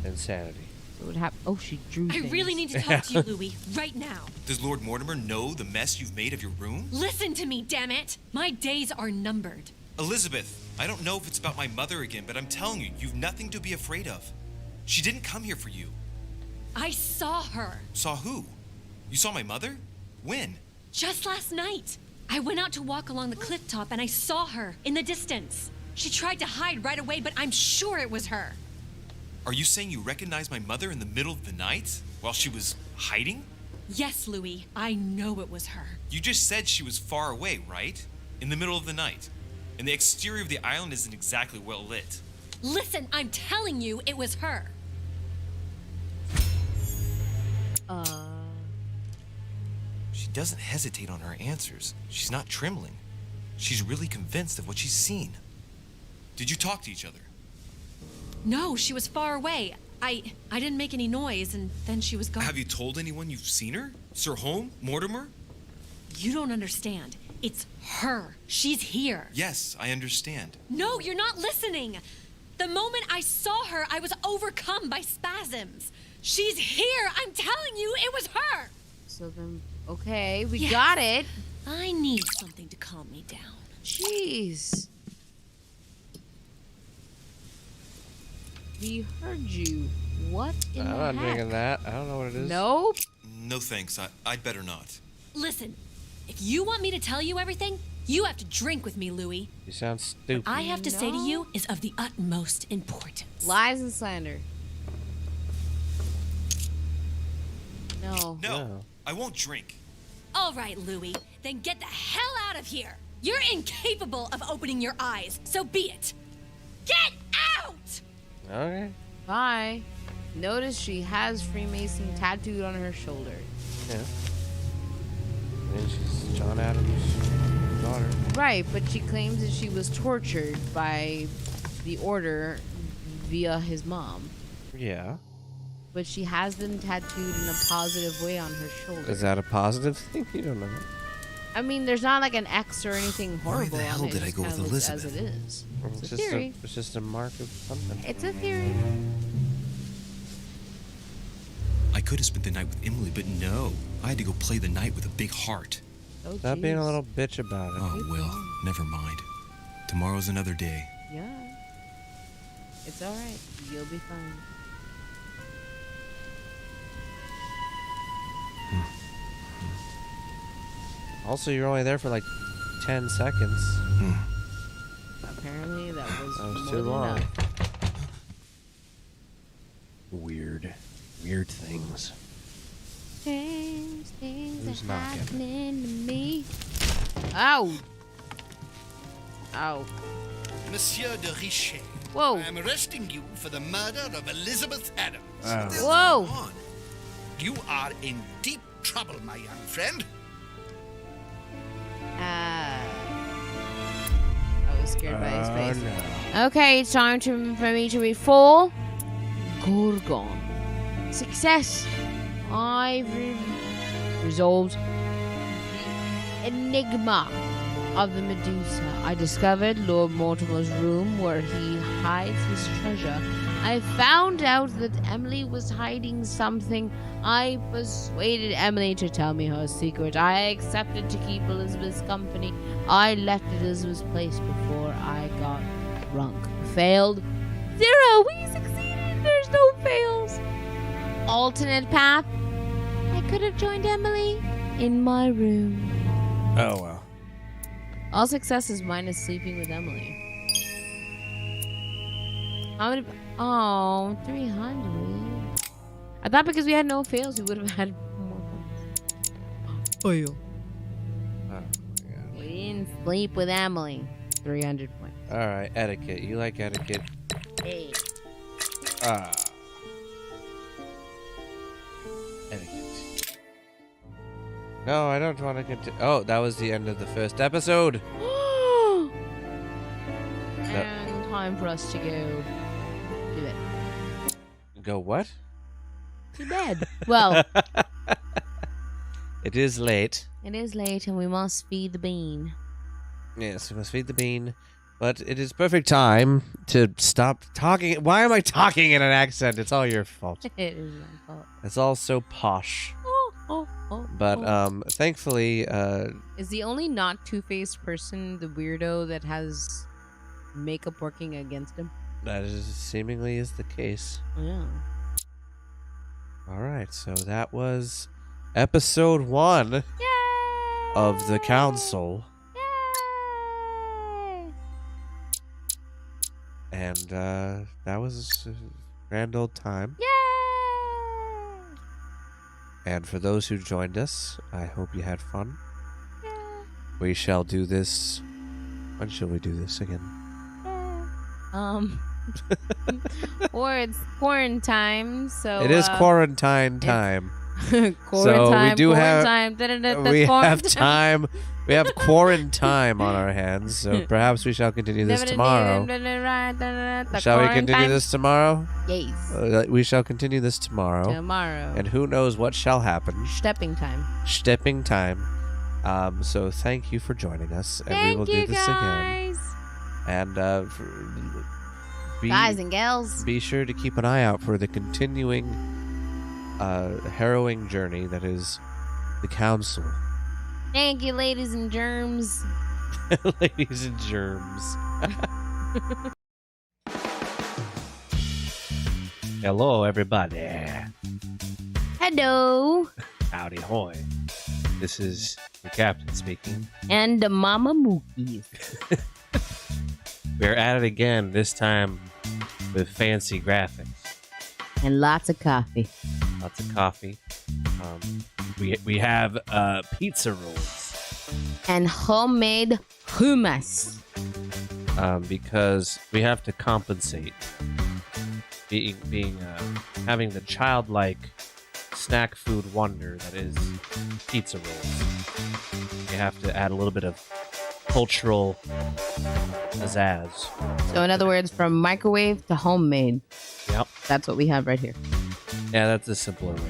Insanity. What would happen? Oh, she drew I things. really need to talk to you, Louis, right now. Does Lord Mortimer know the mess you've made of your room? Listen to me, damn it! My days are numbered. Elizabeth, I don't know if it's about my mother again, but I'm telling you, you've nothing to be afraid of. She didn't come here for you. I saw her. Saw who? You saw my mother? When? Just last night. I went out to walk along the cliff top and I saw her in the distance. She tried to hide right away, but I'm sure it was her. Are you saying you recognized my mother in the middle of the night while she was hiding? Yes, Louis, I know it was her. You just said she was far away, right? In the middle of the night. And the exterior of the island isn't exactly well lit. Listen, I'm telling you, it was her. She doesn't hesitate on her answers. She's not trembling. She's really convinced of what she's seen. Did you talk to each other? No, she was far away. I didn't make any noise, and then she was gone. Have you told anyone you've seen her? Sir Holmes? Mortimer? You don't understand. It's her. She's here. Yes, I understand. No, you're not listening. The moment I saw her, I was overcome by spasms. She's here. I'm telling you, it was her. So then, okay, we Yes. got it. I need something to calm me down. Jeez. We heard you. What in I'm the not heck? drinking that. I don't know what it is. Nope. No thanks. I'd better not. Listen, if you want me to tell you everything, you have to drink with me, Louis. You sound stupid. What I have to say to you is of the utmost importance. Lies and slander. No. No, I won't drink. All right, Louis, then get the hell out of here. You're incapable of opening your eyes, so be it. Get out! Okay. Bye. Notice she has Freemason tattooed on her shoulder. Yeah. And she's John Adams' daughter. Right, but she claims that she was tortured by the order via his mom. Yeah. But she has them tattooed in a positive way on her shoulder. Is that a positive thing? You don't know. I mean, there's not like an X or anything Why horrible the hell on it. did I It just go with kinda looks as Elizabeth? it is. It's a just theory. it's just a mark of something. It's a theory. I could have spent the night with Emily, but no. I had to go play the night with a big heart. Oh, Stop being a jeez. little bitch about it. Oh, well, never mind. Tomorrow's another day. Yeah. It's alright. You'll be fine. Also, you're only there for like 10 seconds. Apparently, that was That was more too than long. enough. Weird things. Strange things Who's are not getting it? happening to me. Ow. Ow. Monsieur de Richet. Whoa. I am arresting you for the murder of Elizabeth Adams. Whoa. You are in deep trouble, my young friend. I was scared by his face. No. Okay, it's time for me to read full Gorgon. Success. I've resolved the enigma of the Medusa. I discovered Lord Mortimer's room where he hides his treasure. I found out that Emily was hiding something. I persuaded Emily to tell me her secret. I accepted to keep Elizabeth's company. I left Elizabeth's place before I got drunk. Failed. 0. We succeeded. There's no fails. Alternate path. I could have joined Emily in my room. Oh, well. All successes minus sleeping with Emily. How many? Oh, 300. I thought because we had no fails, we would have had more points. Oh, yeah. We didn't sleep with Emily. 300 points. All right, etiquette. You like etiquette? Hey. No, I don't want to continue. Oh, that was the end of the first episode. And time for us to go do it. Go what? To bed. Well, it is late. it is late and we must feed the bean. Yes, we must feed the bean. But it is perfect time to stop talking. Why am I talking in an accent? It's all your fault. It is my fault. It's all so posh. But thankfully, is the only not two-faced person the weirdo that has makeup working against him? that is seemingly is the case. Yeah. All right, so that was episode 1 of the council. And that was a grand old time. Yay! And for those who joined us, I hope you had fun. We shall do this. When shall we do this again? Or it's quarantine, so it is quarantine time. So we do have quarantine. time. We have quarantine on our hands, so perhaps we shall continue this tomorrow. Shall we continue this tomorrow? Yes. We shall continue this tomorrow. And who knows what shall happen. Stepping time. Stepping time. So thank you for joining us, and we will do this again. And guys and gals, be sure to keep an eye out for the continuing harrowing journey that is the council. Thank you, ladies and germs. Ladies and germs. Hello, everybody. Hello. Howdy hoy. This is the captain speaking. And the Mama Mookie. We're at it again, this time with fancy graphics. And lots of coffee. Lots of coffee. We have pizza rolls. And homemade hummus. Because we have to compensate. Having the childlike snack food wonder that is pizza rolls. You have to add a little bit of cultural pizzazz. So in other words, from microwave to homemade. Yep. That's what we have right here. Yeah, that's a simpler way.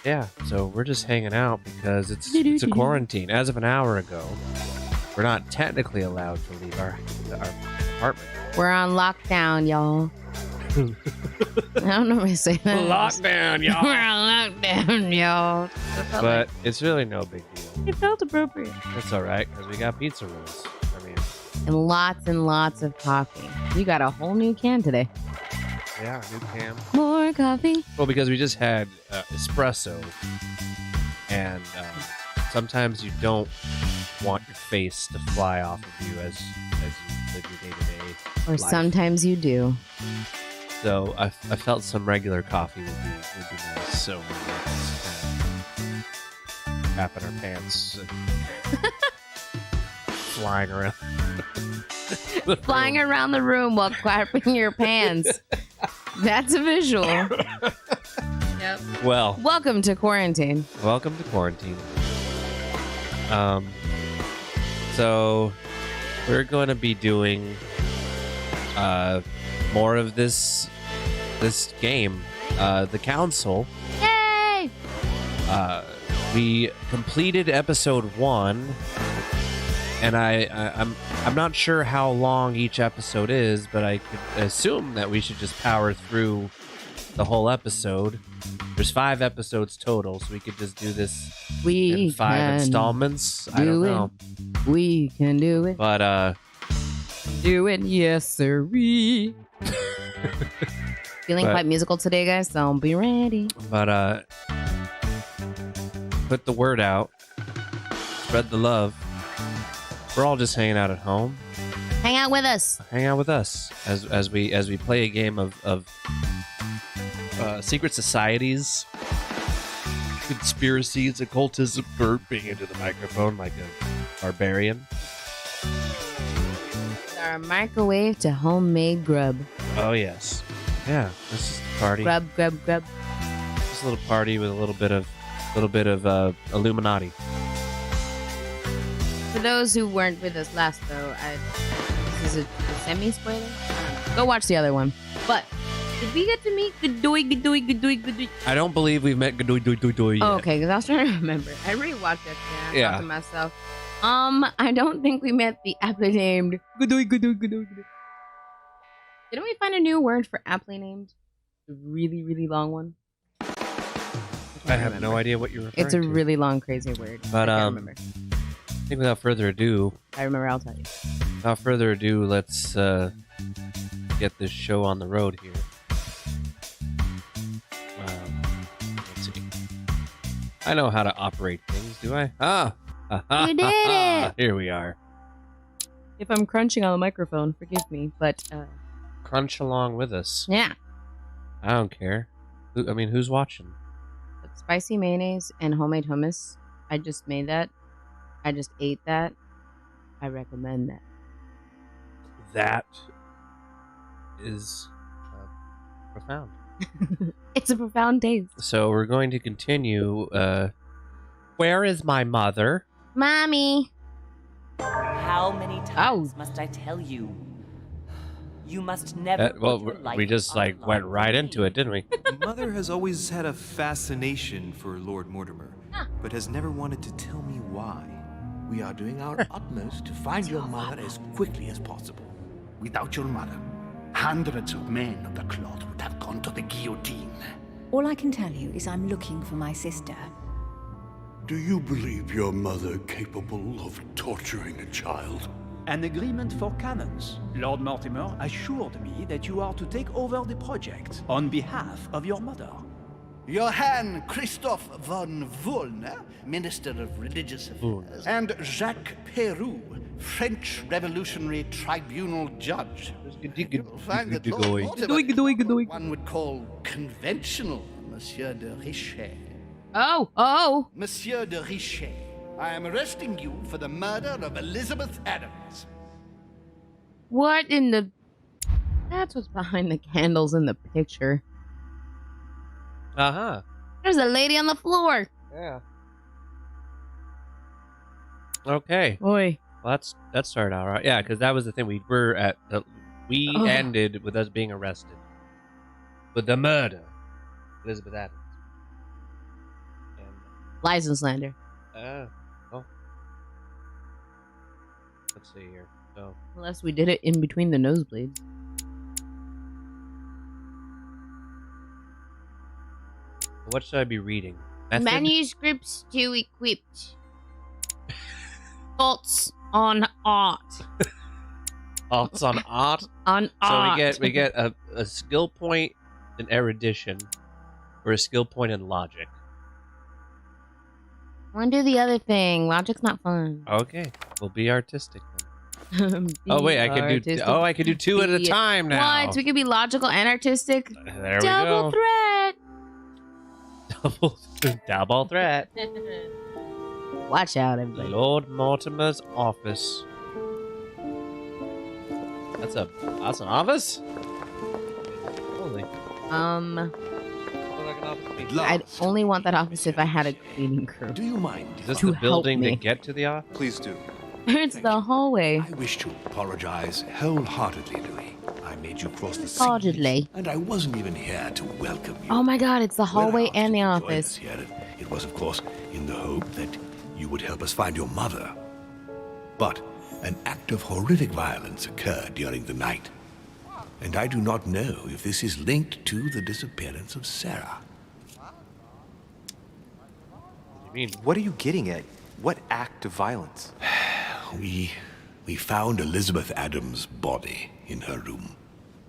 Yeah, so we're just hanging out because it's a quarantine. As of an hour ago, we're not technically allowed to leave our apartment. We're on lockdown, y'all. I don't know if I say that. Lockdown, y'all. We're on lockdown, y'all. But it's really no big deal. It felt appropriate. It's all right because we got pizza rolls. And lots of coffee. You got a whole new can today. Yeah, new can. More coffee. Well, because we just had espresso, and sometimes you don't want your face to fly off of you as you live your day-to-day Or life. sometimes you do. So I felt some regular coffee would be nice. So we're just tapping our pants and flying around. Flying around the room while clapping your pants. That's a visual. Yep. Well, welcome to quarantine. Welcome to quarantine. So we're going to be doing more of this game, the council. Yay! We completed episode 1. And I'm not sure how long each episode is, but I could assume that we should just power through the whole episode. There's 5 episodes total, so we could just do this in 5 installments. I don't know. We can do it. But do it, yes sirree. Feeling quite musical today, guys, so be ready. But put the word out. Spread the love. We're all just hanging out at home. Hang out with us. Hang out with us as we play a game of secret societies, conspiracies, occultism, burping into the microphone like a barbarian. Our microwave to homemade grub. Oh yes. Yeah, this is the party. Grub. Just a little party with a little bit of Illuminati. For those who weren't with us last, though, this is a semi-spoiler. Go watch the other one. But did we get to meet 𝕮𝖕𝖕? I don't believe we've met 𝕮𝖕𝖕 yet. Oh, okay, because I was trying to remember. I rewatched it and I thought Yeah. to myself, I don't think we met the aptly named 𝕮𝖕𝖕. Didn't we find a new word for aptly named? A really, really long one. I have no idea what you're referring It's a to. really long, crazy word. But I can't remember. I think without further ado, I'll tell you. Without further ado, let's get this show on the road here. Let's see. I know how to operate things, do I? You did it! Here we are. If I'm crunching on the microphone, forgive me, but Crunch along with us. yeah. I don't care. Who's watching? Spicy mayonnaise and homemade hummus. I just made that. I just ate that. I recommend that. That is profound. It's a profound taste. So we're going to continue. Where is my mother? Mommy. How many times must I tell you? You must never. We just went right into it, didn't we? Mother has always had a fascination for Lord Mortimer, but has never wanted to tell me why. We are doing our utmost to find your mother as quickly as possible. Without your mother, hundreds of men of the cloth would have gone to the guillotine. All I can tell you is I'm looking for my sister. Do you believe your mother capable of torturing a child? An agreement for cannons. Lord Mortimer assured me that you are to take over the project on behalf of your mother. Johann Christoph von Wöllner, Minister of Religious Affairs, and Jacques Peroux, French Revolutionary Tribunal Judge. You will find that Lord Mortimer, one would call conventional, Monsieur de Richet. Oh! Monsieur de Richet, I am arresting you for the murder of Elizabeth Adams. What in the... That's what's behind the candles in the picture. Uh-huh. There's a lady on the floor. Yeah. Okay. Oi. Well, that started out right. Yeah, because that was the thing. We were at... we ended with us being arrested. With the murder. Elizabeth Adams. Lies and slander. Oh. Let's see here. So. Unless we did it in between the nosebleeds. What should I be reading? Method? Manuscripts to equipped. Thoughts on art. Thoughts on art? On art. So we get a skill point in erudition or a skill point in logic. I want to do the other thing. Logic's not fun. Okay, we'll be artistic then. Oh wait, I could do. Oh, I could do two at a time now. What? We could be logical and artistic. There Double we go. threat. Double threat. Watch out, everybody. Lord Mortimer's office. That's an office. Holy. I'd only want that office if I had a cleaning crew. Do you mind? Is this the building to get to the office? Please do. It's the hallway. I wish to apologize wholeheartedly, Louis. I made you cross the Wholeheartedly. and I wasn't even here to welcome you. Oh my god, it's the hallway and the office. Here, it was, of course, in the hope that you would help us find your mother. But an act of horrific violence occurred during the night. And I do not know if this is linked to the disappearance of Sarah. What are you getting at? What act of violence? We found Elizabeth Adams' body in her room.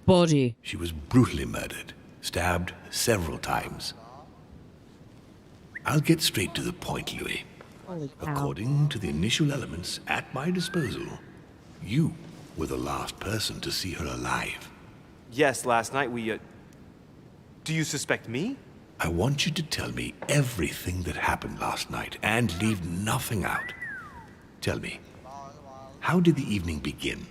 Body? She was brutally murdered, stabbed several times. I'll get straight to the point, Louis. Holy cow. According to the initial elements at my disposal, you were the last person to see her alive. Yes, last night we, Do you suspect me? I want you to tell me everything that happened last night and leave nothing out. Tell me, how did the evening begin?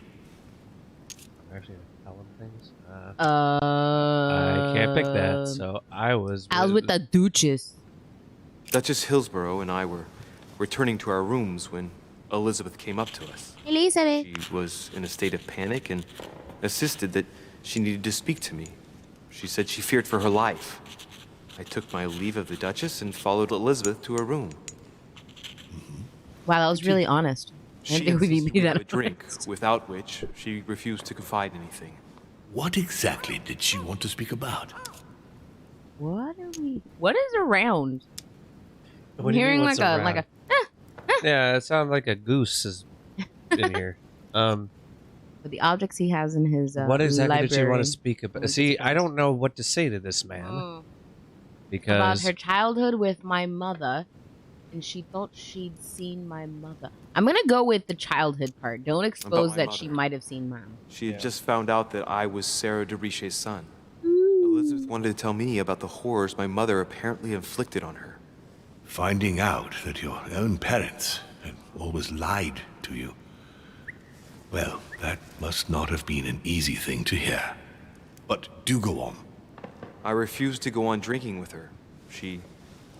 Pelham things. I can't pick that, so I was with the Duchess. Duchess Hillsborough and I were returning to our rooms when Elizabeth came up to us. Elizabeth. She was in a state of panic and insisted that she needed to speak to me. She said she feared for her life. I took my leave of the Duchess and followed Elizabeth to her room. Wow, that was really honest. She insisted we have a drink, without which she refused to confide anything. What exactly did she want to speak about? What is around? What I'm do you mean, hearing what's around? like a Yeah, it sounds like a goose is in here. But the objects he has in his What exactly library. did you want to speak about? See, I don't know what to say to this man. Because About her childhood with my mother, and she thought she'd seen my mother. I'm gonna go with the childhood part. Don't expose my that mother. she might have seen mom. She had just found out that I was 𝕮𝖕𝖓𝖓𝖓's son. Elizabeth wanted to tell me about the horrors my mother apparently inflicted on her. Finding out that your own parents had always lied to you. Well, that must not have been an easy thing to hear. But do go on. I refused to go on drinking with her. She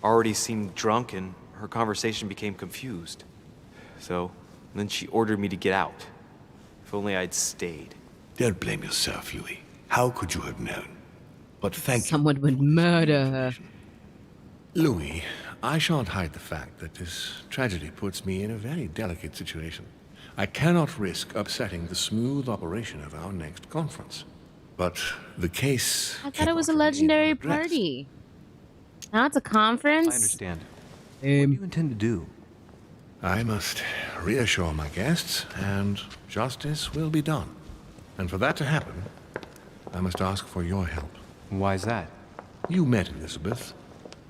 already seemed drunk and her conversation became confused. So, then she ordered me to get out. If only I'd stayed. Don't blame yourself, Louis. How could you have known? But thank you. Someone would murder her. Louis, I shan't hide the fact that this tragedy puts me in a very delicate situation. I cannot risk upsetting the smooth operation of our next conference. But the case... I thought it was a legendary party. Now it's a conference? I understand. What do you intend to do? I must reassure my guests, and justice will be done. And for that to happen, I must ask for your help. Why is that? You met Elizabeth.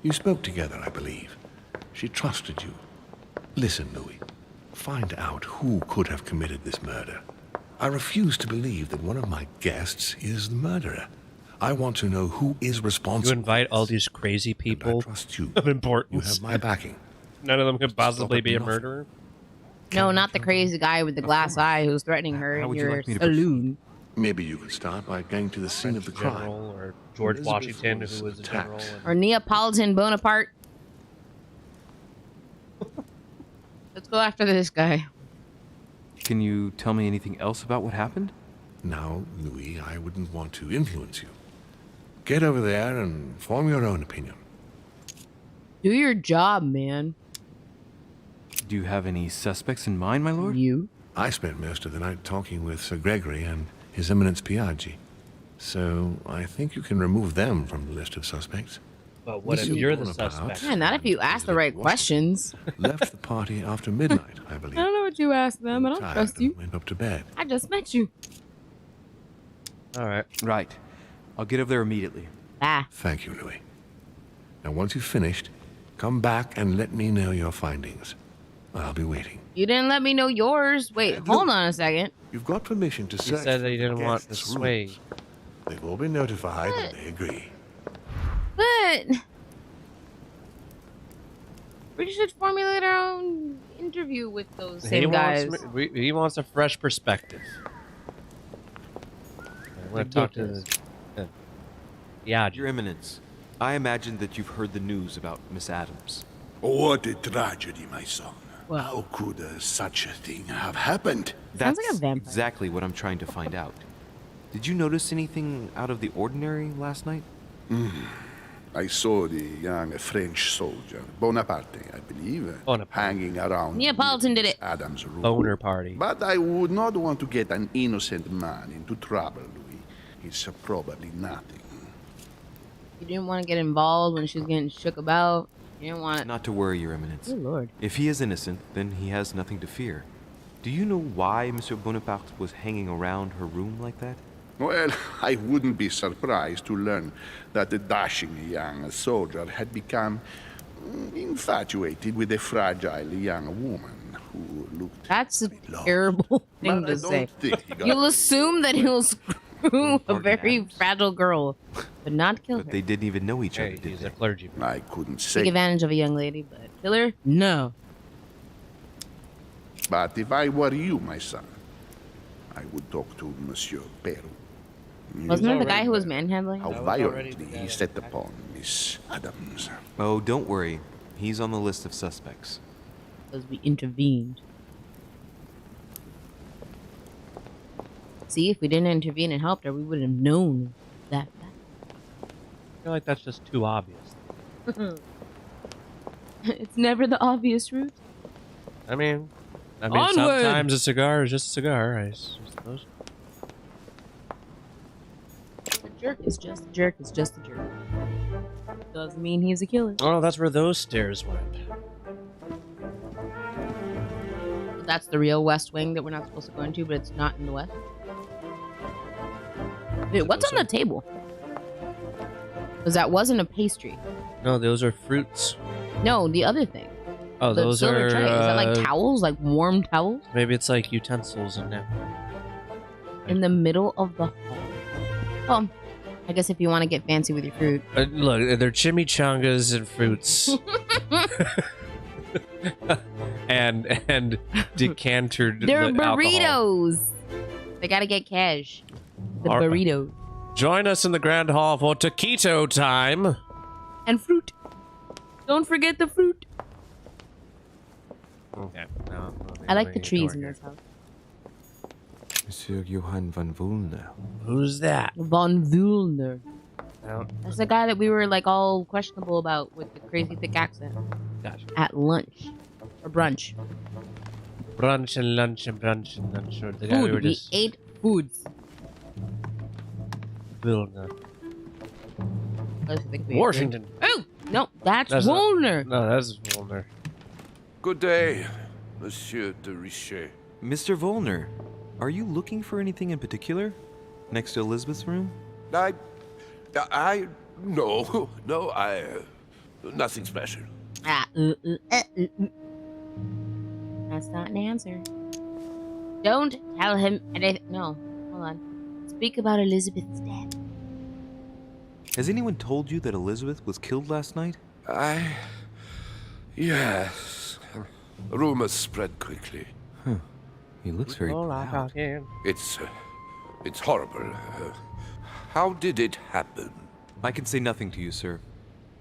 You spoke together, I believe. She trusted you. Listen, Louis. Find out who could have committed this murder. I refuse to believe that one of my guests is the murderer. I want to know who is responsible. You invite all these crazy people of importance. You have my backing. None of them could possibly be a murderer. No, not the crazy guy with the glass eye who's threatening her in your saloon. Maybe you could start by going to the scene of the crime. General or George Washington, who was a general. Or Neapolitan Bonaparte. Let's go after this guy. Can you tell me anything else about what happened? Now, Louis, I wouldn't want to influence you. Get over there and form your own opinion. Do your job, man. Do you have any suspects in mind, my lord? You? I spent most of the night talking with Sir Gregory and His Eminence Piaggi. So I think you can remove them from the list of suspects. But what if you're the suspect? Yeah, not if you ask the right questions. Left the party after midnight, I believe. I don't know what you asked them. I don't trust you. Went up to bed. I just met you. All right. Right. I'll get over there immediately. Thank you, Louis. Now, once you've finished, come back and let me know your findings. I'll be waiting. You didn't let me know yours. Wait, hold on a second. You've got permission to search. He said that he didn't want the guests' sway. rooms. They've all been notified and they agree. But we should formulate our own interview with those same guys. He wants a fresh perspective. I'm going to talk to the Your Eminence, I imagine that you've heard the news about Miss Adams. What a tragedy, my son. How could such a thing have happened? That's exactly what I'm trying to find out. Did you notice anything out of the ordinary last night? I saw the young French soldier, Bonaparte, I believe, hanging around Neapolitan did it. Adams' room. Boner party. But I would not want to get an innocent man into trouble, Louis. It's probably nothing. You didn't want to get involved when she was getting shook about. You didn't want Not to worry, Your Eminence. Oh, Lord. If he is innocent, then he has nothing to fear. Do you know why Monsieur Bonaparte was hanging around her room like that? Well, I wouldn't be surprised to learn that the dashing young soldier had become infatuated with a fragile young woman who looked... That's a terrible thing to say. You'll assume that he'll screw a very fragile girl, but not kill her. But they didn't even know each other, did He's they? a clergyman. I couldn't say. Take advantage of a young lady, but kill her? No. But if I were you, my son, I would talk to Monsieur Peru. Wasn't it the guy who was manhandling? How violently he set upon Miss Adams. Oh, don't worry. He's on the list of suspects. Because we intervened. See, if we didn't intervene and helped her, we would have known that. I feel like that's just too obvious. It's never the obvious route. I mean, Onward! sometimes a cigar is just a cigar, I suppose. A jerk is just a jerk is just a jerk. Doesn't mean he's a killer. Oh, that's where those stairs went. That's the real West Wing that we're not supposed to go into, but it's not in the West. Dude, what's on the table? Because that wasn't a pastry. No, those are fruits. No, the other thing. Oh, The those silver are. tray. Is that like towels? Like warm towels? Maybe it's like utensils in there. In the middle of the hall. Well, I guess if you want to get fancy with your fruit. Look, they're chimichangas and fruits. and decanted They're alcohol. burritos. They gotta get cash. The All right. burrito. Join us in the Grand Hall for taquito time. And fruit. Don't forget the fruit. Okay. No, I like the trees in this house. Monsieur Johann von Wüllner. Who's that? Von Wüllner. No. That's the guy that we were like all questionable about with the crazy thick accent. Gotcha. At lunch. Or brunch. Brunch and lunch and brunch and lunch. Or the guy Food. we were We just. ate foods. Wüllner. Let's think we Washington. Oh! No, that's That's Wüllner. No, that's Wüllner. Good day, Monsieur 𝕮𝖕𝖓. Mr. Wüllner, are you looking for anything in particular? Next to Elizabeth's room? No, nothing special. That's not an answer. Don't tell him anything. No, hold on. Speak about Elizabeth's death. Has anyone told you that Elizabeth was killed last night? Yes. Rumors spread quickly. Huh. He looks very proud. It's horrible. How did it happen? I can say nothing to you, sir.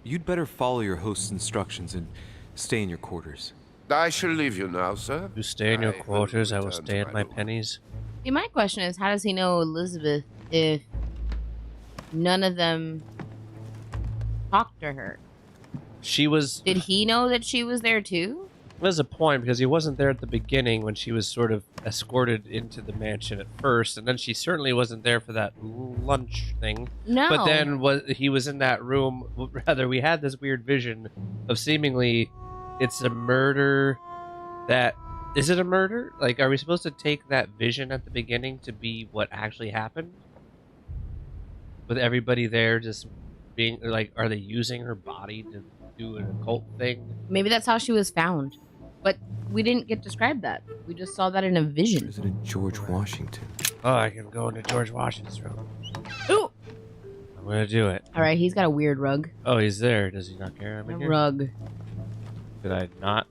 You'd better follow your host's instructions and stay in your quarters. I shall leave you now, sir. You stay in your quarters, I will stay in my pennies. See, my question is, how does he know Elizabeth if none of them talked to her? She was. Did he know that she was there too? There's a point because he wasn't there at the beginning when she was sort of escorted into the mansion at first, and then she certainly wasn't there for that lunch thing. No. But then he was in that room. Rather, we had this weird vision of seemingly it's a murder. Is it a murder? Like, are we supposed to take that vision at the beginning to be what actually happened? With everybody there just being like, are they using her body to do an occult thing? Maybe that's how she was found. But we didn't get described that. We just saw that in a vision. President George Washington. Oh, I can go into George Washington's room. Ooh! I'm gonna do it. All right, he's got a weird rug. Oh, he's there. Does he not care? I'm in A here? rug. Did I not?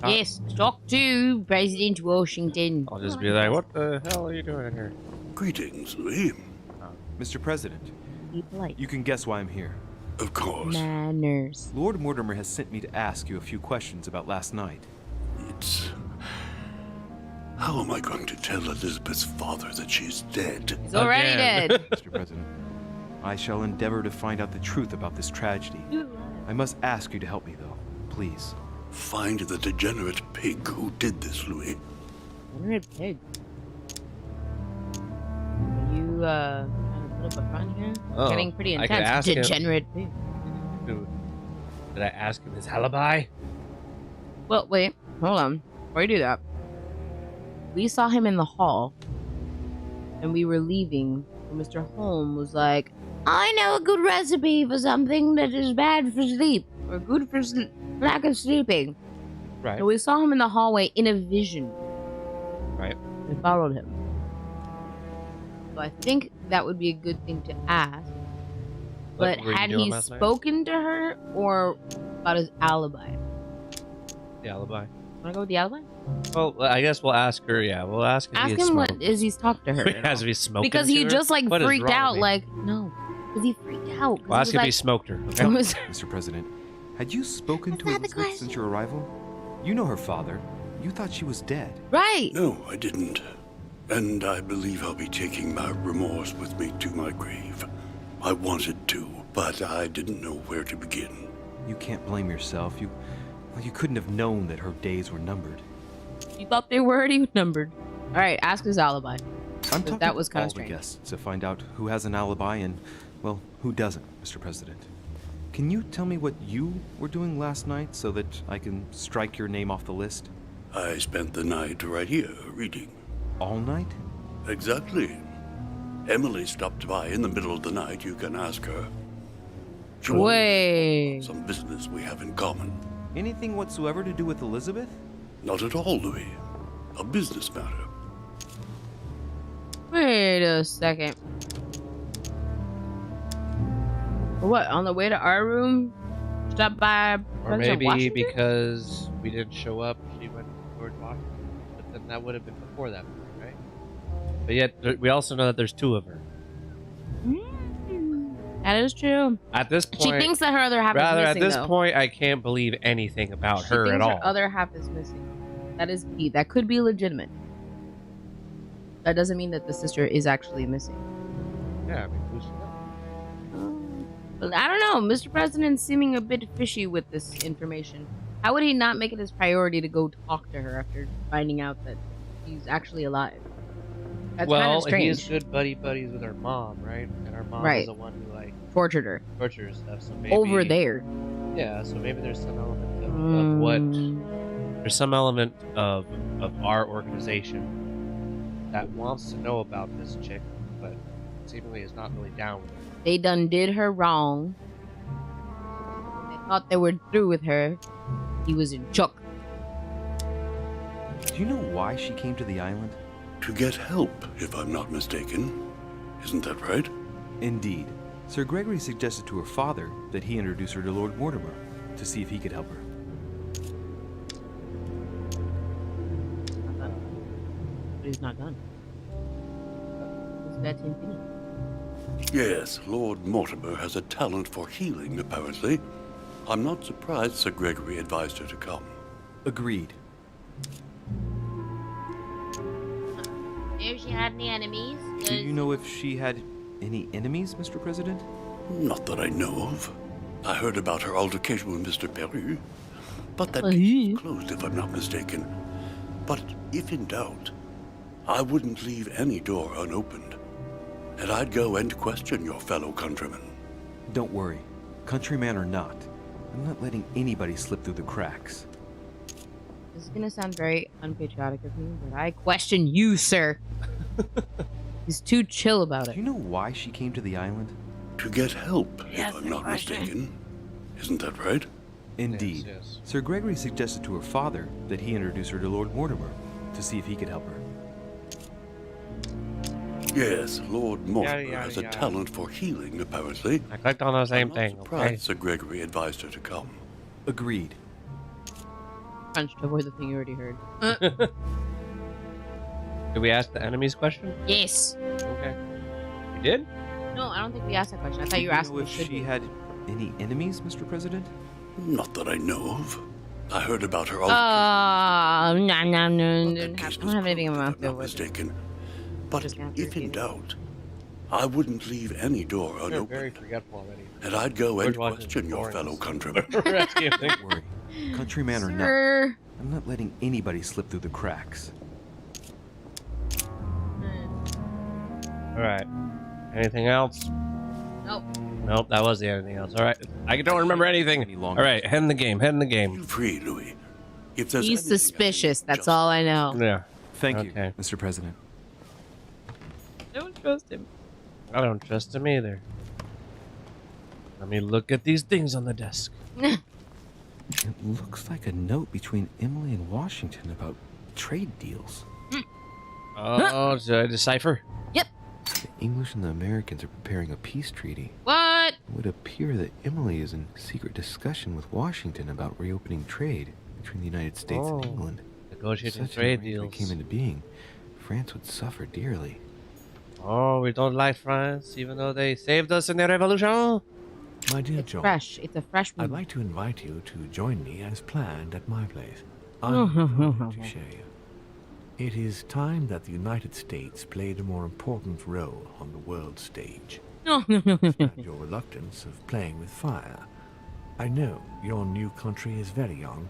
Yes, talk to President Washington. I'll just be like, what the hell are you doing in here? Greetings, Louis. Mr. President, Be polite. you can guess why I'm here. Of course. Manners. Lord Mortimer has sent me to ask you a few questions about last night. How am I going to tell Elizabeth's father that she's dead? He's already dead. Mr. President, I shall endeavor to find out the truth about this tragedy. I must ask you to help me, though. Please. Find the degenerate pig who did this, Louis. Degenerate pig. Are you trying to put up a front here? Oh, Getting pretty I could intense. ask him. Degenerate pig. Did I ask him his alibi? Well, wait. Hold on. Before you do that, we saw him in the hall, and we were leaving. And Mr. Holmes was like, I know a good recipe for something that is bad for sleep, or good for lack of sleeping. Right. And we saw him in the hallway in a vision. Right. We followed him. So I think that would be a good thing to ask. But What were you had doing he last night? spoken to her, or about his alibi? The alibi. Wanna go with the alibi? Well, I guess we'll ask her. Yeah, we'll ask. If Ask he him what is he's talked to her. Has he smoked? Because he just like What is freaked wrong out. with me? Like no, because he freaked out. 'Cause Well, he ask was if he like- smoked her. It was- Mr. President, had you spoken to Elizabeth since your arrival? You know her father. You thought she was dead. Right. No, I didn't. And I believe I'll be taking my remorse with me to my grave. I wanted to, but I didn't know where to begin. You can't blame yourself. You couldn't have known that her days were numbered. You thought they were already numbered. All right, ask his alibi. I'm talking That was to kind all of strange. the guests to find out who has an alibi and, well, who doesn't, Mr. President. Can you tell me what you were doing last night so that I can strike your name off the list? I spent the night right here, reading. All night? Exactly. Emily stopped by in the middle of the night. You can ask her. She wanted Wait. some business we have in common. Anything whatsoever to do with Elizabeth? Not at all, Louis. A business matter. Wait a second. What? On the way to our room? Stop by Or President maybe Washington? because we didn't show up, she went to George Washington. But then that would have been before that point, right? But yet, we also know that there's two of her. That is true. At this point, She thinks that her other half rather is at missing, this though. point, I can't believe anything about She her thinks at all. her other half is missing. That is key. That could be legitimate. That doesn't mean that the sister is actually missing. Yeah, I mean, who's she know? But I don't know. Mr. President's seeming a bit fishy with this information. How would he not make it his priority to go talk to her after finding out that she's actually alive? That's kind Well, of strange. he's good buddies with her mom, right? And her mom Right. is the one who like Tortured her. tortures stuff. So maybe Over there. Yeah, so maybe there's some element of what there's some element of our organization that wants to know about this chick, but seemingly is not really down with her. They done did her wrong. They thought they were through with her. He was in shock. Do you know why she came to the island? To get help, if I'm not mistaken. Isn't that right? Indeed. Sir Gregory suggested to her father that he introduce her to Lord Mortimer to see if he could help her. But he's not done. He's got to infinity. Yes, Lord Mortimer has a talent for healing, apparently. I'm not surprised Sir Gregory advised her to come. Agreed. If she had any enemies? Do you know if she had any enemies, Mr. President? Not that I know of. I heard about her altercation with Mr. 𝕯𝖕, but that case is closed if I'm not mistaken. But if in doubt, I wouldn't leave any door unopened. And I'd go and question your fellow countrymen. Don't worry. Countryman or not, I'm not letting anybody slip through the cracks. This is gonna sound very unpatriotic of me, but I question you, sir. He's too chill about it. Do you know why she came to the island? To get help, if I'm not mistaken. Isn't that right? Indeed. Yes. Sir Gregory suggested to her father that he introduce her to Lord Mortimer to see if he could help her. Yes, Lord Mortimer yada, has a yada. talent for healing, apparently. I clicked on the same I'm thing. not Okay. surprised Sir Gregory advised her to come. Agreed. Punch to avoid the thing you already heard. Did we ask the enemies question? Yes. Okay. We did? No, I don't think we asked that question. I thought you were Do asking know if if she had any enemies, Mr. President? Not that I know of. I heard about her no. I don't have anything in my mouth if I'm there not with it. mistaken. But Just gonna have to if in repeat it. doubt, I wouldn't leave any door You're very unopened. forgetful already. And I'd go and George Washington's question your boring. fellow countrymen. Don't worry. Countryman or not, Sir. I'm not letting anybody slip through the cracks. All right. Anything else? Nope. Nope, that was the anything else. All right. I don't remember anything. All right, head in the game. Head in the game. Free, Louis. If there's He's anything suspicious. That's all I know. Yeah. Thank you, Mr. President. I don't trust him. I don't trust him either. Let me look at these things on the desk. It looks like a note between Emily and Washington about trade deals. Oh, should I decipher? Yep. The English and the Americans are preparing a peace treaty. What? It would appear that Emily is in secret discussion with Washington about reopening trade between the United States and England. The Negotiating Such trade an arrangement deals. came into being, France would suffer dearly. Oh, we don't like France, even though they saved us in the revolution. My dear It's John, fresh. It's a fresh I'd one. like to invite you to join me as planned at my place. I'm delighted to share you. It is time that the United States played a more important role on the world stage. Despite your reluctance of playing with fire, I know your new country is very young,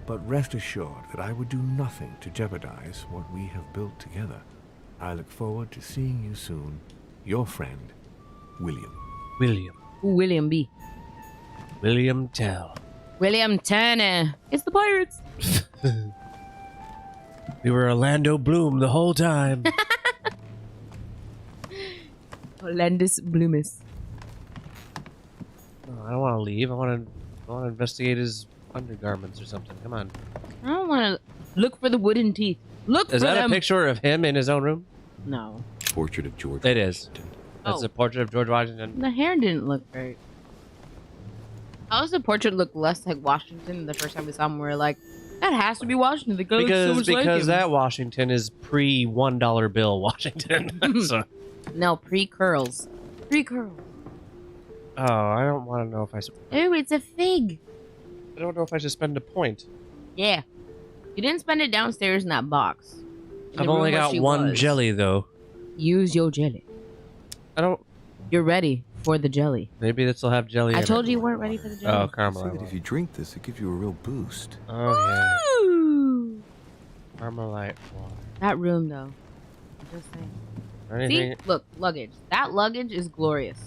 but rest assured that I would do nothing to jeopardize what we have built together. I look forward to seeing you soon. Your friend, William. William B. William Tell. William Turner. It's the pirates. We were Orlando Bloom the whole time. Orlandus Bloomis. Oh, I don't want to leave. I want to investigate his undergarments or something. Come on. I don't want to look for the wooden teeth. Look Is for that them. a picture of him in his own room? No. Portrait of George It is. Washington. That's Oh. a portrait of George Washington. The hair didn't look right. How does the portrait look less like Washington the first time we saw him? We were like, that has to be Washington. The guy looks so much like Because him. that Washington is pre $1 bill Washington. So, No, pre-curls. Pre-curls. oh, I don't want to know if I. Oh, it's a fig. I don't know if I should spend a point. Yeah. You didn't spend it downstairs in that box. In I've the only room where got she one was. jelly though. Use your jelly. I don't. You're ready for the jelly. Maybe this will have jelly. I in told it. you you weren't ready for the jelly. Oh, Say caramel. that if you drink this, it gives you a real boost. Oh yeah. Ooh. Carmelite water. That room, though. I'm just saying. Anything? See? Look, luggage. That luggage is glorious.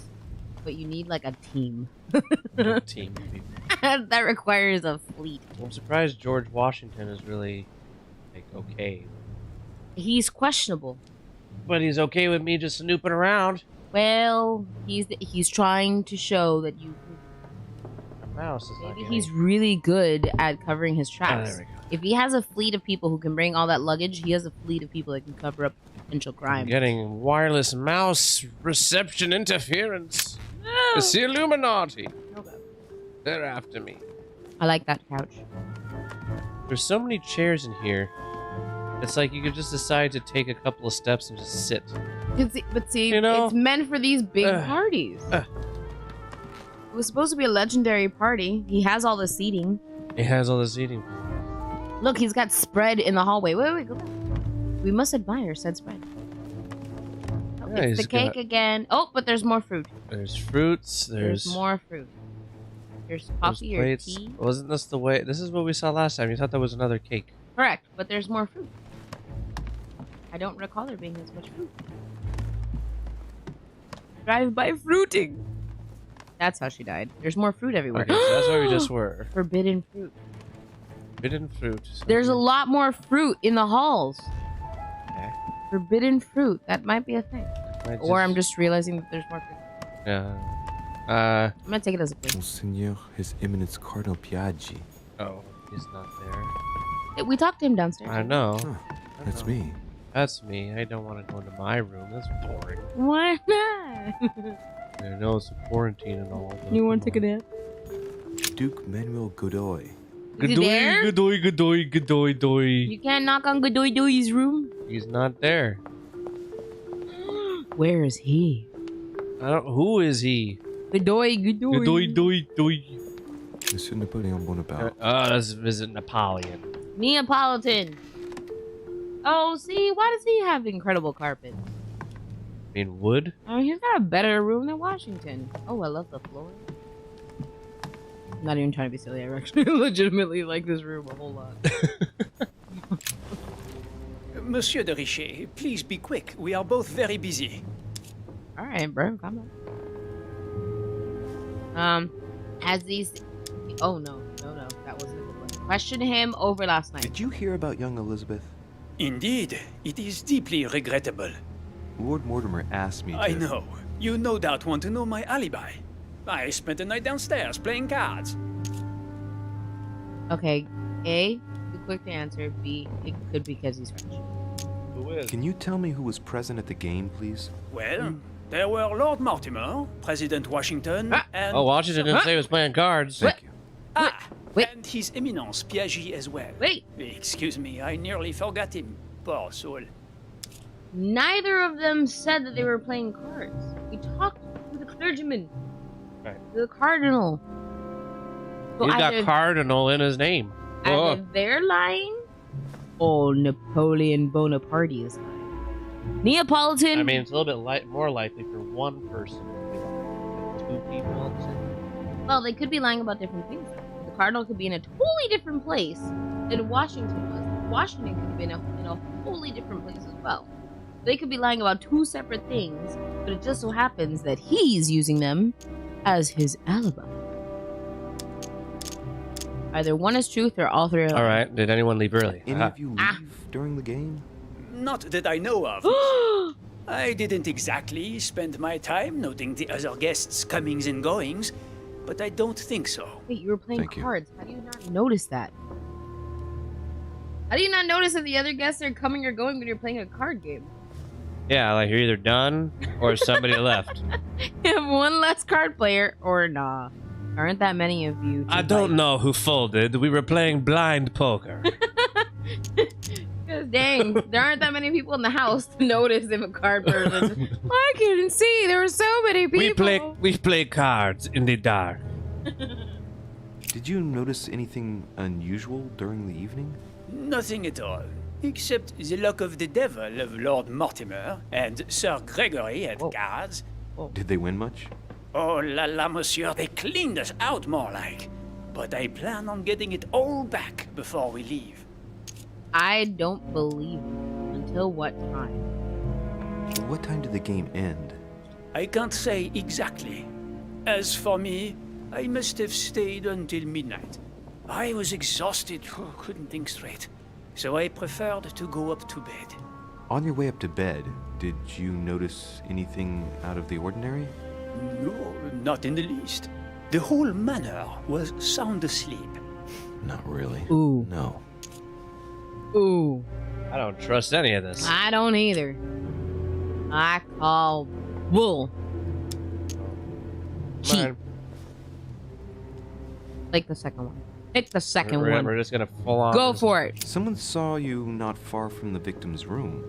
But you need, like, a team. Team. That requires a fleet. I'm surprised George Washington is really like okay, He's questionable. but he's okay with me just snooping around. Well, he's trying to show that you... The mouse is not Maybe getting- he's really good at covering his tracks. there we go. If he has a fleet of people who can bring all that luggage, he has a fleet of people that can cover up potential crime. I'm getting wireless mouse reception interference. It's the Illuminati. They're after me. I like that couch. There's so many chairs in here. It's like you could just decide to take a couple of steps and just sit. But see, You know? it's meant for these big parties. It was supposed to be a legendary party. He has all the seating. It has all the seating. Look, he's got spread in the hallway. Wait, go back. We must admire said spread. Oh, Yeah, it's the he's cake got- again. Oh, but there's more fruit. There's fruits. There's more fruit. There's coffee or plates. tea. Wasn't this the way? This is what we saw last time. You thought that was another cake. Correct, but there's more fruit. I don't recall there being as much fruit. Drive-by fruiting. That's how she died. There's more fruit everywhere. Okay, so that's where we just were. Forbidden fruit. Forbidden fruit. There's a lot more fruit in the halls. Okay. Forbidden fruit. That might be a thing. Might Or I'm just- just realizing that there's more fruit. Yeah. I'm gonna take it as a quiz. Monseigneur, His Eminence Cardinal Piaggi. Oh, he's not there. We talked to him downstairs. I know. That's me. That's me. I don't want to go into my room. That's boring. Why not? I know it's a quarantine and all. But You want to take a nap? Duke Manuel Godoy. Is he there? Godoy. You can't knock on Godoy's room. He's not there. Where is he? I don't. Who is he? Godoy. Godoy. Monsieur Napoleon Bonaparte. Let's visit Napoleon. Neapolitan. Oh, see, why does he have incredible carpet? I mean, wood? I mean, he's got a better room than Washington. Oh, I love the floor. I'm not even trying to be silly. I actually legitimately like this room a whole lot. Monsieur de Richet, please be quick. We are both very busy. All right, bro, come on. Has these? Oh no, that wasn't a good one. Question him over last night. Did you hear about young Elizabeth? Indeed, it is deeply regrettable. Lord Mortimer asked me to... I know. You no doubt want to know my alibi. I spent the night downstairs playing cards. Okay, A, too quick to answer. B, it could be because he's French. Who is? Can you tell me who was present at the game, please? Well, there were Lord Mortimer, President Washington, and... Oh, Washington didn't say he was playing cards. Thank you. And His Eminence 𝕯𝖕𝖓 as well. Wait. Excuse me, I nearly forgot him. Poor soul. Neither of them said that they were playing cards. We talked to the clergyman. Right. The cardinal. So He's got cardinal in his name. Either they're lying, or Napoleon Bonaparte is lying. Neapolitan. I mean, it's a little bit more likely for one person to be lying than 2 people at the same time. Well, they could be lying about different things. The cardinal could be in a totally different place than Washington was. Washington could have been in a wholly different place as well. They could be lying about 2 separate things, but it just so happens that he's using them as his alibi. Either one is truth or all 3 are lying. All right. Did anyone leave early? Any of you leave during the game? Not that I know of. I didn't exactly spend my time noting the other guests' comings and goings, but I don't think so. Wait, you were playing cards. How do you not notice that? How do you not notice that the other guests are coming or going when you're playing a card game? Yeah, like you're either done or somebody left. You have one less card player or nah. Aren't that many of you? I don't know who folded. We were playing blind poker. Because dang, there aren't that many people in the house to notice if a card person. I couldn't see. There were so many people. We play cards in the dark. Did you notice anything unusual during the evening? Nothing at all, except the luck of the devil of Lord Mortimer and Sir Gregory at cards. Did they win much? Oh la la, monsieur, they cleaned us out more like. But I plan on getting it all back before we leave. I don't believe you. Until what time? What time did the game end? I can't say exactly. As for me, I must have stayed until midnight. I was exhausted, couldn't think straight. So I preferred to go up to bed. On your way up to bed, did you notice anything out of the ordinary? No, not in the least. The whole manor was sound asleep. Not really. Ooh. No. Ooh. I don't trust any of this. I don't either. I call bull. Cheap. Take the second one. Pick the second one. We're just gonna full on. Go for it. Someone saw you not far from the victim's room.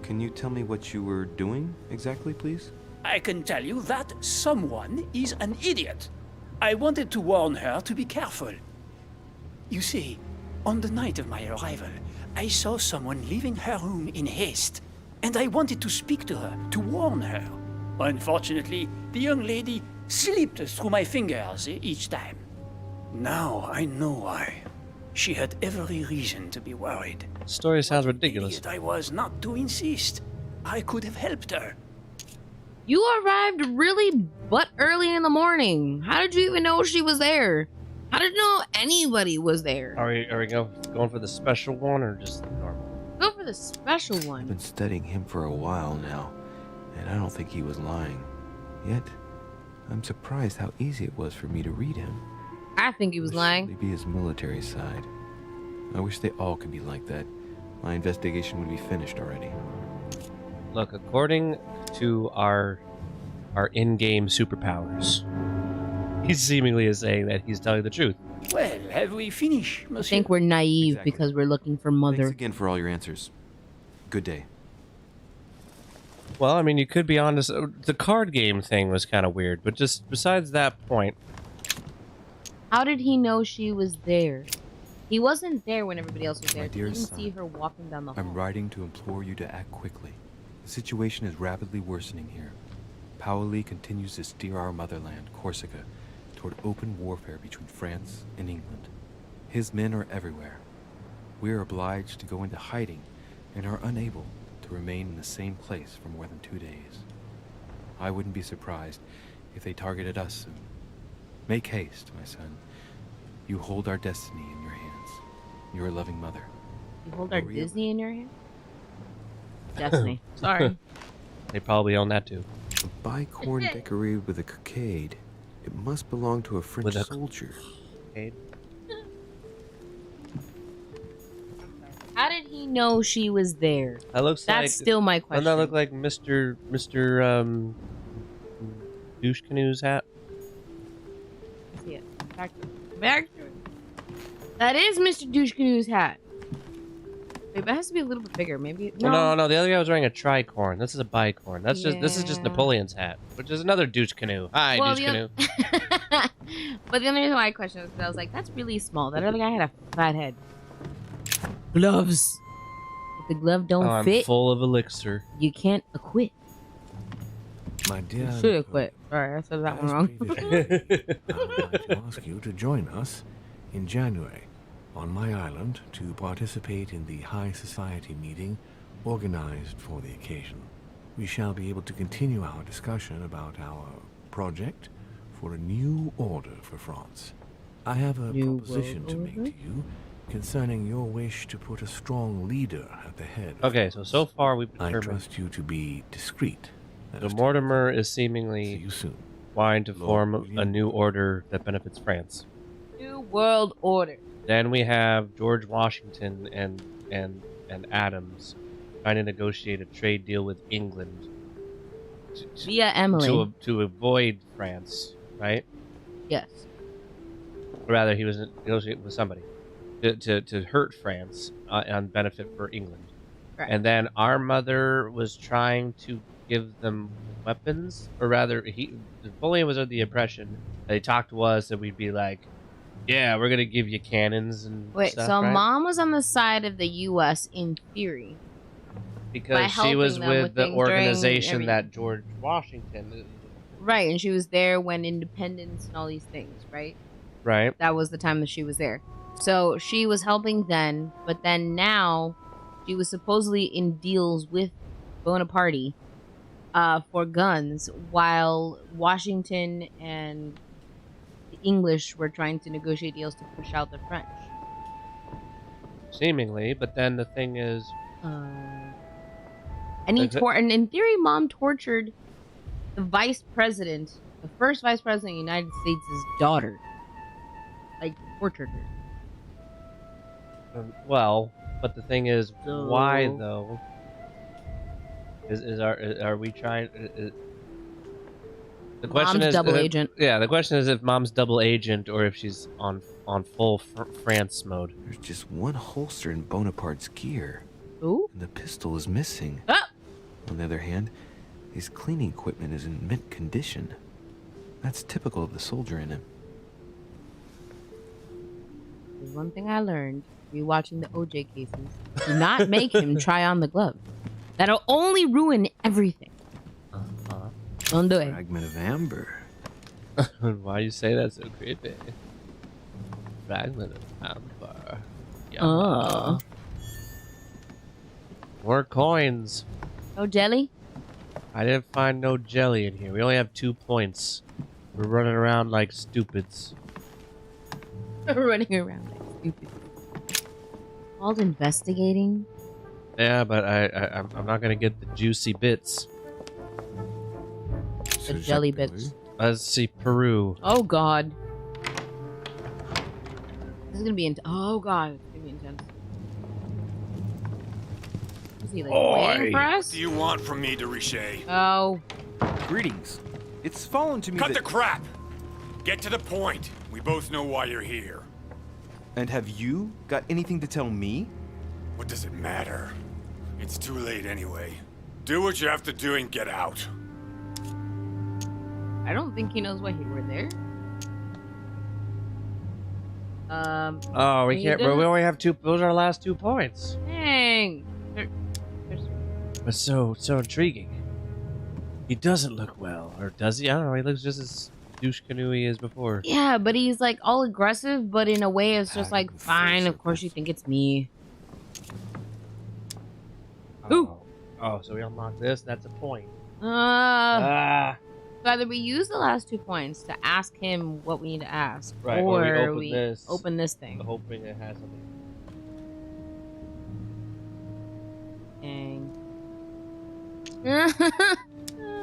Can you tell me what you were doing exactly, please? I can tell you that someone is an idiot. I wanted to warn her to be careful. You see, on the night of my arrival, I saw someone leaving her room in haste, and I wanted to speak to her, to warn her. Unfortunately, the young lady slipped through my fingers each time. Now I know why. She had every reason to be worried. Story sounds ridiculous. Idiot I was not to insist. I could have helped her. You arrived really but early in the morning. How did you even know she was there? How did you know anybody was there? Are we going for the special one or just the normal? Go for the special one. I've been studying him for a while now, and I don't think he was lying. Yet, I'm surprised how easy it was for me to read him. I think he was lying. Maybe his military side. I wish they all could be like that. My investigation would be finished already. Look, according to our in-game superpowers, he seemingly is saying that he's telling the truth. Well, have we finished, I monsieur? think we're naive because we're looking for mother. Thanks again for all your answers. Good day. Well, I mean, you could be honest. The card game thing was kind of weird, but just besides that point. How did he know she was there? He wasn't there when everybody else was there. My He dear didn't son, see her walking down the hall. I'm writing to implore you to act quickly. The situation is rapidly worsening here. 𝕮𝖕𝖓 continues to steer our motherland, Corsica, toward open warfare between France and England. His men are everywhere. We are obliged to go into hiding and are unable to remain in the same place for more than 2 days. I wouldn't be surprised if they targeted us soon. Make haste, my son. You hold our destiny in your hands. Your loving mother. You hold our Disney in your hand? Destiny. Sorry. They probably own that too. A bicorn decorated with a cockade. It must belong to a French soldier. How did he know she was there? That looks That's still my question. Doesn't that look like Mr. Douche Canoe's hat? I see it. Back to it. That is Mr. Douche Canoe's hat. Wait, that has to be a little bit bigger. Maybe. No, the other guy was wearing a tricorn. This is a bicorn. This is just Napoleon's hat, which is another douche canoe. Hi, douche canoe. But the only reason why I questioned was because I was like, that's really small. That other guy had a fat head. Gloves. If the glove don't fit, I'm full of elixir. You can't acquit. My dear, You should acquit. Sorry, I said that one wrong. I'd like to ask you to join us in January on my island to participate in the high society meeting organized for the occasion. We shall be able to continue our discussion about our project for a new order for France. I have a proposition to make to you concerning your wish to put a strong leader at the head. Okay, so far we've determined. I trust you to be discreet. So Mortimer is seemingly wanting to form a new order that benefits France. New world order. Then we have George Washington and Adams trying to negotiate a trade deal with England via Emily to avoid France, right? Yes. Or rather, he was negotiating with somebody to hurt France on benefit for England. Right. And then our mother was trying to give them weapons, or rather, Napoleon was under the impression that he talked to us and we'd be like, yeah, we're gonna give you cannons and Wait, stuff, so right? Mom was on the side of the U.S. in theory. Because she was with the organization that George Washington... Right, and she was there when independence and all these things, right? Right. That was the time that she was there. So she was helping then, but then now she was supposedly in deals with Bonaparte for guns, while Washington and the English were trying to negotiate deals to push out the French. Seemingly, but then the thing is... and in theory, Mom tortured the vice president, the first vice president of the United States' daughter. Like, tortured her. Well, but the thing is, why though? Are we trying? The question Mom's is double agent. Yeah, the question is if Mom's double agent or if she's on full France mode. There's just one holster in Bonaparte's gear. Ooh. And the pistol is missing. Ah! On the other hand, his cleaning equipment is in mint condition. That's typical of the soldier in him. There's one thing I learned rewatching the OJ cases. Do not make him try on the glove. That'll only ruin everything. Don't do it. Fragment of amber. Why you say that so creepy? Fragment of amber. More coins. No jelly? I didn't find no jelly in here. We only have 2 points. We're running around like stupids. Running around like stupid. Called investigating? Yeah, but I'm not gonna get the juicy bits. The jelly bits. Let's see, Peru. Oh God. This is gonna be oh God, it's gonna be intense. Is he like waiting for us? What do you want from me, 𝕮𝖓𝖓? Oh. Greetings. It's fallen to me Cut that... the crap! Get to the point. We both know why you're here. And have you got anything to tell me? What does it matter? It's too late anyway. Do what you have to do and get out. I don't think he knows why we were there. Oh, we can't. We only have 2. Those are our last 2 points. Dang. But so intriguing. He doesn't look well, or does he? I don't know. He looks just as douche canoe-y as before. Yeah, but he's like all aggressive, but in a way it's just like, fine, of course you think it's me. Ooh. Oh, so we unlock this. That's a point. So either we use the last 2 points to ask him what we need to ask, right, or we open this thing. Hoping it has something. Dang.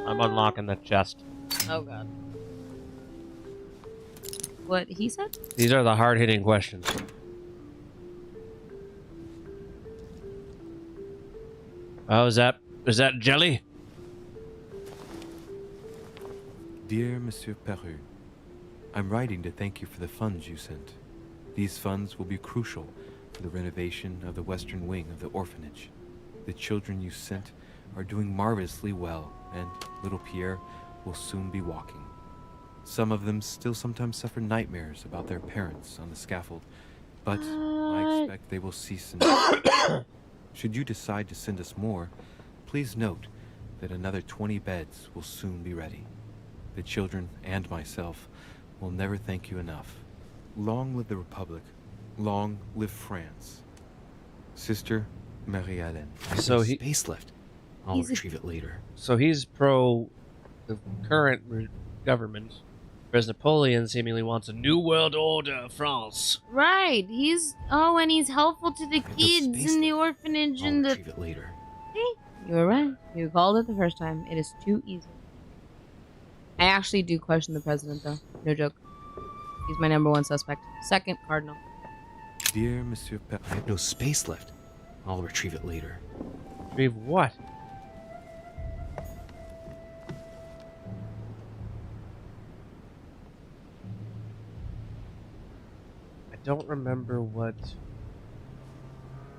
I'm unlocking the chest. Oh God. What he said? These are the hard-hitting questions. Oh, is that jelly? Dear Monsieur Peru, I'm writing to thank you for the funds you sent. These funds will be crucial for the renovation of the western wing of the orphanage. The children you sent are doing marvelously well, and little Pierre will soon be walking. Some of them still sometimes suffer nightmares about their parents on the scaffold, but I expect they will cease in. Should you decide to send us more, please note that another 20 beds will soon be ready. The children and myself will never thank you enough. Long live the Republic. Long live France. Sister Marie-Hélène. So he space left. I'll retrieve it later. So he's pro the current government, whereas Napoleon seemingly wants a new world order of France. Right. And he's helpful to the kids in the orphanage and the. Retrieve it later. See? You were right. You called it the first time. It is too easy. I actually do question the president, though. No joke. He's my number one suspect. Second, Cardinal. Dear Monsieur I have no space left. I'll retrieve it later. Retrieve what? I don't remember what.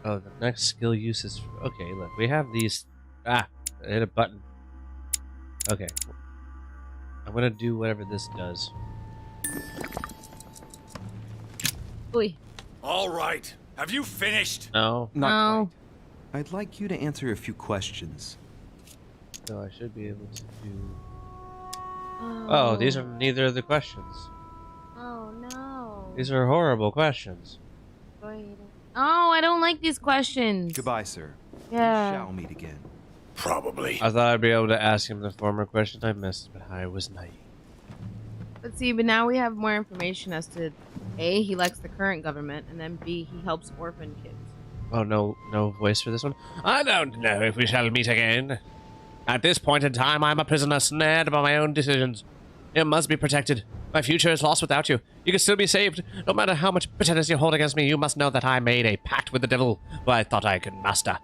Oh, the next skill use is. Okay, look, we have these. I hit a button. Okay. I'm gonna do whatever this does. Oi. All right. Have you finished? No. Not quite. I'd like you to answer a few questions. So I should be able to do. Oh, these are neither of the questions. Oh no. These are horrible questions. Oh, I don't like these questions. Goodbye, sir. Yeah. We shall meet again. Probably. I thought I'd be able to ask him the former questions I missed, but I was naive. But now we have more information as to A, he likes the current government, and then B, he helps orphan kids. Oh, no voice for this one? I don't know if we shall meet again. At this point in time, I'm a prisoner snared by my own decisions. You must be protected. My future is lost without you. You can still be saved. No matter how much bitterness you hold against me, you must know that I made a pact with the devil who I thought I could master.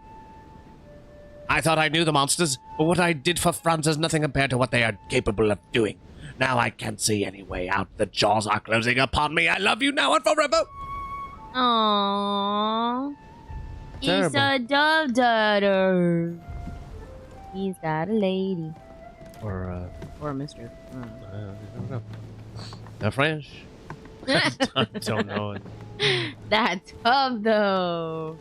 I thought I knew the monsters, but what I did for France is nothing compared to what they are capable of doing. Now I can't see any way out. The jaws are closing upon me. I love you now and forever. Aww. He's Terrible. a dove daughter. He's got a lady. Or Mr. I don't know. The French. I don't know. That tub, though.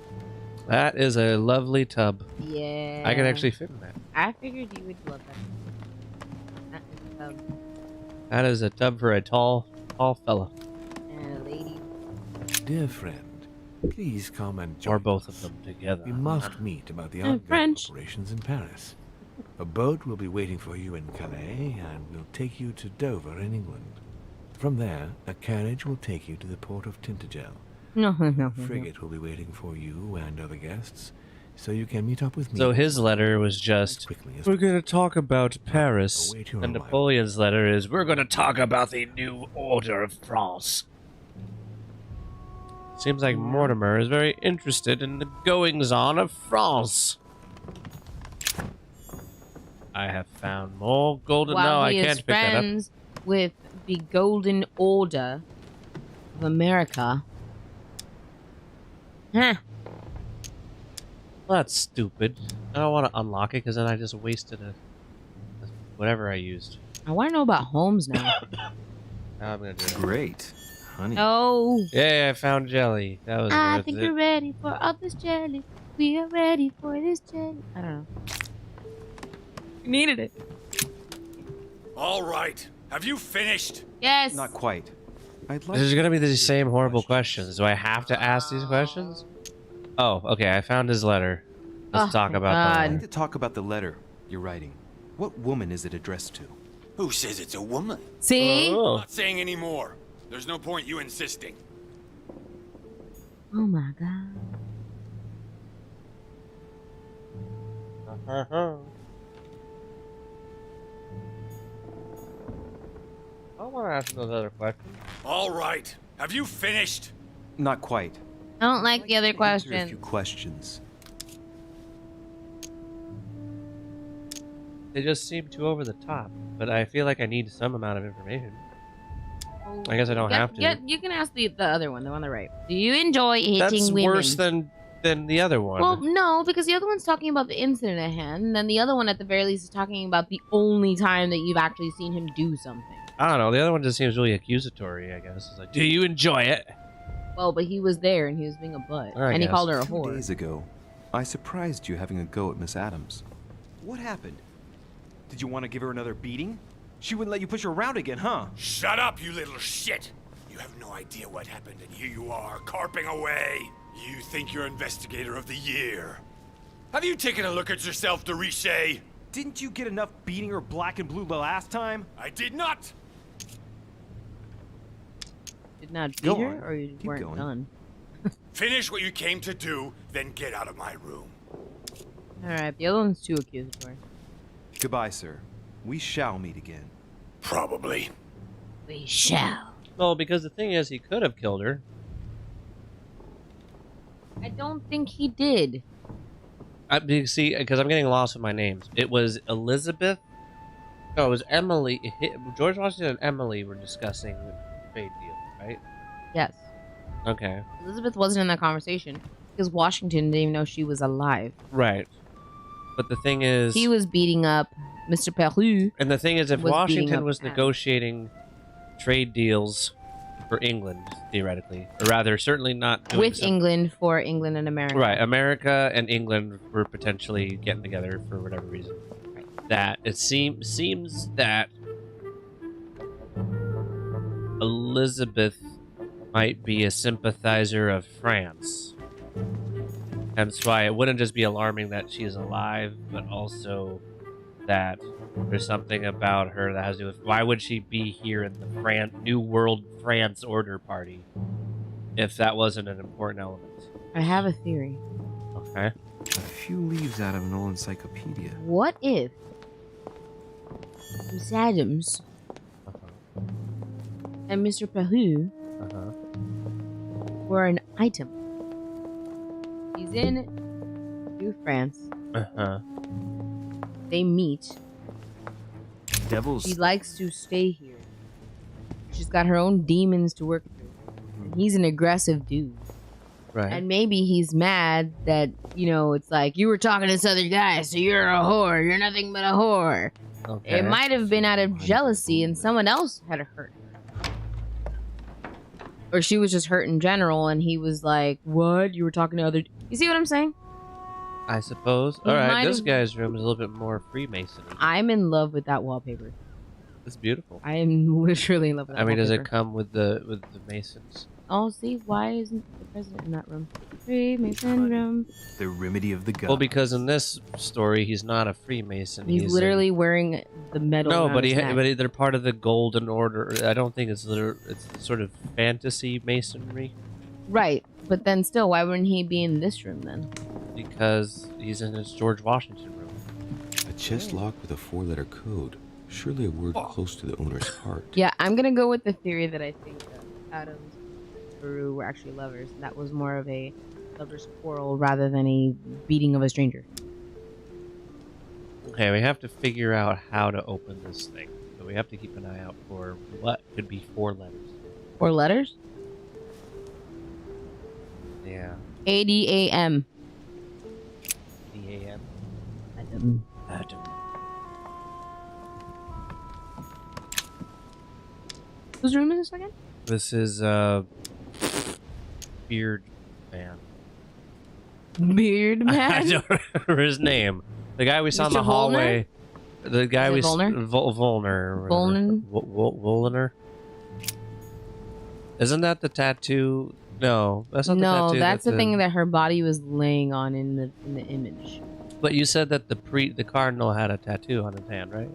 That is a lovely tub. Yeah. I could actually fit in that. I figured you would love that. That is a tub. That is a tub for a tall fella. And a lady. Dear friend, please come and join Or both of them together. We must meet about the In ongoing French. operations in Paris. A boat will be waiting for you in Calais and will take you to Dover in England. From there, a carriage will take you to the port of Tintagel. No. A frigate will be waiting for you and other guests, so you can meet up with me. So his letter was just, we're going to talk about Paris. Await your And arrival. Napoleon's letter is, we're going to talk about the new order of France. Seems like Mortimer is very interested in the goings-on of France. I have found more golden... While no, I he can't is pick that up. friends with the Golden Order of America. Huh. Well, that's stupid. I don't want to unlock it because then I just wasted whatever I used. I want to know about Holmes now. Now I'm gonna do it. Great. Honey. Oh. Yeah, I found jelly. That was I worth think it. we're ready for all this jelly. We are ready for this jelly. I don't know. You needed it. All right. Have you finished? Yes. Not quite. I'd like This is gonna be the same horrible questions. Do I have to ask these questions? Oh, okay. I found his letter. Let's Oh, talk about I'd the like letter. to talk about the letter you're writing. What woman is it addressed to? Who says it's a woman? See? I'm Oh. not saying any more. There's no point you insisting. Oh my god. I want to ask those other questions. All right. Have you finished? Not quite. I don't like the other Answer a question. few questions. They just seem too over the top, but I feel like I need some amount of information. I guess I don't have to. Yeah, you can ask the other one, the one on the right. Do you enjoy hitting That's women? worse than the other one. Well, no, because the other one's talking about the incident at hand, and then the other one, at the very least, is talking about the only time that you've actually seen him do something. I don't know. The other one just seems really accusatory, I guess. It's like, do you enjoy it? Well, but he was there, and he was being a butt. And he called her a whore. 2 days ago, I surprised you having a go at Miss Adams. What happened? Did you want to give her another beating? She wouldn't let you push her around again, huh? Shut up, you little shit! You have no idea what happened, and here you are, carping away. You think you're investigator of the year. Have you taken a look at yourself, 𝕯𝖓𝖓𝖐? Didn't you get enough beating her black and blue the last time? I did not! Did not beat Go her, on. or you Keep weren't going. done? Finish what you came to do, then get out of my room. Alright, the other one's too accusatory. Goodbye, sir. We shall meet again. Probably. We shall. Well, because the thing is, he could have killed her. I don't think he did. See, because I'm getting lost with my names. It was Elizabeth. No, it was Emily. George Washington and Emily were discussing the trade deal, right? Yes. Okay. Elizabeth wasn't in that conversation because Washington didn't even know she was alive. Right. But the thing is, He was beating up Mr. 𝕯𝖓𝖓. and the thing is, if was beating Washington up was Anne. negotiating trade deals for England, theoretically, or rather, certainly not doing With so- England, for England and America. Right, America and England were potentially getting together for whatever reason. That it seems that Elizabeth might be a sympathizer of France. Hence why it wouldn't just be alarming that she is alive, but also that there's something about her that has to do with why would she be here in the New World France Order Party if that wasn't an important element. I have a theory. Okay. A few leaves out of an old encyclopedia. What if Miss Adams and Mr. 𝕯𝖓𝖓 were an item? He's in New France. They meet. Devils. She likes to stay here. She's got her own demons to work through. And he's an aggressive dude. Right. And maybe he's mad that, you know, it's like, you were talking to this other guy, so you're a whore. You're nothing but a whore. Okay. It might have been out of jealousy and someone else had hurt her. Or she was just hurt in general and he was like, what? You were talking to other... You see what I'm saying? I suppose. He All right, might this have- guy's room is a little bit more Freemason. I'm in love with that wallpaper. It's beautiful. I am literally in love with that I mean, does it wallpaper. come with the Masons? Oh, see, why isn't the president in that room? Freemason room. The remedy of the gods. Well, because in this story, he's not a Freemason. He's literally wearing the medal. No, around but his neck. they're part of the Golden Order. I don't think it's it's sort of fantasy masonry. Right, but then still, why wouldn't he be in this room then? Because he's in his George Washington room. A chest locked with a 4-letter code. Surely a word close to the owner's heart. Yeah, I'm gonna go with the theory that I think Adams and Peru were actually lovers. And that was more of a lover's quarrel rather than a beating of a stranger. Okay, we have to figure out how to open this thing. So we have to keep an eye out for what could be 4 letters. 4 letters? Yeah. ADAM. D-A-M. Adam. Adam. Whose room is this again? This is Beard Man. Beard I Man? don't remember his name. The guy we saw in Mr. the hallway. Volner? The guy Is we it Volner? Volner. Volner? Volner. Isn't that the tattoo? No, that's not the No, tattoo. that's the thing that her body was laying on in the image. But you said that the cardinal had a tattoo on his hand, right?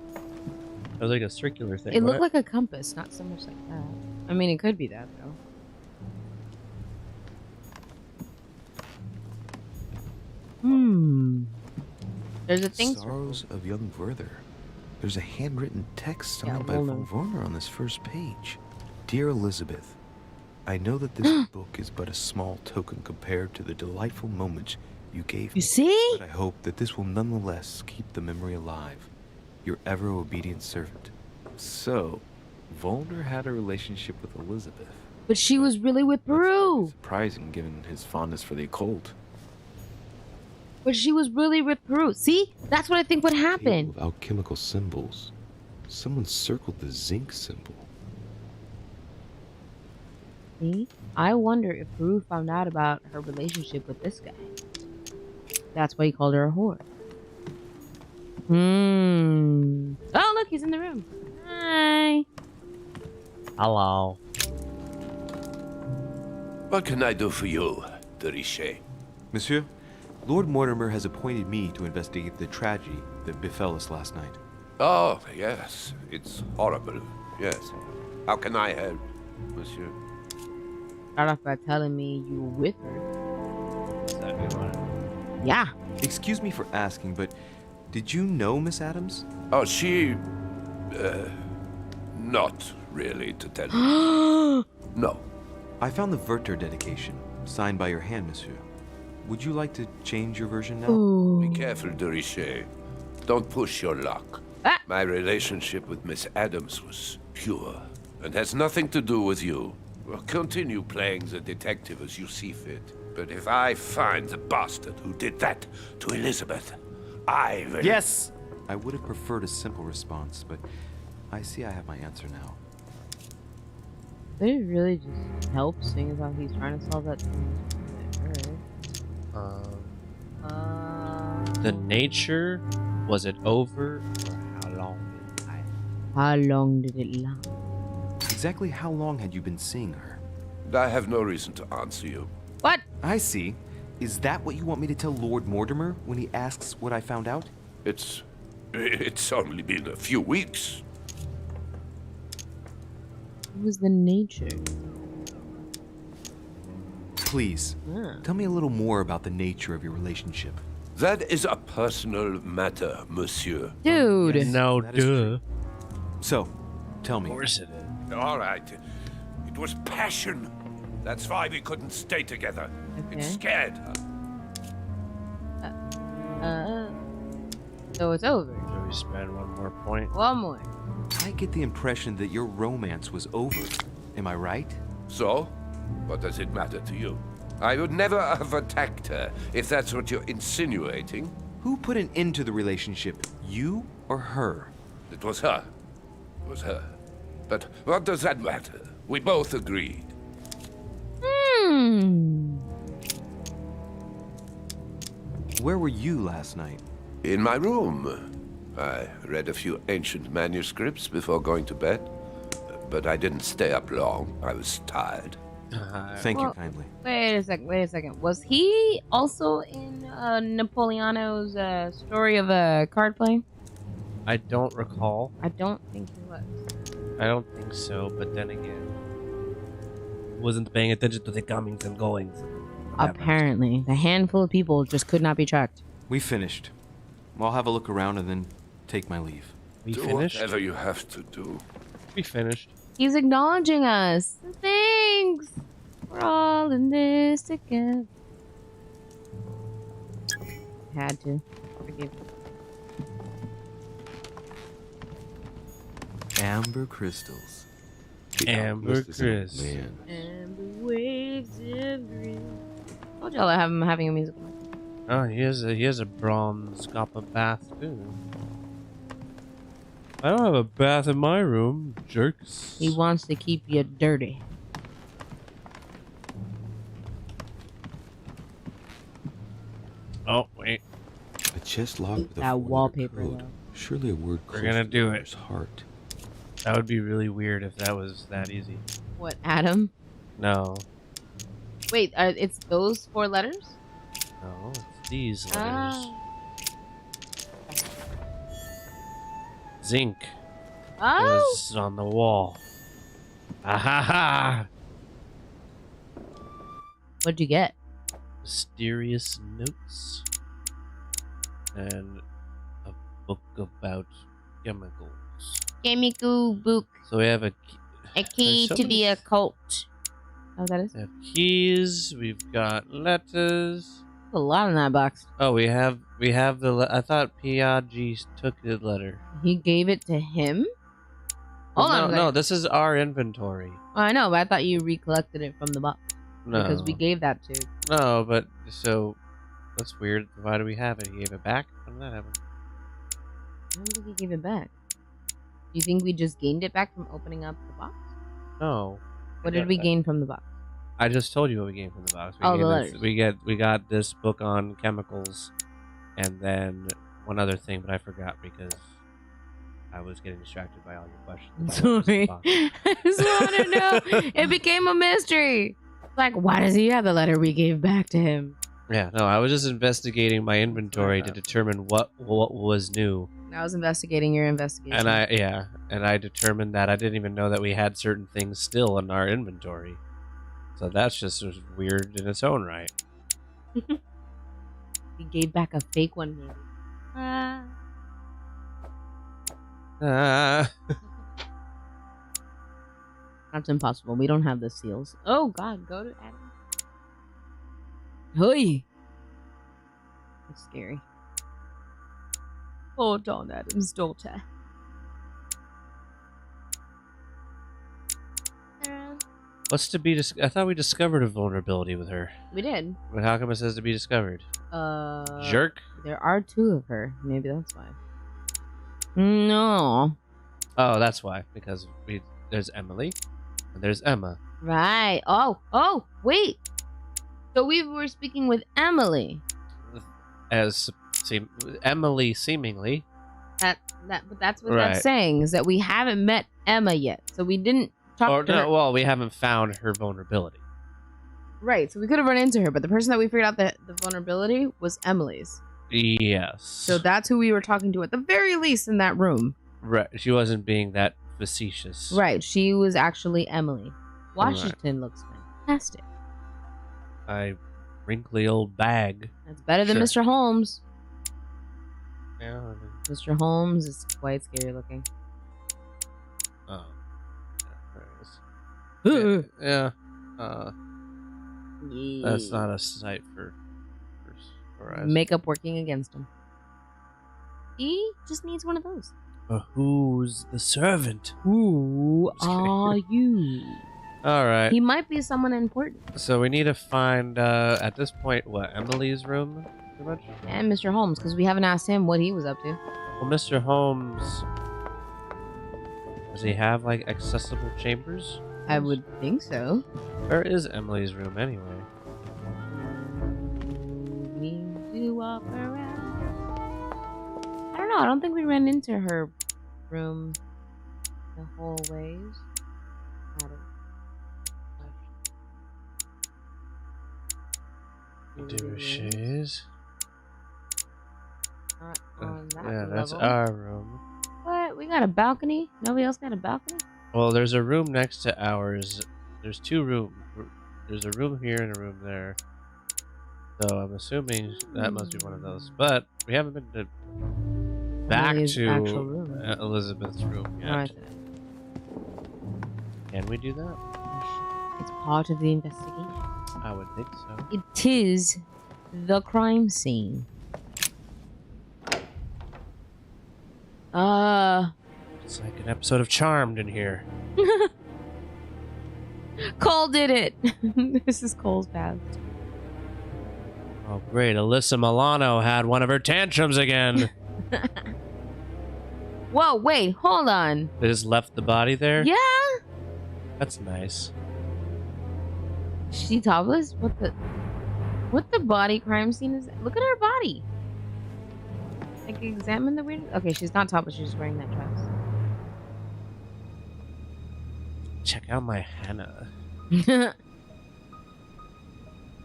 It was like a circular thing. It looked right? like a compass, not so much like that. I mean, it could be that though. There's a thing. Sorrows of young Werther. There's a handwritten text Yeah, signed by Volner. von Werner on this first page. Dear Elizabeth, I know that this book is but a small token compared to the delightful moments you gave me. You see? But I hope that this will nonetheless keep the memory alive. Your ever obedient servant. So, Volner had a relationship with Elizabeth. But she was really with Peru. Surprising given his fondness for the occult. But she was really with Peru. See? That's what I think would happen. Of alchemical symbols. Someone circled the zinc symbol. See? I wonder if Peru found out about her relationship with this guy. That's why he called her a whore. Oh, look, he's in the room. Hi. Hello. What can I do for you, 𝕮𝖕𝖓? Monsieur, Lord Mortimer has appointed me to investigate the tragedy that befell us last night. Oh, yes. It's horrible. Yes. How can I help, monsieur? Start off by telling me you were with her. Yeah. Excuse me for asking, but did you know Miss Adams? Oh, she... not really, to tell you. No. I found the 𝕮𝖓 dedication, signed by your hand, monsieur. Would you like to change your version now? Be careful, 𝕮𝖕𝖓. Don't push your luck. My relationship with Miss Adams was pure and has nothing to do with you. Well, continue playing the detective as you see fit. But if I find the bastard who did that to Elizabeth, I will... Yes! I would have preferred a simple response, but I see I have my answer now. Did it really just help, seeing as how he's trying to solve that thing? The nature, was it over, or how long did it last? How long did it last? Exactly how long had you been seeing her? I have no reason to answer you. What? I see. Is that what you want me to tell Lord Mortimer when he asks what I found out? It's only been a few weeks. What was the nature? Please, tell me a little more about the nature of your relationship. That is a personal matter, monsieur. Dude. Yes, no, duh. So, tell me. Of course it is. All right. It was passion. That's why we couldn't stay together. Okay. It scared her. So it's over. So we spend one more point. One more. I get the impression that your romance was over. Am I right? So? What does it matter to you? I would never have attacked her, if that's what you're insinuating. Who put an end to the relationship, you or her? It was her. It was her. But what does that matter? We both agreed. Where were you last night? In my room. I read a few ancient manuscripts before going to bed. But I didn't stay up long. I was tired. Thank you kindly. Wait a second. Was he also in Napoleano's story of card playing? I don't recall. I don't think he was. I don't think so, but then again, wasn't paying attention to the comings and goings. Apparently, the handful of people just could not be tracked. We finished. I'll have a look around and then take my leave. We do finished? whatever you have to do. We finished. He's acknowledging us. Thanks. We're all in this together. Had to. Forgive me. Amber crystals. Amber crystals. Man. And the waves of green. Told y'all I'm having a musical. Oh, he has a bronze copper bath too. I don't have a bath in my room, jerks. He wants to keep you dirty. Oh wait, A chest locked with a That four-letter wallpaper, code. though. Surely a word We're close gonna to do the it. mother's heart. that would be really weird if that was that easy. What, Adam? No, Wait, it's those 4 letters? no, it's these letters. Ah. Zinc Oh! is on the wall. Ahaha! What'd you get? Mysterious notes and a book about chemicals. Chemical book. So we have a key to the occult. Oh, that is? We have keys. We've got letters. A lot in that box. Oh, we have the. I thought Piaggi took the letter. He gave it to him? Hold on. No, this is our inventory. I know, but I thought you recollected it from the box. No. Because we gave that to. No, but so that's weird. Why do we have it? He gave it back? When did that happen? I don't think he gave it back. Do you think we just gained it back from opening up the box? No. What did we gain from the box? I just told you what we gained from the box. The letters. We got this book on chemicals, and then one other thing, but I forgot because I was getting distracted by all your questions. Sorry. I just want to know. It became a mystery. Like, why does he have the letter we gave back to him? Yeah, no, I was just investigating my inventory to determine what was new. I was investigating your investigation. And I determined that I didn't even know that we had certain things still in our inventory. So that's just weird in its own right. He gave back a fake one, maybe. That's impossible. We don't have the seals. Oh, God. Go to Adam. Hey. That's scary. Hold on, Adam's daughter. What's to be I thought we discovered a vulnerability with her. We did. But how come it says to be discovered? Jerk? There are two of her. Maybe that's why. No. Oh, that's why. Because there's Emily and there's Emma. Right. Oh, wait. So we were speaking with Emily. Emily seemingly. But that's what that's saying, is that we haven't met Emma yet. So we didn't talk to her. Well, we haven't found her vulnerability. Right, so we could have run into her, but the person that we figured out that the vulnerability was Emily's. Yes. So that's who we were talking to at the very least in that room. Right. She wasn't being that facetious. Right, she was actually Emily. Washington looks fantastic. Wrinkly old bag. That's better than Mr. Holmes. Yeah. Mr. Holmes is quite scary looking. Oh. There it is. Yeah. That's not a sight for eyes. Makeup working against him. He just needs one of those. Who's the servant? Who are you? All right. He might be someone important. So we need to find, at this point, what, Emily's room, pretty much? And Mr. Holmes, because we haven't asked him what he was up to. Well, Mr. Holmes, does he have, like, accessible chambers? I would think so. Where is Emily's room, anyway? I don't know. I don't think we ran into her room the whole ways. 𝕮𝖕𝖓𝖓𝖊. Yeah, that's our room. What? We got a balcony? Nobody else got a balcony? Well, there's a room next to ours. There's two rooms. There's a room here and a room there. So I'm assuming that must be one of those. But we haven't been back to Elizabeth's room yet. Right. Can we do that? It's part of the investigation. I would think so. It is the crime scene. It's like an episode of Charmed in here. Cole did it. This is Cole's path. Oh, great. Alyssa Milano had one of her tantrums again. Whoa, wait, hold on. They just left the body there? Yeah. That's nice. She topless? What the body crime scene is that? Look at her body. Like, examine the weird. Okay, she's not topless, she's just wearing that dress. Check out my henna.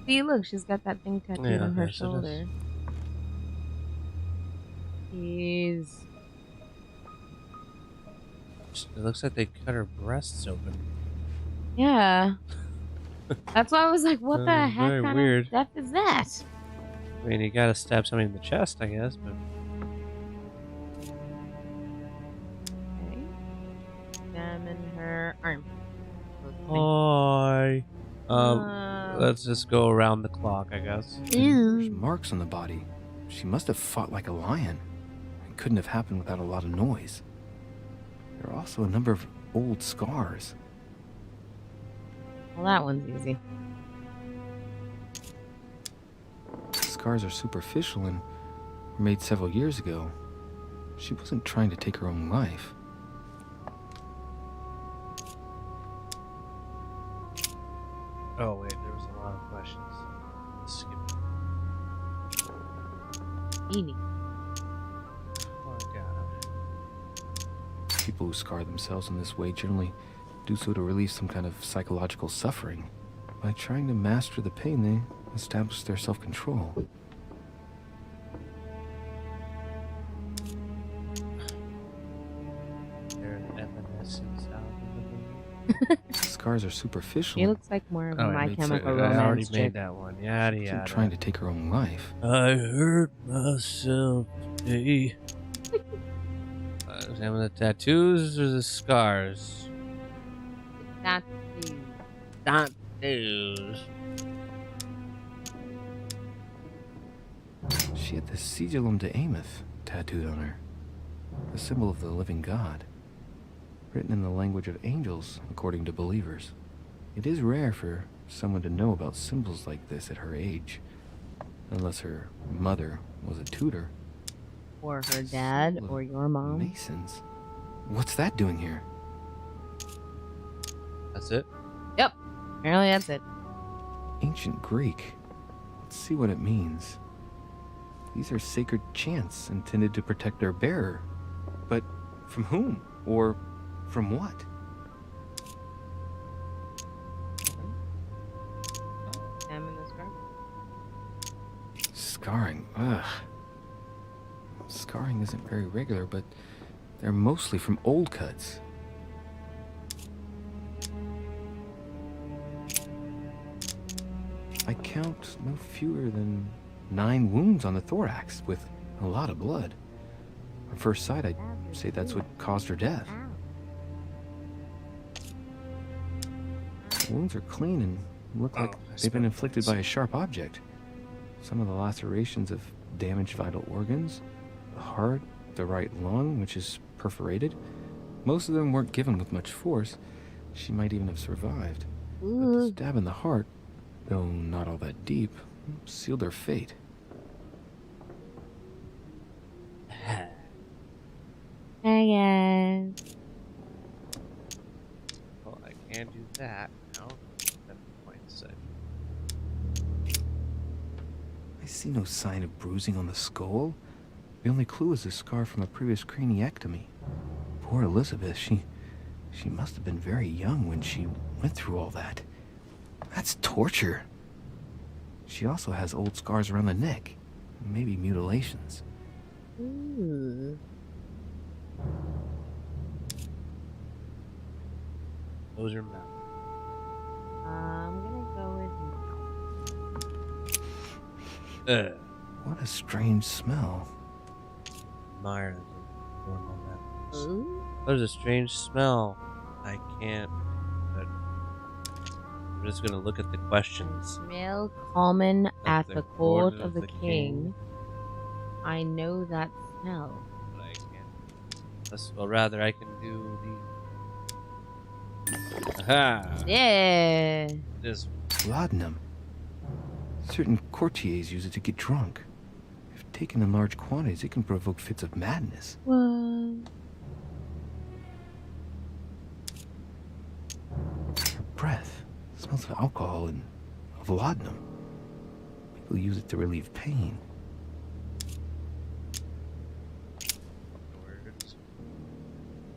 See, look, she's got that thing tattooed on her shoulder. It looks like they cut her breasts open. Yeah. That's why I was like, what the heck very kind weird. of death is that? I mean, you gotta stab somebody in the chest, I guess, but... Okay. Examine her arm. Hi. Let's just go around the clock, I guess. There's marks on the body. She must have fought like a lion. It couldn't have happened without a lot of noise. There are also a number of old scars. Well, that one's easy. The scars are superficial and were made several years ago. She wasn't trying to take her own life. Oh wait, there was a lot of questions. Let's skip it. Eeny. Oh, I got it. People who scar themselves in this way generally do so to relieve some kind of psychological suffering. By trying to master the pain, they establish their self-control. They're an evanescence out Scars are superficial. She looks like more of a My Chemical Romance I already chick. made that one. Yada She yada. wasn't trying to take her own life. I hurt myself today. Examine the tattoos or the scars? Tattoos. Tattoos. She had the 𝕮𝖕𝖓 tattooed on her, the symbol of the living God, written in the language of angels, according to believers. It is rare for someone to know about symbols like this at her age, unless her mother was a tutor. Or her dad, or your mom. Masons. What's that doing here? That's it? Yep. Apparently that's it. Ancient Greek. Let's see what it means. These are sacred chants intended to protect their bearer. But from whom? Or from what? Examine the scar. Scarring. Ugh. Scarring isn't very regular, but they're mostly from old cuts. I count no fewer than 9 wounds on the thorax, with a lot of blood. On first sight, I'd say that's what caused her death. The wounds are clean and look like they've been inflicted by a sharp object. Some of the lacerations have damaged vital organs, the heart, the right lung, which is perforated. Most of them weren't given with much force. She might even have survived. But the stab in the heart, though not all that deep, sealed her fate. Hey guys. Well, I can't do that now. That's quite said. I see no sign of bruising on the skull. The only clue is a scar from a previous craniectomy. Poor Elizabeth, she must have been very young when she went through all that. That's torture. She also has old scars around the neck, maybe mutilations. Ooh. Those are mouth. I'm gonna go with What a strange smell. Myers. There's a strange smell. I can't. But I'm just gonna look at the questions. smell common at the court of the king. king. I know that smell. But I can't. Well, rather, I can do the. Aha! Yeah. This. Laudanum. Certain courtiers use it to get drunk. If taken in large quantities, it can provoke fits of madness. What? Her breath smells of alcohol and of laudanum. People use it to relieve pain.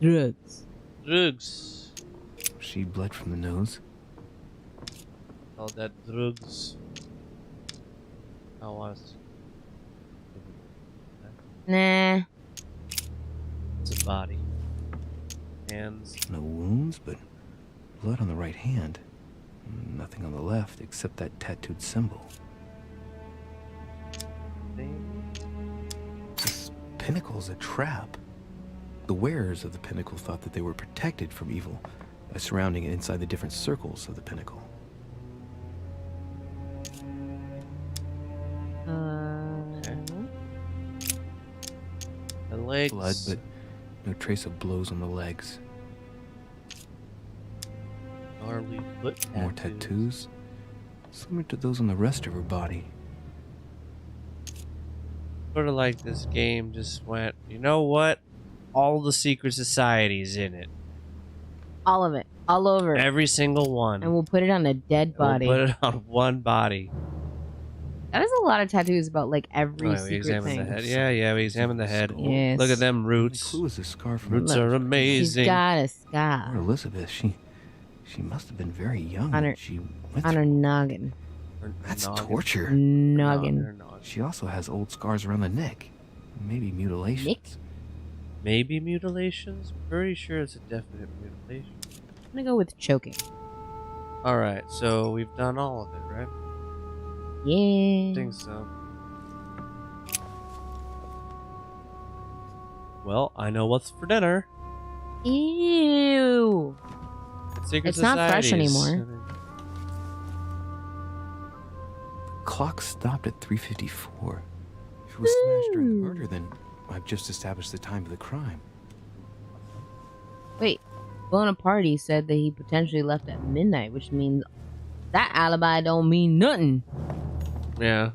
Drugs. Drugs. She bled from the nose. All that drugs. I was. Nah. It's a body. Hands. No wounds, but blood on the right hand. Nothing on the left except that tattooed symbol. This pinnacle's a trap. The wearers of the pinnacle thought that they were protected from evil by surrounding it inside the different circles of the pinnacle. The legs. Blood, but no trace of blows on the legs. Gnarly foot tattoos. More tattoos, similar to those on the rest of her body. Sort of like this game just went, you know what? All the secret societies in it. All of it. All over. Every single one. And we'll put it on a dead body. We'll put it on one body. That is a lot of tattoos about like every We secret examined thing. the head. Yeah, we examined the head. Yes. Look at them roots. Who is this scar from? Roots are amazing. She's got a scar. Poor Elizabeth, she must have been very young. On when her, she went on her through. noggin. That's torture. Noggin. She also has old scars around the neck. Maybe mutilations. Maybe mutilations? Pretty sure it's a definite mutilation. I'm gonna go with choking. Alright, so we've done all of it, right? Yeah. I think so. Well, I know what's for dinner. Ew. Secret It's not fresh societies. anymore. Clock stopped at 3:54. If it was smashed during the murder, then I've just established the time of the crime. Wait, Bonaparte said that he potentially left at midnight, which means that alibi don't mean nothing. Yeah.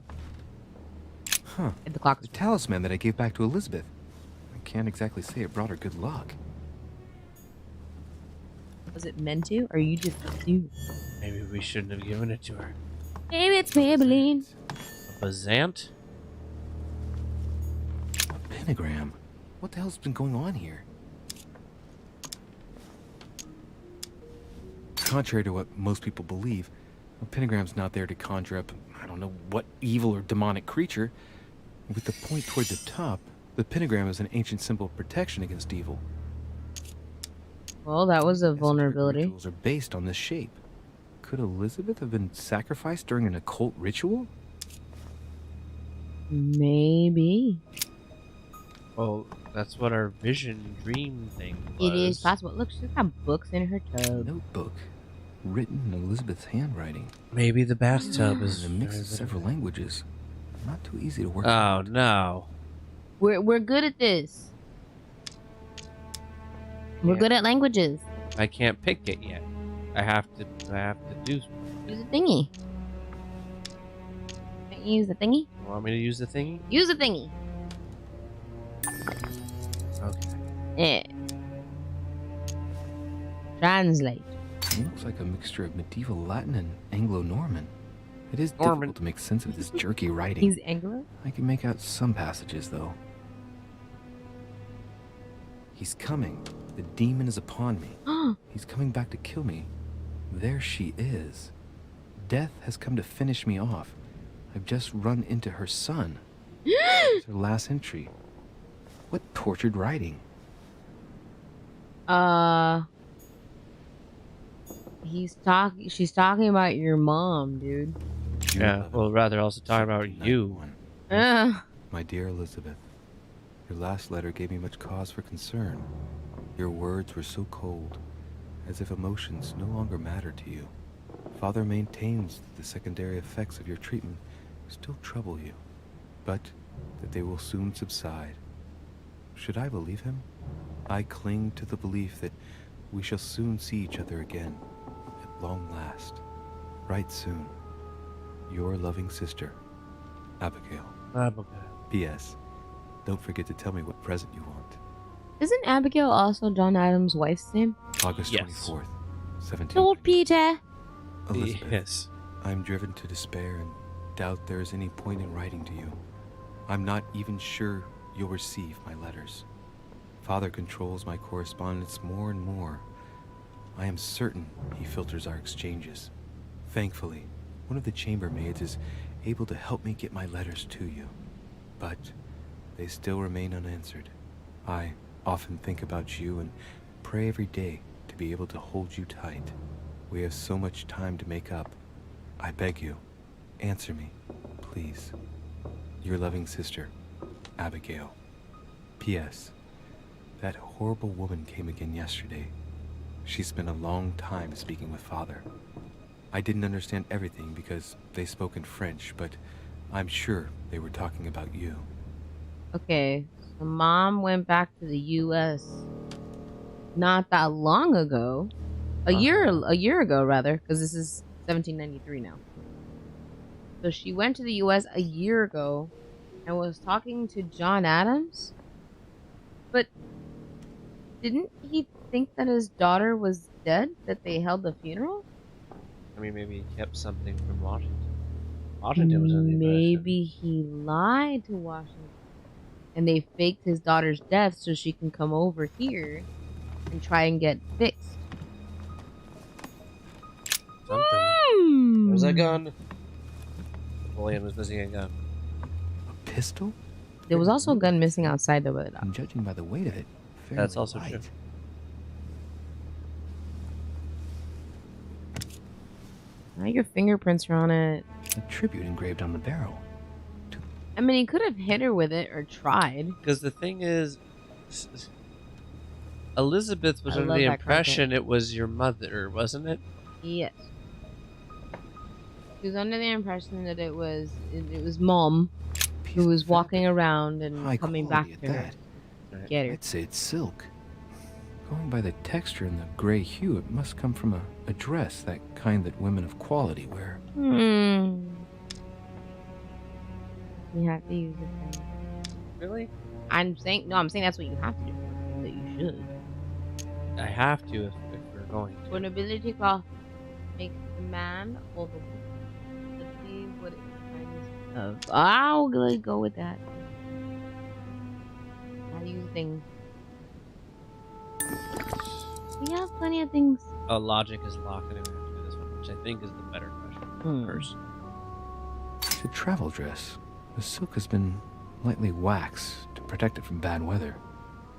Huh. At the clock. The talisman that I gave back to Elizabeth. I can't exactly say it brought her good luck. Was it meant to, or you just do? Maybe we shouldn't have given it to her. Maybe it's Maybelline. A Bazant? A pentagram. What the hell's been going on here? Contrary to what most people believe, a pentagram's not there to conjure up, I don't know what evil or demonic creature. With the point toward the top, the pentagram is an ancient symbol of protection against evil. Well, that was a vulnerability. Rituals are based on this shape. Could Elizabeth have been sacrificed during an occult ritual? Maybe. Well, that's what our vision dream thing was. It is possible. Look, she's got books in her tub. Notebook. Written in Elizabeth's handwriting. Maybe the bathtub is a mix of several languages. Not too easy to work Oh, out. no. We're good at this. We're good at languages. I can't pick it yet. I have to do. Use a thingy. Can't you use the thingy? You want me to use the thingy? Use a thingy. Okay. Yeah. Translate. It looks like a mixture of medieval Latin and Anglo-Norman. It is difficult to make sense of this jerky writing. He's Anglo? I can make out some passages, though. He's coming. The demon is upon me. He's coming back to kill me. There she is. Death has come to finish me off. I've just run into her son. It's her last entry. What tortured writing. She's talking about your mom, dude. Yeah, well, rather also talking about you. My dear Elizabeth, your last letter gave me much cause for concern. Your words were so cold, as if emotions no longer matter to you. Father maintains that the secondary effects of your treatment still trouble you, but that they will soon subside. Should I believe him? I cling to the belief that we shall soon see each other again, at long last. Right soon. Your loving sister, Abigail. P.S. Don't forget to tell me what present you want. Isn't Abigail also John Adams' wife's name? August 24th, 17. Old Peter. Elizabeth, Yes. I'm driven to despair and doubt there is any point in writing to you. I'm not even sure you'll receive my letters. Father controls my correspondence more and more. I am certain he filters our exchanges. Thankfully, one of the chambermaids is able to help me get my letters to you. But they still remain unanswered. I often think about you and pray every day to be able to hold you tight. We have so much time to make up. I beg you, answer me, please. Your loving sister, Abigail. P.S. That horrible woman came again yesterday. She spent a long time speaking with Father. I didn't understand everything because they spoke in French, but I'm sure they were talking about you. Okay, so Mom went back to the U.S. not that long ago. A year ago, rather, because this is 1793 now. So she went to the U.S. a year ago and was talking to John Adams. But didn't he think that his daughter was dead? That they held the funeral? I mean, maybe he kept something from Washington. Washington was in the Maybe he lied to Washington. And they faked his daughter's death so she can come over here and try and get fixed. Something. There's a gun. Napoleon was missing a gun. A pistol? There was also a gun missing outside the window. And judging by the weight of it, That's also light. true. Now your fingerprints are on it. A tribute engraved on the barrel. I mean, he could have hit her with it or tried. Because the thing is, Elizabeth was I under love the that impression carpet. it was your mother, wasn't it? Yes. She was under the impression that it was Mom who was walking around and High coming back quality to at her. that. Get her. I'd say it's silk. Going by the texture and the gray hue, it must come from a dress, that kind that women of quality wear. You have to use it. Really? I'm saying that's what you have to do. That you should. I have to if we're going to. For nobility cloth makes the man or the woman. Let's see what it reminds of. I'll go with that. I use things. We have plenty of things. Logic is locked, and we have to do this one, which I think is the better question. First. It's a travel dress. The silk has been lightly waxed to protect it from bad weather.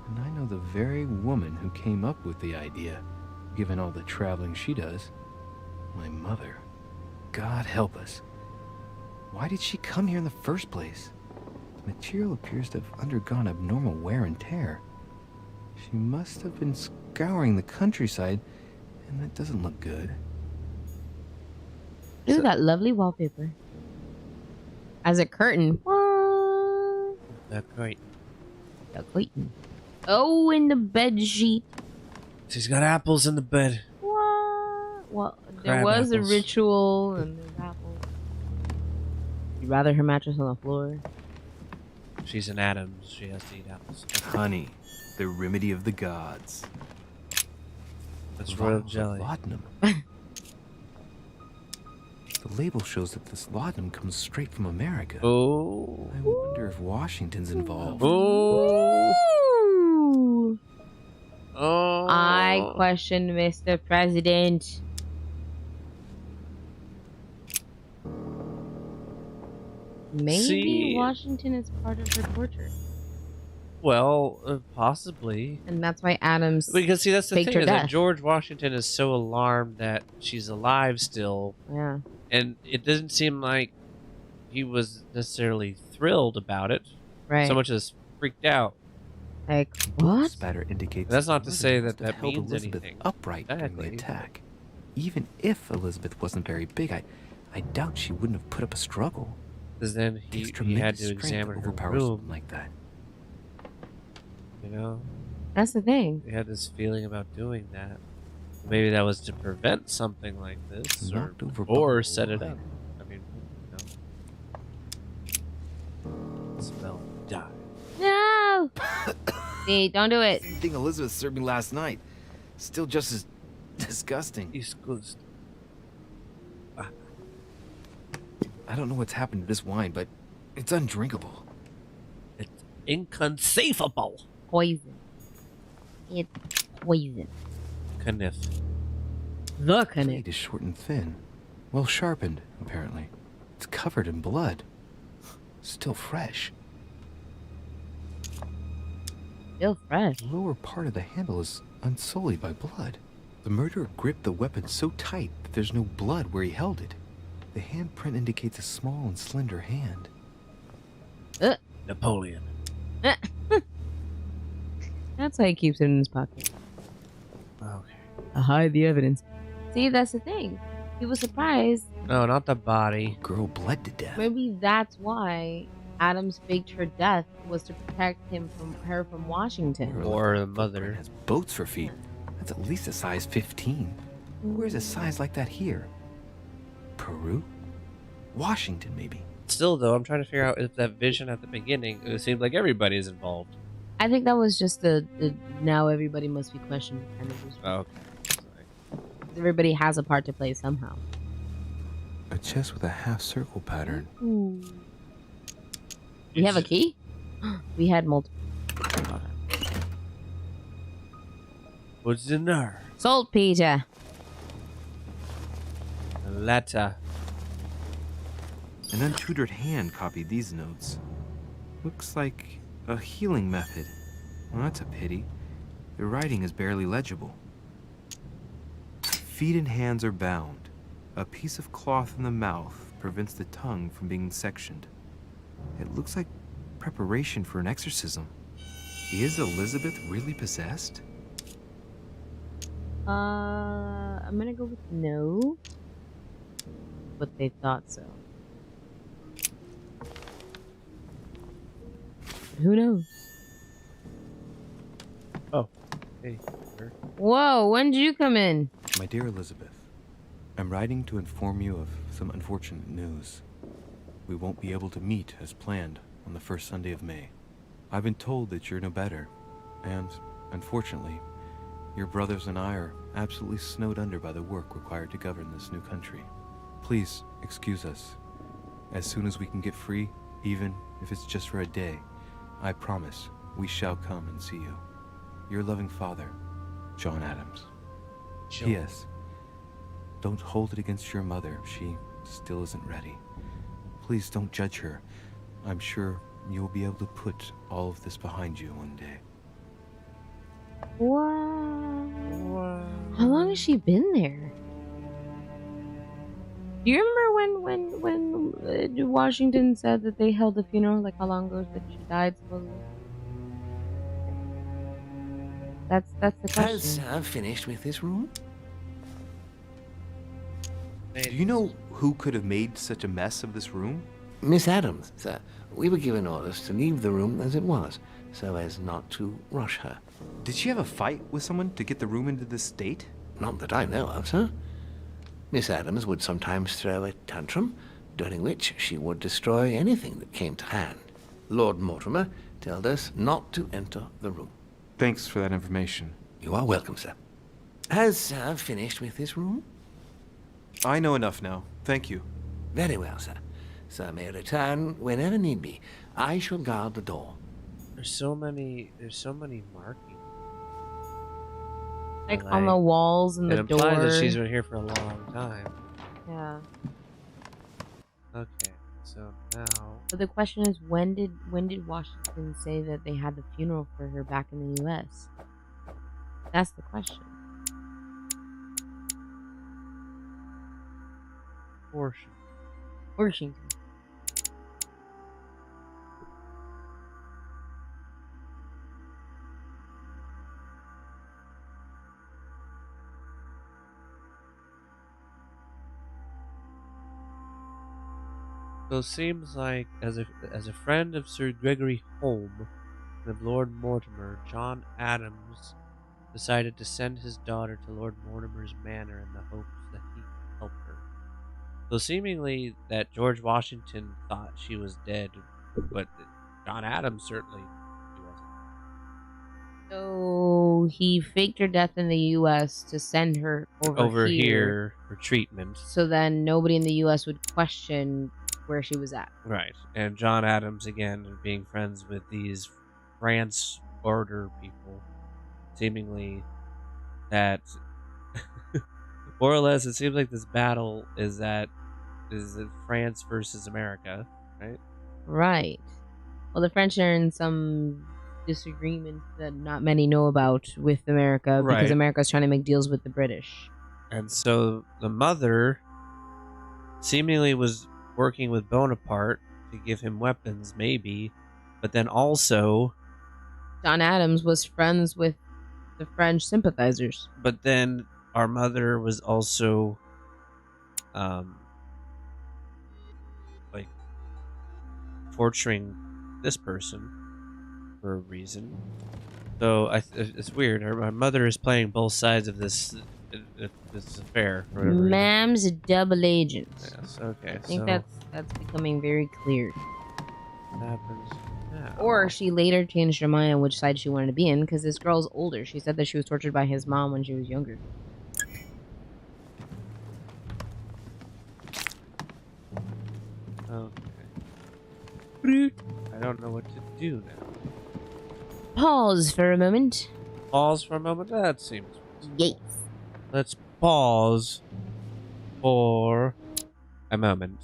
And I know the very woman who came up with the idea, given all the traveling she does. My mother. God help us. Why did she come here in the first place? The material appears to have undergone abnormal wear and tear. She must have been scouring the countryside, and that doesn't look good. Look at that lovely wallpaper. As a curtain. What? That's great. The curtain. Oh, in the bed sheet. She's got apples in the bed. What? Well, there Crab was apples. a ritual and there's apples. You'd rather her mattress on the floor. She's an Adams. She has to eat apples. Honey, the remedy of the gods. That's royal Vials of jelly. laudanum. The label shows that this laudanum comes straight from America. Oh. I wonder if Washington's involved. Oh. Ooh. Oh. I question Mr. President. Maybe See. Washington is part of her torture. Well, possibly. And that's why Adams Because see, that's the faked thing her is that death. George Washington is so alarmed that she's alive still, Yeah. and it doesn't seem like he was necessarily thrilled about it, Right. so much as freaked out. Like, Blood what? spatter indicates That's not to the say murder that must have that held means Elizabeth anything. upright during the Exactly. attack. Even if Elizabeth wasn't very big, I doubt she wouldn't have put up a struggle. Because then Takes he had tremendous to strength examine her overpower room, something like that. you know? That's the thing. He had this feeling about doing that. Maybe that was to prevent something like this, Knocked over or by set it wine. up. I mean, you know. Smell die. No! See, don't do it. Same thing Elizabeth served me last night. Still just as disgusting. Excused. I don't know what's happened to this wine, but it's undrinkable. It's inconceivable. Poison. It's poison. Kniff. The The blade connect. is short and thin. Well sharpened, apparently. It's covered in blood. Still fresh. Still fresh. The lower part of the handle is unsullied by blood. The murderer gripped the weapon so tight that there's no blood where he held it. The handprint indicates a small and slender hand. Napoleon. That's why he keeps it in his pocket. Okay. To hide the evidence. See, that's the thing. He was surprised. No, not the body. Girl bled to death. Maybe that's why Adams faked her death, was to protect her from Washington. Or the mother. Has boats for feet. That's at least a size 15. Where's a size like that here? Peru? Washington, maybe? Still, though, I'm trying to figure out if that vision at the beginning, it seemed like everybody is involved. I think that was just the now everybody must be questioned kind of visual. Oh, okay. Everybody has a part to play somehow. A chest with a half-circle pattern. Ooh. We have a key? We had multiple. What's in there? Saltpeter. A letter. An untutored hand copied these notes. Looks like a healing method. Well, that's a pity. The writing is barely legible. Feet and hands are bound. A piece of cloth in the mouth prevents the tongue from being sectioned. It looks like preparation for an exorcism. Is Elizabeth really possessed? I'm gonna go with no. But they thought so. Who knows? Oh, hey. Whoa, when did you come in? My dear Elizabeth, I'm writing to inform you of some unfortunate news. We won't be able to meet as planned on the first Sunday of May. I've been told that you're no better, and, unfortunately, your brothers and I are absolutely snowed under by the work required to govern this new country. Please excuse us. As soon as we can get free, even if it's just for a day, I promise we shall come and see you. Your loving father, John Adams. John. P.S. Don't hold it against your mother. She still isn't ready. Please don't judge her. I'm sure you'll be able to put all of this behind you one day. Wow. How long has she been there? Do you remember when Washington said that they held a funeral? Like how long ago that she died? Supposedly. That's the question. Has Sir finished with this room? Do you know who could have made such a mess of this room? Miss Adams, sir. We were given orders to leave the room as it was, so as not to rush her. Did she have a fight with someone to get the room into this state? Not that I know of, sir. Miss Adams would sometimes throw a tantrum, during which she would destroy anything that came to hand. Lord Mortimer told us not to enter the room. Thanks for that information. You are welcome, sir. Has Sir finished with this room? I know enough now. Thank you. Very well, sir. Sir may return whenever need be. I shall guard the door. There's so many markings. Like on the walls and the door. It implies that she's been here for a long time. Yeah. Okay, so now. But the question is, when did Washington say that they had the funeral for her back in the U.S.? That's the question. Washington. So it seems like, as a friend of Sir Gregory Holme and of Lord Mortimer, John Adams decided to send his daughter to Lord Mortimer's manor in the hopes that he could help her. So seemingly that George Washington thought she was dead, but John Adams certainly he wasn't. So he faked her death in the U.S. to send her over here for treatment. So then nobody in the U.S. would question where she was at. Right. And John Adams, again, being friends with these France border people, seemingly that more or less it seems like this battle is France versus America, right? Right. Well, the French are in some disagreement that not many know about with America because America's trying to make deals with the British. And so the mother seemingly was working with Bonaparte to give him weapons, maybe, but then also John Adams was friends with the French sympathizers. But then our mother was also like torturing this person for a reason. So it's weird. Our mother is playing both sides of this this is fair. For whatever reason. Ma'am's a double agent. Yes. Okay. I think so that's becoming very clear. what happens now? Or she later changed her mind on which side she wanted to be in because this girl's older. She said that she was tortured by his mom when she was younger. Okay. I don't know what to do now. Pause for a moment. Pause for a moment. That seems. Yes. Let's pause for a moment.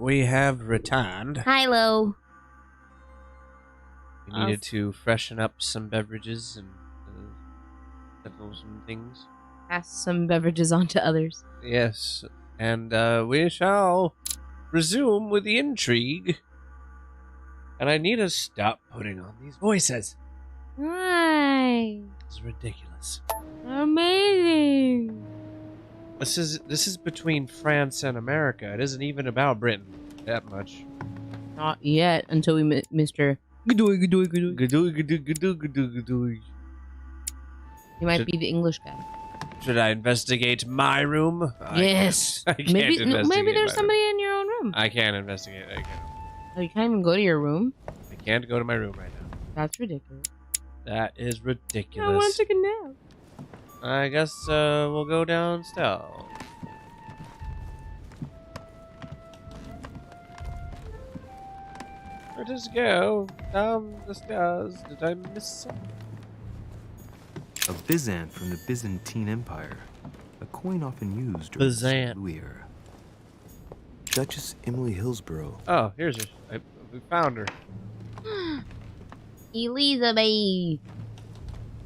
we have returned. Hilo. We needed to freshen up some beverages and settle some things. Pass some beverages on to others. Yes, and we shall resume with the intrigue. And I need to stop putting on these voices. Why? It's ridiculous. Amazing. This is between France and America. It isn't even about Britain that much. Not yet, until we met Mr. Gadoy. He might be the English guy. Should I investigate my room? Yes. I can't Maybe investigate there's my somebody room. in your own room. I can't investigate. I can't. Oh, you can't even go to your room? I can't go to my room right now. That's ridiculous. That is ridiculous. I want to take a nap. I guess we'll go downstairs. Let us go down the stairs. Did I miss something? A byzant from the Byzantine Empire. A coin often used during Byzant. the Louis era. Duchess Emily Hillsborough. Oh, here's her. We found her. Elizabeth.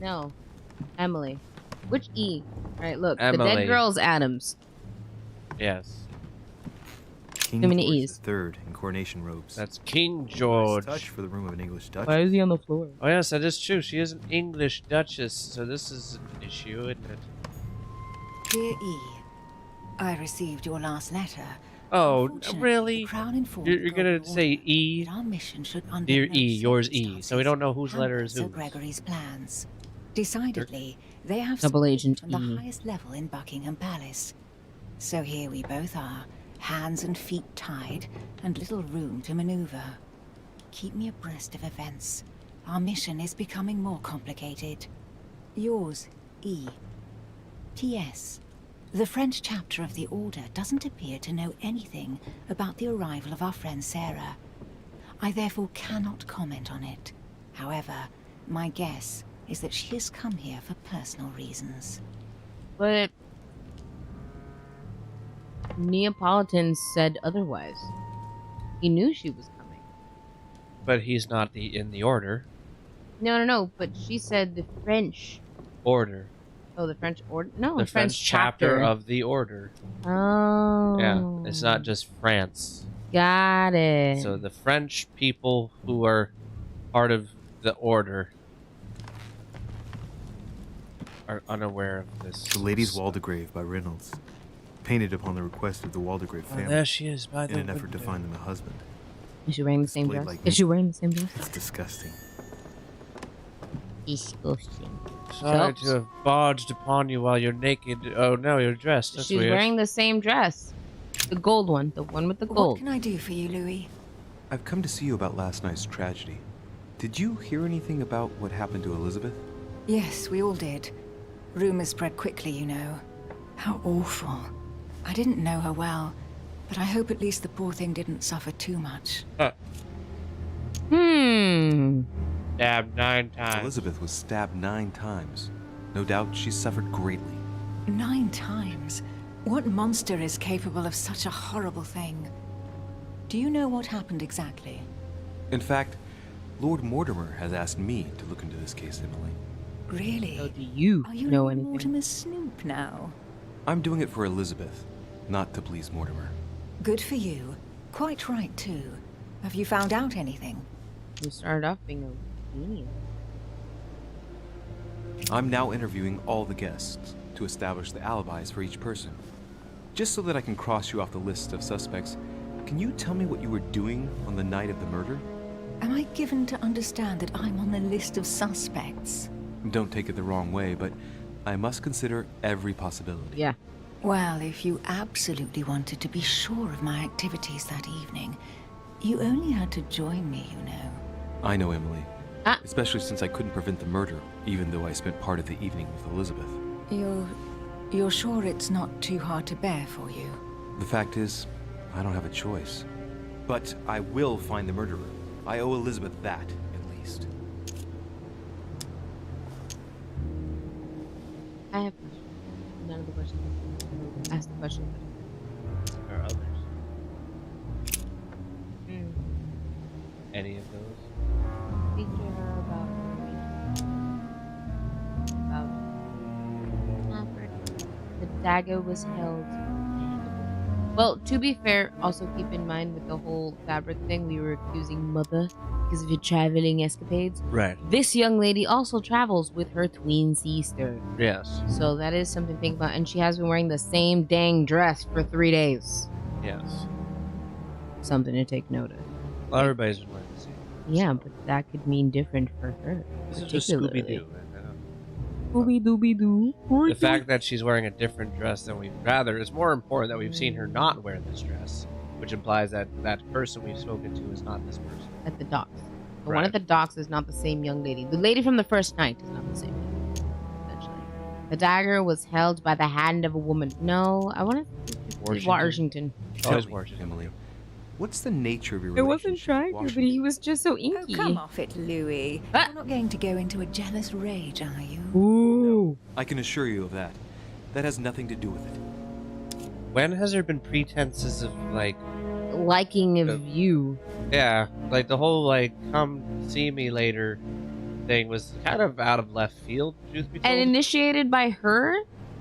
No. Emily. Which E? Alright, look. The Emily. dead girl's Adams. Yes. King Too many George E's. III in coronation robes. That's King George. Nice touch for the room of an English duchess. Why is he on the floor? Oh yes, that is true. She is an English duchess, so this is an issue, isn't it? Dear E, I received your last letter. Oh, Unfortunately, really? the Crown informed You're gonna say E? that our mission should under Dear no E, yours E. So we don't know whose letter is Sir whose. Gregory's plans. Decidedly, they have Double support Agent from the E. highest level in Buckingham Palace. So here we both are, hands and feet tied, and little room to maneuver. Keep me abreast of events. Our mission is becoming more complicated. Yours, E. T.S. The French chapter of the Order doesn't appear to know anything about the arrival of our friend Sarah. I therefore cannot comment on it. However, my guess is that she has come here for personal reasons. But Neapolitan said otherwise. He knew she was coming. But he's not in the order. No. But she said the French Order. Oh, the French order? No, The French chapter of the order. Oh. Yeah, it's not just France. Got it. So the French people who are part of the order are unaware of this. The Lady's 𝕯𝖓𝖓 by Reynolds. Painted upon the request of the 𝕯𝖓𝖓 family. there she is by the in an effort to window. find them a husband. Is she wearing the same Displayed dress? like Is she wearing the same dress? It's disgusting. Disgusting. Sorry to have barged upon you while you're naked. Oh no, you're dressed. That's She's weird. wearing the same dress. The gold one. The one with the What gold. can I do for you, Louis? I've come to see you about last night's tragedy. Did you hear anything about what happened to Elizabeth? Yes, we all did. Rumors spread quickly, you know. How awful. I didn't know her well, but I hope at least the poor thing didn't suffer too much. Stabbed 9 times. Elizabeth was stabbed 9 times. No doubt she suffered greatly. 9 times? What monster is capable of such a horrible thing? Do you know what happened exactly? In fact, Lord Mortimer has asked me to look into this case, Emily. Really? So do you Are you know Lord anything? Mortimer's snoop now? I'm doing it for Elizabeth, not to please Mortimer. Good for you. Quite right, too. Have you found out anything? You started off being a genius. I'm now interviewing all the guests to establish the alibis for each person. Just so that I can cross you off the list of suspects, can you tell me what you were doing on the night of the murder? Am I given to understand that I'm on the list of suspects? Don't take it the wrong way, but I must consider every possibility. Yeah. Well, if you absolutely wanted to be sure of my activities that evening, you only had to join me, you know. I know, Emily. Especially since I couldn't prevent the murder, even though I spent part of the evening with Elizabeth. You're sure it's not too hard to bear for you? The fact is, I don't have a choice. But I will find the murderer. I owe Elizabeth that, at least. I have questions. None of the questions. Ask the question. Or others. any of those. Speak to her about the dagger was held. Well, to be fair, also keep in mind with the whole fabric thing, we were accusing Mother because of her traveling escapades. Right. This young lady also travels with her twin sister. Yes. So that is something to think about. And she has been wearing the same dang dress for 3 days. Yes. Something to take note of. Well, everybody's been wearing the same. Yeah, but that could mean different for her. This is just Scooby-Doo. Scooby-Dooby-Doo. The fact that she's wearing a different dress than we'd rather is more important that we've seen her not wear this dress, which implies that that person we've spoken to is not this person. At the docks. The Right. one at the docks is not the same young lady. The lady from the first night is not the same lady, essentially. The dagger was held by the hand of a woman. No, I want to... Washington. Tell me, Emily, what's the nature of your It wasn't relationship trying with to, but Washington? he was just so inky. Oh, come off it, Louis. You're not going to go into a jealous rage, are you? Ooh. I can assure you of that. That has nothing to do with it. When has there been pretenses of, like... Liking of you. Yeah, like the whole, like, come see me later thing was kind of out of left field, truth be told. And initiated by her?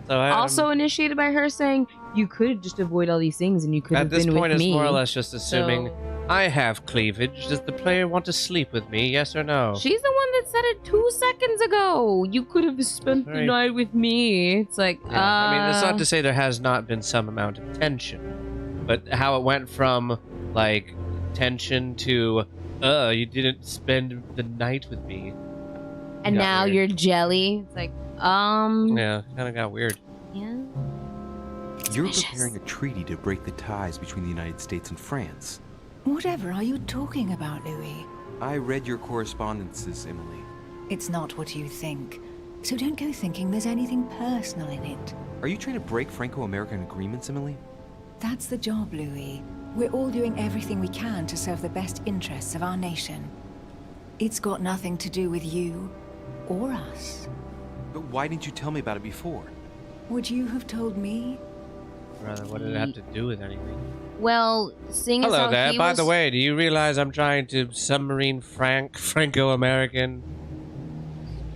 So Also initiated by her saying, you could just avoid all these things and you could have at this been point, with it's me. more or less just assuming So- I have cleavage. Does the player want to sleep with me? Yes or no? She's the one that said it 2 seconds ago. You could have spent the Right. night with me. It's like, Yeah. I mean, it's not to say there has not been some amount of tension, but how it went from like tension to, you didn't spend the night with me. And got now weird. you're jelly. It's like, Yeah, kind of got weird. yeah. You're preparing a treaty to break the ties between the United States and France. Whatever are you talking about, Louis? I read your correspondences, Emily. It's not what you think. So don't go thinking there's anything personal in it. Are you trying to break Franco-American agreements, Emily? That's the job, Louis. We're all doing everything we can to serve the best interests of our nation. It's got nothing to do with you or us. But why didn't you tell me about it before? Would you have told me? Rather, what did it have to do with anything? Well, seeing as Hello how there. he By was... the way, do you realize I'm trying to submarine Franco-American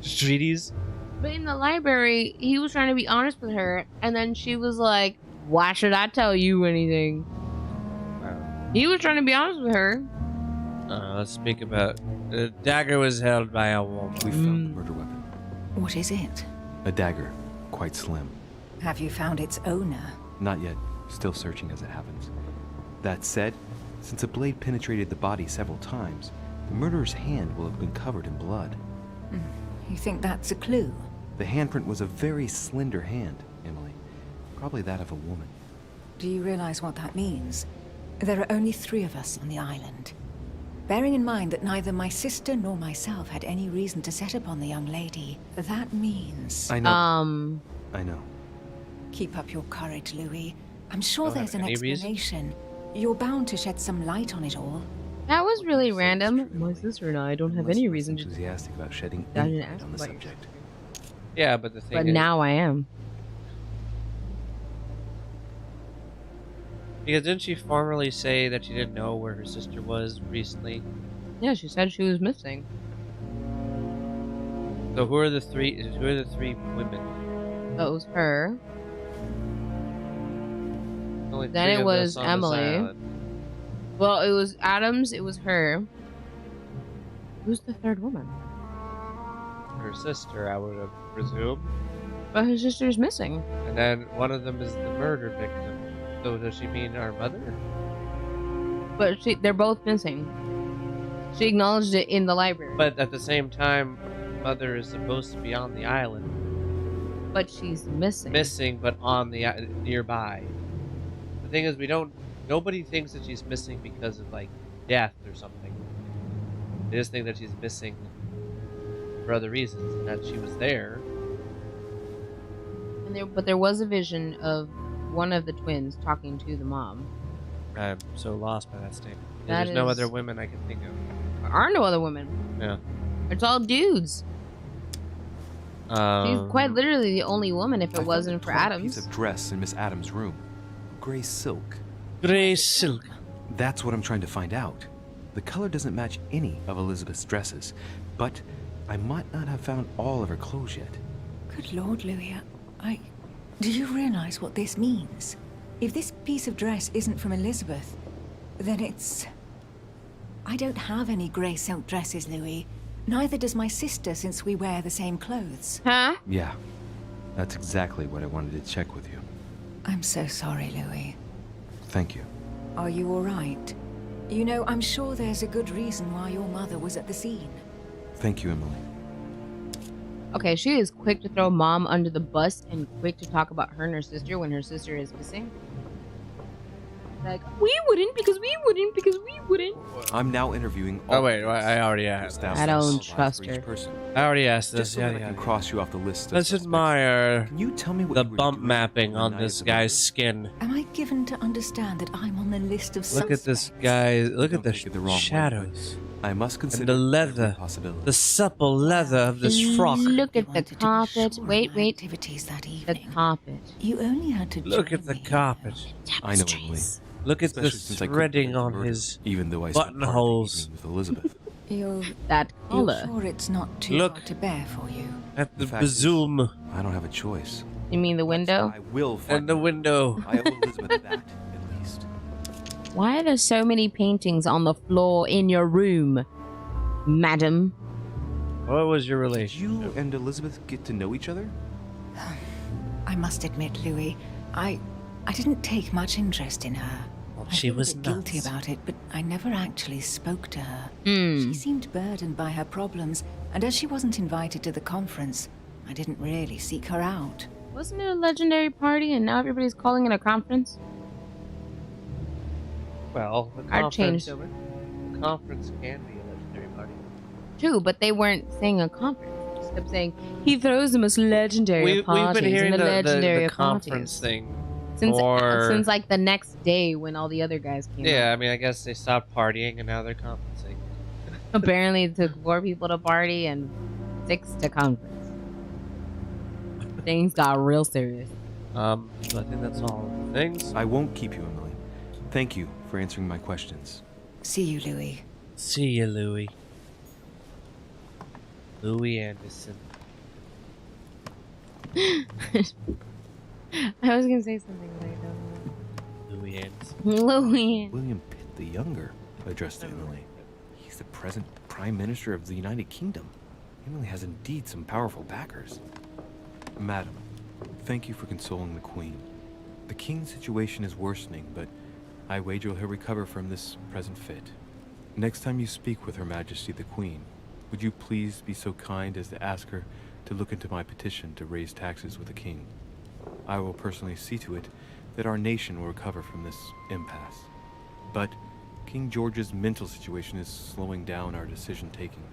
treaties? But in the library, he was trying to be honest with her, and then she was like, why should I tell you anything? He was trying to be honest with her. Let's speak about... The dagger was held by a woman. We found the murder weapon. What is it? A dagger. Quite slim. Have you found its owner? Not yet. Still searching as it happens. That said, since the blade penetrated the body several times, the murderer's hand will have been covered in blood. You think that's a clue? The handprint was a very slender hand, Emily. Probably that of a woman. Do you realize what that means? There are only 3 of us on the island. Bearing in mind that neither my sister nor myself had any reason to set upon the young lady, that means... I know. I know. Keep up your courage, Louis. I'm sure Don't there's have an any reason. explanation. You're bound to shed some light on it all. That was really random. My sister and I don't have Unless any you're reason to... enthusiastic about shedding I any didn't light ask on the about subject. Yeah, but the thing But is... now I am. Because didn't she formally say that she didn't know where her sister was recently? Yeah, she said she was missing. So who are the 3 women? That was her. Only Then 3 it of was us on this Emily. island. Well, it was Adams, it was her. Who's the 3rd woman? Her sister, I would have presumed. But her sister's missing. And then one of them is the murder victim. So does she mean our mother? But they're both missing. She acknowledged it in the library. But at the same time, mother is supposed to be on the island. But she's missing. Missing, but on the nearby. The thing is, nobody thinks that she's missing because of like death or something. They just think that she's missing for other reasons, and that she was there. But there was a vision of one of the twins talking to the mom. I'm so lost by that statement. That There's no is- other women I can think of. There are no other women. Yeah. It's all dudes. She's quite literally the only woman if it wasn't for Piece Adams. of dress in Miss Adams' room. Gray silk. Gray silk. That's what I'm trying to find out. The color doesn't match any of Elizabeth's dresses, but I might not have found all of her clothes yet. Good Lord, Louis, do you realize what this means? If this piece of dress isn't from Elizabeth, then it's... I don't have any grey silk dresses, Louis. Neither does my sister, since we wear the same clothes. Huh? Yeah, that's exactly what I wanted to check with you. I'm so sorry, Louis. Thank you. Are you all right? You know, I'm sure there's a good reason why your mother was at the scene. Thank you, Emily. Okay, she is quick to throw mom under the bus and quick to talk about her and her sister when her sister is missing. Like, we wouldn't because we wouldn't because we wouldn't. I'm now interviewing all Oh wait, I already asked. I don't trust her. I already asked this. Just so that I can cross you off the list. Let's admire Can you tell me what the you were bump doing mapping the on night this of the guy's murder? skin. Am I given to understand that I'm on the list of Look at this guy. Look at the take it the wrong way, shadows. I must And consider the every leather. possibility. The supple leather of this frock. Look at the carpet. Wait. Activities that The evening. carpet. You only had to Look join at the me. carpet. I know, Emily. Look at the Especially since I couldn't threading commit on murder, his even though I spent part of the buttonholes. evening with Elizabeth. You're That color. sure it's not too Look. hard to bear for you? At the The fact is, bazoom I don't have a choice. You mean the window? I will find and the her. window. I owe Elizabeth that, at least. Why are there so many paintings on the floor in your room, madam? What was your Did relationship? you and Elizabeth get to know each other? I must admit, Louis, I didn't take much interest in her. I She feel was a bit guilty nuts. about it, but I never actually spoke to her. Hmm. She seemed burdened by her problems, and as she wasn't invited to the conference, I didn't really seek her out. Wasn't it a legendary party and now everybody's calling it a conference? Well, the I conference, changed over. the conference can be a legendary party. True, but they weren't saying a conference. They just kept saying, he throws the most legendary We've parties been hearing and the legendary the conference parties. thing Since like the next day when all the other guys came out. Yeah, I mean, I guess they stopped partying and now they're conferencing. Apparently it took 4 people to party and 6 to conference. Things got real serious. So I think that's all the things. I won't keep you, Emily. Thank you for answering my questions. See you, Louis. See you, Louis. Louis Anderson. I was gonna say something, but I don't know. Louis Anderson. Louis. William Pitt the Younger addressed Emily. He's the present Prime Minister of the United Kingdom. Emily has indeed some powerful backers. Madam, thank you for consoling the Queen. The King's situation is worsening, but I wager he'll recover from this present fit. Next time you speak with Her Majesty the Queen, would you please be so kind as to ask her to look into my petition to raise taxes with the King? I will personally see to it that our nation will recover from this impasse. But King George's mental situation is slowing down our decision-taking.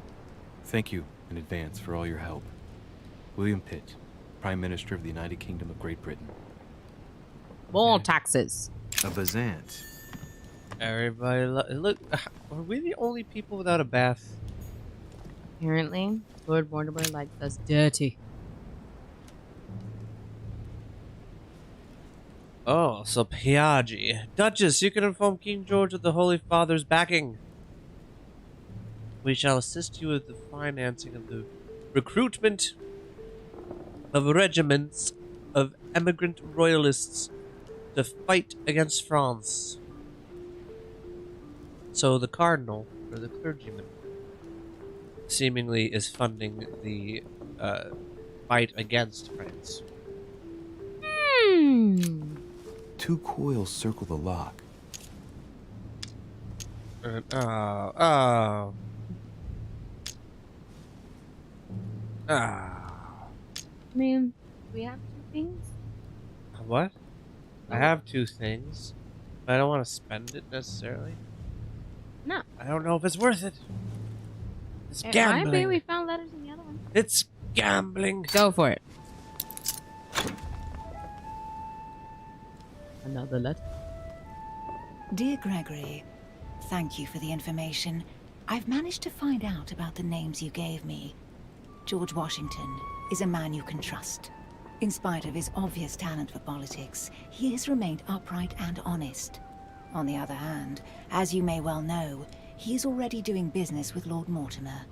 Thank you in advance for all your help. William Pitt, Prime Minister of the United Kingdom of Great Britain. More taxes. A Bazant. Everybody, look, are we the only people without a bath? Apparently, Lord Mortimer likes us dirty. Oh, so Piaggi. Duchess, you can inform King George of the Holy Father's backing. We shall assist you with the financing of the recruitment of regiments of emigrant royalists to fight against France. So the cardinal, or the clergyman, seemingly is funding the fight against France. 2 coils circle the lock. Man, we have 2 things? What? I have 2 things, but I don't want to spend it necessarily. No. I don't know if it's worth it. It's It might gambling. be. We found letters in the other one. It's gambling. Go for it. Another letter. Dear Gregory, thank you for the information. I've managed to find out about the names you gave me. George Washington is a man you can trust. In spite of his obvious talent for politics, he has remained upright and honest. On the other hand, as you may well know, he is already doing business with Lord Mortimer.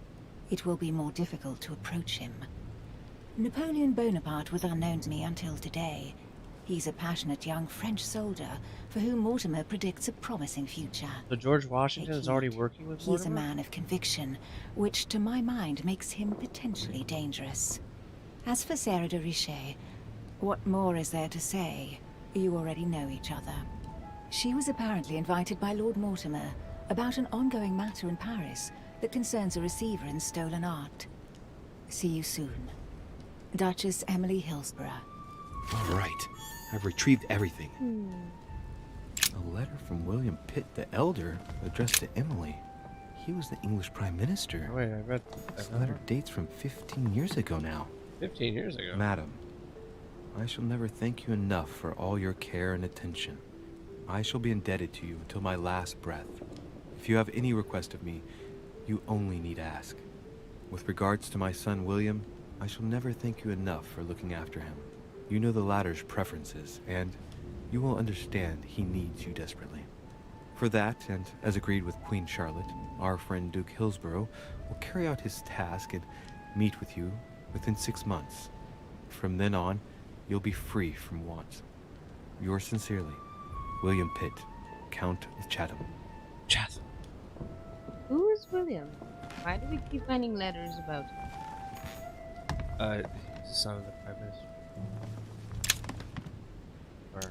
It will be more difficult to approach him. Napoleon Bonaparte was unknown to me until today. He's a passionate young French soldier for whom Mortimer predicts a promising future. So George Washington is already working with He's a Mortimer? man of conviction, which to my mind makes him potentially dangerous. As for 𝕮𝖓𝖓𝖐, what more is there to say? You already know each other. She was apparently invited by Lord Mortimer about an ongoing matter in Paris that concerns a receiver in stolen art. See you soon. Duchess Emily Hillsborough. All right. I've retrieved everything. A letter from William Pitt the Elder addressed to Emily. He was the English Prime Minister. Oh, wait, I read This letter dates from 15 years ago now. 15 years ago? Madam, I shall never thank you enough for all your care and attention. I shall be indebted to you until my last breath. If you have any request of me, you only need ask. With regards to my son William, I shall never thank you enough for looking after him. You know the latter's preferences, and you will understand he needs you desperately. For that, and as agreed with Queen Charlotte, our friend Duke Hillsborough will carry out his task and meet with you within 6 months. From then on, you'll be free from want. Yours sincerely, William Pitt, Count of Chatham. Chatham. Who is William? Why do we keep finding letters about him? He's the son of the Prime Minister. Or,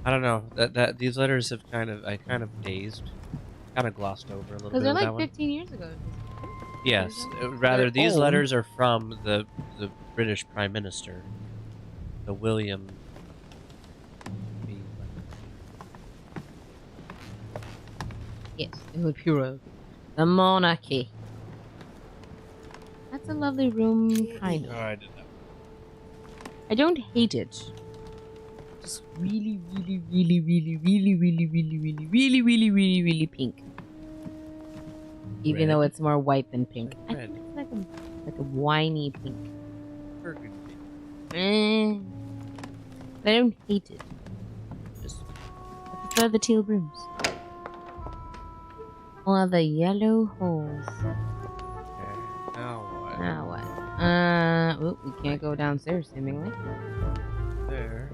I don't know. That these letters have kind of dazed, kind of glossed over a little bit. Because they're of that like one. 15 years ago. Yes, rather They're these old. letters are from the British Prime Minister, the William. Yes, it would be rogue. The monarchy. That's a lovely room, kind of. Oh, I did that. I don't hate it. Just really, really, really, really, really, really, really, really, really, really, really, really pink. Even Red. though it's more white than pink. I Red. think it's like a winey pink. Burgundy. But I don't hate it. Just I prefer the teal rooms. Or the yellow holes. Okay, now what? Now what? We can't go downstairs, seemingly. There.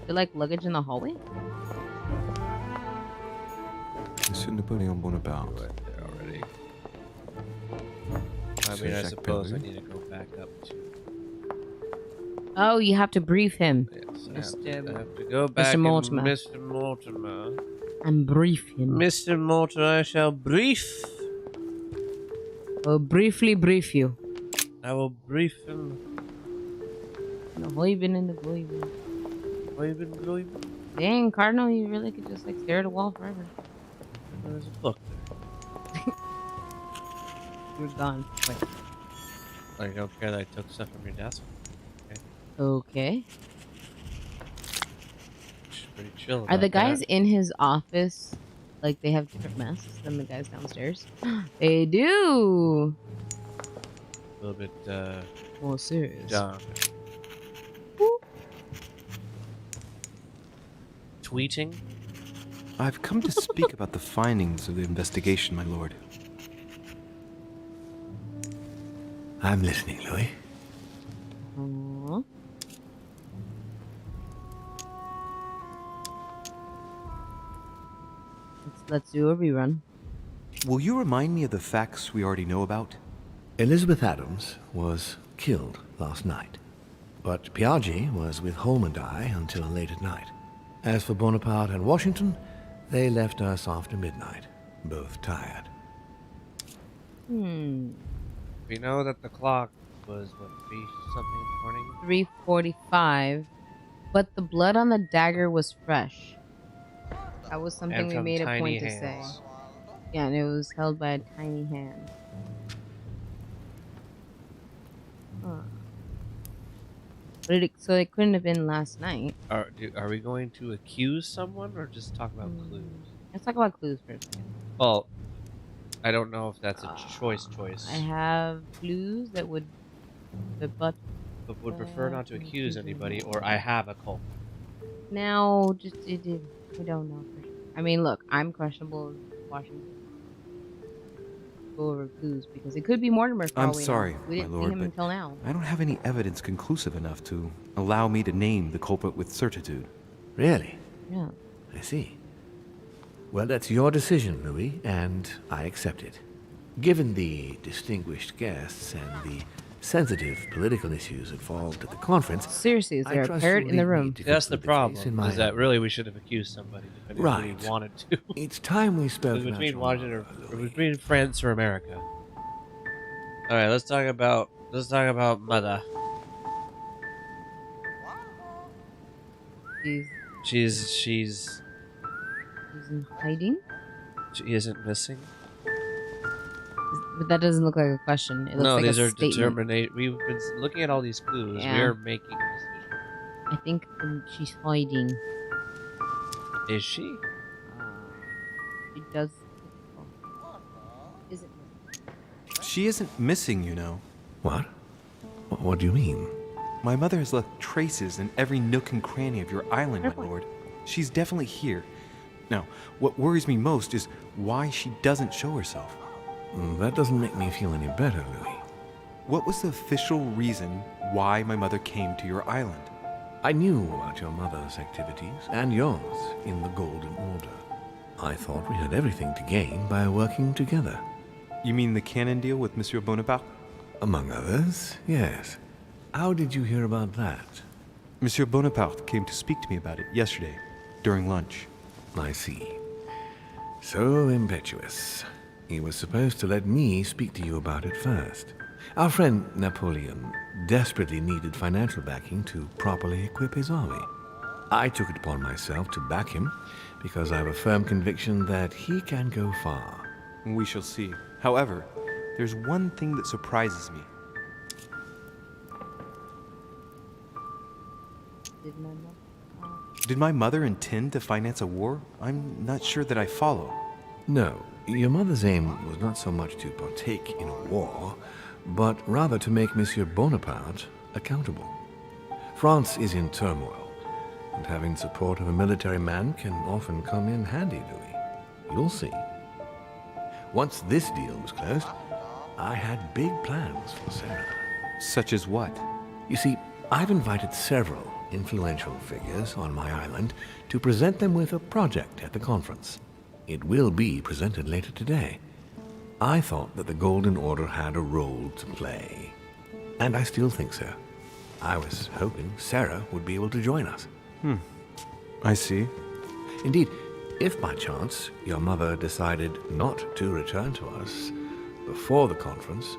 Is it like luggage in the hallway? Monsieur Napoleon Bonaparte. Right there already. I Sir mean, I Jacques suppose I Pellew. need to go back up to. Oh, you have to brief him. Yes, I have to go back. Mr. Mortimer. And Mr. Mortimer. And brief him. Mr. Mortimer, I shall brief. I'll briefly brief you. I will brief him. The 𝕮𝖕𝖓 and the 𝕮𝖕𝖓. Dang, Cardinal, you really could just like stare at a wall forever. There's a book there. You're gone. Wait. I don't care that I took stuff from your desk. Okay. She's pretty chill. Are the about guys that. in his office like they have different masks than the guys downstairs? They do. A little bit More serious. dark. Tweeting? I've come to speak about the findings of the investigation, my lord. I'm listening, Louis. Aww. Let's do a rerun. Will you remind me of the facts we already know about? Elizabeth Adams was killed last night, but 𝕮𝖕𝖓 was with Holm and I until late at night. As for Bonaparte and Washington, they left us after midnight, both tired. We know that the clock was, what, 3 something in the morning? 3:45, but the blood on the dagger was fresh. That was something And we from made a tiny point to hands. say. Yeah, and it was held by a tiny hand. Huh. But so it couldn't have been last night. Are we going to accuse someone or just talk about clues? Let's talk about clues for a second. Well, I don't know if that's a choice. I have clues that would... But would prefer not to accuse anybody, or I have a culprit. Now, we don't know for sure. I mean, look, I'm questionable as Washington. Go over clues because it could be Mortimer. For I'm all we sorry, know. We my didn't lord, see him but until now. I don't have any evidence conclusive enough to allow me to name the culprit with certitude. Really? Yeah. I see. Well, that's your decision, Louis, and I accept it. Given the distinguished guests and the sensitive political issues involved at the conference... Seriously, is there I a trust parrot you'll in the leave me room? to That's the conclude case in problem. my Is that own really we should have accused somebody depending on who we wanted to. It's time we spoke Between about your Washington mother, or between France or America. All right, let's talk about mother. She's in hiding. She isn't missing. But that doesn't look like a question. It looks No, like these a are statement. determinate. We've been looking at all these clues. Yeah. We're making a decision. I think she's hiding. Is she? She does. Is it? She isn't missing, you know. What? What do you mean? My mother has left traces in every nook and cranny of your island, my lord. She's definitely here. Now, what worries me most is why she doesn't show herself. That doesn't make me feel any better, Louis. What was the official reason why my mother came to your island? I knew about your mother's activities and yours in the Golden Order. I thought we had everything to gain by working together. You mean the canon deal with Monsieur Bonaparte? Among others, yes. How did you hear about that? Monsieur Bonaparte came to speak to me about it yesterday, during lunch. I see. So impetuous. He was supposed to let me speak to you about it first. Our friend Napoleon desperately needed financial backing to properly equip his army. I took it upon myself to back him because I have a firm conviction that he can go far. We shall see. However, there's one thing that surprises me. Did my mother intend to finance a war? I'm not sure that I follow. No, your mother's aim was not so much to partake in a war, but rather to make Monsieur Bonaparte accountable. France is in turmoil, and having support of a military man can often come in handy, Louis. You'll see. Once this deal was closed, I had big plans for Sarah. Such as what? You see, I've invited several influential figures on my island to present them with a project at the conference. It will be presented later today. I thought that the Golden Order had a role to play. And I still think so. I was hoping Sarah would be able to join us. I see. Indeed, if by chance your mother decided not to return to us before the conference,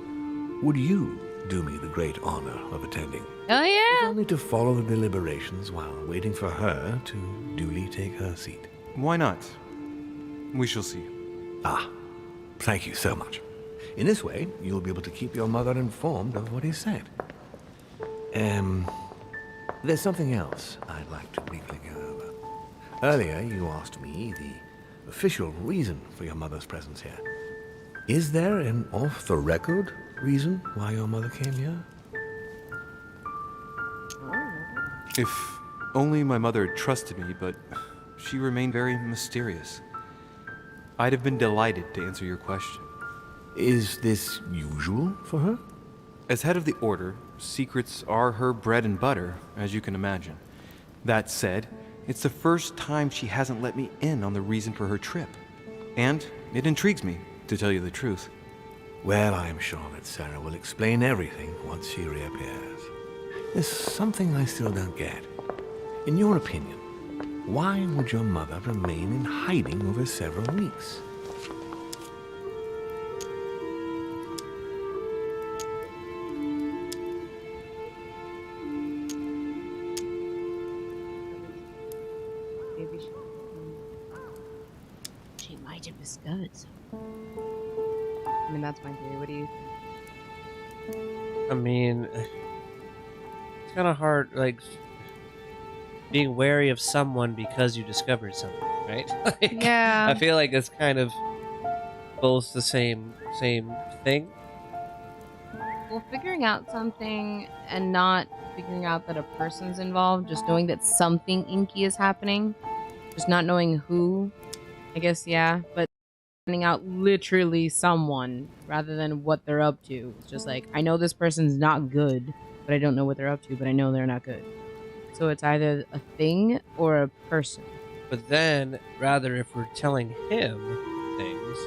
would you do me the great honor of attending? Oh, yeah. If only to follow the deliberations while waiting for her to duly take her seat. Why not? We shall see. Ah, thank you so much. In this way, you'll be able to keep your mother informed of what is said. There's something else I'd like to briefly go over. Earlier, you asked me the official reason for your mother's presence here. Is there an off-the-record reason why your mother came here? If only my mother trusted me, but she remained very mysterious. I'd have been delighted to answer your question. Is this usual for her? As head of the Order, secrets are her bread and butter, as you can imagine. That said, it's the first time she hasn't let me in on the reason for her trip. And it intrigues me, to tell you the truth. Well, I'm sure that Sarah will explain everything once she reappears. There's something I still don't get. In your opinion, why would your mother remain in hiding over several weeks? Maybe she might have discovered something. I mean, that's my theory. What do you think? I mean, it's kind of hard, like, being wary of someone because you discovered something, right? Like, Yeah. I feel like it's kind of both the same thing. Well, figuring out something and not figuring out that a person's involved, just knowing that something inky is happening, just not knowing who, I guess, yeah, but finding out literally someone rather than what they're up to. It's just like, I know this person's not good, but I don't know what they're up to, but I know they're not good. So it's either a thing or a person. But then, rather, if we're telling him things,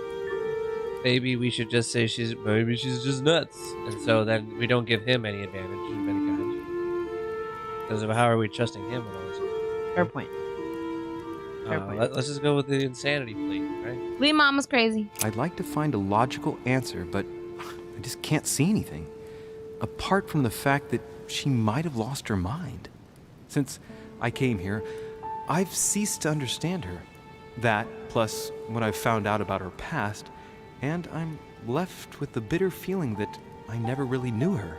maybe we should just say maybe she's just nuts. And so then we don't give him any advantage of any kind. Because of how are we trusting him with all this? Fair point. Fair point. Let's just go with the insanity plea, right? Lee Mama's crazy. I'd like to find a logical answer, but I just can't see anything. Apart from the fact that she might have lost her mind. Since I came here, I've ceased to understand her. That, plus what I've found out about her past, and I'm left with the bitter feeling that I never really knew her.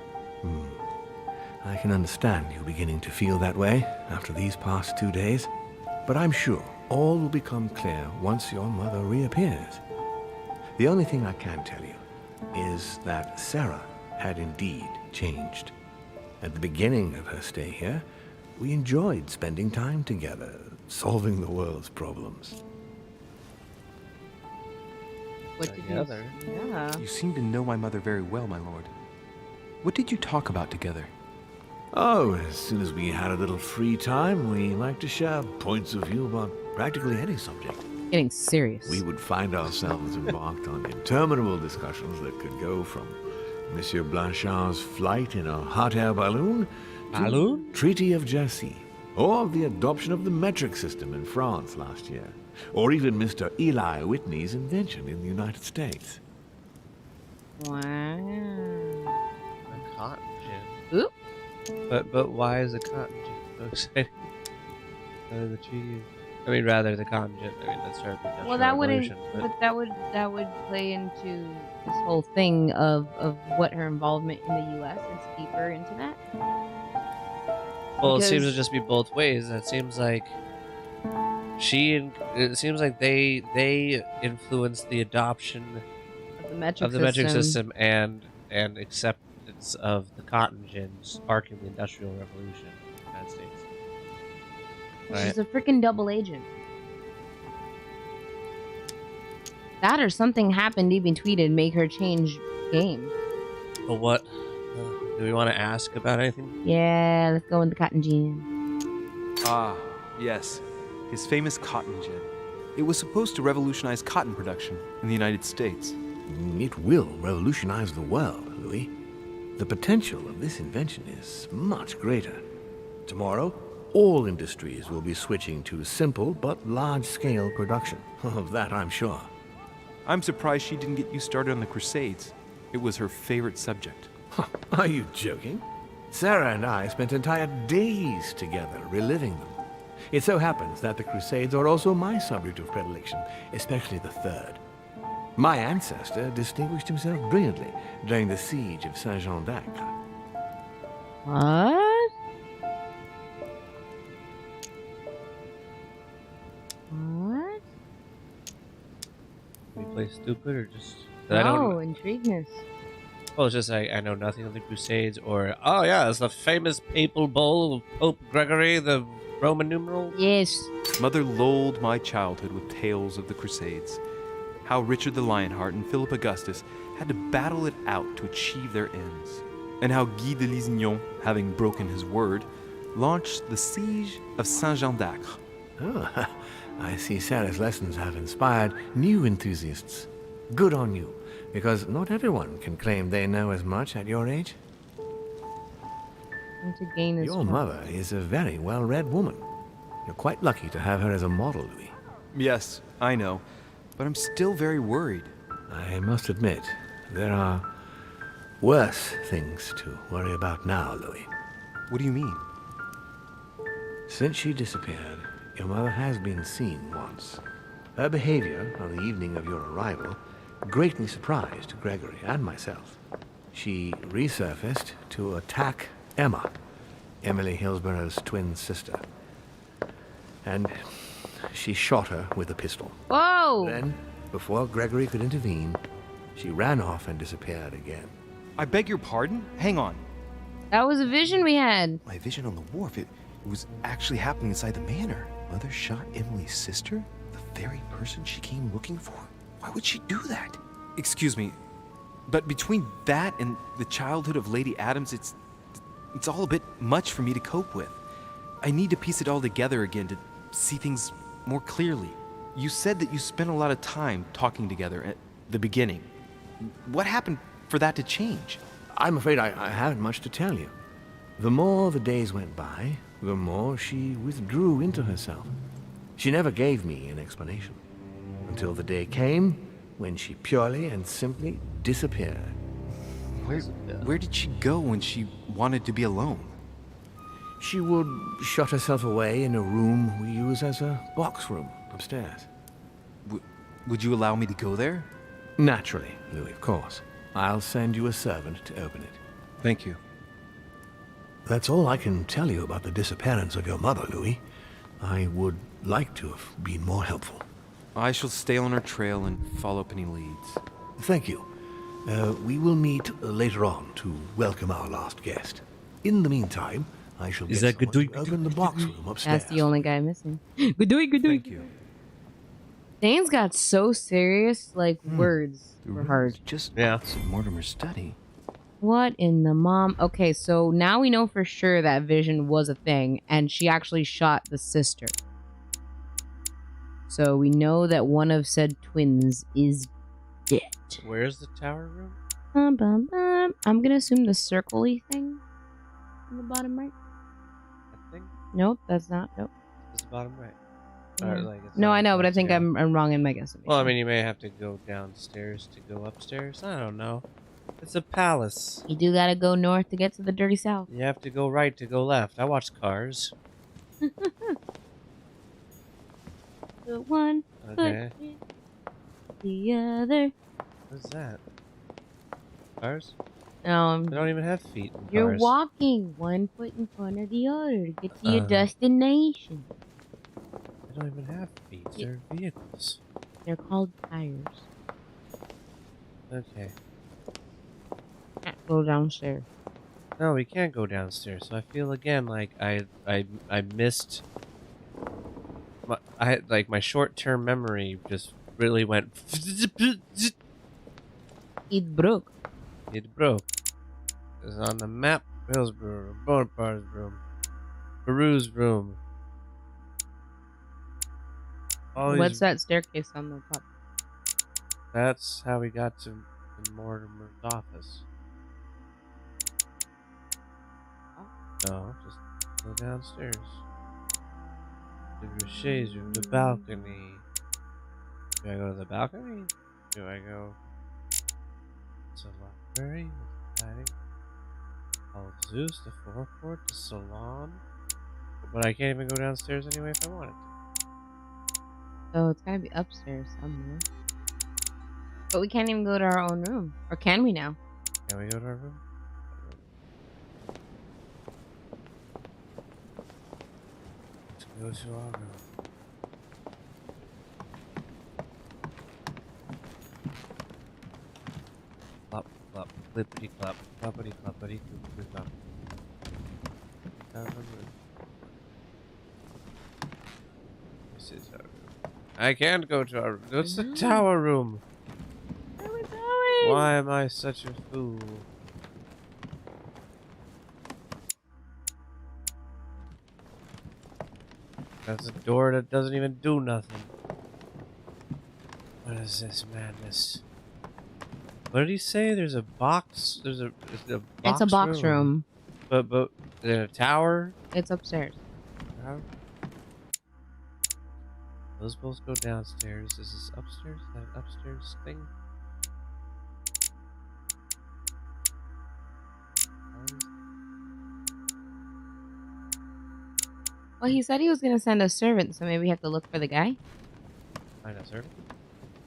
I can understand you beginning to feel that way after these past 2 days, but I'm sure all will become clear once your mother reappears. The only thing I can tell you is that Sarah had indeed changed. At the beginning of her stay here, we enjoyed spending time together, solving the world's problems. What did you? Yeah. You seem to know my mother very well, my lord. What did you talk about together? Oh, as soon as we had a little free time, we liked to share points of view about practically any subject. Getting serious. We would find ourselves embarked on interminable discussions that could go from Monsieur Blanchard's flight in a hot air balloon to Treaty of Jersey, or the adoption of the metric system in France last year, or even Mr. Eli Whitney's invention in the United States. Wow. A cotton gin. Oop. But why is a cotton gin so exciting? The treaty. I mean, rather the cotton gin. I mean, that's our potential. Well, that revolution, but that would play into this whole thing of what her involvement in the U.S. is deeper into that. Well, it seems to just be both ways. It seems like it seems like they influenced the adoption of the metric system and acceptance of the cotton gin, sparking the Industrial Revolution in the United States. She's a freaking double agent. That or something happened in between and make her change game. Well, what? Do we want to ask about anything? Yeah, let's go with the cotton gin. Ah, yes. His famous cotton gin. It was supposed to revolutionize cotton production in the United States. It will revolutionize the world, Louis. The potential of this invention is much greater. Tomorrow, all industries will be switching to simple but large-scale production. Of that, I'm sure. I'm surprised she didn't get you started on the Crusades. It was her favorite subject. Are you joking? Sarah and I spent entire days together reliving them. It so happens that the Crusades are also my subject of predilection, especially the third. My ancestor distinguished himself brilliantly during the siege of Saint-Jean d'Acre. What? What? We play stupid or just... No, intrigueness. Well, it's just I know nothing of the Crusades, or oh yeah, it's the famous papal bull of Pope Gregory, the Roman numeral. Yes. Mother lulled my childhood with tales of the Crusades. How Richard the Lionheart and Philip Augustus had to battle it out to achieve their ends. And how Guy de Lusignan, having broken his word, launched the siege of Saint-Jean d'Acre. Oh, I see Sarah's lessons have inspired new enthusiasts. Good on you, because not everyone can claim they know as much at your age. And to gain this Your mother is a very well-read woman. You're quite lucky to have her as a model, Louis. Yes, I know, but I'm still very worried. I must admit, there are worse things to worry about now, Louis. What do you mean? Since she disappeared, your mother has been seen once. Her behavior on the evening of your arrival greatly surprised Gregory and myself. She resurfaced to attack Emma, Emily Hillsborough's twin sister. And she shot her with a pistol. Whoa! Then, before Gregory could intervene, she ran off and disappeared again. I beg your pardon? Hang on. That was a vision we had. My vision on the wharf, it was actually happening inside the manor. Mother shot Emily's sister? The very person she came looking for? Why would she do that? Excuse me, but between that and the childhood of Lady Adams, it's all a bit much for me to cope with. I need to piece it all together again to see things more clearly. You said that you spent a lot of time talking together at the beginning. What happened for that to change? I'm afraid I haven't much to tell you. The more the days went by, the more she withdrew into herself. She never gave me an explanation. Until the day came when she purely and simply disappeared. Where did she go when she wanted to be alone? She would shut herself away in a room we use as a box room upstairs. Would you allow me to go there? Naturally, Louis, of course. I'll send you a servant to open it. Thank you. That's all I can tell you about the disappearance of your mother, Louis. I would like to have been more helpful. I shall stay on her trail and follow up any leads. Thank you. We will meet later on to welcome our last guest. In the meantime, I shall get someone to open the box room upstairs. That's the only guy missing. Good doy. Thank you. Things got so serious, like words were hard. Just Mortimer's study. What in the mom? Okay, so now we know for sure that vision was a thing, and she actually shot the sister. So we know that one of said twins is dead. Where's the tower room? I'm gonna assume the circle-y thing in the bottom right. I think Nope, that's not. Nope. it's the bottom right. Yeah. Or, like, it's No, not I know, but I think yeah. I'm wrong in my guess. Well, I mean, you may have to go downstairs to go upstairs. I don't know. It's a palace. You do gotta go north to get to the dirty south. You have to go right to go left. I watch Cars. The one Okay. foot in the other. What's that? Cars? They don't even have feet in You're cars. walking one foot in front of the other to get to your destination. They don't even have feet. They're vehicles. They're called tires. Okay. Can't go downstairs. No, we can't go downstairs. So I feel again like I missed. My short-term memory just really went. It broke. It broke. It's on the map. Hillsborough, Bonaparte's room, Peru's room. All What's these- that staircase on the top? That's how we got to Mortimer's office. No, just go downstairs. The shades room, the balcony. Do I go to the balcony? Do I go to the library? Dining? Hall of Zeus, the forecourt, the salon? But I can't even go downstairs anyway if I wanted to. So it's gotta be upstairs somewhere. But we can't even go to our own room. Or can we now? Can we go to our room? Let's go to our room. Plop, plop, clippity clop, ploppity cloppity clippity clop. This is our room. I can't go to our room. It's the tower room. Where are we going? Why am I such a fool? That's a door that doesn't even do nothing. What is this madness? What did he say? There's a box. There's a box It's a box room. But in a tower. It's upstairs. How? Those both go downstairs. Is this upstairs? That upstairs thing? Well, he said he was gonna send a servant, so maybe we have to look for the guy. Find a servant?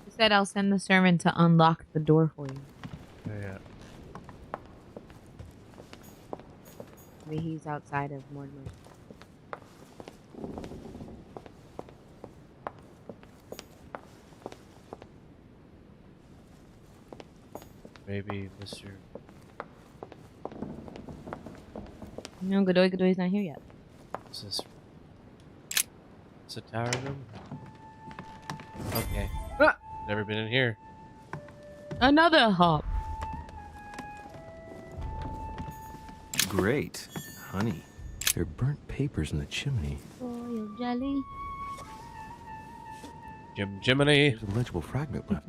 He said I'll send the servant to unlock the door for you. Yeah. Maybe he's outside of Mortimer. Maybe Mr. No, 𝕮𝖕𝖓𝖐𝖗 not here yet. Is this? It's a tower room. Okay. Never been in here. Another hop. Great. Honey, there are burnt papers in the chimney. Royal jelly. Jiminy. There's a legible fragment left.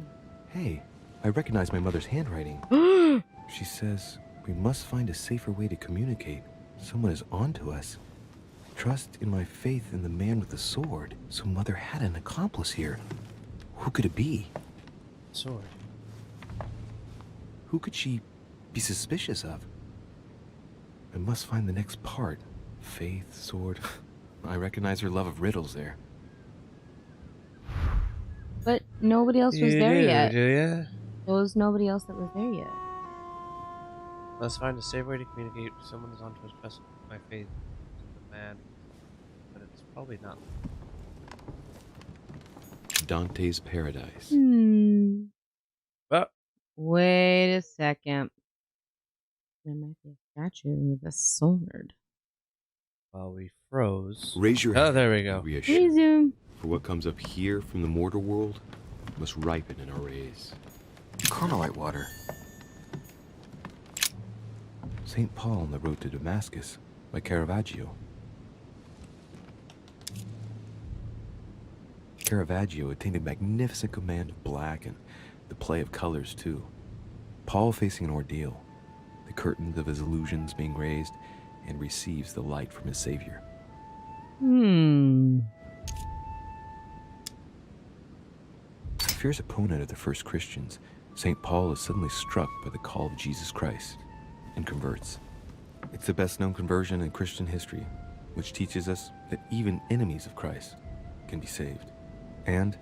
Hey, I recognize my mother's handwriting. She says, we must find a safer way to communicate. Someone is onto us. Trust in my faith in the man with the sword. So Mother had an accomplice here. Who could it be? Sword. Who could she be suspicious of? I must find the next part. Faith, sword. I recognize her love of riddles there. But nobody else was there yet. Do ya? There was nobody else that was there yet. Let's find a safe way to communicate. Someone is onto us. Trust my faith in the man, but it's probably not. Dante's Paradise. Well, wait a second. There might be a statue with a sword. While we froze. Raise your Oh, there we go. Resume. For what comes up here from the mortar world must ripen in our rays. Carmelite water. St. Paul on the road to Damascus by Caravaggio. Caravaggio attained a magnificent command of black and the play of colors too. Paul facing an ordeal, the curtains of his illusions being raised, and receives the light from his Savior. A fierce opponent of the first Christians, St. Paul is suddenly struck by the call of Jesus Christ and converts. It's the best known conversion in Christian history, which teaches us that even enemies of Christ can be saved, and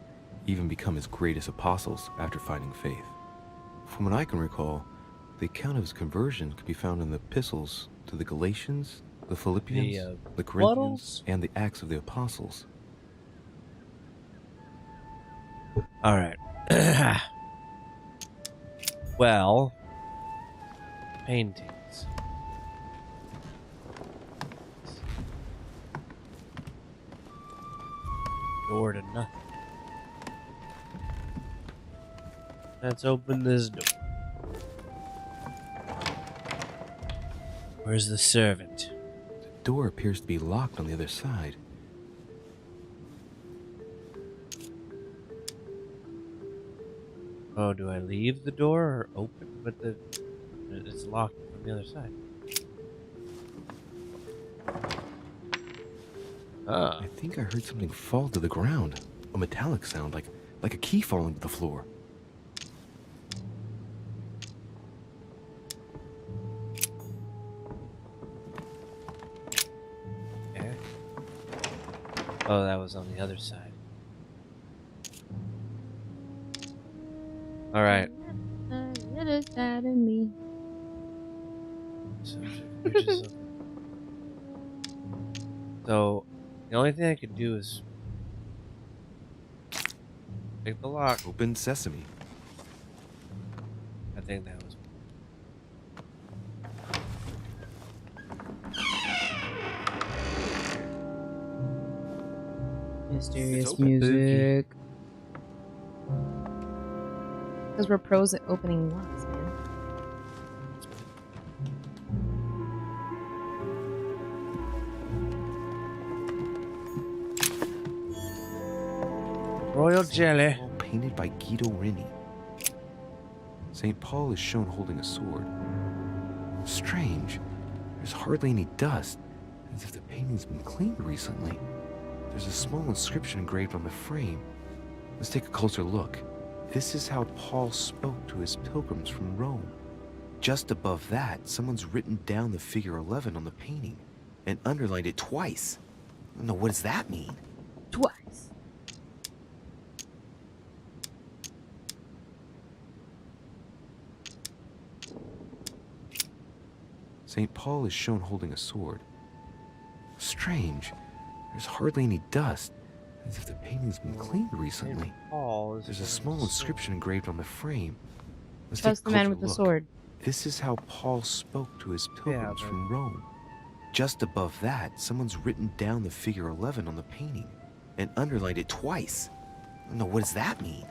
even become his greatest apostles after finding faith. From what I can recall, the account of his conversion could be found in the epistles to the Galatians, the Philippians, the Corinthians, and the Acts of the Apostles. All right. Well, paintings. Door to nothing. Let's open this door. Where's the servant? The door appears to be locked on the other side. Oh, do I leave the door or open? But it's locked from the other side. Ah. I think I heard something fall to the ground. A metallic sound, like a key falling to the floor. Okay. Oh, that was on the other side. All right. The other side of me. So, the only thing I could do is pick the lock. Open sesame. I think that was. Mysterious music. Because we're pros at opening locks, man. Royal jelly. Painted by 𝕮𝖕𝖓𝖐. St. Paul is shown holding a sword. Strange. There's hardly any dust, as if the painting's been cleaned recently. There's a small inscription engraved on the frame. Let's take a closer look. This is how Paul spoke to his pilgrims from Rome. Just above that, someone's written down the figure 11 on the painting and underlined it twice. No, what does that mean? Twice. St. Paul is shown holding a sword. Strange. There's hardly any dust, as if the painting's been cleaned recently. There's a small inscription engraved on the frame. Let's Trust take a the man closer with the look. sword. This is how Paul spoke to his pilgrims from Rome. just above that, someone's written down the figure 11 on the painting and underlined it twice. No, what does that mean?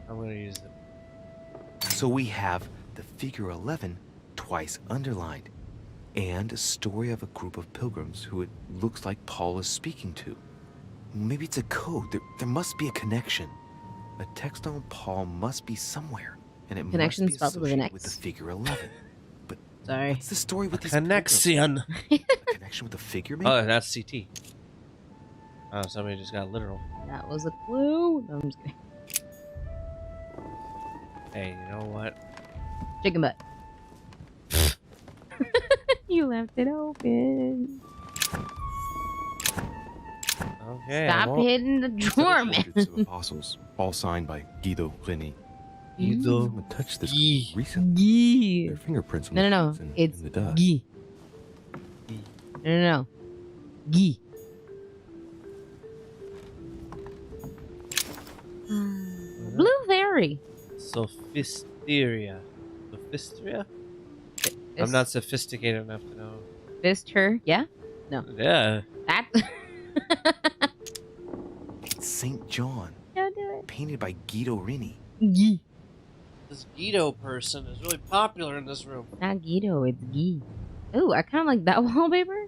I'm gonna use it. So we have the figure 11 twice underlined, and a story of a group of pilgrims who it looks like Paul is speaking to. Maybe it's a code. There must be a connection. A text on Paul must be somewhere, and it Connection must be spelled with an associated X. with the figure 11. But sorry, what's the story with these connection? A connection with the figure, maybe? Oh, that's CT. Oh, somebody just got literal. that was a clue. No, I'm just kidding. Hey, you know what? Chicken butt. You left it open. Okay. Stop hitting the drawer, Hundreds of man. apostles, all signed by 𝕮𝖕𝖓. Guido. Someone touched this recently. Their fingerprints on the No. sheets and It's in the dust. Guy. No. Guy. Blue fairy. Sophisteria. Sophisteria? I'm not sophisticated enough to know. Fist her. Yeah? No. Yeah. That. It's St. John, Don't do it. painted by 𝕮𝖕𝖓. Guy. This Guido person is really popular in this room. Not Guido, it's Guy. Ooh, I kind of like that wallpaper.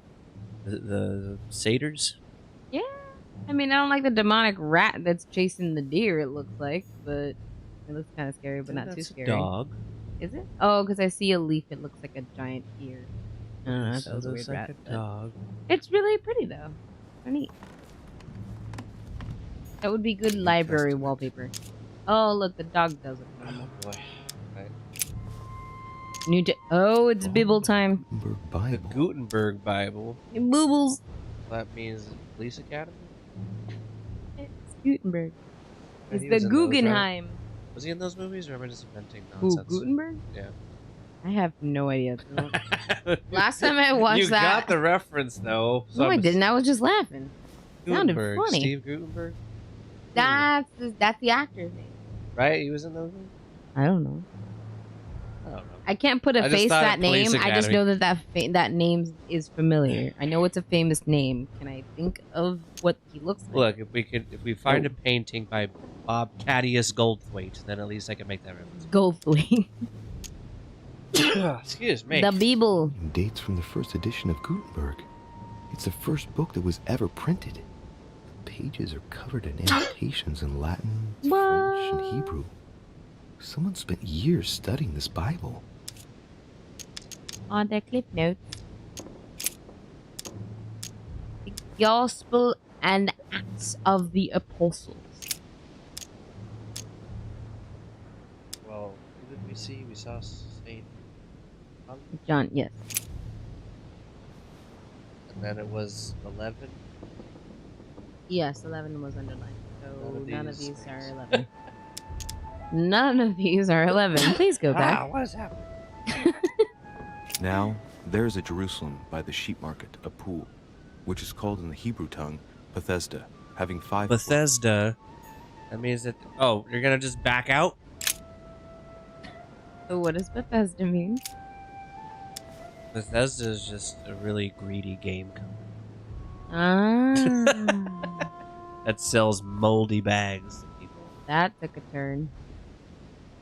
The satyrs? Yeah. I mean, I don't like the demonic rat that's chasing the deer, it looks like, but it looks kind of scary, but not too That's a scary. dog. Is it? Oh, because I see a leaf, it looks like a giant ear. I don't know, that So was a looks weird like rat. a dog. It's really pretty, though. Kinda neat. That would be good library wallpaper. Oh, look, the dog does it. Oh, boy. Right. Oh, it's Bible time. The Gutenberg Bible. It boobles. That means police academy? It's Gutenberg. Right, It's he the was in those, right? Guggenheim. Was he in those movies, or am I just inventing Who, nonsense? Gutenberg? Yeah. I have no idea. Last time I watched you that. got the reference, though. No, I didn't. I was just laughing. Sounded Gutenberg. funny. Steve Gutenberg? That's the actor's name. Right? He was in those movies? I don't know. I don't know. I can't put a I just face to thought that name. Police I just Academy. know that name is familiar. I know it's a famous name. Can I think of what he looks like? Look, if we find a painting by Bob Thaddeus Goldthwait, then at least I can make that reference. Goldthwait. Excuse me. The Bible. And dates from the first edition of Gutenberg. It's the first book that was ever printed. The pages are covered in annotations in Latin, French, and Hebrew. Someone spent years studying this Bible. On the clip notes. The Gospel and Acts of the Apostles. Well, who did we see? We saw Saint John, yes. and then it was 11. Yes, 11 was underlined. So none of these these are 11. None of these are 11. Please go back. Wow, what is happening? Now, there is a Jerusalem by the sheep market, a pool, which is called in the Hebrew tongue Bethesda, having 5 Bethesda. That means that. Oh, you're gonna just back out? So what does Bethesda mean? Bethesda is just a really greedy game company Ah, that sells moldy bags to people. that took a turn.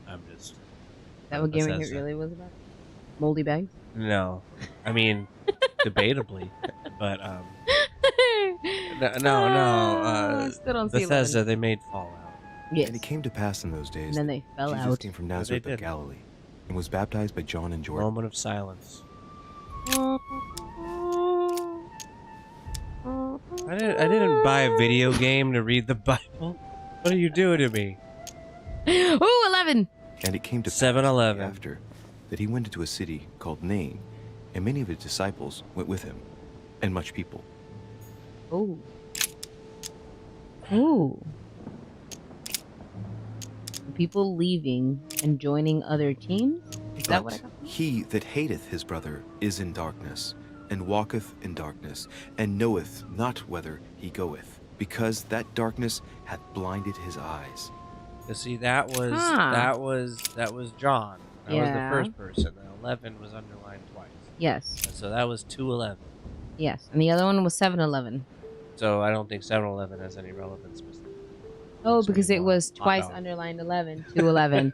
I'm just. Is that what gaming it Bethesda. really was about? Moldy bags? No, I mean, debatably, but no. Still don't see Bethesda, 11. they made Fallout. Yes. And it came to pass in those days And then they that fell Jesus out. came from Yeah, they Nazareth did. of Galilee and was baptized by John and Jordan. Moment of silence. I didn't buy a video game to read the Bible. What are you doing to me? Ooh, 11! And it came to 7-Eleven. pass after that he went into a city called Nain, and many of his disciples went with him, and much people. Ooh. Ooh. People leaving and joining other teams? Is that what I But got? he that hateth his brother is in darkness, and walketh in darkness, and knoweth not whither he goeth, because that darkness hath blinded his eyes. You see, that was Huh. John. That was Yeah. the first person. Now 11 was underlined twice. Yes. So that was 211. Yes, and the other one was 7-Eleven. So I don't think 7-Eleven has any relevance. Oh, because it was twice underlined 11, 211.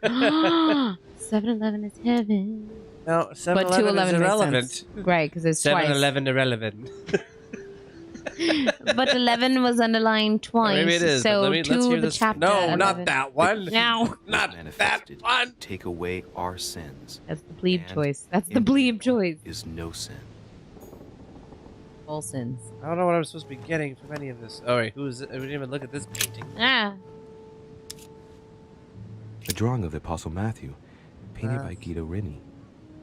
7-Eleven is heaven. No, 7-Eleven but 211 is makes irrelevant. sense. Right, because it's twice. 7-Eleven irrelevant. But 11 was underlined twice. Maybe it is. So let's to hear the this. chapter. No, 11. not that one. No, not that one. Take away our sins. That's the plebe choice. That's the plebe choice. Is no sin. All sins. I don't know what I'm supposed to be getting from any of this. All right, who's? We didn't even look at this painting. Ah. A drawing of the Apostle Matthew, painted by 𝕮𝖕𝖓𝖐.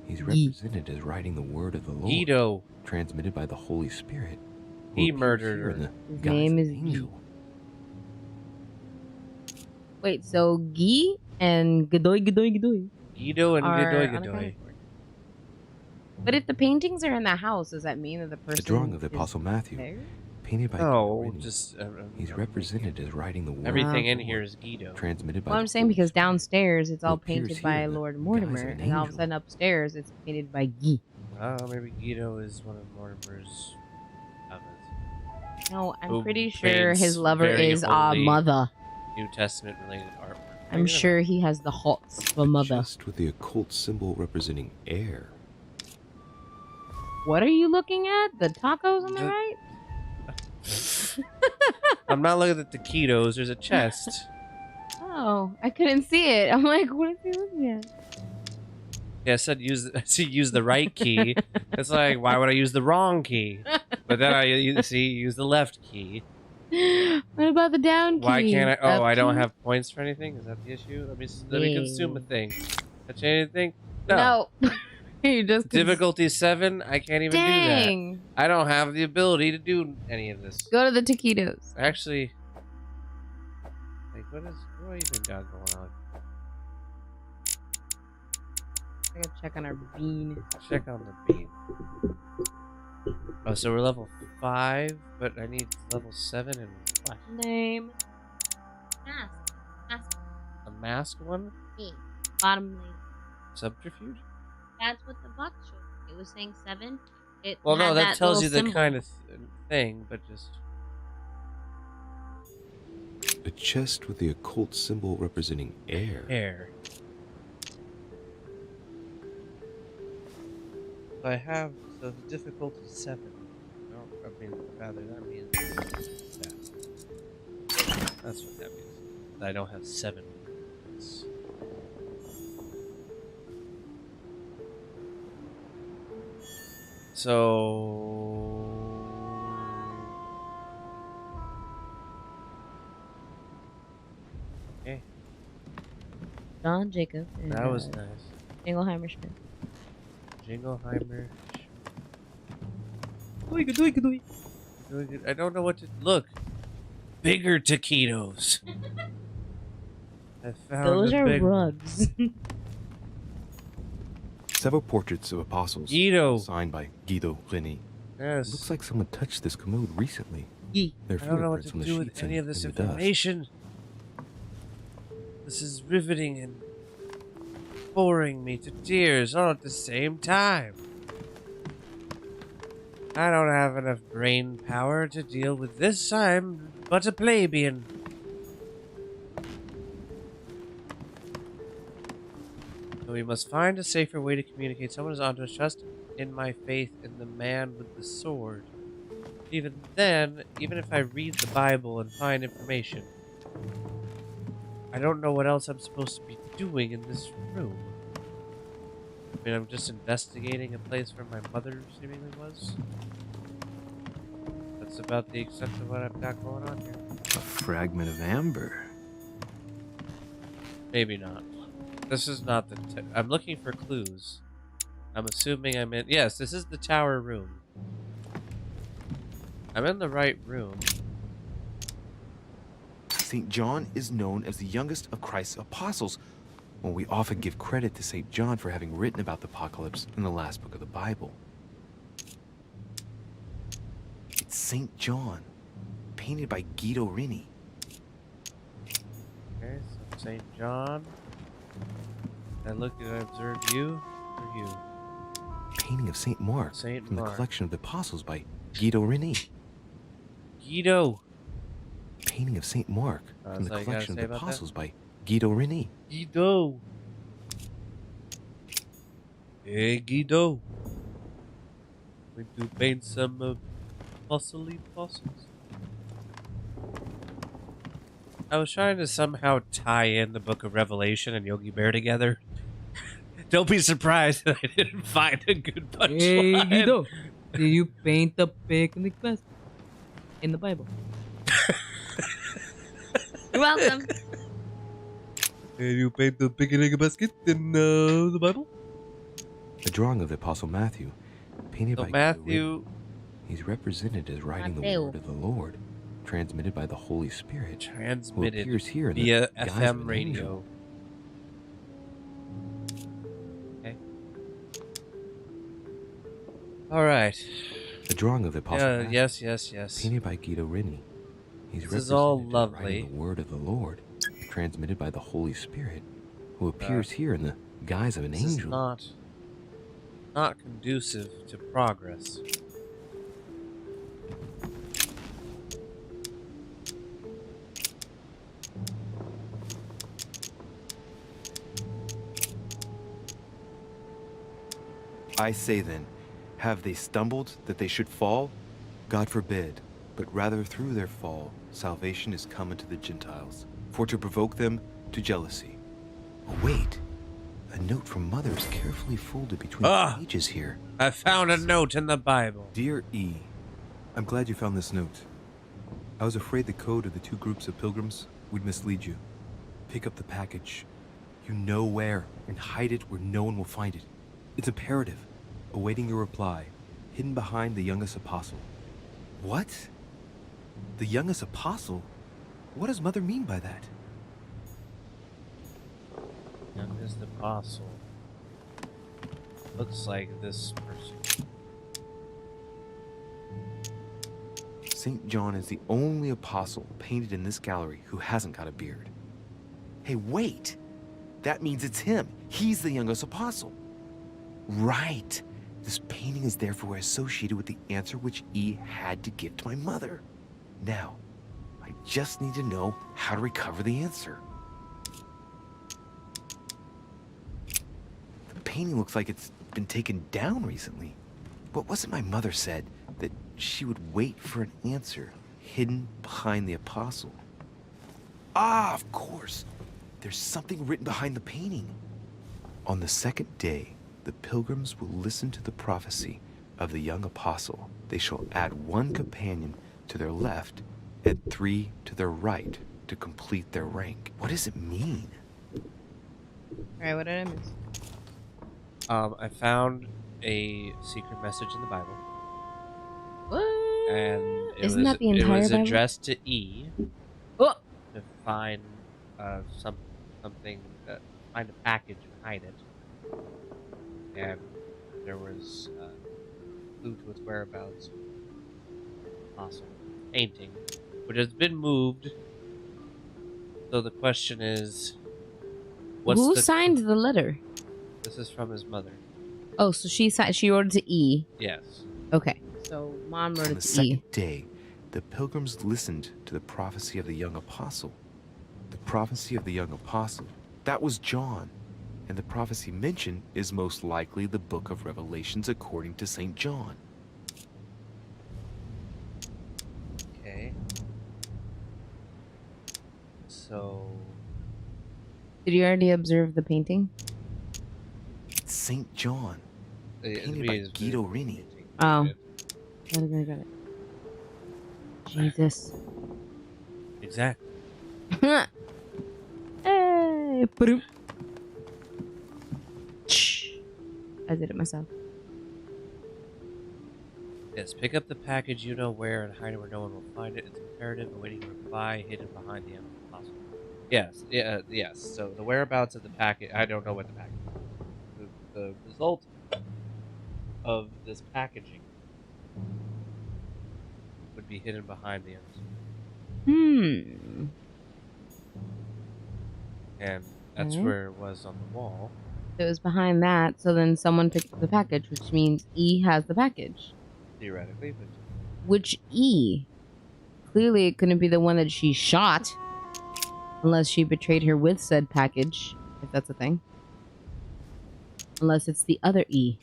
He's represented as writing the word of the Lord, Guido, transmitted by the Holy Spirit. He murdered her. His name is Guy. Wait, so Guy and 𝕮𝖕𝖓𝖐. Guido and are 𝕮𝖕𝖓𝖐. unaccounted for. But if the paintings are in the house, does that mean that the person? A drawing of the is Apostle Matthew, there? painted by No, 𝕮𝖕𝖓𝖐. just He's represented as writing the word. everything of in the here Lord, is Guido. transmitted by. Well, I'm the saying Holy because Spirit. downstairs it's all Who appears painted here by in the Lord guise of Mortimer, an and all of a angel. sudden upstairs it's painted by Guy. Oh, maybe Guido is one of Mortimer's lovers. No, I'm Who pretty sure paints his lover very is a holy mother. New Testament related artwork. I'm sure he has the hots of a mother. Just with the occult symbol representing air. What are you looking at? The tacos on the right? I'm not looking at the taquitos. There's a chest. Oh, I couldn't see it. I'm like, what is he looking at? Yeah, I said use the right key. It's like, why would I use the wrong key? But then I use the left key. What about the down key? Why can't I? Oh, Up I don't key? have points for anything. Is that the issue? Let me consume a thing. Can I change anything? No. You just Difficulty 7. I can't even do Dang. that. I don't have the ability to do any of this. Go to the taquitos. Actually, like, what do I even got going on? I gotta check on our bean. Check on the bean. Oh, so we're level 5, but I need level 7 and what? Name. Mask. Mask. A mask one? Me. Bottom lane. Subterfuge? That's what the box showed. It was saying 7. It Well, no, had that tells you little the symbol. kind of thing, but just... A chest with the occult symbol representing air. Air. I have the difficulty 7. No, I mean, rather, that means that. That's what that means. I don't have 7. So... Okay. John Jacob. And, That was nice. 𝕮𝖕𝖓𝖓𝖓. 𝕮𝖆𝖕𝖓𝖓. I don't know what to look. Bigger taquitos. I found Those a are big rugs. Several portraits of apostles Guido. signed by 𝕮𝖕𝖓𝖐. Yes. It looks like someone touched this commode recently. Guy. There are I don't know what fingerprints to on the do with sheets any and of this in the dust. information. This is riveting and boring me to tears all at the same time. I don't have enough brain power to deal with this. I'm but a plebeian. So we must find a safer way to communicate. Someone is onto us. Trust in my faith in the man with the sword. Even then, even if I read the Bible and find information, I don't know what else I'm supposed to be doing in this room. I mean, I'm just investigating a place where my mother seemingly was. That's about the extent of what I've got going on here. A fragment of amber. Maybe not. This is not the... I'm looking for clues. I'm assuming I'm in... Yes, this is the tower room. I'm in the right room. St. John is known as the youngest of Christ's apostles. Well, we often give credit to St. John for having written about the apocalypse in the last book of the Bible. It's St. John, painted by 𝕮𝖕𝖓𝖐. Okay, so St. John. I look and I observe you or you. painting of Saint Mark Saint from Mark. the collection of the Apostles by 𝕮𝖕𝖓. Guido. Painting of Saint Mark from the all you gotta collection of say the about that? Apostles by 𝕮𝖕𝖓. Guido. Hey, Guido. Going to paint some fossily fossils. I was trying to somehow tie in the Book of Revelation and Yogi Bear together. Don't be surprised that I didn't find a good punchline. Hey, Guido, did you paint the picnic basket in the Bible? You're welcome. Did you paint the picnic basket in the Bible? A drawing of the Apostle Matthew, painted So by Matthew. 𝕮𝖕𝖓. He's represented as writing the Matthew. word of the Lord, transmitted by the Holy Spirit, who Transmitted appears here in via the guise of FM an radio. angel. Okay. All right. A drawing of the Apostle Matthew, Yes. painted by 𝕮𝖕𝖓. He's This is all represented as lovely. writing the word of the Lord, transmitted by the Holy Spirit, who appears here in the guise of an This is angel. not conducive to progress. I say then, have they stumbled that they should fall? God forbid, but rather through their fall, salvation is come unto the Gentiles, for to provoke them to jealousy. Oh, wait, a note from Mother is carefully folded between the pages here. I found a note in the Bible. Dear E, I'm glad you found this note. I was afraid the code of the two groups of pilgrims would mislead you. Pick up the package. You know where, and hide it where no one will find it. It's imperative, awaiting your reply, hidden behind the youngest apostle. What? The youngest apostle? What does Mother mean by that? Youngest apostle. Looks like this person. St. John is the only apostle painted in this gallery who hasn't got a beard. Hey, wait! That means it's him. He's the youngest apostle. Right. This painting is therefore associated with the answer which E had to give to my mother. Now, I just need to know how to recover the answer. The painting looks like it's been taken down recently. But wasn't my mother said that she would wait for an answer hidden behind the apostle? Ah, of course. There's something written behind the painting. On the second day, the pilgrims will listen to the prophecy of the young apostle. They shall add one companion to their left and 3 to their right to complete their rank. What does it mean? Alright, what did I miss? I found a secret message in the Bible. What? And Isn't that the entire it was Bible? addressed to E. Oh! To find something, find a package and hide it. And there was a clue to its whereabouts. Awesome. Painting, which has been moved. So the question is, Who signed the letter? This is from his mother. Oh, so she wrote it to E. Yes. Okay. So Mom wrote On it the to second E. day, the pilgrims listened to the prophecy of the young apostle. The prophecy of the young apostle. That was John. And the prophecy mentioned is most likely the book of Revelations according to St. John. Okay. So. Did you already observe the painting? It's St. John, painted by 𝕮𝖕𝖓. Oh. Got it. Jesus. Exactly. Hey, ba-doom. I did it myself. Yes, pick up the package you know where and hide it where no one will find it. It's imperative, awaiting a reply, hidden behind the apostle. Yes, yes. So the whereabouts of the packet, I don't know what the package is. The result of this packaging would be hidden behind the answer. And that's Okay. where it was on the wall. It was behind that, so then someone picked up the package, which means E has the package. Theoretically, but Which E? Clearly, it couldn't be the one that she shot, unless she betrayed her with said package, if that's a thing. Unless it's the other E.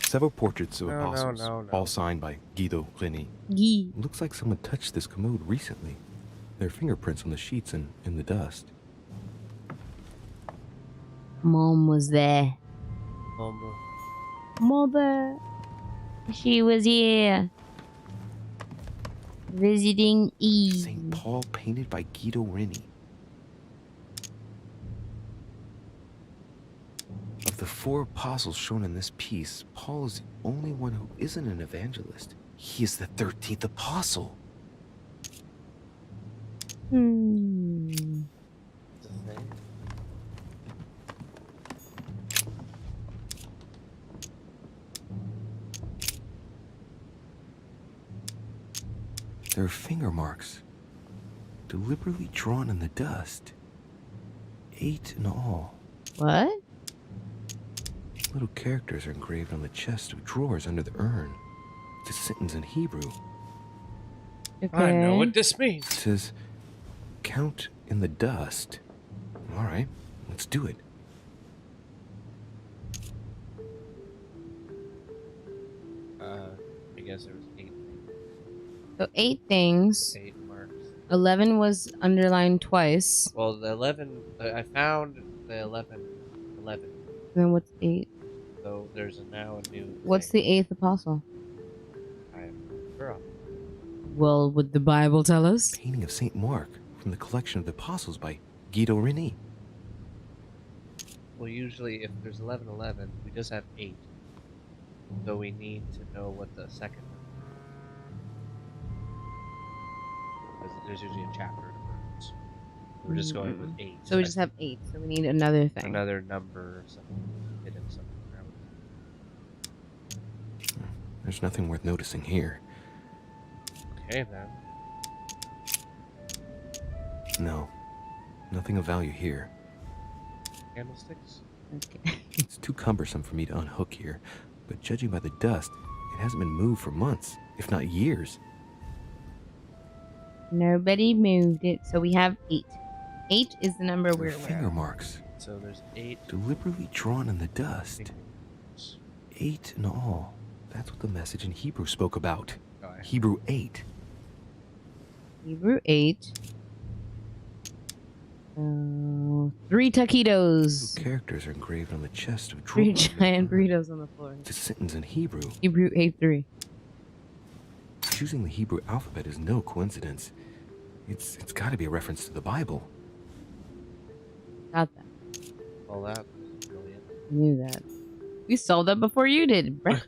Several portraits of No, apostles, no. all signed by 𝕮𝖕𝖓𝖐. Guy. Looks like someone touched this commode recently. There are fingerprints on the sheets and in the dust. Mom was there. Mother. She was here. Visiting E. St. Paul painted by 𝕮𝖕𝖓𝖐. Of the 4 apostles shown in this piece, Paul is the only one who isn't an evangelist. He is the 13th apostle. There are finger marks, deliberately drawn in the dust. 8 in all. What? Little characters are engraved on the chest of drawers under the urn. It's a sentence in Hebrew. Okay. I know what this means. It says, count in the dust. All right, let's do it. I guess there was 8. So 8 things. 8 marks. 11 was underlined twice. Well, the 11, I found the 11. And then what's 8? So there's now a new. What's the 8th apostle? I'm sure. Well, would the Bible tell us? Painting of St. Mark from the collection of the apostles by 𝕮𝖕𝖓𝖐. Well, usually if there's 11, we just have 8. So we need to know what the second one is. There's usually a chapter of words. We're just going with 8. So we just have 8. So we need another thing. Another number or something. Hidden something around. There's nothing worth noticing here. Okay, then. No, nothing of value here. Candlesticks? Okay. It's too cumbersome for me to unhook here, but judging by the dust, it hasn't been moved for months, if not years. Nobody moved it, so we have 8. 8 is the number we're aware Finger of. marks. So there's 8. Deliberately drawn in the dust. 8 in all. That's what the message in Hebrew spoke about. Hebrew 8. Hebrew 8. 3 taquitos. Little characters are engraved on the chest of 3 drawers. giant burritos on the floor. It's a sentence in Hebrew. Hebrew 8:3. Choosing the Hebrew alphabet is no coincidence. It's got to be a reference to the Bible. Got that. All that was brilliant. Knew that. We solved that before you did, bruh.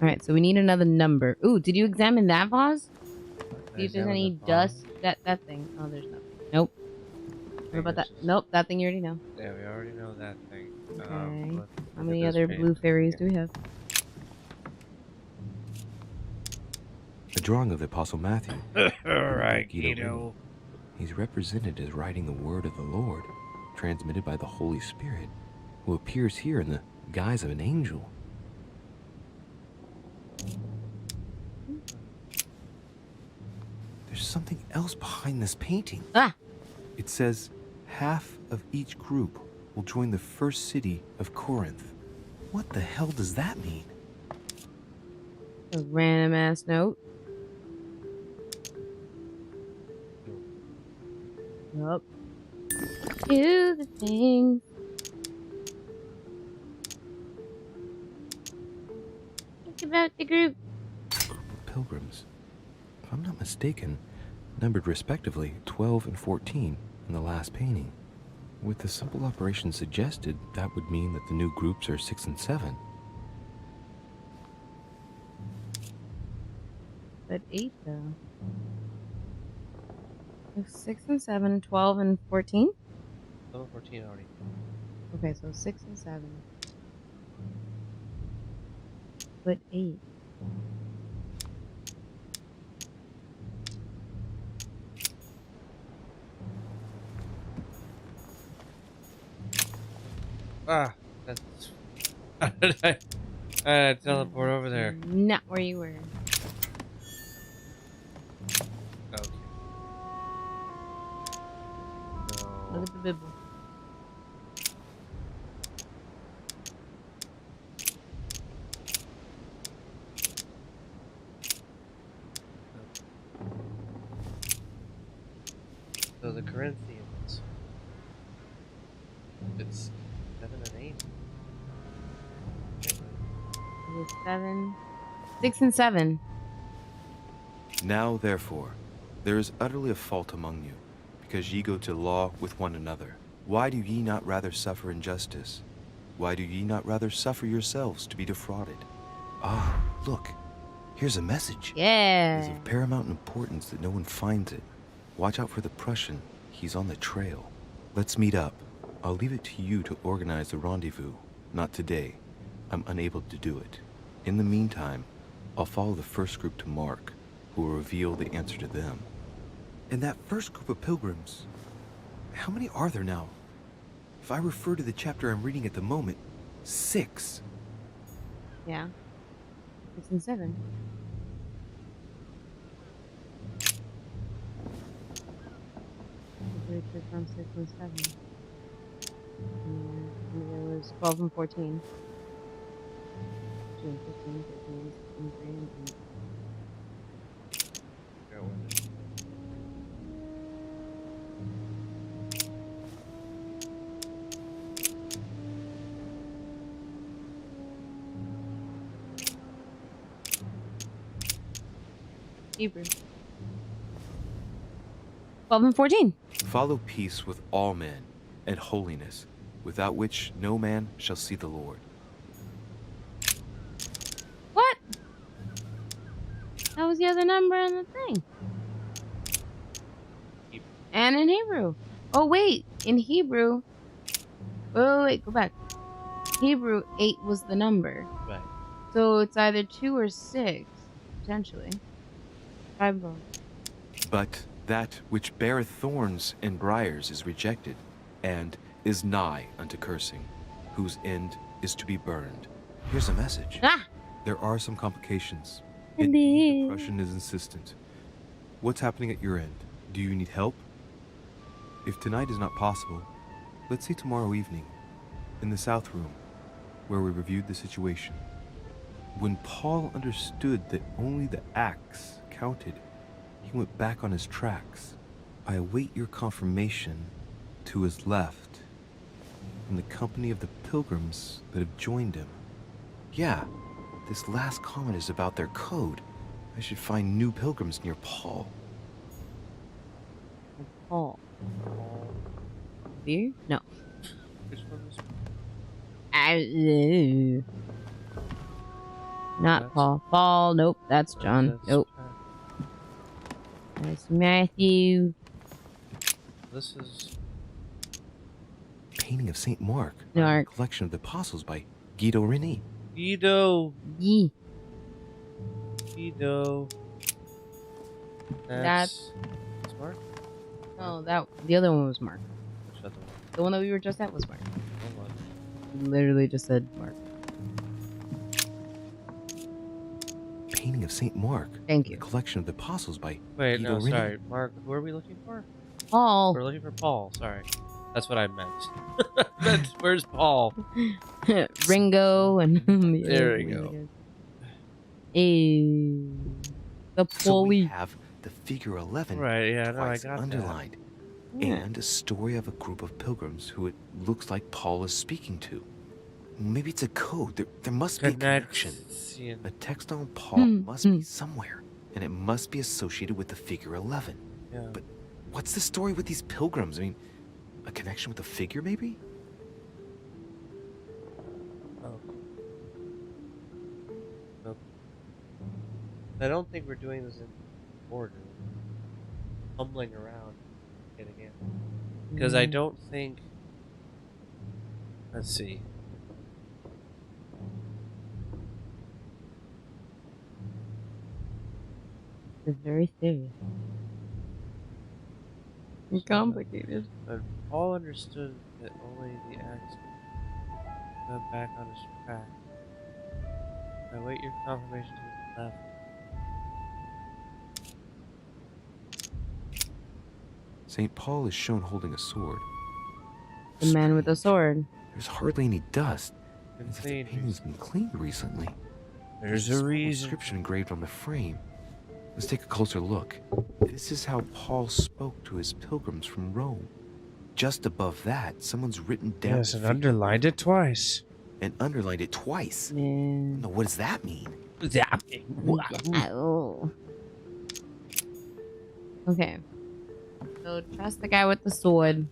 Alright, so we need another number. Ooh, did you examine that vase? See if there's any dust. That thing. Oh, there's nothing. Nope. What about that? Nope, that thing you already know. Yeah, we already know that thing. Okay. How many other blue fairies do we have? A drawing of the Apostle Matthew. Alright, 𝕮𝖕𝖓𝖐. He's represented as writing the word of the Lord, transmitted by the Holy Spirit, who appears here in the guise of an angel. There's something else behind this painting. Ah! It says, half of each group will join the first city of Corinth. What the hell does that mean? A random ass note. Nope. Do the thing. Think about the group. Pilgrims. If I'm not mistaken, numbered respectively 12 and 14 in the last painting. With the simple operation suggested, that would mean that the new groups are 6 and 7. But 8 though. 6 and 7, 12 and 14? 12 and 14 already. Okay, so 6 and 7. But 8. Ah, that's. How did I teleport over there? Not where you were. Okay. Look at the bibble. So the Corinthians. It's 7 and 8. It is 7, 6 and 7. Now, therefore, there is utterly a fault among you, because ye go to law with one another. Why do ye not rather suffer injustice? Why do ye not rather suffer yourselves to be defrauded? Ah, look, here's a message. Yeah. It is of paramount importance that no one finds it. Watch out for the Prussian. He's on the trail. Let's meet up. I'll leave it to you to organize the rendezvous. Not today. I'm unable to do it. In the meantime, I'll follow the first group to Mark, who will reveal the answer to them. And that first group of pilgrims, how many are there now? If I refer to the chapter I'm reading at the moment, 6. Yeah. 6 and 7. From 6 and 7. And there was 12 and 14. 15, 15, 16, 3, and 8. Hebrew. 12 and 14. Follow peace with all men, and holiness, without which no man shall see the Lord. What? That was the other number on the thing. And in Hebrew. Oh, wait. In Hebrew. Wait, go back. Hebrew, 8 was the number. Right. So it's either 2 or 6, potentially. 5 both. But that which beareth thorns and briars is rejected, and is nigh unto cursing, whose end is to be burned. Here's a message. Ah! There are some complications. Indeed, the Prussian is insistent. What's happening at your end? Do you need help? If tonight is not possible, let's see tomorrow evening, in the South Room, where we reviewed the situation. When Paul understood that only the axe counted, he went back on his tracks. I await your confirmation to his left, in the company of the pilgrims that have joined him. Yeah, this last comment is about their code. I should find new pilgrims near Paul. Paul. Beer? No. Which one was Not Paul. Paul, nope, that's John. Nope. That's Matthew. This is Painting of St. Mark. Mark. Collection of the Apostles by 𝕮𝖕𝖓. Guido. Guido. That's Mark? No, the other one was Mark. Which other one? The one that we were just at was Mark. Hold on. Literally just said Mark. Painting of St. Mark. Thank you. Collection of the Apostles by Wait, no, 𝕮𝖕𝖓. sorry. Mark, who are we looking for? Paul. We're looking for Paul, sorry. That's what I meant. Where's Paul? Ringo and There we go. The So we pulley. have the figure 11 Right, yeah, no, I twice got that. underlined. Yeah. And a story of a group of pilgrims who it looks like Paul is speaking to. Maybe it's a code. There must be a connection. A text on Paul must be somewhere, and it must be associated with the figure 11. Yeah. But what's the story with these pilgrims? I mean, a connection with the figure, maybe? Oh. Nope. I don't think we're doing this in order. Fumbling around getting in. Because I don't think... Let's see. It's very serious. And complicated. But Paul understood that only the axe went back on his track. I wait your confirmation to the left. St. Paul is shown holding a sword. The man with the sword. There's hardly any dust. Been As if the cleaned painting's been cleaned recently. There's a a small reason. inscription engraved on the frame. Let's take a closer look. This is how Paul spoke to his pilgrims from Rome. Just above that, someone's written down. Yes, and underlined it twice. And underlined it twice. Man. No, what does that mean? Oh. Okay. So trust the guy with the sword.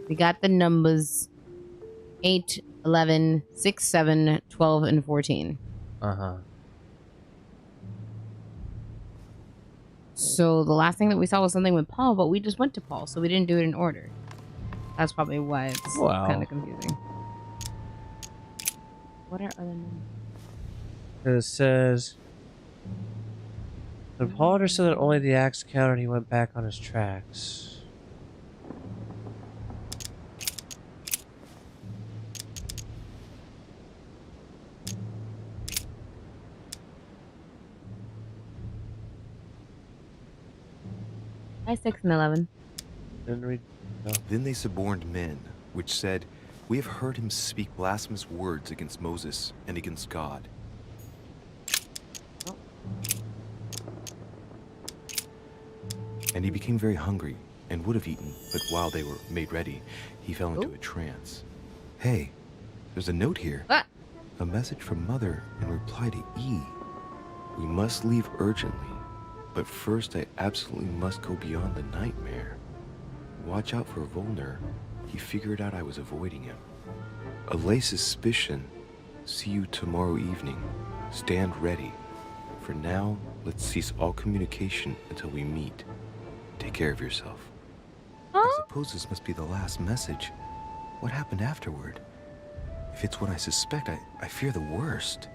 We got the numbers 8, 11, 6, 7, 12, and 14. Uh-huh. So the last thing that we saw was something with Paul, but we just went to Paul, so we didn't do it in order. That's probably why it's kind of confusing. What are other numbers? It says, when Paul understood that only the axe counted, he went back on his tracks. Hi, 6 and 11. Didn't read. No. Then they suborned men, which said, "We have heard him speak blasphemous words against Moses and against God." Oh. And he became very hungry and would have eaten, but while they were made ready, he fell into a trance. Hey, there's a note here. Ah. A message from Mother in reply to E. We must leave urgently, but first I absolutely must go beyond the nightmare. Watch out for 𝕮𝖓𝖓. He figured out I was avoiding him. Allay suspicion. See you tomorrow evening. Stand ready. For now, let's cease all communication until we meet. Take care of yourself. I suppose this must be the last message. What happened afterward? If it's what I suspect, I fear the worst.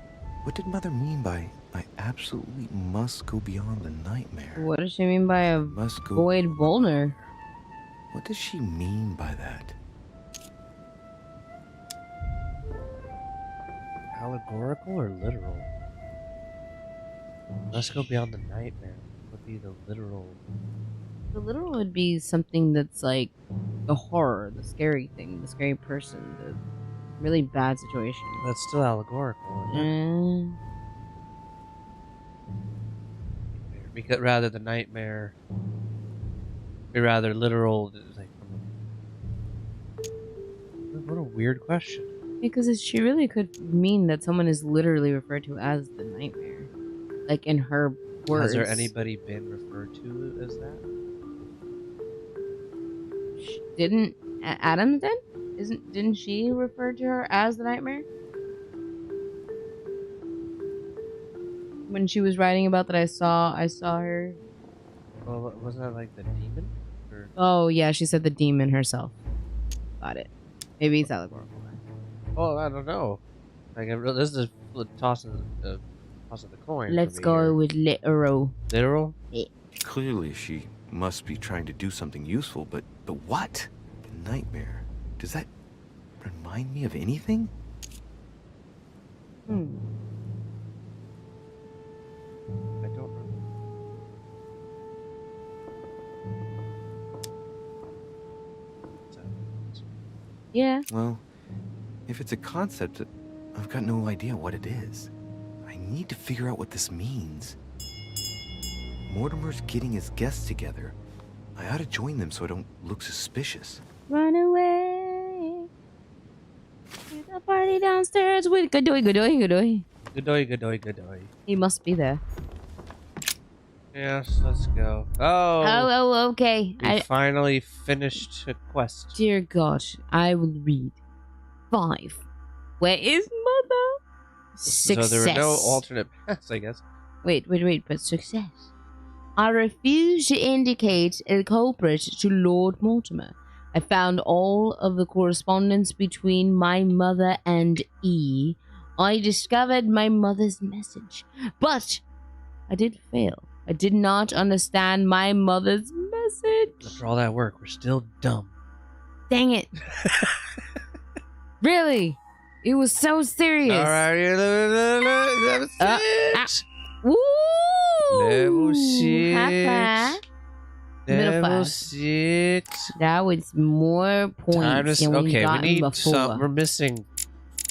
What did Mother mean by, I absolutely must go beyond the nightmare? What does she mean by avoid 𝕮𝖓𝖓? What does she mean by that? Allegorical or literal? Let's go beyond the nightmare. Would be the literal. The literal would be something that's like the horror, the scary thing, the scary person, the really bad situation. That's still allegorical, isn't it? Because rather the nightmare, be rather literal. Like, what a weird question. Because she really could mean that someone is literally referred to as the nightmare, like in her words. Has there anybody been referred to as that? Didn't Adams then? Didn't she refer to her as the nightmare? When she was writing about that, I saw her. Well, wasn't that like the demon? Or... Oh yeah, she said the demon herself. Got it. Maybe it's allegorical. Oh, I don't know. Like this is a toss of the coin. Let's go with literal. Literal? Yeah. Clearly, she must be trying to do something useful, but what? The nightmare. Does that remind me of anything? I don't remember. Yeah. Well, if it's a concept, I've got no idea what it is. I need to figure out what this means. Mortimer's getting his guests together. I ought to join them so I don't look suspicious. Run away. There's a party downstairs with 𝕮𝖓𝖓𝖓𝖓. 𝕮𝖓𝖓𝖓𝖓. He must be there. Yes, let's go. Oh. Oh, okay. We finally finished a quest. Dear God, I will read. 5. Where is Mother? Success. So there were no alternate paths, I guess. Wait, but success. I refuse to indicate a culprit to Lord Mortimer. I found all of the correspondence between my mother and E. I discovered my mother's message, but I did fail. I did not understand my mother's message. After all that work, we're still dumb. Dang it. Really? It was so serious. All right, level 6. Woo! Level 6. High five. Middle Level five. 6. That was more points than Okay, we gotten need before. some. We're missing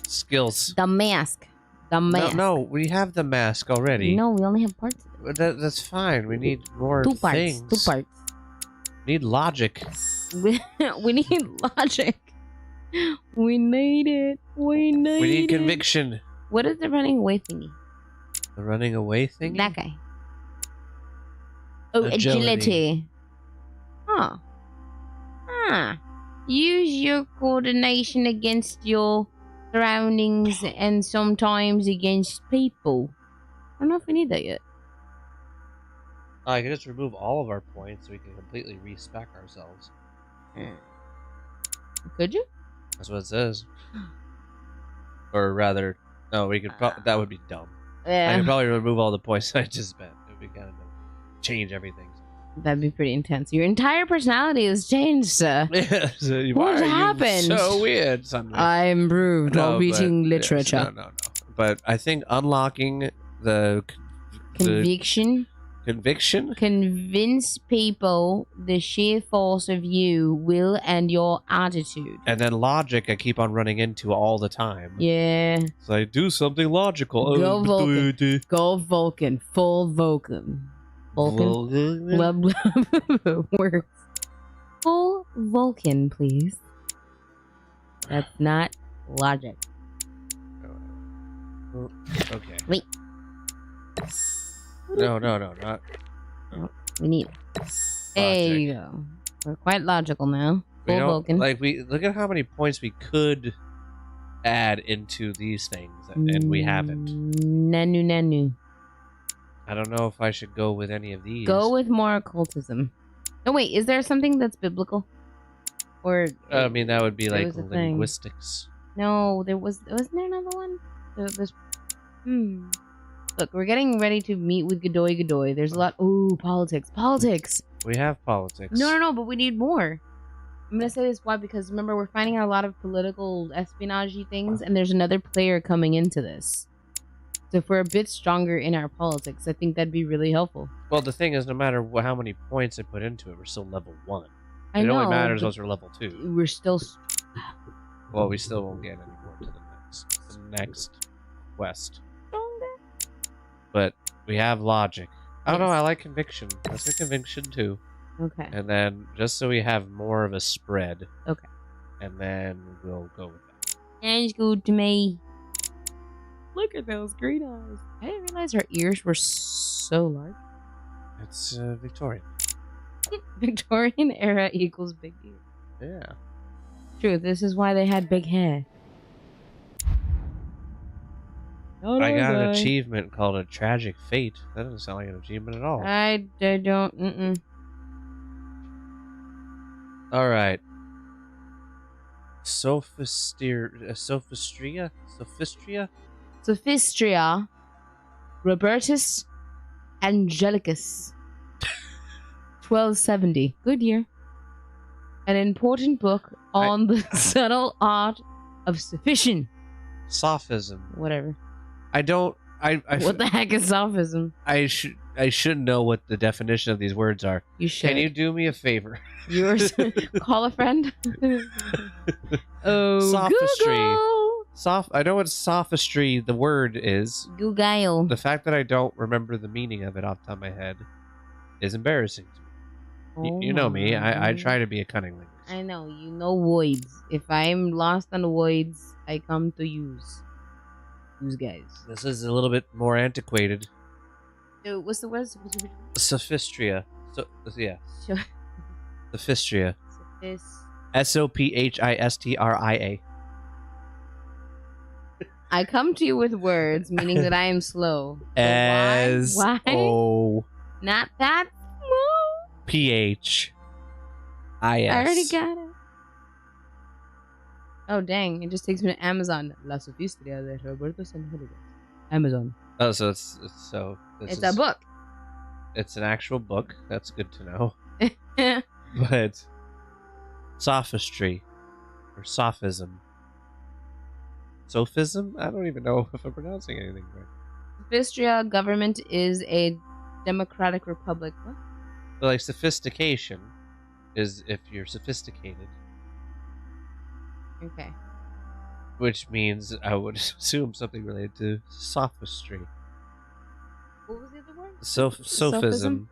skills. The mask. The mask. No, we have the mask already. No, we only have parts of it. That's fine. We need more Two parts. things. 2 parts. We need logic. We need logic. We need it. We need it. conviction. What is the running away thingy? The running away thing? That guy. Oh, agility. Huh. Use your coordination against your surroundings and sometimes against people. I don't know if we need that yet. I can just remove all of our points so we can completely respec ourselves. Could you? That's what it says. Or rather, no, we could. That would be dumb. Yeah. I could probably remove all the points I just spent. It would be kind of change everything. That'd be pretty intense. Your entire personality has changed, sir. Yeah. So What happened? So weird. Suddenly. I improved while reading but, literature. Yes, no. But I think unlocking the Conviction. Conviction? Convince people the sheer force of you, will, and your attitude. And then logic I keep on running into all the time. Yeah. So I do something logical. Go Vulcan. Go Vulcan. Full Vulcan. Vulcan? Works. Full Vulcan, please. That's not logic. Okay. Wait. No, not. No, we need it. There you go. We're quite logical now. We Full don't, Vulcan. like we look at how many points we could add into these things, and we haven't. Nanu. I don't know if I should go with any of these. Go with more occultism. Oh wait, is there something that's biblical? Or I mean, that would be there like was a thing. linguistics. No, wasn't there another one? Look, we're getting ready to meet with 𝕮𝖕. There's a lot. Ooh, politics. We have politics. No, but we need more. I'm gonna say this why, because remember we're finding out a lot of political espionage things, and there's another player coming into this. So if we're a bit stronger in our politics, I think that'd be really helpful. Well, the thing is, no matter how many points I put into it, we're still level 1. I It know, only matters but once we're level 2. We're still. Well, we still won't get any more to the next quest. But we have logic. I don't know. I like conviction. Let's get conviction too. Okay. And then just so we have more of a spread. Okay. And then we'll go with that. Sounds good to me. Look at those green eyes. I didn't realize her ears were so large. It's Victorian. Victorian era equals big ears. Yeah. True. This is why they had big hair. I got an achievement called a tragic fate. That doesn't sound like an achievement at all. I don't. All right. Sophistria. Robertus Angelicus. 1270. Good year. An important book on the subtle art of sufficient. Sophism. Whatever. I don't. What the heck is sophism? I should know what the definition of these words are. You should. Can you do me a favor? Yours. Call a friend. Sophistry. Google. I know what sophistry the word is. Google. The fact that I don't remember the meaning of it off the top of my head is embarrassing to me. You know me. I try to be a cunning linguist. I know. You know voids. If I'm lost on the voids, I come to use. Use guys. This is a little bit more antiquated. So what's the word? Sophistria. Yeah. Sure. Sophistria. Sophistria. Sophistria. I come to you with words, meaning that I am slow. So why? Not that slow. PHIS. I already got it. Oh dang! It just takes me to Amazon. La Sophistria de Roberto Sanjurjo. Amazon. Oh, so it's a book. It's an actual book. That's good to know. But sophistry or sophism. Sophism? I don't even know if I'm pronouncing anything right. Sophistria government is a democratic republic. What? But like sophistication is if you're sophisticated. Okay. Which means I would assume something related to sophistry. What was the other word? Sophism.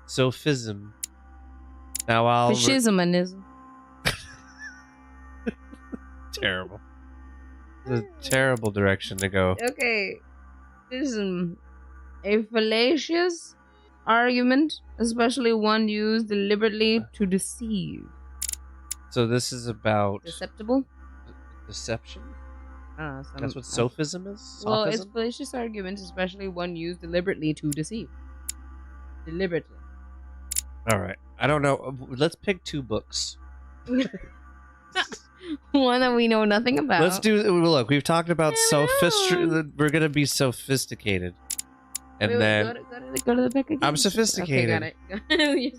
Sophism. Now I'll... Fascismanism. Terrible. It's a terrible direction to go. Okay. Fascism. A fallacious argument, especially one used deliberately to deceive. So this is about... Deceptible? Deception? That's what sophism is? Well, it's Sophism? fallacious argument, especially one used deliberately to deceive. Deliberately. All right. I don't know. Let's pick 2 books. One that we know nothing about. Let's do... Look, we've talked about we're going to be sophisticated. And then... Go to the pick again. I'm sophisticated. Okay,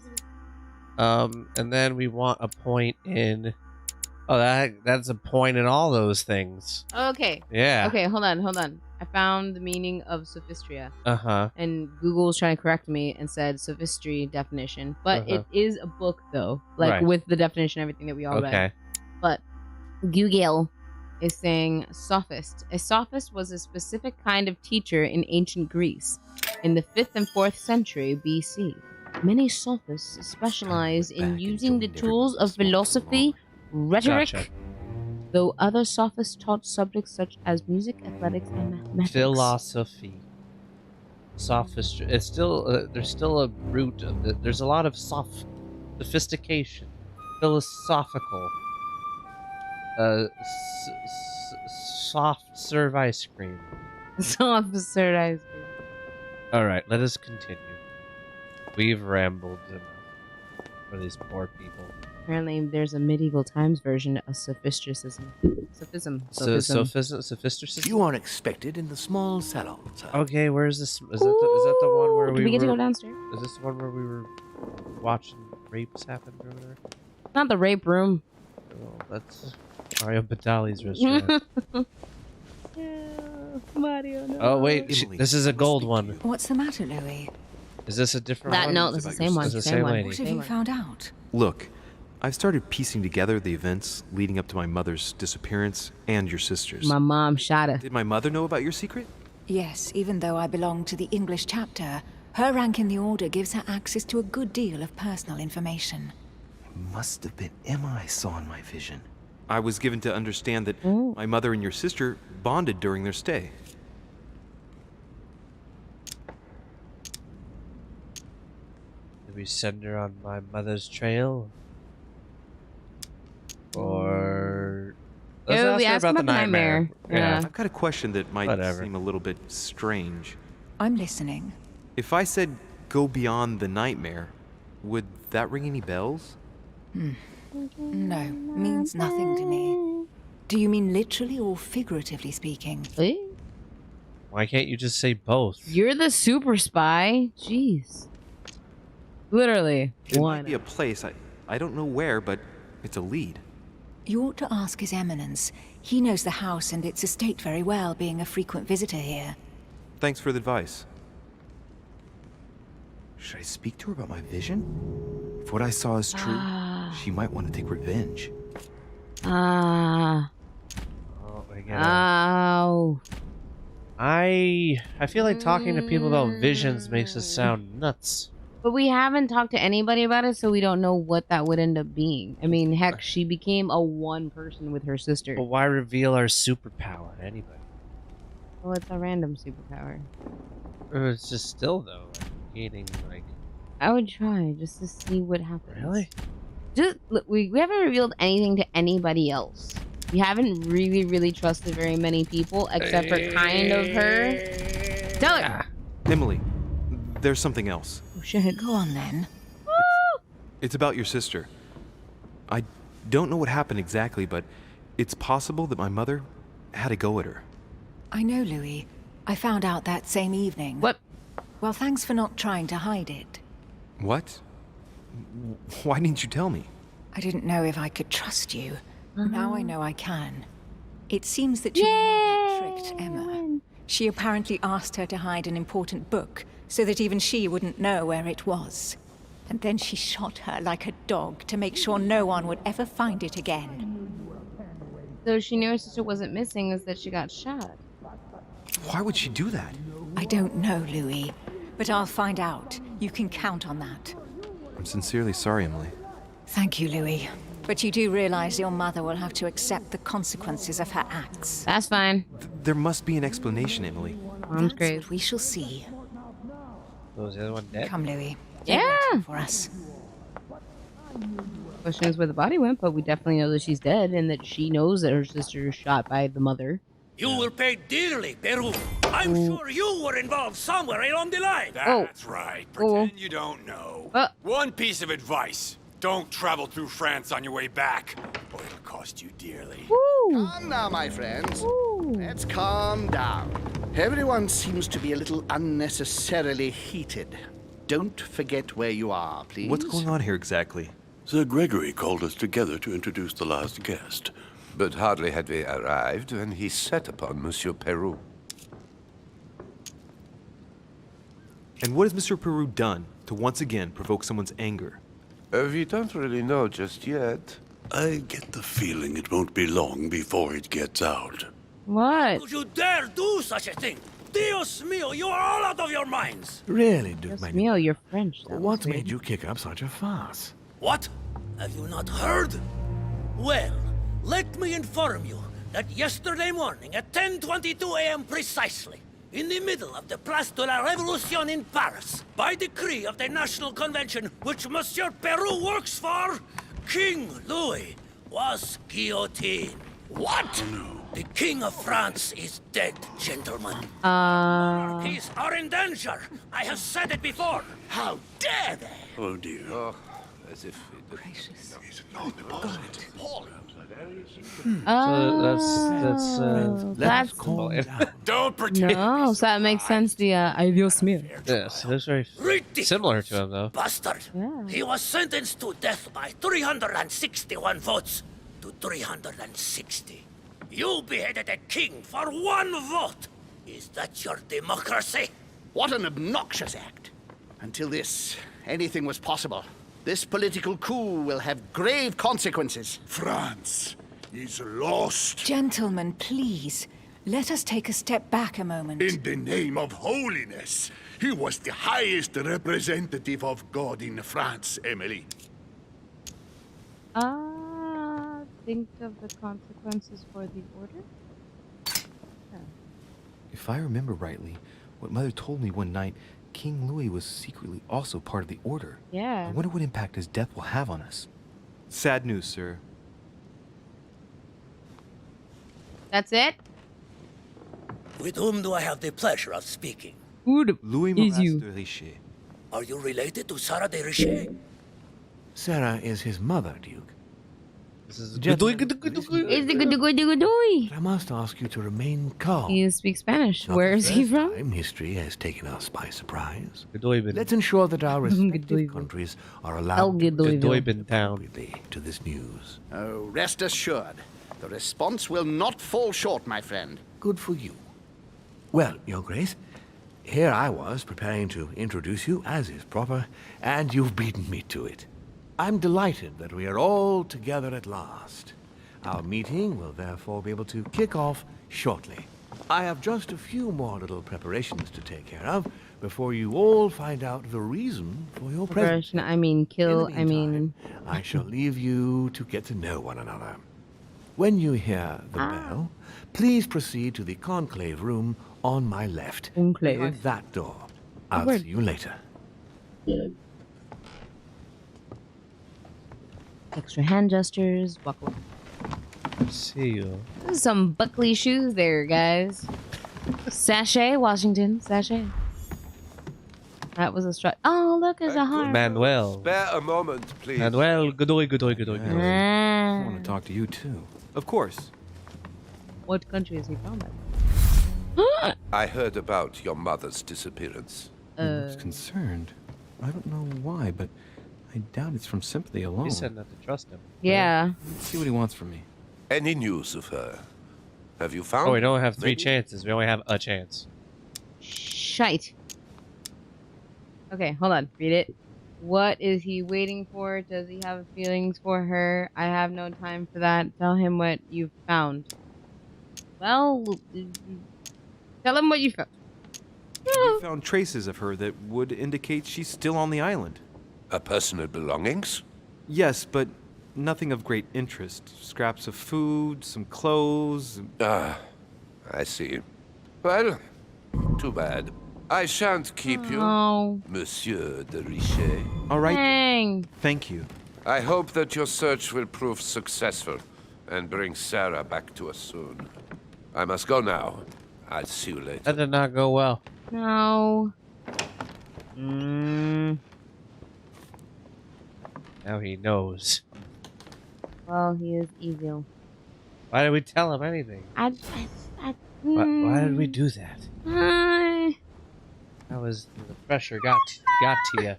got it. And then we want a point in... Oh, that's a point in all those things. Okay. Yeah. Okay, hold on. I found the meaning of sophistria. Uh-huh. And Google's trying to correct me and said sophistry definition. But it is a book, though. Like, Right. with the definition and everything that we all read. Okay. But Google is saying sophist. A sophist was a specific kind of teacher in ancient Greece in the 5th and 4th century BC. Many sophists specialize in using the tools of philosophy, rhetoric, Gotcha. though other sophists taught subjects such as music, athletics, and mathematics. Philosophy. Sophistry. It's still... there's still a root of it. There's a lot of sophistication. Philosophical. Soft serve ice cream. Soft serve ice cream. All right, let us continue. We've rambled enough for these poor people. Apparently, there's a medieval times version of sophisticism. Sophism. Sophisticism? You are expected in the small salon, sir. Okay, where's this? Is that the one where we get to go downstairs? Is this the one where we were watching rapes happen over there? Not the rape room. Oh, that's Mario Batali's restaurant. Mario, no. Oh wait, this is a gold one. What's the matter, Louis? Is this a different one? No, that's the same one. It's the same lady. What have you found out? Look, I've started piecing together the events leading up to my mother's disappearance and your sister's. My mom shot her. Did my mother know about your secret? Yes, even though I belong to the English chapter, her rank in the order gives her access to a good deal of personal information. Must have been Emma I saw in my vision. I was given to understand that my mother and your sister bonded during their stay. Did we send her on my mother's trail? Or... Let's Yeah, we ask her asked about the nightmare. Yeah. I've got a question that might Whatever. seem a little bit strange. I'm listening. If I said go beyond the nightmare, would that ring any bells? No, means nothing to me. Do you mean literally or figuratively speaking? Why can't you just say both? You're the super spy. Jeez. Literally. It might be a place, I don't know where, but it's a lead. You ought to ask His Eminence. He knows the house and its estate very well, being a frequent visitor here. Thanks for the advice. Should I speak to her about my vision? If what I saw is true, she might want to take revenge. Oh, I get it. Ow. I feel like talking to people about visions makes us sound nuts. But we haven't talked to anybody about it, so we don't know what that would end up being. I mean, heck, she became a one person with her sister. But why reveal our superpower to anybody? Well, it's a random superpower. It's just still, though, like, gaining, like... I would try, just to see what happens. Really? Just, look, we haven't revealed anything to anybody else. We haven't really trusted very many people, except for kind of her. Tell her! Emily, there's something else. Oh, shit. Go on, then. It's about your sister. I don't know what happened exactly, but it's possible that my mother had a go at her. I know, Louis. I found out that same evening. What? Well, thanks for not trying to hide it. What? Why didn't you tell me? I didn't know if I could trust you. Now I know I can. It seems that your mother tricked Emma. She apparently asked her to hide an important book so that even she wouldn't know where it was. And then she shot her like a dog to make sure no one would ever find it again. So she knew her sister wasn't missing, is that she got shot. Why would she do that? I don't know, Louis, but I'll find out. You can count on that. I'm sincerely sorry, Emily. Thank you, Louis. But you do realize your mother will have to accept the consequences of her acts. That's fine. There must be an explanation, Emily. Mom's great. We shall see. Was the other one dead? Come, Louis. Yeah. For us. Question is where the body went, but we definitely know that she's dead and that she knows that her sister is shot by the mother. You will pay dearly, Peru. I'm sure you were involved somewhere along the line. That's right. Pretend you don't know. One piece of advice. Don't travel through France on your way back, or it'll cost you dearly. Calm now, my friends. Let's calm down. Everyone seems to be a little unnecessarily heated. Don't forget where you are, please. What's going on here exactly? Sir Gregory called us together to introduce the last guest. But hardly had we arrived when he set upon Monsieur Peru. And what has Mr. Peru done to once again provoke someone's anger? We don't really know just yet. I get the feeling it won't be long before it gets out. What? Would you dare do such a thing? Dios mío, you are all out of your minds! Really, Duke, my Mio, you're French. What made you kick up such a fuss? What? Have you not heard? Well, let me inform you that yesterday morning at 10:22 a.m. precisely, in the middle of the Place de la Révolution in Paris, by decree of the National Convention which Monsieur Peru works for, King Louis was guillotined. What? The King of France is dead, gentlemen. Monarchies are in danger. I have said it before. How dare they? Oh, dear. Oh, as if Gracious. That's Don't pretend. No, so that makes sense. The Dios mío. Yes, that's very similar to him, though. Bastard. Yeah. He was sentenced to death by 361 votes to 360. You beheaded a king for one vote. Is that your democracy? What an obnoxious act. Until this, anything was possible. This political coup will have grave consequences. France is lost. Gentlemen, please. Let us take a step back a moment. In the name of holiness, he was the highest representative of God in France, Emily. Think of the consequences for the order? If I remember rightly, what Mother told me one night, King Louis was secretly also part of the Order. Yeah. I wonder what impact his death will have on us. Sad news, sir. That's it? With whom do I have the pleasure of speaking? Louis is you. 𝕮𝖕𝖓. Are you related to Sarah de Richet? Sarah is his mother, Duke. This is I must ask you to remain calm. You speak Spanish. Not Where the is he first from? time history has taken us by surprise. Gdoibin. Let's ensure that our respective countries are allowed to Gdoibin town. respond to this news. Oh, rest assured, the response will not fall short, my friend. Good for you. Well, Your Grace, here I was preparing to introduce you as is proper, and you've beaten me to it. I'm delighted that we are all together at last. Our meeting will therefore be able to kick off shortly. I have just a few more little preparations to take care of before you all find out the reason for your presence. I mean, kill, I mean... I shall leave you to get to know one another. When you hear the bell, please proceed to the conclave room on my left. Behind that door. I'll see you later. Extra hand gestures, buckle. See you. Some Buckley shoes there, guys. Sachet, Washington, sachet. That was a strut. Oh, look, there's a heart. Manuel. Spare a moment, please. Manuel, Gdoibin. I want to talk to you too. Of course. What country is he from? I heard about your mother's disappearance. He looks concerned. I don't know why, but I doubt it's from sympathy alone. He said not to trust him. Yeah. Let's see what he wants from me. Any news of her? Have you found? Oh, we don't have 3 maybe? chances. We only have a chance. Shite. Okay, hold on. Read it. What is he waiting for? Does he have feelings for her? I have no time for that. Tell him what you've found. Well, tell him what you found. We found traces of her that would indicate she's still on the island. Her personal belongings? Yes, but nothing of great interest. Scraps of food, some clothes. Ah, I see. Well, too bad. I shan't keep you, Monsieur 𝕮𝖕𝖓. All right. Dang. Thank you. I hope that your search will prove successful and bring Sarah back to us soon. I must go now. I'll see you later. That did not go well. No. Now he knows. Well, he is evil. Why did we tell him anything? Why did we do that? That was the pressure got to you.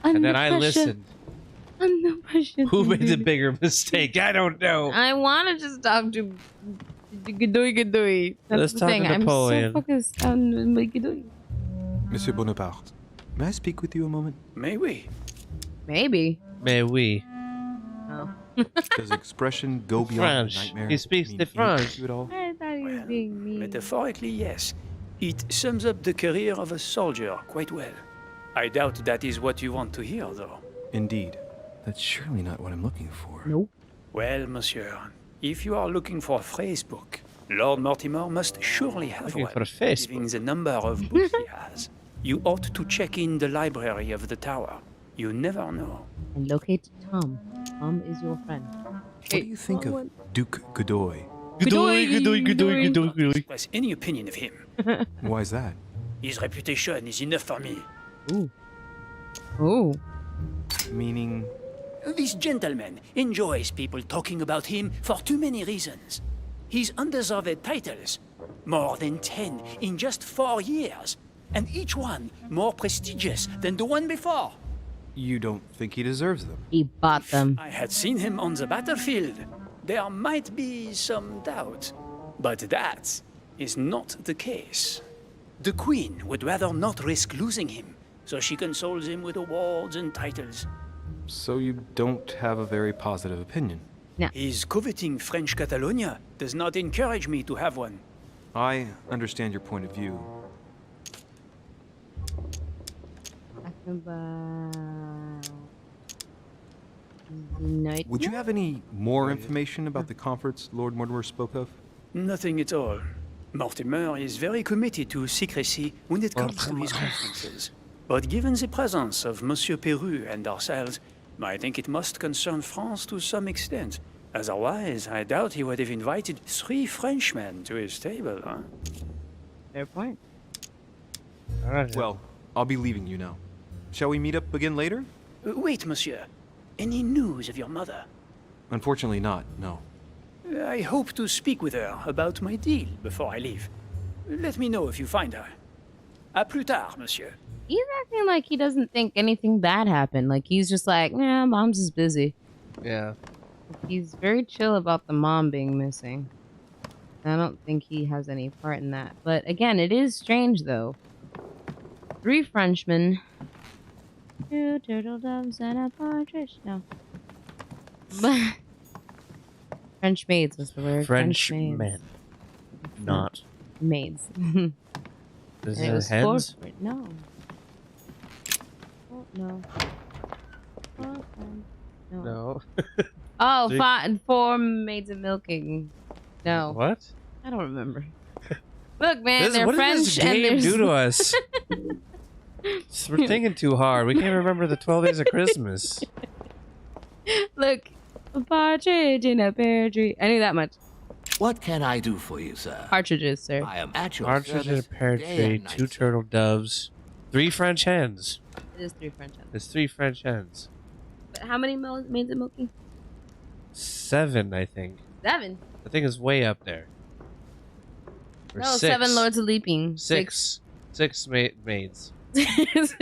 And then I listened. Under pressure. Who made the bigger mistake? I don't know. I want to just talk to 𝕮𝖕𝖓. That's Let's the talk thing. to I'm Napoleon. so focused on 𝕮𝖕𝖓. Monsieur Bonaparte, may I speak with you a moment? May we? Maybe. May we? Oh. Does expression go beyond French. nightmare? He speaks mean the anything French. to you at all? I thought he was being mean. Metaphorically, yes. It sums up the career of a soldier quite well. I doubt that is what you want to hear, though. Indeed. That's surely not what I'm looking for. Nope. Well, monsieur, if you are looking for a phrase book, Lord Mortimer must surely have Looking one, for a phrase given the number of books he has. You ought to check in the library of the tower. You never know. And locate Tom. Tom is your friend. What do you think of Duke Godoy? Express any opinion of him. Why is that? His reputation is enough for me. Ooh. Meaning? This gentleman enjoys people talking about him for too many reasons. His undeserved titles, more than 10 in just 4 years, and each one more prestigious than the one before. You don't think he deserves them? He bought them. I had seen him on the battlefield. There might be some doubt, but that is not the case. The Queen would rather not risk losing him, so she consoles him with awards and titles. So you don't have a very positive opinion? No. His coveting French Catalonia does not encourage me to have one. I understand your point of view. Would you have any more information about the conference Lord Mortimer spoke of? Nothing at all. Mortimer is very committed to secrecy when it comes to his conferences. But given the presence of Monsieur Peru and ourselves, I think it must concern France to some extent. Otherwise, I doubt he would have invited 3 Frenchmen to his table, huh? Fair point. All right. Well, I'll be leaving you now. Shall we meet up again later? Wait, monsieur. Any news of your mother? Unfortunately not, no. I hope to speak with her about my deal before I leave. Let me know if you find her. À plus tard, monsieur. He's acting like he doesn't think anything bad happened. Like he's just like, yeah, mom's just busy. Yeah. He's very chill about the mom being missing. I don't think he has any part in that. But again, it is strange though. 3 Frenchmen. 2 turtle doves and a partridge. No. French maids was the word. French maids. men. Not. Maids. Is And it was hens? No. Oh, no. Oh, no. No. Oh, See? 4 maids of milking. No. What? I don't remember. Look, man, they're what French does this and game there's do to us? We're thinking too hard. We can't remember the 12 days of Christmas. Look, a partridge in a pear tree. I knew that much. What can I do for you, sir? Partridges, sir. I am at your Partridge in a service pear day tree, and night. 2 turtle doves, 3 French hens. It is 3 French hens. There's 3 French hens. But how many maids of milking? 7, I think. 7. I think it's way up there. Or No, 6. 7 lords of leaping. 6 maids. 6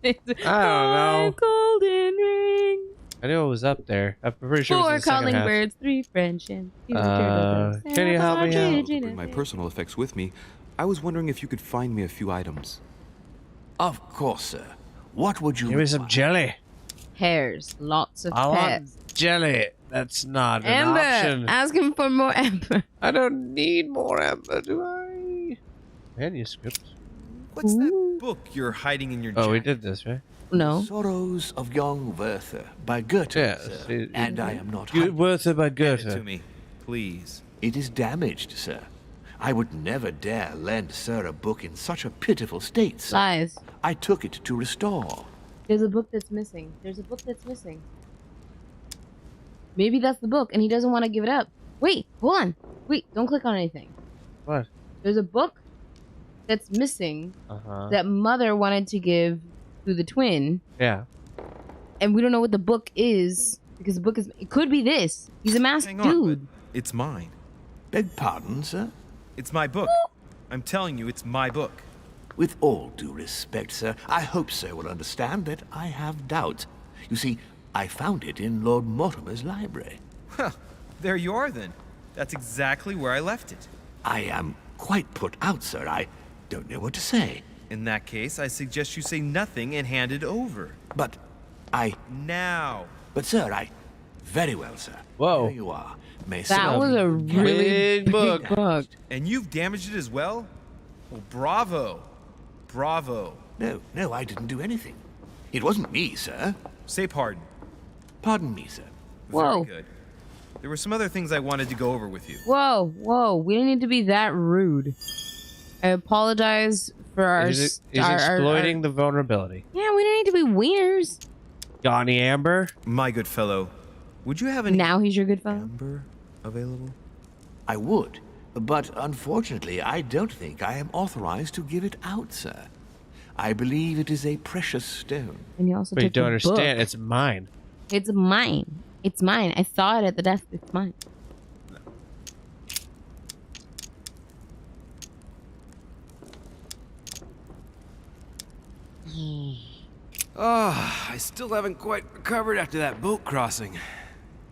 maids. I don't know. 5 golden rings. I knew it was up there. I'm pretty sure it Four was in the second calling half. birds, 3 French, and 2 Can you help me out? Bring my personal effects with me. I was wondering if you could find me a few items. Of course, sir. What would you Give me some jelly. Hairs, lots of I pets. want jelly. That's not an Amber, option. ask him for more amber. I don't need more amber, do I? Manuscript. What's that book you're hiding in your jacket? Oh, we did this, right? No. Sorrows of Young Werther by Goethe, Yes. sir. And I am not Werther by Goethe. Give it to me, please. It is damaged, sir. I would never dare lend sir a book in such a pitiful state, sir. Lies. I took it to restore. There's a book that's missing. There's a book that's missing. Maybe that's the book, and he doesn't want to give it up. Wait, hold on. Wait, don't click on anything. What? There's a book that's missing Uh-huh. that Mother wanted to give to the twin, Yeah. and we don't know what the book is because the book is. It could be this. He's a masked Hang on, dude. but it's mine. Beg pardon, sir? It's my book. I'm telling you, it's my book. With all due respect, sir, I hope sir will understand that I have doubts. You see, I found it in Lord Mortimer's library. Huh. There you are, then. That's exactly where I left it. I am quite put out, sir. I don't know what to say. In that case, I suggest you say nothing and hand it over. But I... Now. But, sir, I... Very well, sir. Whoa. Here you are. May That sir was a really big book. And you've damaged it as well? Well, bravo. Bravo. No, I didn't do anything. It wasn't me, sir. Say pardon. Pardon me, sir. Whoa. Very good. There were some other things I wanted to go over with you. Whoa. We didn't need to be that rude. I apologize for our. He's exploiting the vulnerability. Yeah, we didn't need to be wieners. Donnie Amber? My good fellow, would you have any Now he's your good fellow. amber available? I would, but unfortunately, I don't think I am authorized to give it out, sir. I believe it is a precious stone. And you also But you took don't the understand. book. It's mine. It's mine. It's mine. I saw it at the desk. It's mine. I still haven't quite recovered after that boat crossing.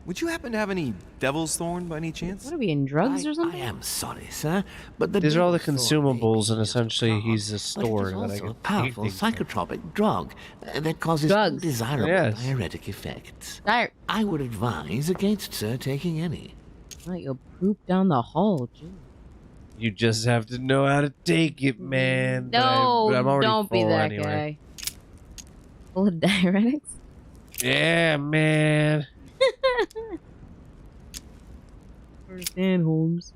Would you happen to have any devil's thorn by any chance? What are we in drugs or something? I am sorry, sir, but the These are all the devil's thorn consumables, and essentially he's a But store it is that I also can a powerful eat things from. psychotropic drug that causes Drugs. undesirable Yes. diuretic effects. Dire. I would advise against sir taking any. Right, you'll poop down the hall. Gee. You just have to know how to take it, man. No, but I'm already don't be full that anyway. guy. Full of diuretics? Yeah, man. Understand, Holmes.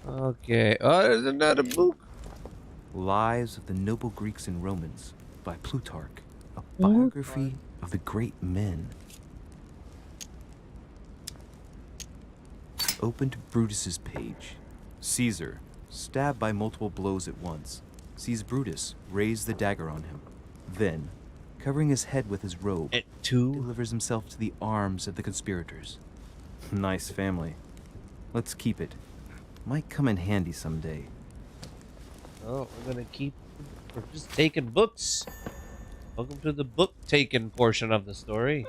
Okay. Oh, there's another book. Lives of the Noble Greeks and Romans by Plutarch, a biography of the great men. Open to Brutus's page. Caesar, stabbed by multiple blows at once, sees Brutus raise the dagger on him. Then, covering his head with his robe, delivers himself to the arms of the conspirators. Nice family. Let's keep it. Might come in handy someday. Oh, we're gonna keep. We're just taking books. Welcome to the book taking portion of the story.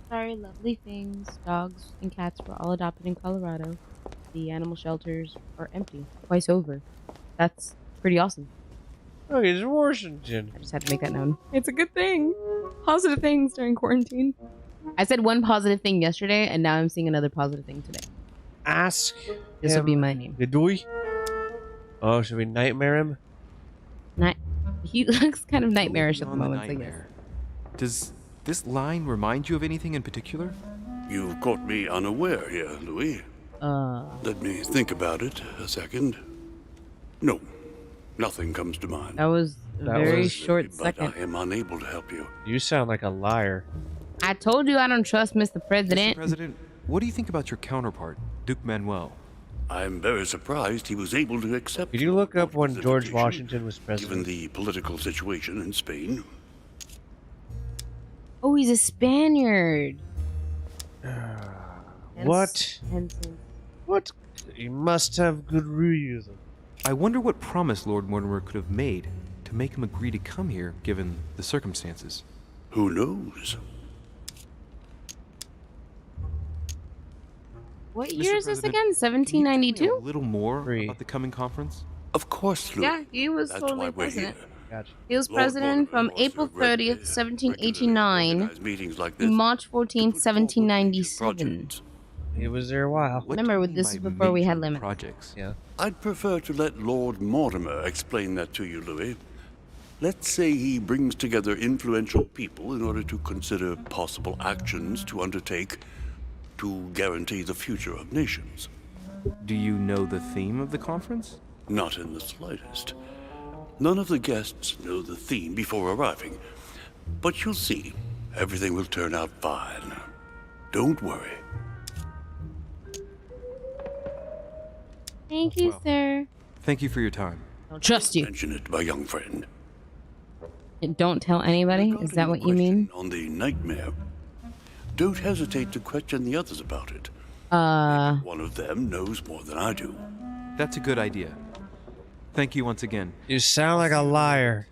Sorry, lovely things. Dogs and cats were all adopted in Colorado. The animal shelters are empty. Twice over. That's pretty awesome. Oh, he's in Washington. I just had to make that known. It's a good thing. Positive things during quarantine. I said one positive thing yesterday, and now I'm seeing another positive thing today. Ask. This will be my name. 𝕮𝖕? Oh, should we nightmare him? He looks kind of nightmarish at the On the moment. So yes. nightmare. Does this line remind you of anything in particular? You've caught me unaware here, Louis. Let me think about it a second. No, nothing comes to mind. That was a very short But second. I am unable to help you. You sound like a liar. I told you I don't trust Mr. President. Mr. President, what do you think about your counterpart, Duke Manuel? I'm very surprised he was able to accept. Could you look up when the George invitation, Washington was president? Given the political situation in Spain. Oh, he's a Spaniard. What? What? You must have good reason. I wonder what promise Lord Mortimer could have made to make him agree to come here, given the circumstances? Who knows? What Mr. year is this President, again? can you tell me 1792? a little more about the coming conference? Of course, Louis. Yeah, he was That's totally why we're president. here. Gotcha. He was Lord president from Mortimer April also regularly 30th, 1789 organize meetings like to this. March 14th, 1797. He was there a while. Remember, this is before we had limits. Projects. Yeah. I'd prefer to let Lord Mortimer explain that to you, Louis. Let's say he brings together influential people in order to consider possible actions to undertake to guarantee the future of nations. Do you know the theme of the conference? Not in the slightest. None of the guests know the theme before arriving. But you'll see, everything will turn out fine. Don't worry. Thank you, sir. Thank you for your time. Don't trust you. Mention it, my young friend. Don't tell anybody? Is that what you mean? On the nightmare, don't hesitate to question the others about it. One of them knows more than I do. That's a good idea. Thank you once again. You sound like a liar.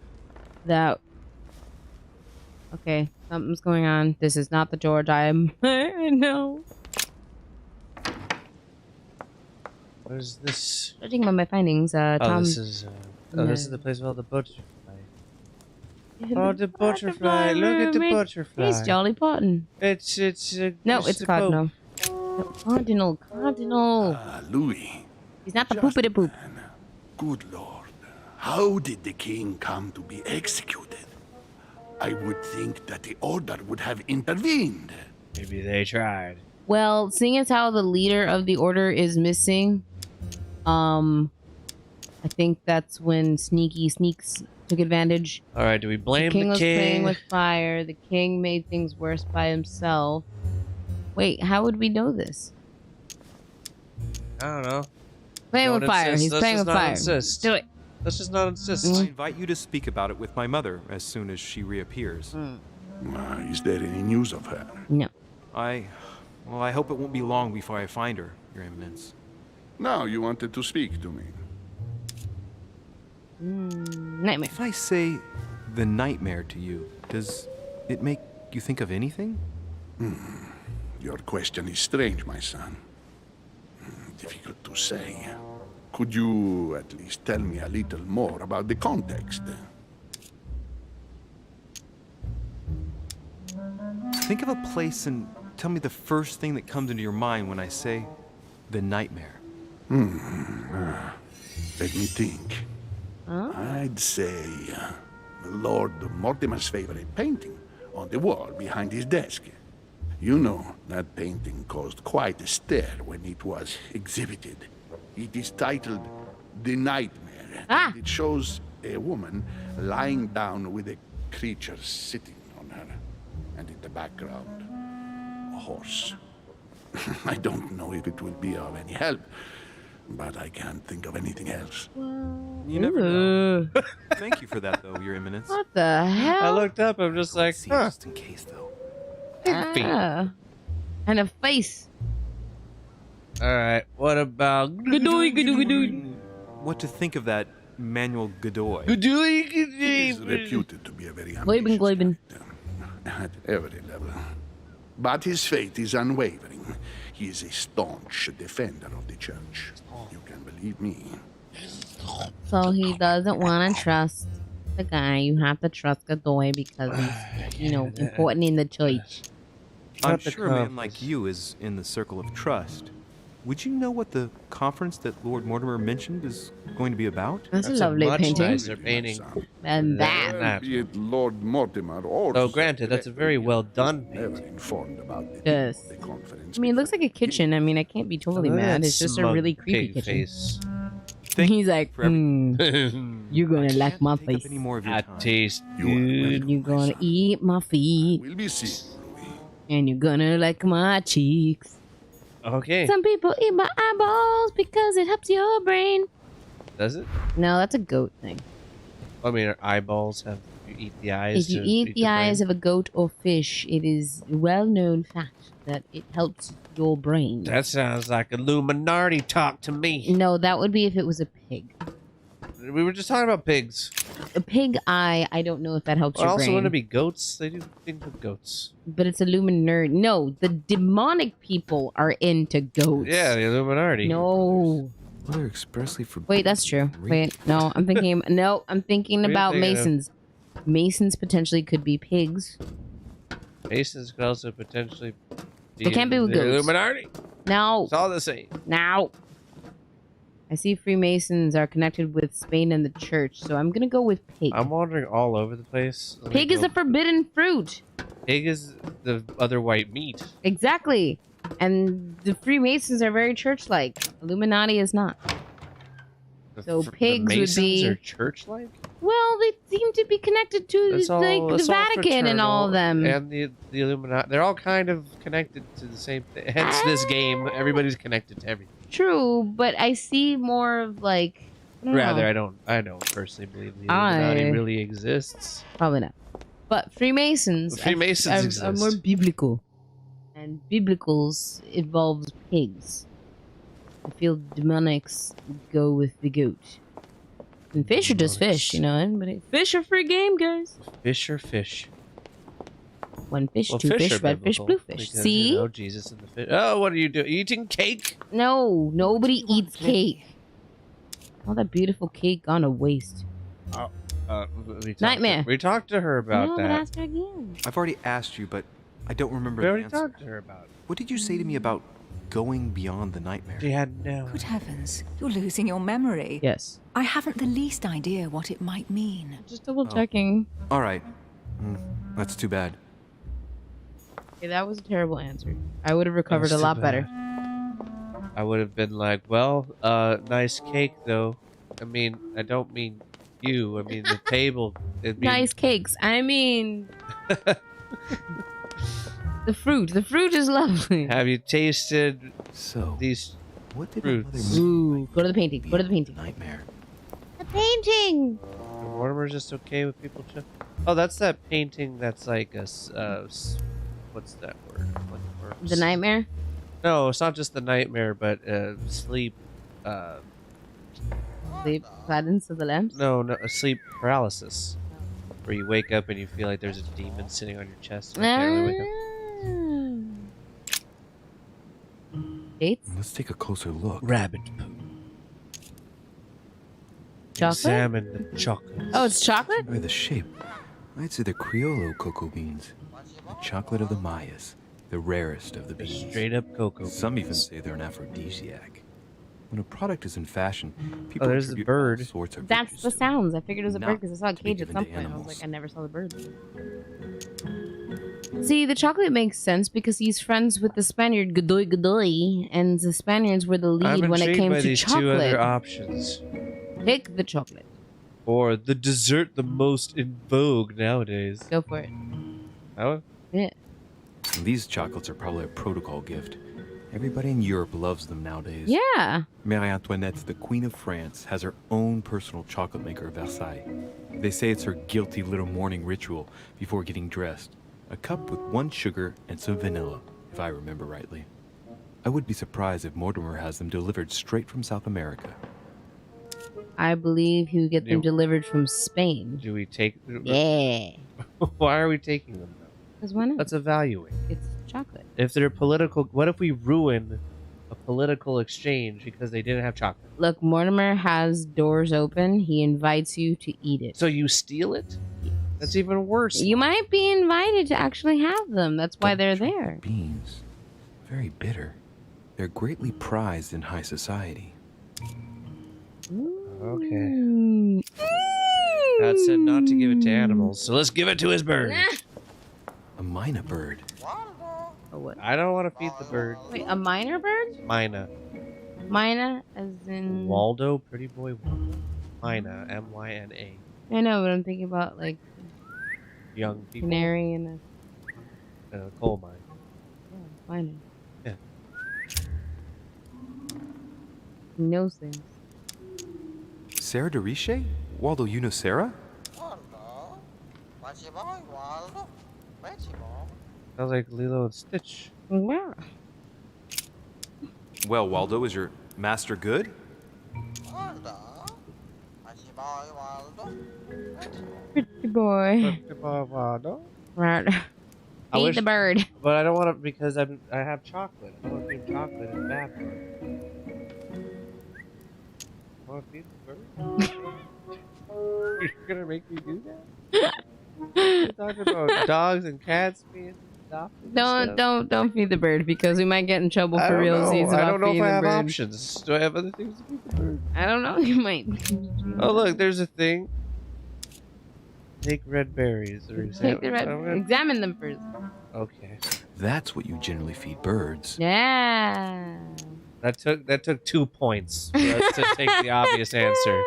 That. Okay, something's going on. This is not the George I am. I know. What is this? Judging by my findings, Tom. This is the place with all the butterfly. Oh, the butterfly! Look at the butterfly. He's Jolly Potton. It's No, it's the Cardinal. No, Cardinal. Louis. He's not the poopity poop. Good Lord. How did the king come to be executed? I would think that the order would have intervened. Maybe they tried. Well, seeing as how the leader of the order is missing, I think that's when Sneaky Sneaks took advantage. All right, do we blame the king? Was king? playing with fire. The king made things worse by himself. Wait, how would we know this? I don't know. Playing Don't with fire. insist. He's Let's playing just with not fire. insist. Do it. Let's just not insist. I invite you to speak about it with my mother as soon as she reappears. Is there any news of her? No. I hope it won't be long before I find her, Your Eminence. Now you wanted to speak to me. Nightmare. If I say the nightmare to you, does it make you think of anything? Your question is strange, my son. Difficult to say. Could you at least tell me a little more about the context? Think of a place and tell me the first thing that comes into your mind when I say the nightmare. Let me think. I'd say Lord Mortimer's favorite painting on the wall behind his desk. You know, that painting caused quite a stir when it was exhibited. It is titled The Nightmare. And it shows a woman lying down with a creature sitting on her. And in the background, a horse. I don't know if it will be of any help, but I can't think of anything else. You never know. Thank you for that, though, Your Eminence. What the hell? I looked up. I'm just like, just in case, though. And a face. All right. What about What to think of that Manuel Godoy? He is reputed to be a very ambitious Gloiben. at every level. But his faith is unwavering. He is a staunch defender of the church. You can believe me. So he doesn't want to trust the guy. You have to trust Godoy because he's, important in the church. I'm sure a man like you is in the circle of trust. Would you know what the conference that Lord Mortimer mentioned is going to be about? That's a lovely much painting. nicer painting. And that. Be it Lord Mortimer or... Oh, granted, that's a very well done painting. Never informed about the, Yes. the conference. I mean, it looks like a kitchen. I mean, I can't be totally mad. It's just a really creepy kitchen. Face. He's like, you're gonna like my face. Any more of your time. Taste And you're gonna eat my feet. We'll be seeing. And you're gonna like my cheeks. Okay. Some people eat my eyeballs because it helps your brain. Does it? No, that's a goat thing. I mean, our eyeballs have. You eat the eyes. If you to eat the eyes brain? of a goat or fish, it is a well-known fact that it helps your brain. That sounds like Illuminati talk to me. No, that would be if it was a pig. We were just talking about pigs. A pig eye, I don't know if that helps your Also, brain. wouldn't it be goats? They do things with goats. But it's Illuminati. No, the demonic people are into goats. Yeah, the Illuminati. No. They're expressly for. Wait, that's true. Wait, no, I'm thinking. No, I'm thinking What are you about thinking of? Masons. Masons potentially could be pigs. Masons could also potentially be They can't be with the goats. Illuminati. No. It's all the same. Now. I see Freemasons are connected with Spain and the church, so I'm gonna go with pig. I'm wandering all over the place. Let me Pig is go- a forbidden fruit. Pig is the other white meat. Exactly. And the Freemasons are very church-like. Illuminati is not. So pigs the Masons would be. are church-like. Well, they seem to be connected to It's all, like the it's all Vatican and all of them. And the Illuminati. They're all kind of connected to the same thing. Hence this game. Everybody's connected to everything. True, but I see more of like. Rather, I don't personally believe the Illuminati really exists. Probably not. But Freemasons. The Freemasons are exist. more biblical, and biblicals involves pigs. I feel demonics go with the goat. And fish are just fish, you know. But fish are free game, guys. Fish or fish. One fish, Well, two fish, are red fish, biblical blue fish. because, See? You know, Jesus and the fish. Oh, what are you doing? Eating cake? No, nobody eats cake. All that beautiful cake gone to waste. Nightmare. We talked to her about No, but that. ask her again. I've already asked you, but I don't remember We the already answer. talked to her about it. What did you say to me about going beyond the nightmare? She had no. Good heavens, you're losing your memory. Yes. I haven't the least idea what it might mean. Just double checking. All right. That's too bad. Okay, that was a terrible answer. I would have recovered That's a too lot better. I would have been like, well, nice cake though. I mean, I don't mean you. I mean the table. It'd be Nice cakes. I mean, the fruit. The fruit is lovely. Have you tasted these what did fruits? Ooh, go to the painting. Go to the painting. Nightmare. The painting. Mortimer's just okay with people. Oh, that's that painting. That's like a. What's that word? What works? The nightmare. No, it's not just the nightmare, but sleep. Sleep silence of the lambs. No, sleep paralysis, where you wake up and you feel like there's a demon sitting on your chest. And you can't really wake up. Dates. Let's take a closer look. Rabbit poo. Chocolate. Examine the chocolate. Oh, it's chocolate. By the shape, I'd say the Criollo cocoa beans, the chocolate of the Mayas, the rarest of the beans. Straight up cocoa. Some even say they're an aphrodisiac. When a product is in fashion, people there's the attribute bird. all sorts of That's the sounds. I figured it was a bird Not because I saw a to be cage at given some to point. I was animals. like, I never saw the bird. See, the chocolate makes sense because he's friends with the Spaniard 𝕮𝖕𝖓, and the Spaniards were the I'm lead when it intrigued came by to these two other chocolate. options. Pick the chocolate. Or the dessert the most in vogue nowadays. Go for it. That one? Yeah. These chocolates are probably a protocol gift. Everybody in Europe loves them nowadays. Yeah. Marie Antoinette, the Queen of France, has her own personal chocolate maker at Versailles. They say it's her guilty little morning ritual before getting dressed. A cup with 1 sugar and some vanilla, if I remember rightly. I would be surprised if Mortimer has them delivered straight from South America. I believe he would get them Do- delivered from Spain. Do we take... Yeah. Why are we taking them, though? Because why not? Let's evaluate. It's chocolate. If they're political... What if we ruin a political exchange because they didn't have chocolate? Look, Mortimer has doors open. He invites you to eat it. So you steal it? That's even worse. You might be invited to actually have them. That's why they're there. Beans. Very bitter. They're greatly prized in high society. Okay. God said not to give it to animals, so let's give it to his bird. A mina bird. A what? I don't want to feed the bird. Wait, a minor bird? Mina. Mina, as in... Waldo, pretty boy Waldo. Mina, M-Y-N-A. I know, but I'm thinking about, like, Young people. canary and a... Coal mine. Minor. Yeah. He knows things. Sarah 𝕮𝖕𝖓? Waldo, you know Sarah? Sounds like Lilo and Stitch. Yeah. Well, Waldo, is your master good? Pretty boy. Right. Feed the bird. But I don't want to because I have chocolate. I don't want to feed chocolate. It's bad for me. Want to feed the bird? You're gonna make me do that? You're talking about dogs and cats being adopted. Don't feed the bird because we might get in trouble for realsies. I don't know if I have options. Do I have other things to feed the bird? I don't know. You might. Oh look, there's a thing. Take red berries or examine them first. Okay. That's what you generally feed birds. Yeah. That took 2 points for us to take the obvious answer.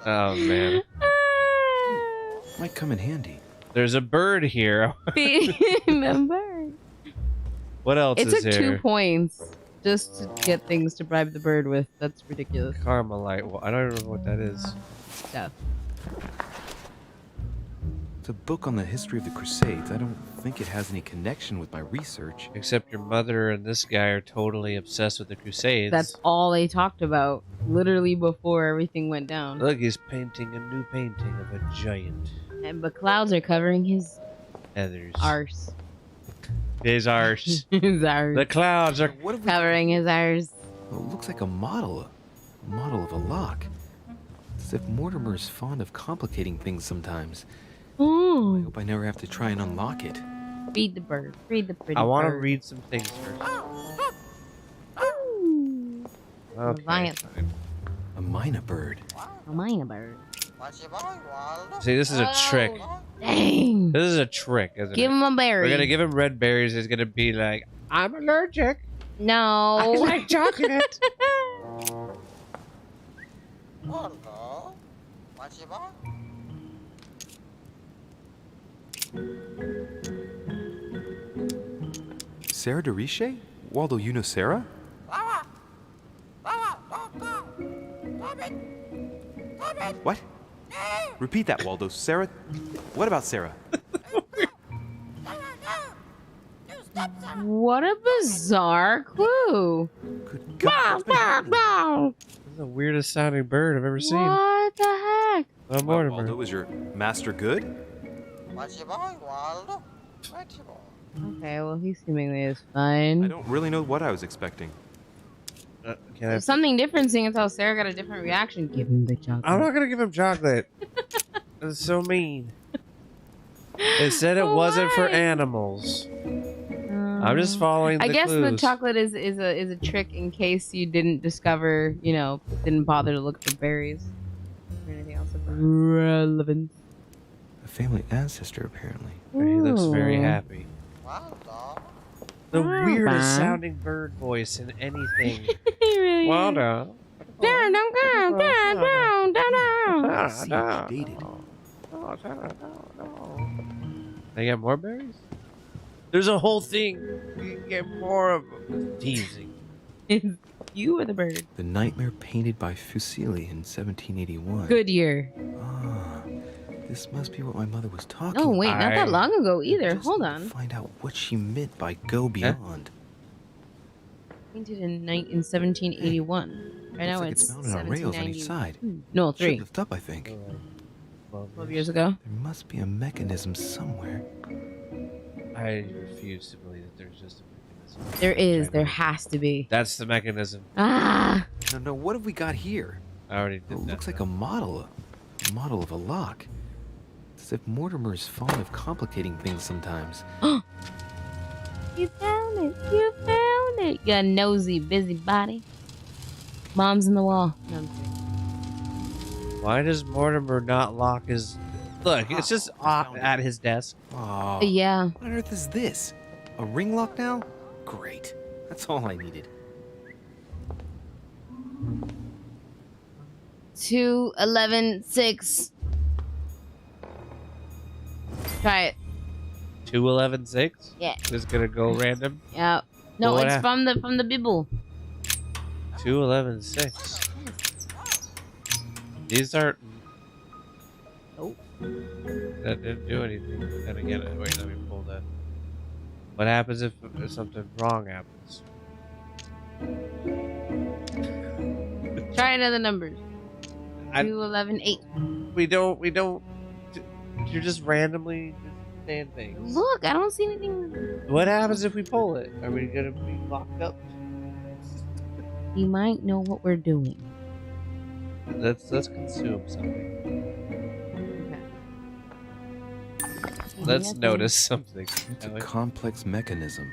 Oh man. Might come in handy. There's a bird here. Feed the bird. What else is here? It took 2 points just to get things to bribe the bird with. That's ridiculous. Carmelite. Well, I don't remember what that is. Stuff. It's a book on the history of the Crusades. I don't think it has any connection with my research. Except your mother and this guy are totally obsessed with the Crusades. That's all they talked about, literally before everything went down. Look, he's painting a new painting of a giant. But clouds are covering his feathers. Arse. His arse. His arse. The clouds are covering his arse. Well, it looks like a model of a lock. It's as if Mortimer's fond of complicating things sometimes. Ooh. I hope I never have to try and unlock it. Feed the bird. Feed the pretty bird. I want to read some things first. Okay. A mina bird. A mina bird. See, this is a trick. Dang. This is a trick, isn't it? Give him a berry. We're gonna give him red berries. He's gonna be like, I'm allergic. No. I like chocolate. 𝕮𝖓𝖓𝖐? Waldo, you know Sarah? What? Repeat that, Waldo. Sarah? What about Sarah? What a bizarre clue. This is the weirdest sounding bird I've ever seen. What the heck? Oh, Mortimer. Waldo, is your master good? Okay, well, he seemingly is fine. I don't really know what I was expecting. There's something different seeing as how Sarah got a different reaction. Give him the chocolate. I'm not gonna give him chocolate. That's so mean. It said it wasn't for animals. I'm just following the I guess clues. the chocolate is a trick in case you didn't discover, didn't bother to look for berries or anything else of relevance. A family ancestor, apparently. He looks very happy. The weirdest sounding bird voice in anything. He really Waldo. They get more berries? There's a whole thing. You can get more of them. Teasing. You or the bird? The Nightmare painted by Fuseli in 1781. Good year. Ah, this must be what my mother was talking Oh, wait, about. not that long ago either. Hold on. Find out what she meant by go beyond. Painted in 1781. Right now Looks like it's mounted on rails on each side. No, Should 3. lift up, I think. 12 years ago. There must be a mechanism somewhere. I refuse to believe that there's just a mechanism. There is. There has to be. That's the mechanism. Ah! No, what have we got here? I already did It that. looks like a model of a lock. It's as if Mortimer is fond of complicating things sometimes. You found it. You found it. You nosy busybody. Mom's in the wall. No, I'm kidding. Why does Mortimer not lock his... Look, it's just at his desk. Oh, Yeah. What on earth is this? A ring lock now? Great. That's all I needed. 2, 11, 6. Try it. 2, 11, 6? Yeah. Just gonna go random? Yeah. No, Well, it's from the Bible. 2, 11, 6. These aren't... Nope. That didn't do anything. Then again, wait, let me pull that. What happens if something wrong happens? Try another numbers. 2, 11, 8. We don't. You're just randomly saying things. Look, I don't see anything. What happens if we pull it? Are we gonna be locked up? He might know what we're doing. Let's consume something. Let's notice something. It's a complex mechanism.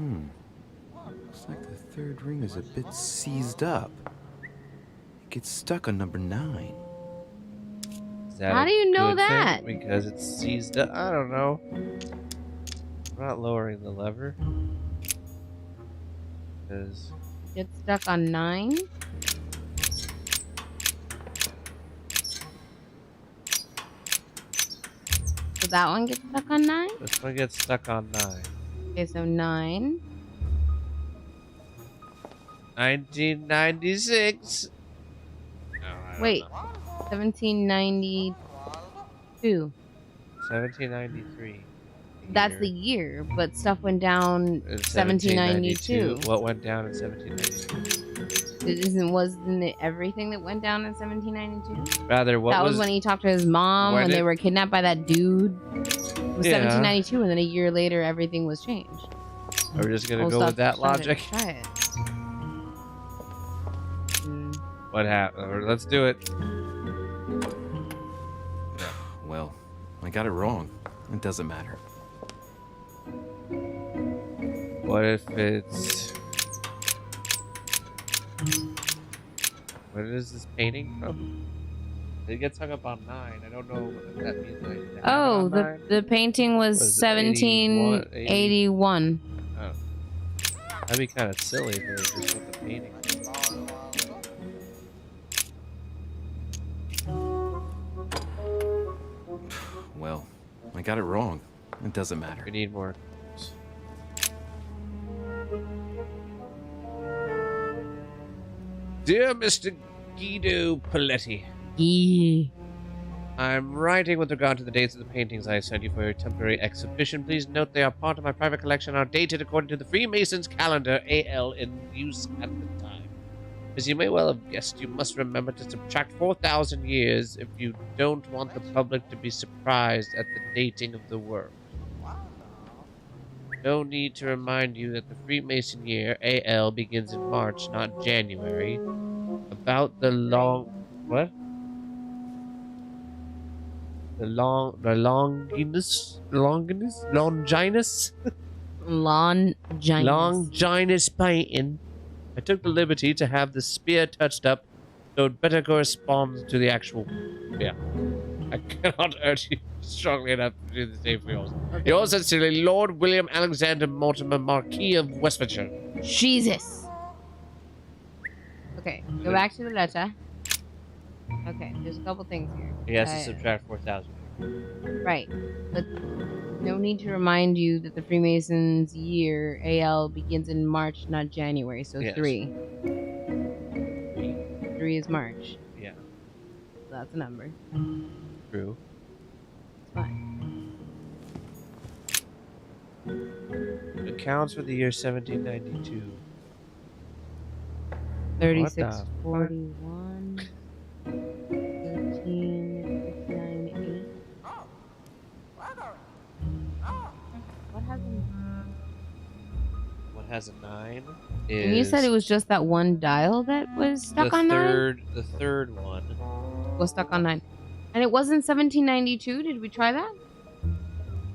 Looks like the third ring is a bit seized up. It gets stuck on number 9. How do you know that? Because it's seized up. I don't know. I'm not lowering the lever. Because Get stuck on 9. So that one gets stuck on 9? this one gets stuck on 9. Okay, so 9. 1996. Wait, 1792. 1793. That's the year, but stuff went down In 1792. What went down in 1792? Wasn't it everything that went down in 1792? Rather, what that was when he talked to his mom when they were kidnapped by that dude. It was 1792, and then a year later, everything was changed. Are we just gonna Whole go stuff with that started. logic? Try it. What happened? Let's do it. Well, I got it wrong. It doesn't matter. What if it's... What is this painting from? It gets hung up on 9. I don't know if that means I have it Oh, on 9. the painting was 1781. Oh. That'd be kind of silly if it was just with the painting. Well, I got it wrong. It doesn't matter. We need more. Dear Mr. 𝕮𝖕𝖓𝖊𝖓, I'm writing with regard to the dates of the paintings I sent you for your temporary exhibition. Please note they are part of my private collection and are dated according to the Freemasons' calendar, AL, in use at the time. As you may well have guessed, you must remember to subtract 4,000 years if you don't want the public to be surprised at the dating of the work. No need to remind you that the Freemason year, AL, begins in March, not January. About the Longinus? Longinus painting. I took the liberty to have the spear touched up so it better corresponds to the actual... Yeah. I cannot urge you strongly enough to do the same for yours. Okay. Yours sincerely, Lord William Alexander Mortimer, Marquis of Westminster. Jesus. Okay, go back to the letter. Okay, there's a couple things here. He has to subtract 4,000. Right, but no need to remind you that the Freemasons' year, AL, begins in March, not January, so Yes. 3. 3 is March. Yeah. So that's a number. True. It's fine. Accounts for the year 1792. 36, 41, 13, 59, 8. What happened? What has a 9 And you said it was just that one dial that was stuck on 9? The third one. Was stuck on 9. And it wasn't 1792? Did we try that?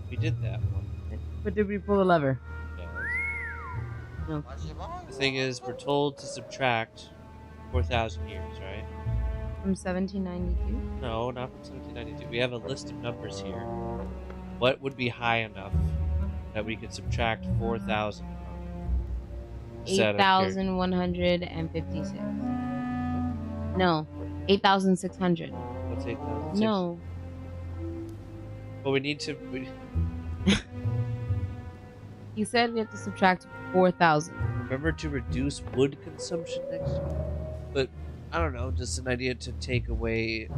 We did that one. But did we pull the lever? No. The thing is, we're told to subtract 4,000 years, right? From 1792? No, not from 1792. We have a list of numbers here. What would be high enough that we could subtract 4,000 from? 8,156. No, 8,600. What's 8,600? No. Well, we need to... You said we have to subtract 4,000. Remember to reduce wood consumption next year? But, I don't know, just an idea to take away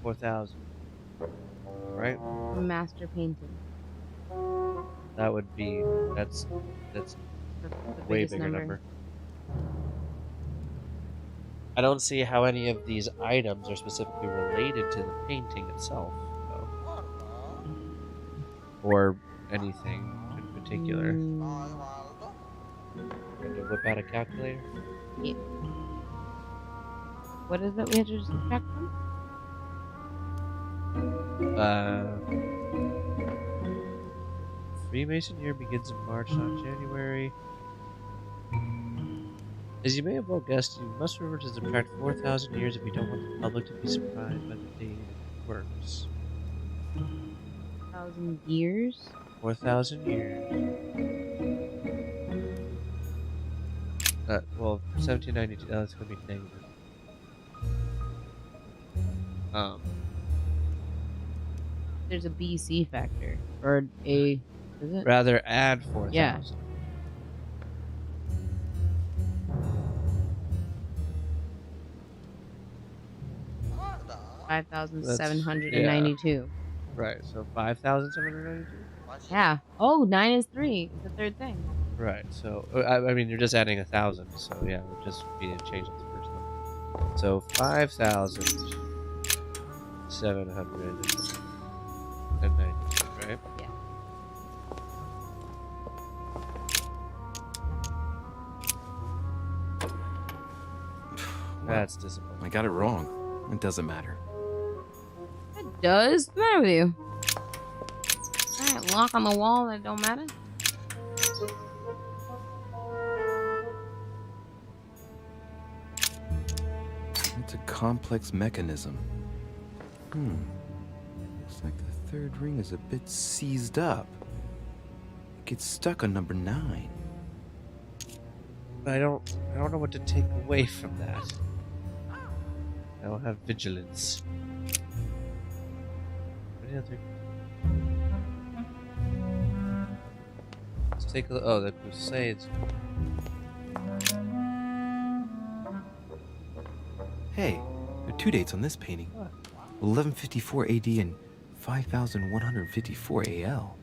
4,000. Right? Master painting. That would be... That's the way biggest bigger number. I don't see how any of these items are specifically related to the painting itself, though. Or anything in particular. Going to whip out a calculator? Yeah. What is it we have to subtract from? Freemason year begins in March, not January. As you may have well guessed, you must remember to subtract 4,000 years if you don't want the public to be surprised by the day it works. 1,000 years? 4,000 years. Well, 1792. Oh, that's going to be negative. There's a BC factor. Or a... Is it? Rather add 4,000. Yeah. 5,792. Right, so 5,792? Yeah. Oh, 9 is 3. It's the third thing. Right, so, I mean, you're just adding 1,000, so yeah, it would just be a change of the first number. So, 5,792, right? Yeah. That's disappointing. I got it wrong. It doesn't matter. It does. What's the matter with you? Alright, lock on the wall that don't matter. It's a complex mechanism. Looks like the third ring is a bit seized up. It gets stuck on number 9. I don't know what to take away from that. I don't have vigilance. Any other? Let's take a look. Oh, the Crusades. Hey, there are 2 dates on this painting. 1154 AD and 5154 AL.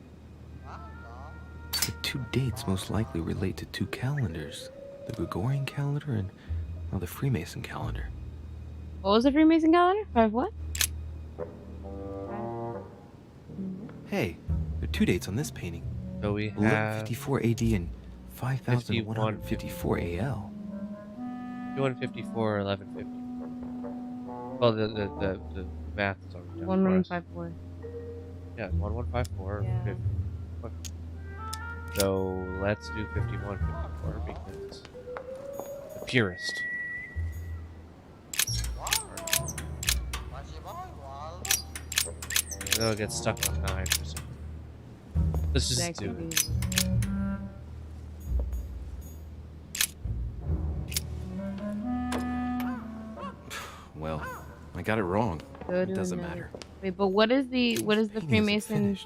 The 2 dates most likely relate to 2 calendars. The Gregorian calendar and the Freemason calendar. What was the Freemason calendar? 5 what? Hey, there are 2 dates on this painting. So we have 1154 AD and 5154 AL. 5154 or 1150. Well, the math is already done. 1154. Yeah, 1154. Yeah. 51. So let's do 5154 because the purist. It'll get stuck on 9 for some. Let's just do it. Well, I got it wrong. It doesn't another. matter. Wait, but what is the Freemason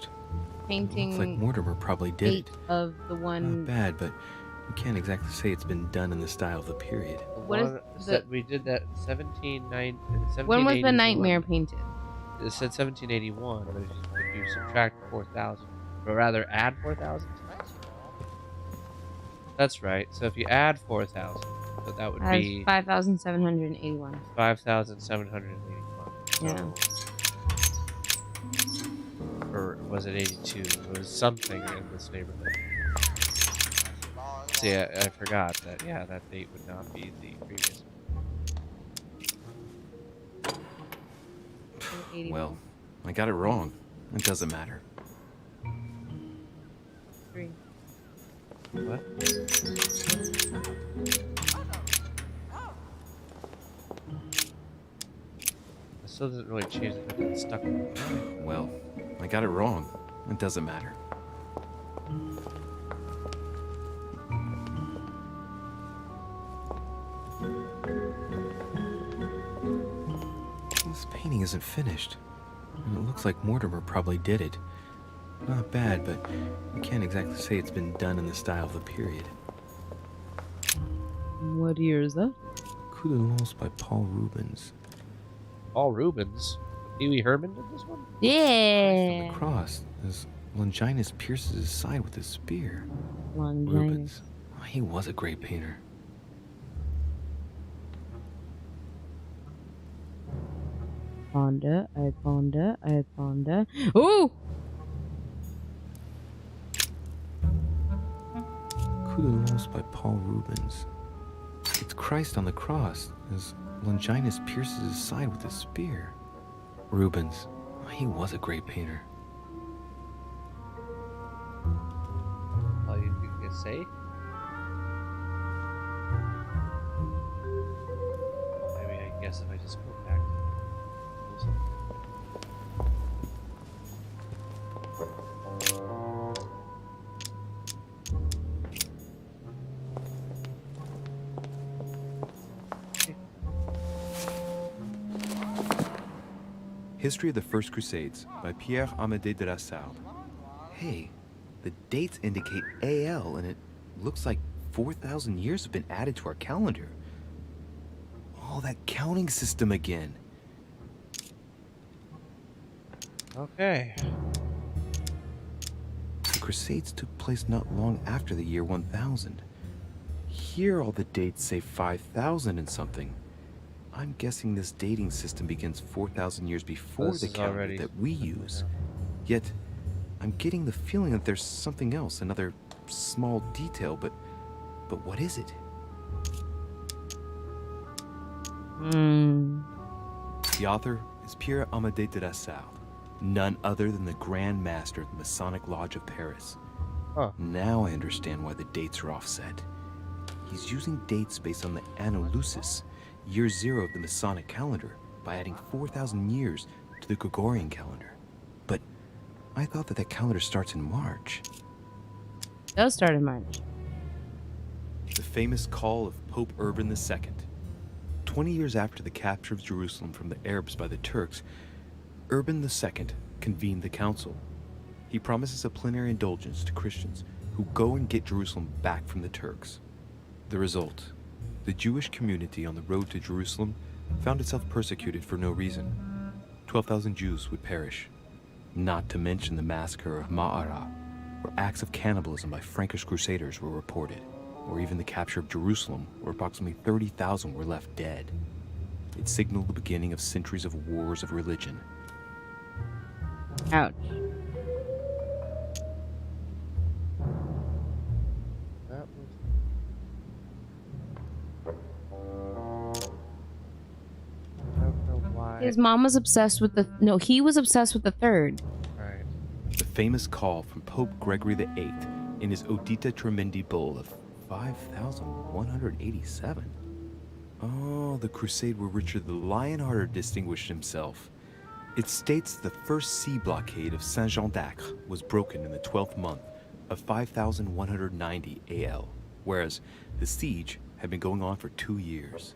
painting? Looks like Mortimer probably did it. Of the one. Not bad, but you can't exactly say it's been done in the style of the period. What is the? We did that 1781. When was the Nightmare painted? It said 1781, but if you subtract 4,000, or rather add 4,000. That's right. So if you add 4,000, so that would be 5,781. 5,781. Yeah. Or was it 82? It was something in this neighborhood. See, I forgot that. Yeah, that date would not be the previous. Well, I got it wrong. It doesn't matter. 3. What? It still doesn't really change the fact that it's stuck. Well, I got it wrong. It doesn't matter. This painting isn't finished. And it looks like Mortimer probably did it. Not bad, but you can't exactly say it's been done in the style of the period. What year is that? Coup de Lens by Paul Rubens. Paul Rubens? Pee-wee Herman did this one? Yeah. On the cross, as Longinus pierces his side with his spear. Longinus. Rubens. Oh, he was a great painter. ponder, I ponder, I ponder. Ooh! Coup de Lance by Paul Rubens. It's Christ on the cross as Longinus pierces his side with a spear. Rubens, he was a great painter. All you can say? I mean, I guess if I just go back to History of the First Crusades by 𝕮𝖕 de 𝕮𝖕. Hey, the dates indicate AL, and it looks like 4,000 years have been added to our calendar. Oh, that counting system again. Okay. The Crusades took place not long after the year 1000. Here all the dates say 5,000 and something. I'm guessing this dating system begins 4,000 years before the calendar that we use. Yet, I'm getting the feeling that there's something else, another small detail, but what is it? The author is 𝕮𝖕 de 𝕮𝖕, none other than the Grand Master of the Masonic Lodge of Paris. Huh. Now I understand why the dates are offset. He's using dates based on the Anno Lucis, year 0 of the Masonic calendar, by adding 4,000 years to the Gregorian calendar. But I thought that calendar starts in March. It does start in March. The famous call of Pope Urban II. 20 years after the capture of Jerusalem from the Arabs by the Turks, Urban II convened the council. He promises a plenary indulgence to Christians who go and get Jerusalem back from the Turks. The result: the Jewish community on the road to Jerusalem found itself persecuted for no reason. 12,000 Jews would perish. Not to mention the massacre of Ma'ara, where acts of cannibalism by Frankish crusaders were reported, or even the capture of Jerusalem, where approximately 30,000 were left dead. It signaled the beginning of centuries of wars of religion. Ouch. His mom was obsessed with the... No, he was obsessed with the third. Right. The famous call from Pope Gregory VIII in his Audita Tremendi bull of 5,187. Oh, the crusade where Richard the Lionhearted distinguished himself. It states the first sea blockade of Saint-Jean d'Acre was broken in the 12th month of 5,190 AL, whereas the siege had been going on for 2 years.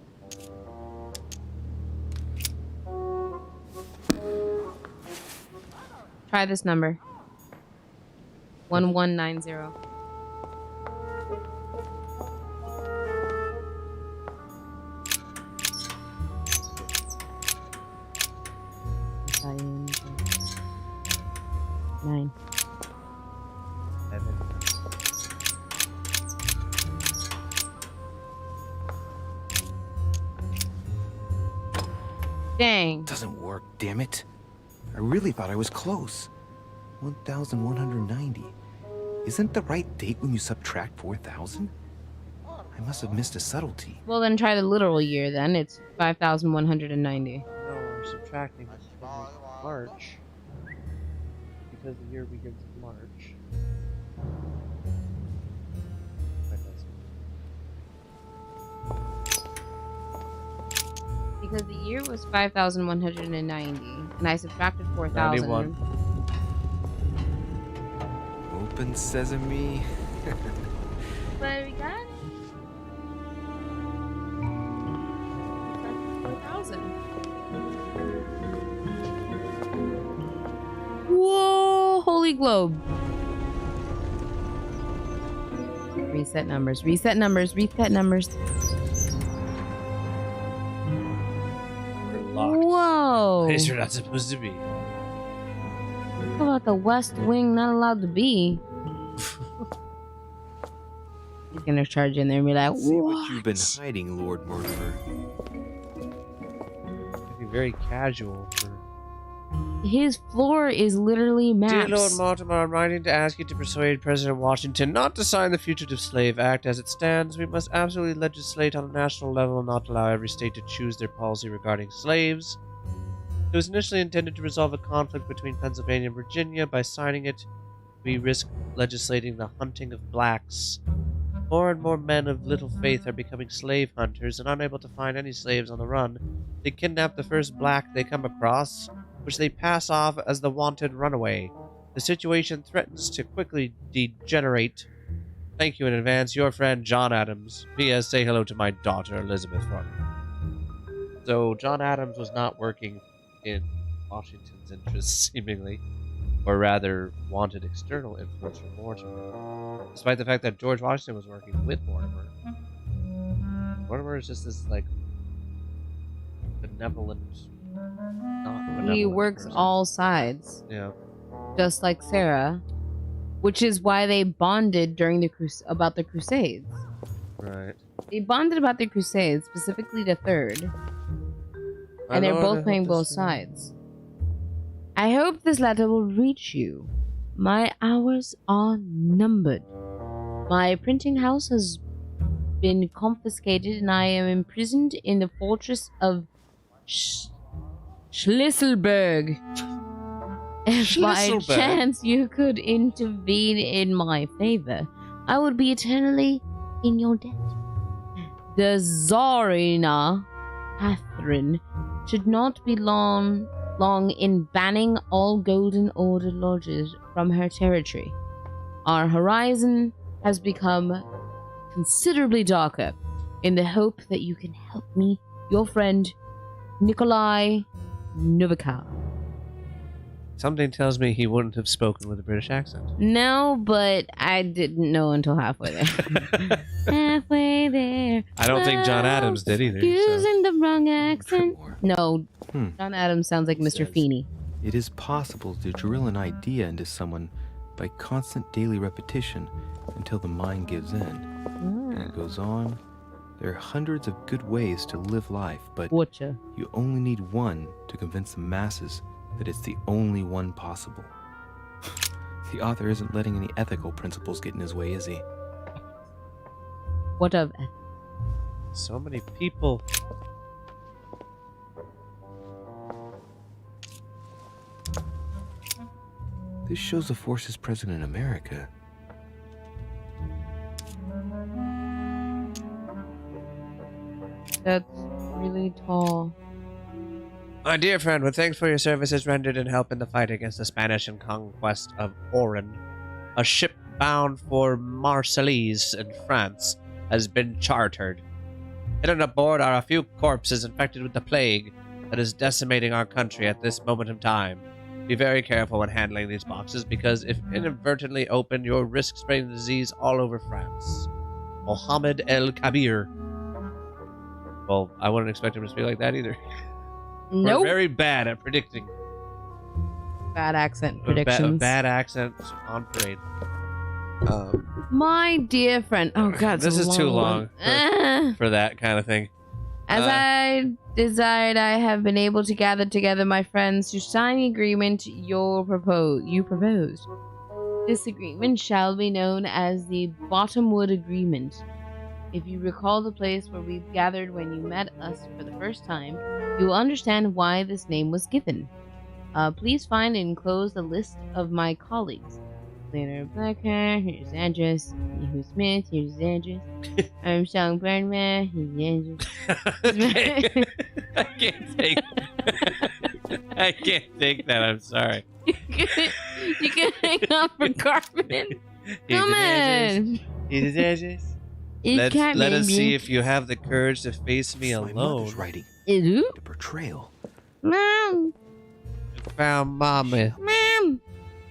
Try this number. 1190. Nine. 7. Dang. Doesn't work, damn it. I really thought I was close. 1,190. Isn't the right date when you subtract 4,000? I must have missed a subtlety. Well, then try the literal year then. It's 5,190. No, we're subtracting from March. Because the year begins in March. Because the year was 5,190, and I subtracted 4,000. 91. Open sesame. But we got it. 4,000. Whoa! Holy globe. Reset numbers. Reset numbers. Reset numbers. Whoa! Place you're not supposed to be. How about the West Wing not allowed to be? He's gonna charge in there and be like, See what you've been hiding, Lord Mortimer. Be very casual for his floor is literally maps. Dear Lord Mortimer, I'm writing to ask you to persuade President Washington not to sign the Fugitive Slave Act. As it stands, we must absolutely legislate on a national level and not allow every state to choose their policy regarding slaves. It was initially intended to resolve a conflict between Pennsylvania and Virginia. By signing it, we risk legislating the hunting of blacks. More and more men of little faith are becoming slave hunters, and unable to find any slaves on the run, they kidnap the first black they come across, which they pass off as the wanted runaway. The situation threatens to quickly degenerate. Thank you in advance, your friend John Adams. P.S. Say hello to my daughter, Elizabeth, for me. So, John Adams was not working in Washington's interests, seemingly, or rather, wanted external influence from Mortimer. Despite the fact that George Washington was working with Mortimer. Mortimer is just this, like, benevolent, not benevolent He works person. all sides. Yeah. Just like Sarah, which is why they bonded during the about the Crusades. Right. They bonded about the Crusades, specifically the third, and they're both playing both sides. I hope this letter will reach you. My hours are numbered. My printing house has been confiscated, and I am imprisoned in the fortress of Schlüsselburg. If by chance you could intervene in my favor, I would be eternally in your debt. The 𝕮𝖓𝖓 Catherine should not be long in banning all Golden Order lodges from her territory. Our horizon has become considerably darker. In the hope that you can help me, your friend, 𝕮𝖊𝖓𝖊𝖊. Something tells me he wouldn't have spoken with a British accent. No, but I didn't know until halfway there. Halfway there. I don't think John Adams did either. Using the wrong accent. No, John Adams sounds like Mr. Feeney. It is possible to drill an idea into someone by constant daily repetition until the mind gives in. And it goes on. There are hundreds of good ways to live life, but you only need one to convince the masses that it's the only one possible. The author isn't letting any ethical principles get in his way, is he? What of so many people. This shows the forces present in America. That's really tall. My dear friend, with thanks for your services rendered in help in the fight against the Spanish and conquest of Oran, a ship bound for Marseilles in France has been chartered. Hidden aboard are a few corpses infected with the plague that is decimating our country at this moment in time. Be very careful when handling these boxes, because if inadvertently opened, you'll risk spreading the disease all over France. 𝕮𝖊𝖓𝖊𝖊. Well, I wouldn't expect him to speak like that either. Nope. We're very bad at predicting. Bad accent predictions. Bad accents on parade. My dear friend. Oh, God. This is too long for that kind of thing. As I desired, I have been able to gather together my friends to sign the agreement you proposed. This agreement shall be known as the Bottomwood Agreement. If you recall the place where we gathered when you met us for the first time, you will understand why this name was given. Please find and enclose a list of my colleagues. Leonard Blackhair, here's his address. Yahoo Smith, here's his address. Armstrong Burnman, here's his address. I can't take that. I'm sorry. You can hang up for Carmen. Come on. Here's his address. Let us see if you have the courage to face me alone. Writing. The betrayal. Mom. Found Mommy. Mom.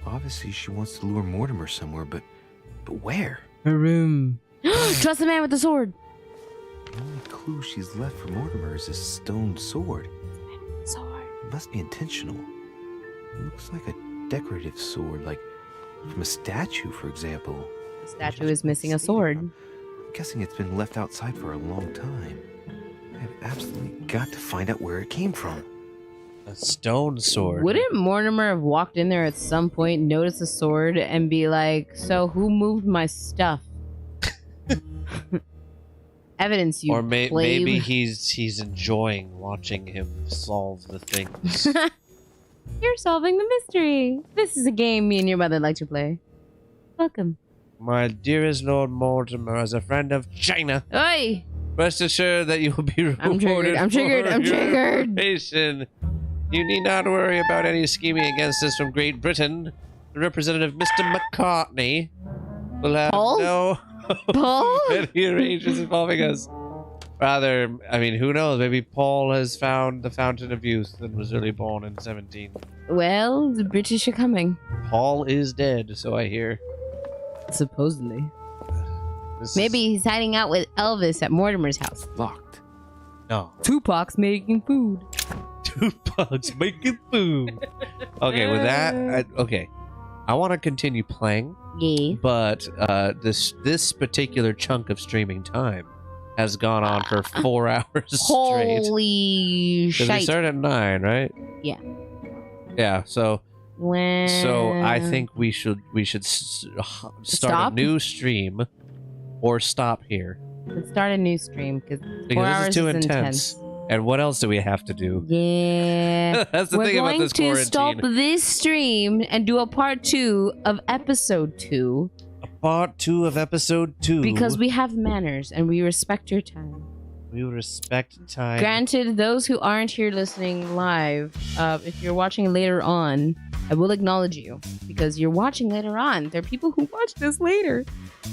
Obviously, she wants to lure Mortimer somewhere, but where? Her room. Trust the man with the sword. The only clue she's left for Mortimer is this stone sword. Sword. It must be intentional. It looks like a decorative sword, like from a statue, for example. The statue is missing a sword. I'm guessing it's been left outside for a long time. I have absolutely got to find out where it came from. A stone sword. Wouldn't Mortimer have walked in there at some point, noticed the sword, and be like, "So who moved my stuff?" Evidence, you Or plebe. maybe he's enjoying watching him solve the things. You're solving the mystery. This is a game me and your mother like to play. Welcome. My dearest Lord Mortimer, as a friend of China, Oi! rest assured that you will be rewarded. I'm triggered. I'm triggered. for I'm your triggered. information. You need not worry about any scheming against us from Great Britain. The representative, Mr. McCartney, will have Paul? no Paul? any arrangements involving us. Rather, I mean, who knows? Maybe Paul has found the fountain of youth and was really born in 17. Well, the British are coming. Paul is dead, so I hear. Supposedly. Maybe he's hiding out with Elvis at Mortimer's house. Locked. No. Tupac's making food. Tupac's making food. Okay, with that, I want to continue playing. Yeah. But this particular chunk of streaming time has gone on for 4 hours straight. Holy Because we shite. started at 9, right? Yeah. Yeah. So I Well, think we should start Stop? a new stream, or stop here let's start a new stream because 4 because hours this is too is intense. And what else do we have to do? Yeah. That's the We're thing about going this to quarantine. stop this stream and do a part 2 of episode 2 Part 2 of episode 2. because we have manners and we respect your time. We respect time. Granted, those who aren't here listening live, if you're watching later on, I will acknowledge you because you're watching later on. There are people who watch this later.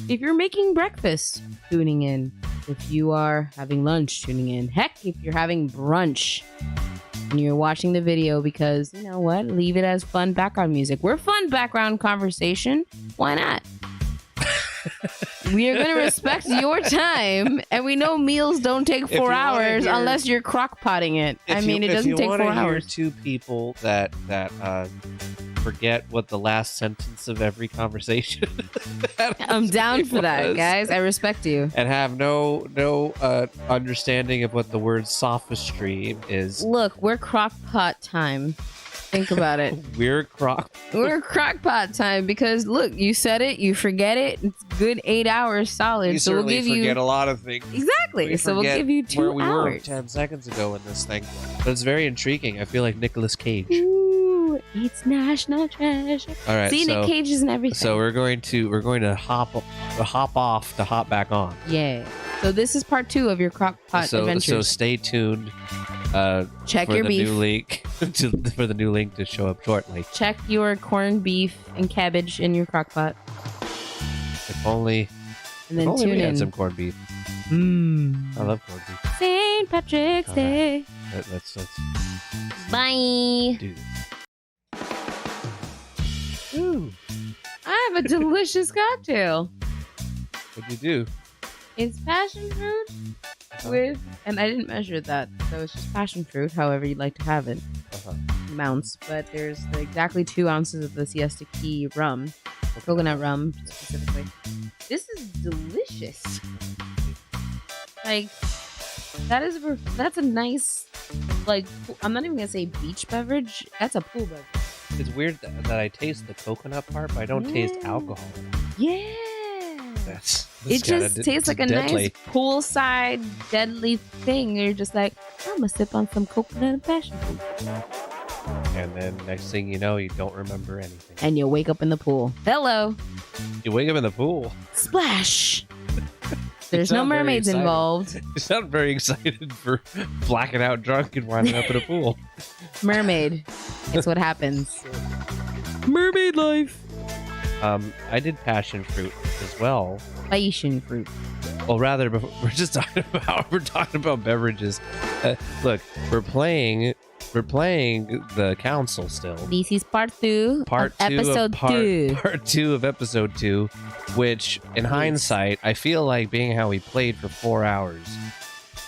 If you're making breakfast, tuning in. If you are having lunch, tuning in. Heck, if you're having brunch and you're watching the video because, you know what, leave it as fun background music. We're fun background conversation. Why not? We are going to respect your time, and we know meals don't take 4 hours unless you're crock potting it. I mean, it doesn't take 4 If you want to hear hours. two people that forget what the last sentence of every conversation I'm down for that, was, guys. I respect you. and have no understanding of what the word sophistry is. Look, we're crock pot time. Think about it. We're crock. We're crock pot time because look, you said it, you forget it. It's good 8 hours solid. We so we'll certainly give you forget a lot of things. exactly. We So we'll forget give you where 2 we were hours. 10 seconds ago in this thing. But it's very intriguing. I feel like Nicolas Cage. Ooh, it's national treasure. All right, See, so, Nick Cage is and everything. So we're going to hop off to hop back on. Yeah. So this is part 2 of your crock pot So adventures. stay tuned. Check for your the beef. new link for the new link to show up shortly. Check your corned beef and cabbage in your crock pot. If only. And then if only tune we in. had some corned beef. Mmm. I love corned beef. St. Patrick's Day. Let's Bye. do this. Ooh. I have a delicious cocktail. What'd you do? It's passion fruit with, and I didn't measure that, so it's just passion fruit, however you'd like to have it. Amounts, but there's exactly 2 ounces of the Siesta Key rum, coconut rum specifically. This is delicious. Like, that's a nice, like, I'm not even gonna say beach beverage. That's a pool beverage. It's weird that I taste the coconut part, but I don't taste alcohol. Yeah. That's It just tastes like a deadly. nice poolside deadly thing. You're just like, I'm gonna sip on some coconut and passion fruit. And then next thing you know, you don't remember anything. And you wake up in the pool. Hello. You wake up in the pool. Splash. There's You no sound very mermaids excited. involved. You sound very excited for blacking out drunk and winding up in a pool. Mermaid. It's what happens. Mermaid life. I did passion fruit as well. Passion fruit. Well, rather, we're talking about beverages. Look, we're playing the council still. This is part 2 Part of 2 episode of part 2. Part 2 of episode 2, which in hindsight, I feel like being how we played for 4 hours.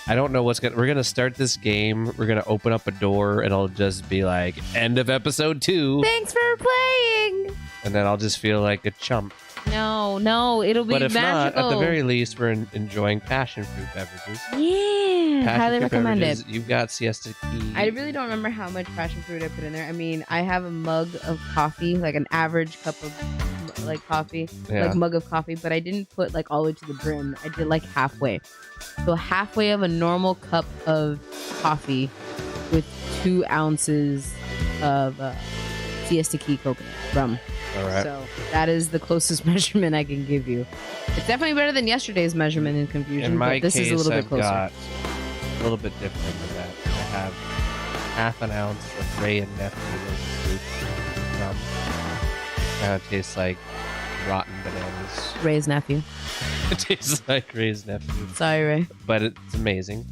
I don't know we're gonna start this game. We're gonna open up a door, and it'll just be like end of episode 2, Thanks for playing. and then I'll just feel like a chump. No, it'll be But if magical. not, at the very least, we're enjoying passion fruit beverages. Yeah, Passion highly fruit recommend beverages, it. You've got siesta key. I really don't remember how much passion fruit I put in there. I mean, I have a mug of coffee, like an average cup of like coffee, like mug of coffee, but I didn't put like all the way to the brim. I did like halfway. So halfway of a normal cup of coffee with 2 ounces of siesta key coconut rum. All right. So that is the closest measurement I can give you. It's definitely better than yesterday's measurement in confusion, In my but this case, is a little bit I've closer. got a little bit different than that. I have half an ounce of 𝕮𝖕𝖓 fruit. Kind of tastes like rotten bananas. Ray's nephew. It tastes like Ray's nephew. Sorry, Ray. But it's amazing.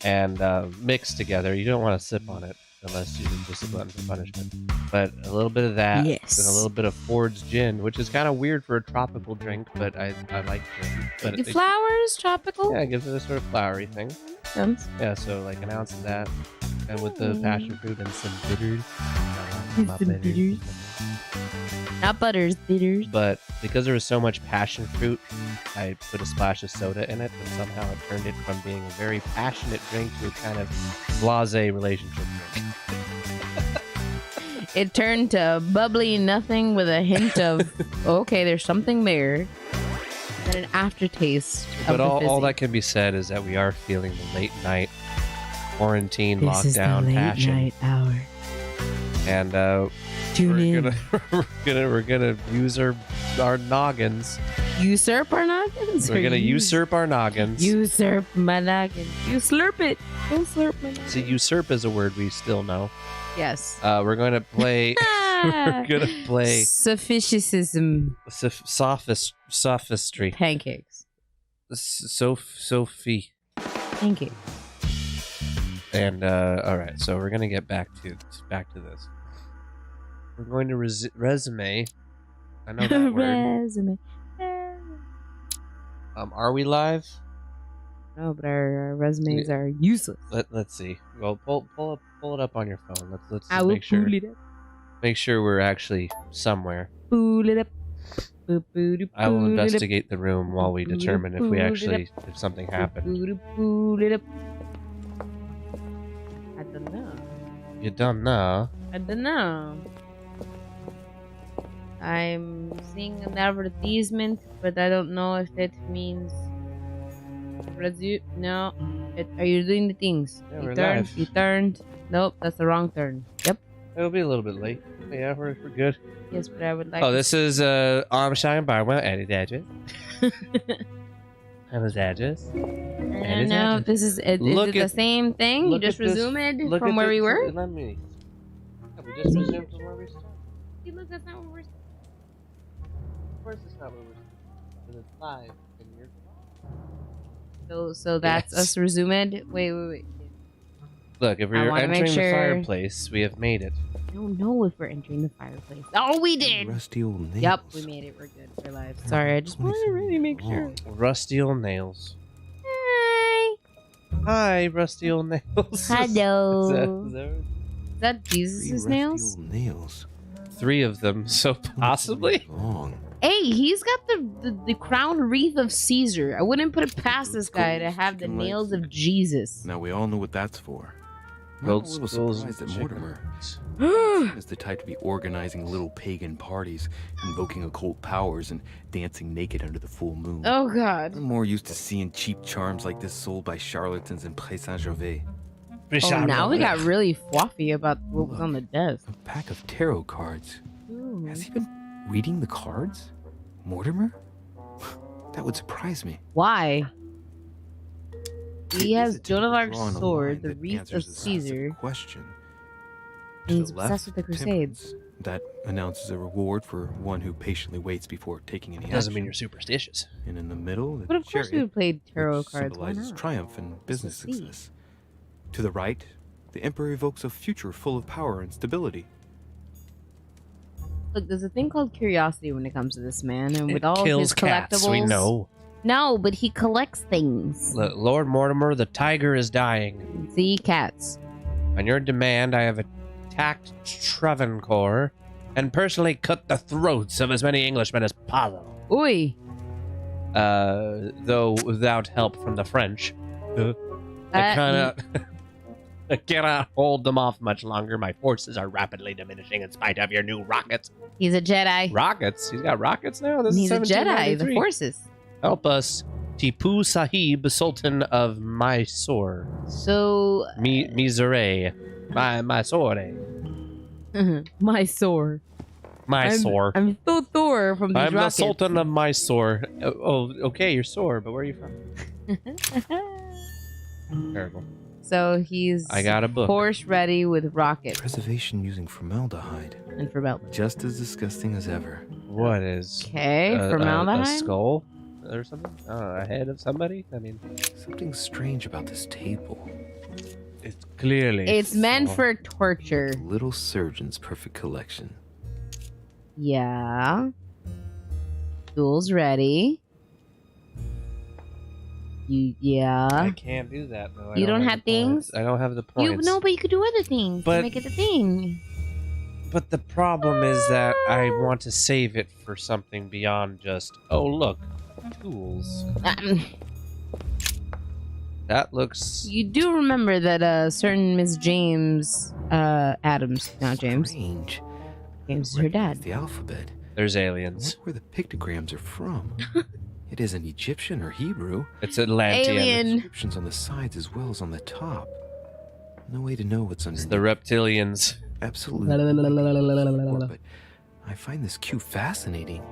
And mixed together, you don't want to sip on it unless you're just a glutton for punishment. But a little bit of that, Yes. and a little bit of Ford's gin, which is kind of weird for a tropical drink, but I like gin. But The flowers, tropical. yeah, it gives it a sort of flowery thing. Sounds. Yeah, so like an ounce of that, and with the passion fruit and some bitters. Not Some bitters. Not butters, bitters. But because there was so much passion fruit, I put a splash of soda in it, and somehow it turned it from being a very passionate drink to a kind of blasé relationship drink. It turned to bubbly nothing with a hint of, okay, there's something there. And an aftertaste of But the all fizzy. that can be said is that we are feeling the late night quarantine This is the lockdown late passion. night hour. And Tune in. we're gonna use our noggins. Usurp our noggins? We're or gonna use- usurp our noggins. Usurp my noggin. You slurp it. Don't slurp my noggin. See, usurp is a word we still know. Yes. We're going to play. We're gonna play Sophisticism. sophistry. Pancakes. Sophie. Pancakes. And all right, so we're gonna get back to this. We're going to resume. I know that word. Resume. Are we live? No, but our resumes are useless. Let's see. Well, pull it up on your phone. Let's I just will make sure. pull it up. Make sure we're actually somewhere. Pull it up. Boop, boop, doop, I will pull it up. investigate the room while we determine if we actually if something happened. Pull it up. I don't know. You don't know. I don't know. I'm seeing an advertisement, but I don't know if that means. No. Are you doing the things? Yeah, you we're turned. live. You turned. Nope, that's the wrong turn. Yep. It'll be a little bit late. Yeah, we're good. Yes, but I would like. Oh, this is 𝕮𝖕𝖓𝖐𝖗 and his address. I don't know if this is. Is it the same thing? You look just at this- resumed look from at where we this- were? Let me. We just resumed from where we started. See, look, that's not where we're. Of course, it's not where we're started. Because it's live and you're. So that's Yes. us resumed. Wait. Look, if I we're wanna make entering the sure- fireplace, we have made it. I don't know if we're entering the fireplace. Oh, we did. Rusty old nails. Yep, we made it. We're good. We're live. Sorry, I just wanted to really make sure. Rusty old nails. Hi. Hi, rusty old nails. Hello. Is that Is that Jesus' nails? Nails. 3 of them, so possibly. Long. Hey, he's got the crown wreath of Caesar. I wouldn't put it past this guy to have the nails of Jesus. Now we all know what that's for. I'm Gold a little skulls surprised that and Mortimer is the type to be organizing little pagan parties, invoking occult powers, and dancing naked under the full moon. Oh, God. I'm more used to seeing cheap charms like this sold by charlatans in 𝕮𝖳𝖓𝖓. Oh, now we got really fluffy about what was on the desk. A pack of tarot cards. Ooh. Has he been reading the cards? Mortimer? That would surprise me. Why? He has Joan of Arc's Drawn a sword, line the that wreath of answers the Caesar. question. And he's To the left, obsessed with the Crusades. temperance. That announces a reward for one who patiently waits before taking any Doesn't mean action. you're superstitious. And in the middle, the But of course we chariot, would play tarot which cards. Why symbolizes not? triumph and business see. success. To the right, the emperor evokes a future full of power and stability. Look, there's a thing called curiosity when it comes to this man, and with It all kills his cats, collectibles. we know. No, but he collects things. Lord Mortimer, the tiger is dying. See, cats. On your demand, I have attacked Travancore and personally cut the throats of as many Englishmen as possible. Oi. Though without help from the French. I cannot hold them off much longer. My forces are rapidly diminishing in spite of your new rockets. He's a Jedi. Rockets? He's got rockets now? This He's is a Jedi. The forces. Help us, 𝕮𝖕𝖓𝖐𝖓, Sultan of Mysore. So... Mysore. Mysore. Mysore. Mysore. I'm so Thor from these I'm rockets. the Sultan of Mysore. Oh, okay, you're sore, but where are you from? Terrible. So he's I got a book. Force ready with rockets. Preservation using formaldehyde. And formaldehyde. Just as disgusting as ever. What is... Okay, formaldehyde? A skull or something? A head of somebody? I mean... Something strange about this table. It's clearly... It's meant for torture. Little surgeon's perfect collection. Yeah. Tools ready. Yeah. I can't do that though. You don't have things? I don't have the points. No, but you could do other things to make it a thing. But the problem is that I want to save it for something beyond just, oh look, tools. That looks... You do remember that certain Miss James Adams, not James. Strange. James is her dad. The alphabet. There's aliens. Where the pictograms are from. It isn't Egyptian or Hebrew. It's Atlantean. Alien. Inscriptions on the sides as well as on the top. No way to know what's underneath. It's the reptilians. Absolutely. But I find this cue fascinating.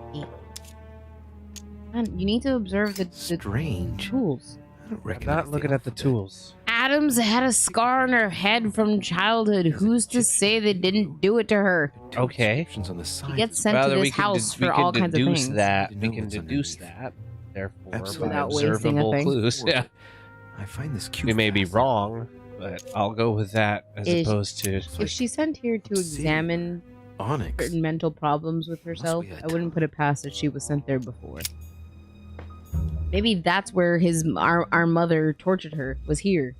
Man, you need to observe the Strange. tools. I don't I'm recognize not looking at the tools. Adams had a scar on her head from childhood. Who's to say they didn't do it to her? Okay. Inscriptions on the sides. She gets sent to this house for all kinds of things. We can deduce that. Therefore, Absolutely. by Without wasting a observable thing. clues. Yeah. I find this cue We may be fascinating. wrong, but I'll go with that as opposed to... If she's sent here to examine Onyx. certain mental problems with herself, I wouldn't put it past that she was sent there before. Maybe that's where our mother tortured her, was here.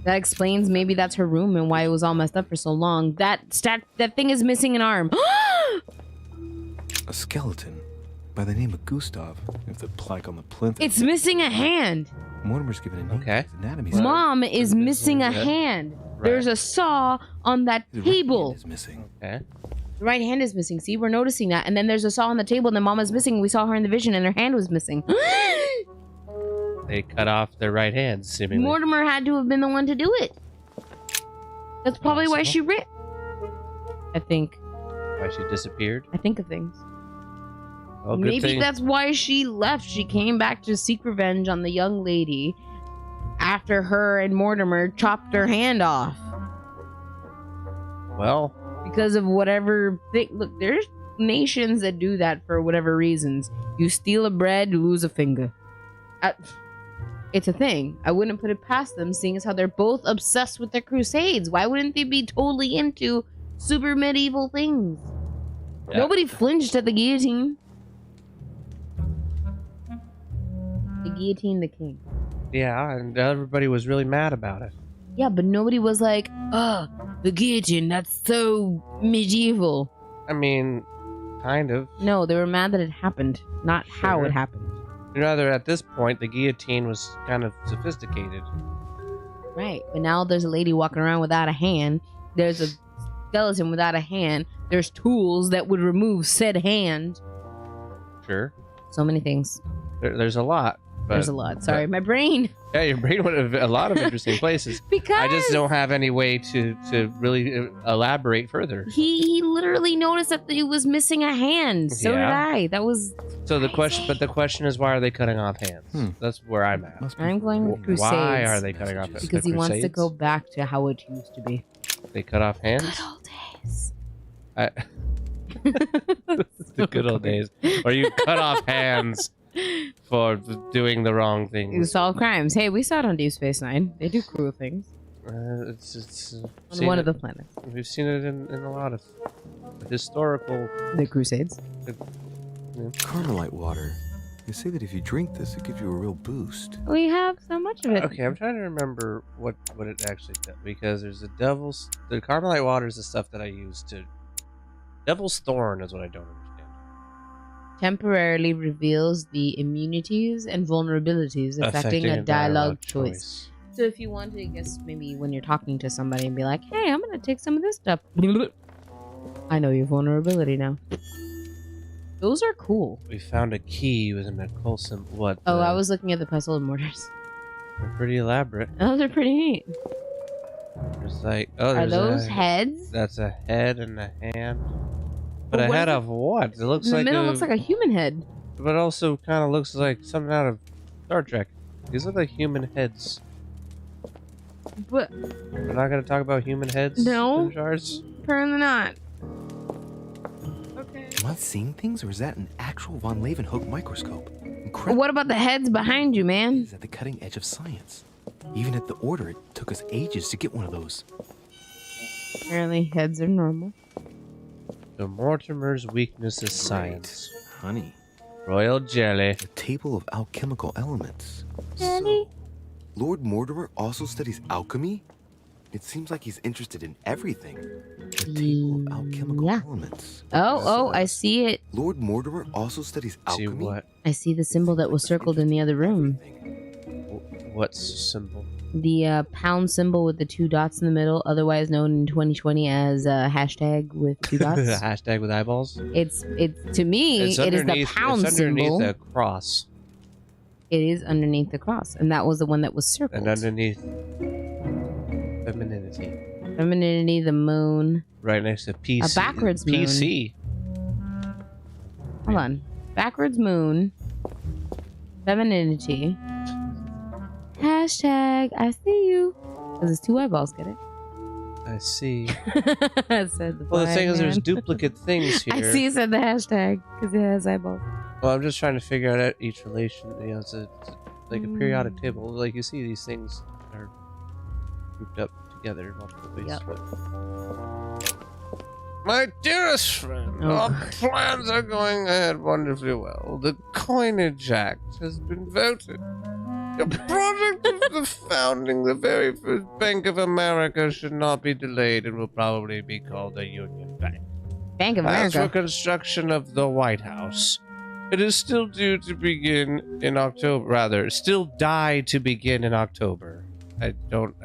That explains maybe that's her room and why it was all messed up for so long. That thing is missing an arm. A skeleton by the name of Gustav, with the plaque on the plinth. It's missing a hand. Mortimer's given a name. Okay. Anatomy. Mom is missing a hand. There's a saw on that table. Is missing. Okay. The right hand is missing. See, we're noticing that. And then there's a saw on the table, and then Mama's missing. We saw her in the vision, and her hand was missing. They cut off their right hands, seemingly. Mortimer had to have been the one to do it. That's probably why she ran. I think. Why she disappeared? I think of things. Well, good Maybe thing. that's why she left. She came back to seek revenge on the young lady after her and Mortimer chopped her hand off. Well, because of whatever thing. Look, there's nations that do that for whatever reasons. You steal a bread, you lose a finger. It's a thing. I wouldn't put it past them, seeing as how they're both obsessed with their crusades. Why wouldn't they be totally into super medieval things? Yeah. Nobody flinched at the guillotine. The guillotine, the king. yeah, and everybody was really mad about it. Yeah, but nobody was like, the guillotine, that's so medieval. I mean, kind of. No, they were mad that it happened, not how Sure. it happened. Rather, at this point, the guillotine was kind of sophisticated. Right, but now there's a lady walking around without a hand. There's a skeleton without a hand. There's tools that would remove said hand. Sure. So many things. There's a lot. But, There's a lot. Sorry, my brain. Yeah, your brain went a lot of interesting places. Because I just don't have any way to really elaborate further. He literally noticed that he was missing a hand. So did Yeah. I. That was. So the question is, why are they cutting off hands? That's where I'm at. I'm going with Crusades. Why are they cutting off hands? Because The he wants to Crusades? go back to how it used to be. They cut off hands? Good old days. The good old days. Where you cut off hands for doing the wrong You things. solve crimes. Hey, we saw it on Deep Space Nine. They do cruel things. It's On seen one it- of the planets. We've seen it in a lot of historical... The Crusades. Carmelite water. They say that if you drink this, it gives you a real boost. We have so much of it. Okay, I'm trying to remember what it actually does, because there's the Carmelite water is the stuff that I use to... Devil's Thorn is what I don't understand. Temporarily reveals the immunities and vulnerabilities affecting a dialogue choice. So if you want to, I guess maybe when you're talking to somebody and be like, hey, I'm going to take some of this stuff. I know your vulnerability now. Those are cool. We found a key with an occult symbol. What? Oh, I was looking at the pestle and mortars. They're pretty elaborate. Those are pretty neat. There's like, oh, are those heads? That's a head and a hand. But a head of what? It looks like the middle looks like a human head. But also kind of looks like something out of Star Trek. These look like human heads. But we're not going to talk about human heads. No, shards. Apparently not. Okay. Am I seeing things, or is that an actual von Leeuwenhoek microscope? Incredible. What about the heads behind you, man? It's at the cutting edge of science. Even at the Order, it took us ages to get one of those. Apparently, heads are normal. The Mortimer's weakness is science. Honey. Royal jelly. The table of alchemical elements. Jelly? So, Lord Mortimer also studies alchemy? It seems like he's interested in everything. The table of alchemical elements. Oh, I see it. Lord Mortimer also studies alchemy? See what? I see the symbol that was circled in the other room. What symbol? The pound symbol with the 2 dots in the middle, otherwise known in 2020 as hashtag with 2 dots. Hashtag with eyeballs? It's to me, it is the pound it's underneath symbol. the cross. It is underneath the cross, and that was the one that was circled. And underneath femininity. Femininity, the moon. Right next to PC. A backwards moon. PC. Hold on. Backwards moon. Femininity. Hashtag I see you. Because it's 2 eyeballs, get it? I see. I said the Well, the thing is, there's man. duplicate things here. I see it said the hashtag because it has eyeballs. Well, I'm just trying to figure out each relation. You know, it's like a periodic table. Like you see, these things are grouped up together in multiple ways. Yep. My dearest friend, our plans are going ahead wonderfully well. The Coinage Act has been voted. The project of the founding the very first Bank of America should not be delayed and will probably be called the Union Bank. Bank of As America. for construction of the White House, it is still due to begin in October. Rather, still die to begin in October. I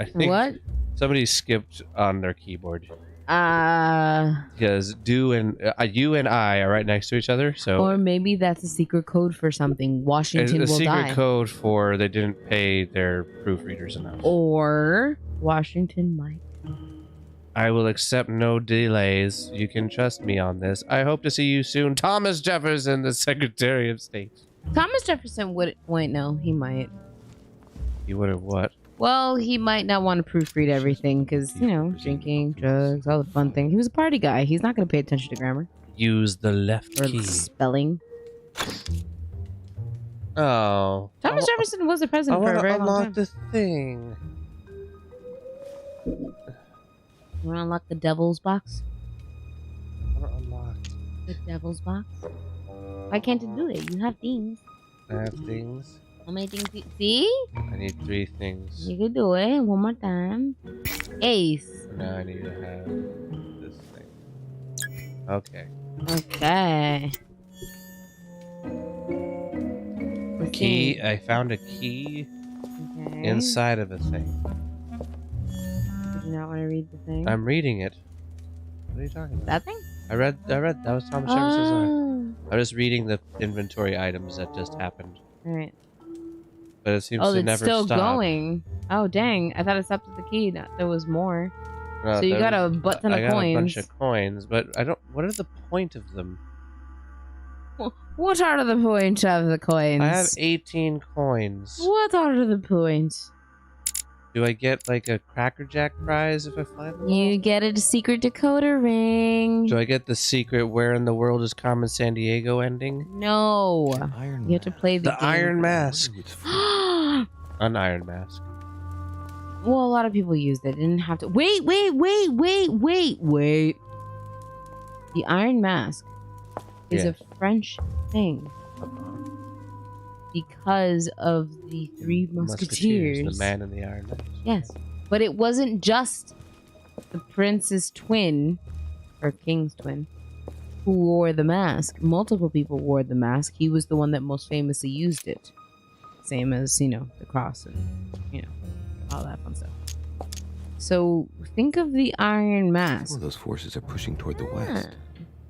think What? somebody skipped on their keyboard. Because you and I are right next to each other, so Or maybe that's a secret code for something. Washington it's a will secret die. code for they didn't pay their proofreaders enough. Or Washington might. I will accept no delays. You can trust me on this. I hope to see you soon, Thomas Jefferson, the Secretary of State. Thomas Jefferson would. Wait, no, he might. You would have what? Well, he might not want to proofread everything because, you know, drinking, drugs, all the fun things. He was a party guy. He's not going to pay attention to grammar. Use the left Or key. spelling. Oh. Thomas Jefferson was the president for a very long unlock time. the thing. You want to unlock the devil's box? I want to unlock. The devil's box? Why can't it do it? You have things. I have things. How many things? See? I need 3 things. You can do it. One more time. Ace. Now I need to have this thing. Okay. Okay. Key. I found a key Okay. inside of a thing. Did you not want to read the thing? I'm reading it. What are you talking about? That thing? I read. That was Thomas Jefferson's line. Oh. I was reading the inventory items that just happened. Alright. But it seems Oh, to it's never still stop. going. Oh, dang. I thought it stopped at the key. There was more. No, So you there got a was- butt ton I of got coins. a bunch of coins, but I don't. What are the point of them? What are the points of the coins? I have 18 coins. What are the points? Do I get like a Cracker Jack prize if I find them? You get a secret decoder ring. Do I get the secret "Where in the World is Carmen San Diego" ending? No. You have to play the The Iron Mask. An Iron Mask. Well, a lot of people used it. Didn't have to. Wait. The Iron Mask is Yes. a French thing because of the 3 Musketeers. The Man in the Iron Mask. Yes, but it wasn't just the prince's twin or king's twin. who wore the mask. Multiple people wore the mask. He was the one that most famously used it. Same as, you know, the cross and, you know, all that fun stuff. So think of the Iron Mask. Some of those forces are pushing toward the west.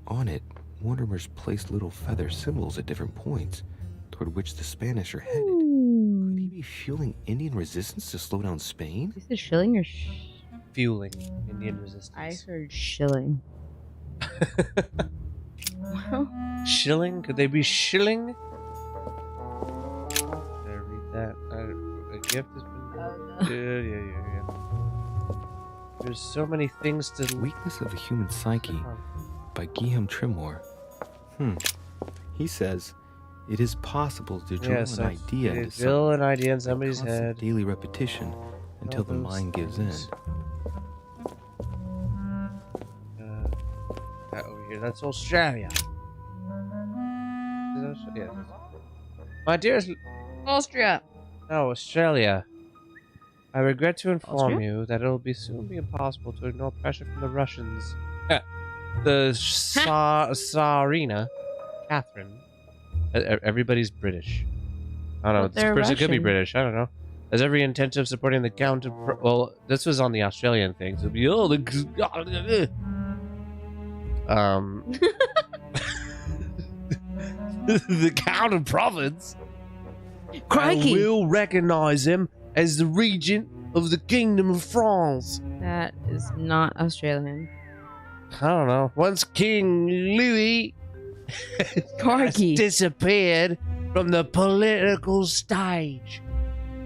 On it, Mortimer's placed little feather symbols at different points, toward which the Spanish are headed. Could he be fueling Indian resistance to slow down Spain? Is this shilling or fueling Indian resistance? I heard shilling. Shilling? Could they be shilling? Did I read that? A gift has been... Yeah. There's so many things to... Weakness of the Human Psyche by 𝕮𝖕𝖓𝖓. He says, it is possible to drill an idea into drill an idea in somebody's head. Daily repetition until the mind gives in. Over here, that's Australia. Yeah. My dearest... Austria. No, Australia. I regret to inform you that it will soon be impossible to ignore pressure from the Russians. The Tsarina, Catherine. Everybody's British. I don't know. This person could be British. I don't know. Has every intention of supporting the Count of... Well, this was on the Australian thing. So it'd be, the Count of Provence. Crikey. I will recognize him as the regent of the Kingdom of France. That is not Australian. I don't know. Once King Louis has disappeared from the political stage.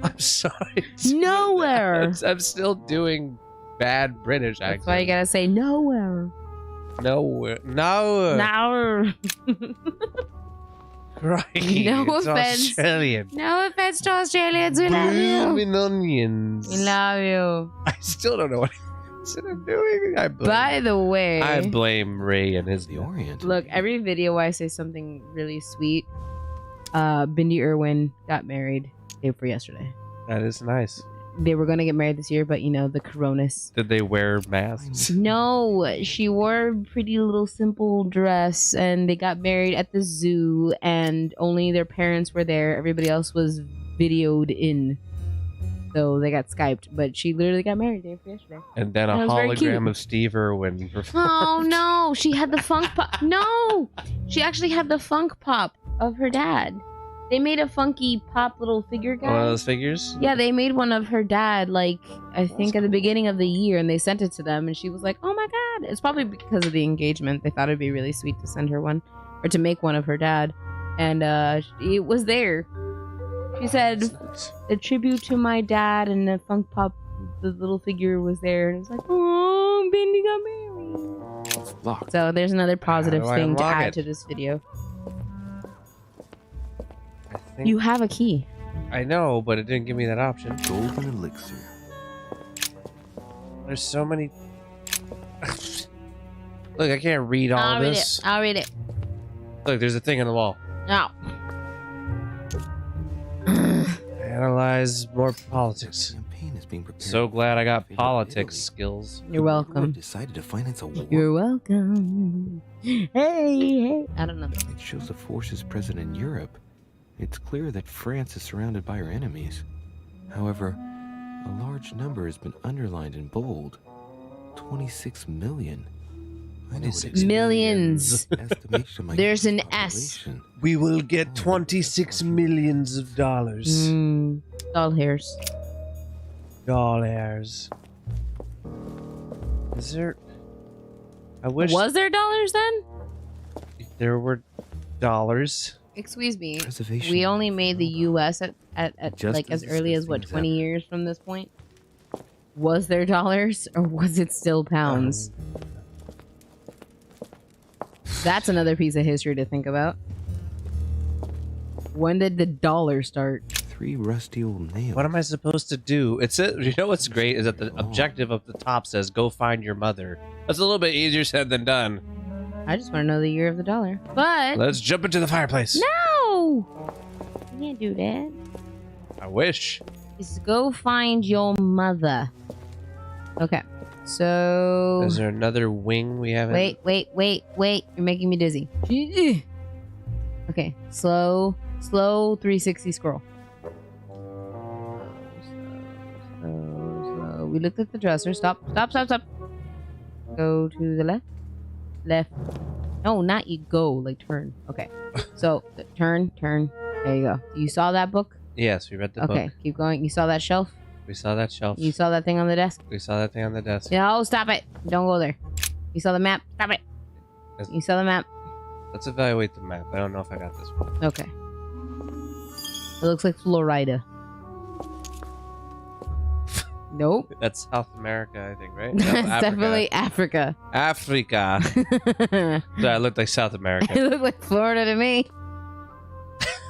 I'm sorry. Nowhere. I'm still doing bad British accent. That's why you gotta say nowhere. Nowhere. Nowhere. Right. No it's offense. Australian. No offense to Australians. We love you. Blooming onions. We love you. I still don't know what I'm doing. By the way, I blame Ray and his... The Orient. Look, every video where I say something really sweet, 𝕮𝖕𝖓𝖓 got married day before yesterday. That is nice. They were going to get married this year, but you know, the coronas. Did they wear masks? No, she wore a pretty little simple dress and they got married at the zoo and only their parents were there. Everybody else was videoed in. So they got Skyped, but she literally got married day before yesterday. And then a hologram of Steve Irwin performed. Oh no, she had the funk pop. No, she actually had the funk pop of her dad. They made a funky pop little figure guy. One of those figures? Yeah, they made one of her dad, like, I think at the beginning of the year, and they sent it to them, and she was like, oh my god. It's probably because of the engagement. They thought it'd be really sweet to send her one, or to make one of her dad. And it was there. She said, a tribute to my dad, and the funk pop, the little figure was there, and it was like, oh, Bendy got married. So there's another positive thing to add to this video. You have a key. I know, but it didn't give me that option. Golden elixir. There's so many... Look, I can't read all this. I'll read it. Look, there's a thing on the wall. No. Analyze more politics. Campaign is being prepared. So glad I got politics skills. You're welcome. Decided to finance a war. You're welcome. Hey. I don't know. It shows the forces present in Europe. It's clear that France is surrounded by her enemies. However, a large number has been underlined in bold. 26 million. I know what it Millions. Estimation of my There's an population. S. We will get 26 millions of dollars. Doll hairs. Doll hairs. Is there... I wish... Was there dollars then? There were dollars. Excuse me. Preservation. We only made the U.S. at like as early as what, 20 things years from this point? Was there dollars or was it still pounds? That's another piece of history to think about. When did the dollar start? 3 rusty old nails. What am I supposed to do? It says, you know what's great is that the objective up the top says, go find your mother. That's a little bit easier said than done. I just want to know the year of the dollar. But Let's jump into the fireplace. no! You can't do that. I wish. Just go find your mother. Okay. So... Is there another wing we haven't... Wait. You're making me dizzy. Okay. Slow 360 scroll. Slow. We looked at the dresser. Stop. Go to the left. Left. No, not you go. Like turn. Okay. So, turn. There you go. You saw that book? Yes, we read the book. Okay, keep going. You saw that shelf? We saw that shelf. You saw that thing on the desk? We saw that thing on the desk. No, stop it. Don't go there. You saw the map? Stop it. You saw the map? Let's evaluate the map. I don't know if I got this one. Okay. It looks like Florida. Nope. That's South America, I think, right? That's definitely Africa. Africa. That looked like South America. It looked like Florida to me.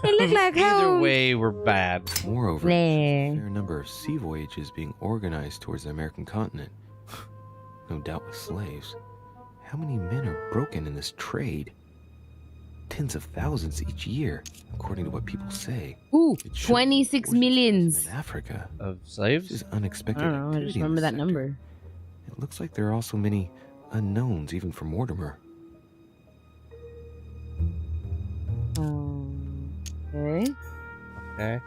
It looked like Either home. way, we're bad. Moreover, Nah. there are a number of sea voyages being organized towards the American continent. No doubt with slaves. How many men are broken in this trade? Tens of thousands each year, according to what people say. Ooh, 26 millions. In Africa. Of slaves? This is unexpected. I don't know. I just activity in remember the that sector. number. It looks like there are also many unknowns, even for Mortimer. Okay. Okay.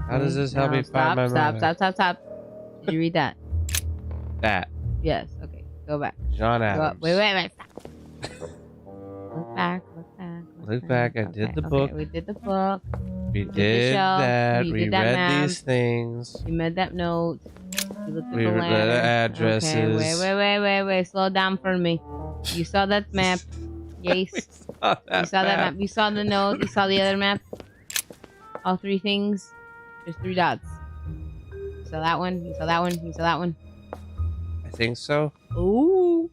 How does this help me find my mother? Stop. Did you read that? That. Yes. Okay. Go back. John Go up. Adams. Wait. Stop. Look back. Look back. I did the book. We did the book. We the did shelf. that. You We did that read map. these things. You made that note. You looked at We the read the letter. addresses. Okay, wait. Slow down for me. You saw that map. Yes. You saw that map. You saw the note. You saw the other map. All three things. There's 3 dots. You saw that one. You saw that one. You saw that one. I think so. Ooh.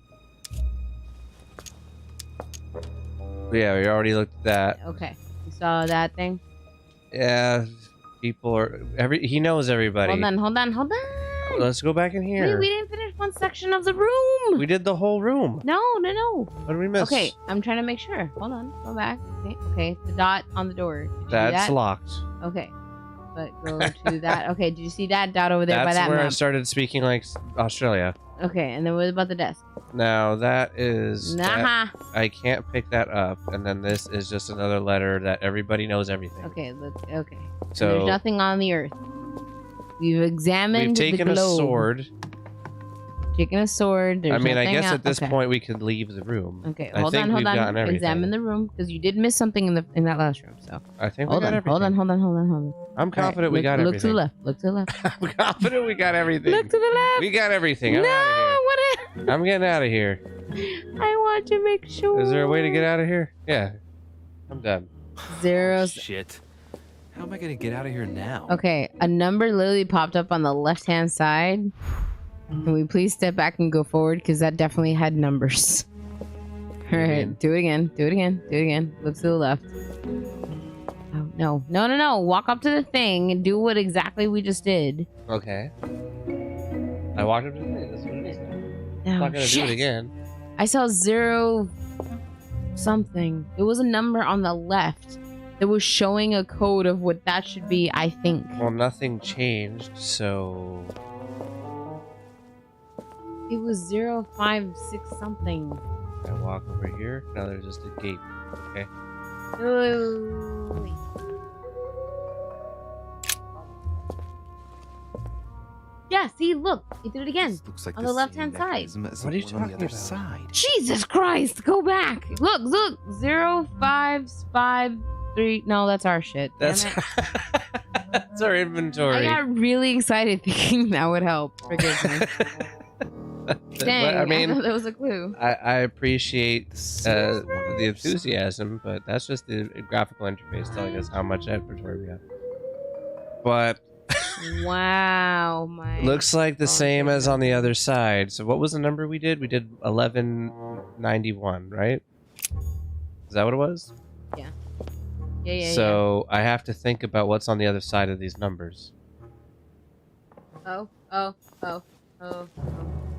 Yeah, we already looked at that. Okay. You saw that thing? Yeah, people are he knows everybody. Hold on. Let's go back in here. We didn't finish one section of the room. We did the whole room. No. What did we miss? Okay, I'm trying to make sure. Hold on. Go back. Okay. The dot on the door. Did you do That's that? locked. Okay. But go to that. Okay, did you see that dot over there by That's that where I map? started speaking like Australia. Okay, and then what about the desk? Now that is Nah. I can't pick that up, and then this is just another letter that everybody knows everything. Okay, okay. So there's nothing on the earth. We've examined we've taken the a globe. sword. Taken a sword. There's I mean, I nothing guess out- at this okay. point we could leave the room. Okay, I hold think on. we've gotten everything. Examine the room because you did miss something in that last room. So I think we hold got on. everything. Hold on. I'm confident we look, got look everything. to the left. Look to the left. I'm confident we got everything. Look to the left. We got everything. No, I'm out of here. what? I'm getting out of here. I want to make sure. Is there a way to get out of here? Yeah. I'm done. Zeros. Shit. How am I gonna get out of here now? Okay, a number literally popped up on the left-hand side. Can we please step back and go forward? Because that definitely had numbers. All right, do it again. Look to the left. Oh, no. Walk up to the thing and do what exactly we just did. Okay. I walked up to the thing. That's what it is now. I'm not gonna do shit. it again. I saw 0 something. There was a number on the left that was showing a code of what that should be, I think. Well, nothing changed, so It was 056 something. I walk over here. Now there's just a gate. Okay. Ooh. Yeah, see, look. He did it again. Looks like on the left-hand side. mechanism as What are you the one on the talking other about? side. Jesus Christ, go back. Look. 0553. No, that's our shit. Damn That's it. that's our inventory. I got really excited thinking that would help. Forgive me. Dang, I mean, thought that was a clue. I appreciate the enthusiasm, but that's just the graphical interface telling us how much inventory we have. But Wow, my. looks like the same as on the other side. So what was the number we did? We did 1191, right? Is that what it was? Yeah. Yeah. So I have to think about what's on the other side of these numbers. Oh.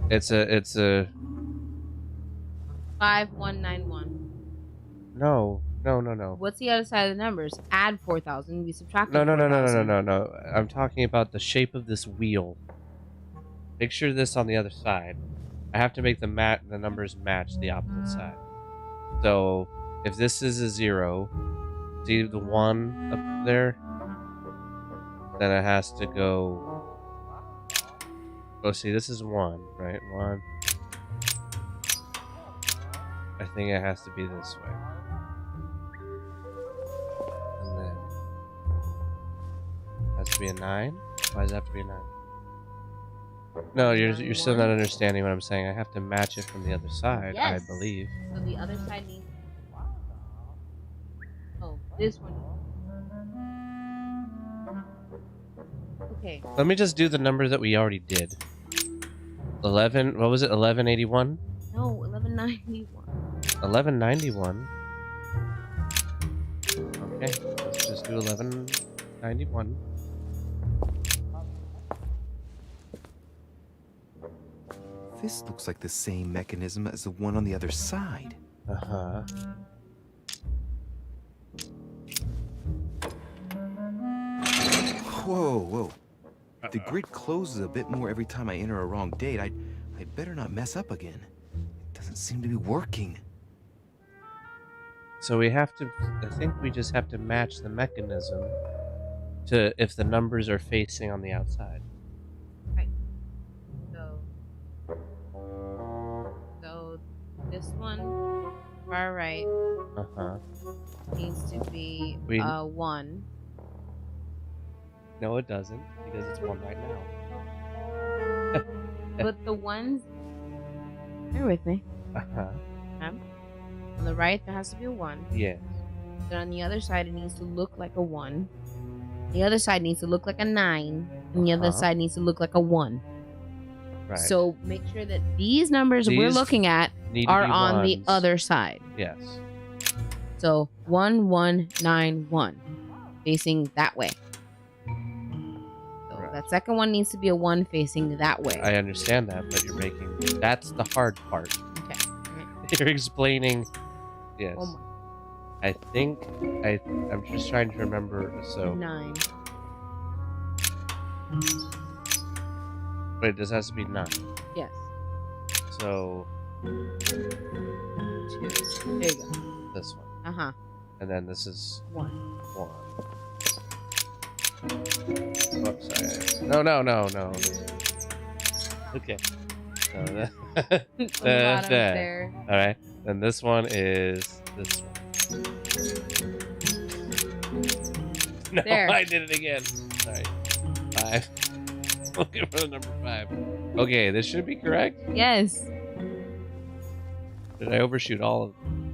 It's a 5191. no. What's the other side of the numbers? Add 4,000. We subtract. No. I'm talking about the shape of this wheel. Picture this on the other side. I have to make the numbers match the opposite side. So if this is a 0, see the 1 up there? Then it has to go. Oh, see, this is 1, right? 1. I think it has to be this way. And then it has to be a 9. Why does it have to be a 9? No, you're still not understanding what I'm saying. I have to match it from the other side, Yes. I believe. So the other side needs. Oh, this one. Okay. Let me just do the number that we already did. 11. What was it? 1181. No, 1191. 1191. Okay, let's just do 1191. This looks like the same mechanism as the one on the other side. Uh-huh. Whoa. The grid closes a bit more every time I enter a wrong date. I'd better not mess up again. It doesn't seem to be working. So we have to, I think we just have to match the mechanism to if the numbers are facing on the outside. Right. So this one, far right, needs to be 1. No, it doesn't, because it's 1 right now. But the ones, bear with me. Uh-huh. Okay. On the right, there has to be a 1. Yes. Then on the other side, it needs to look like a 1. The other side needs to look like a 9. And the other side needs to look like a 1. Right. So make sure that these numbers we're looking at are on the other side. Yes. So 1191, facing that way. So that second one needs to be a 1 facing that way. I understand that, but you're making, that's the hard part. Okay. You're explaining, yes. One more. I think, I'm just trying to remember, so. 9. Wait, this has to be 9. Yes. So. 2. There you go. This one. Uh-huh. And then this is 1. 1. Whoops, sorry. No. Okay. So bottom there. Alright. Then this one is this one. No, There. I did it again. Sorry. 5. Looking for the number 5. Okay, this should be correct. Yes. Did I overshoot all of them?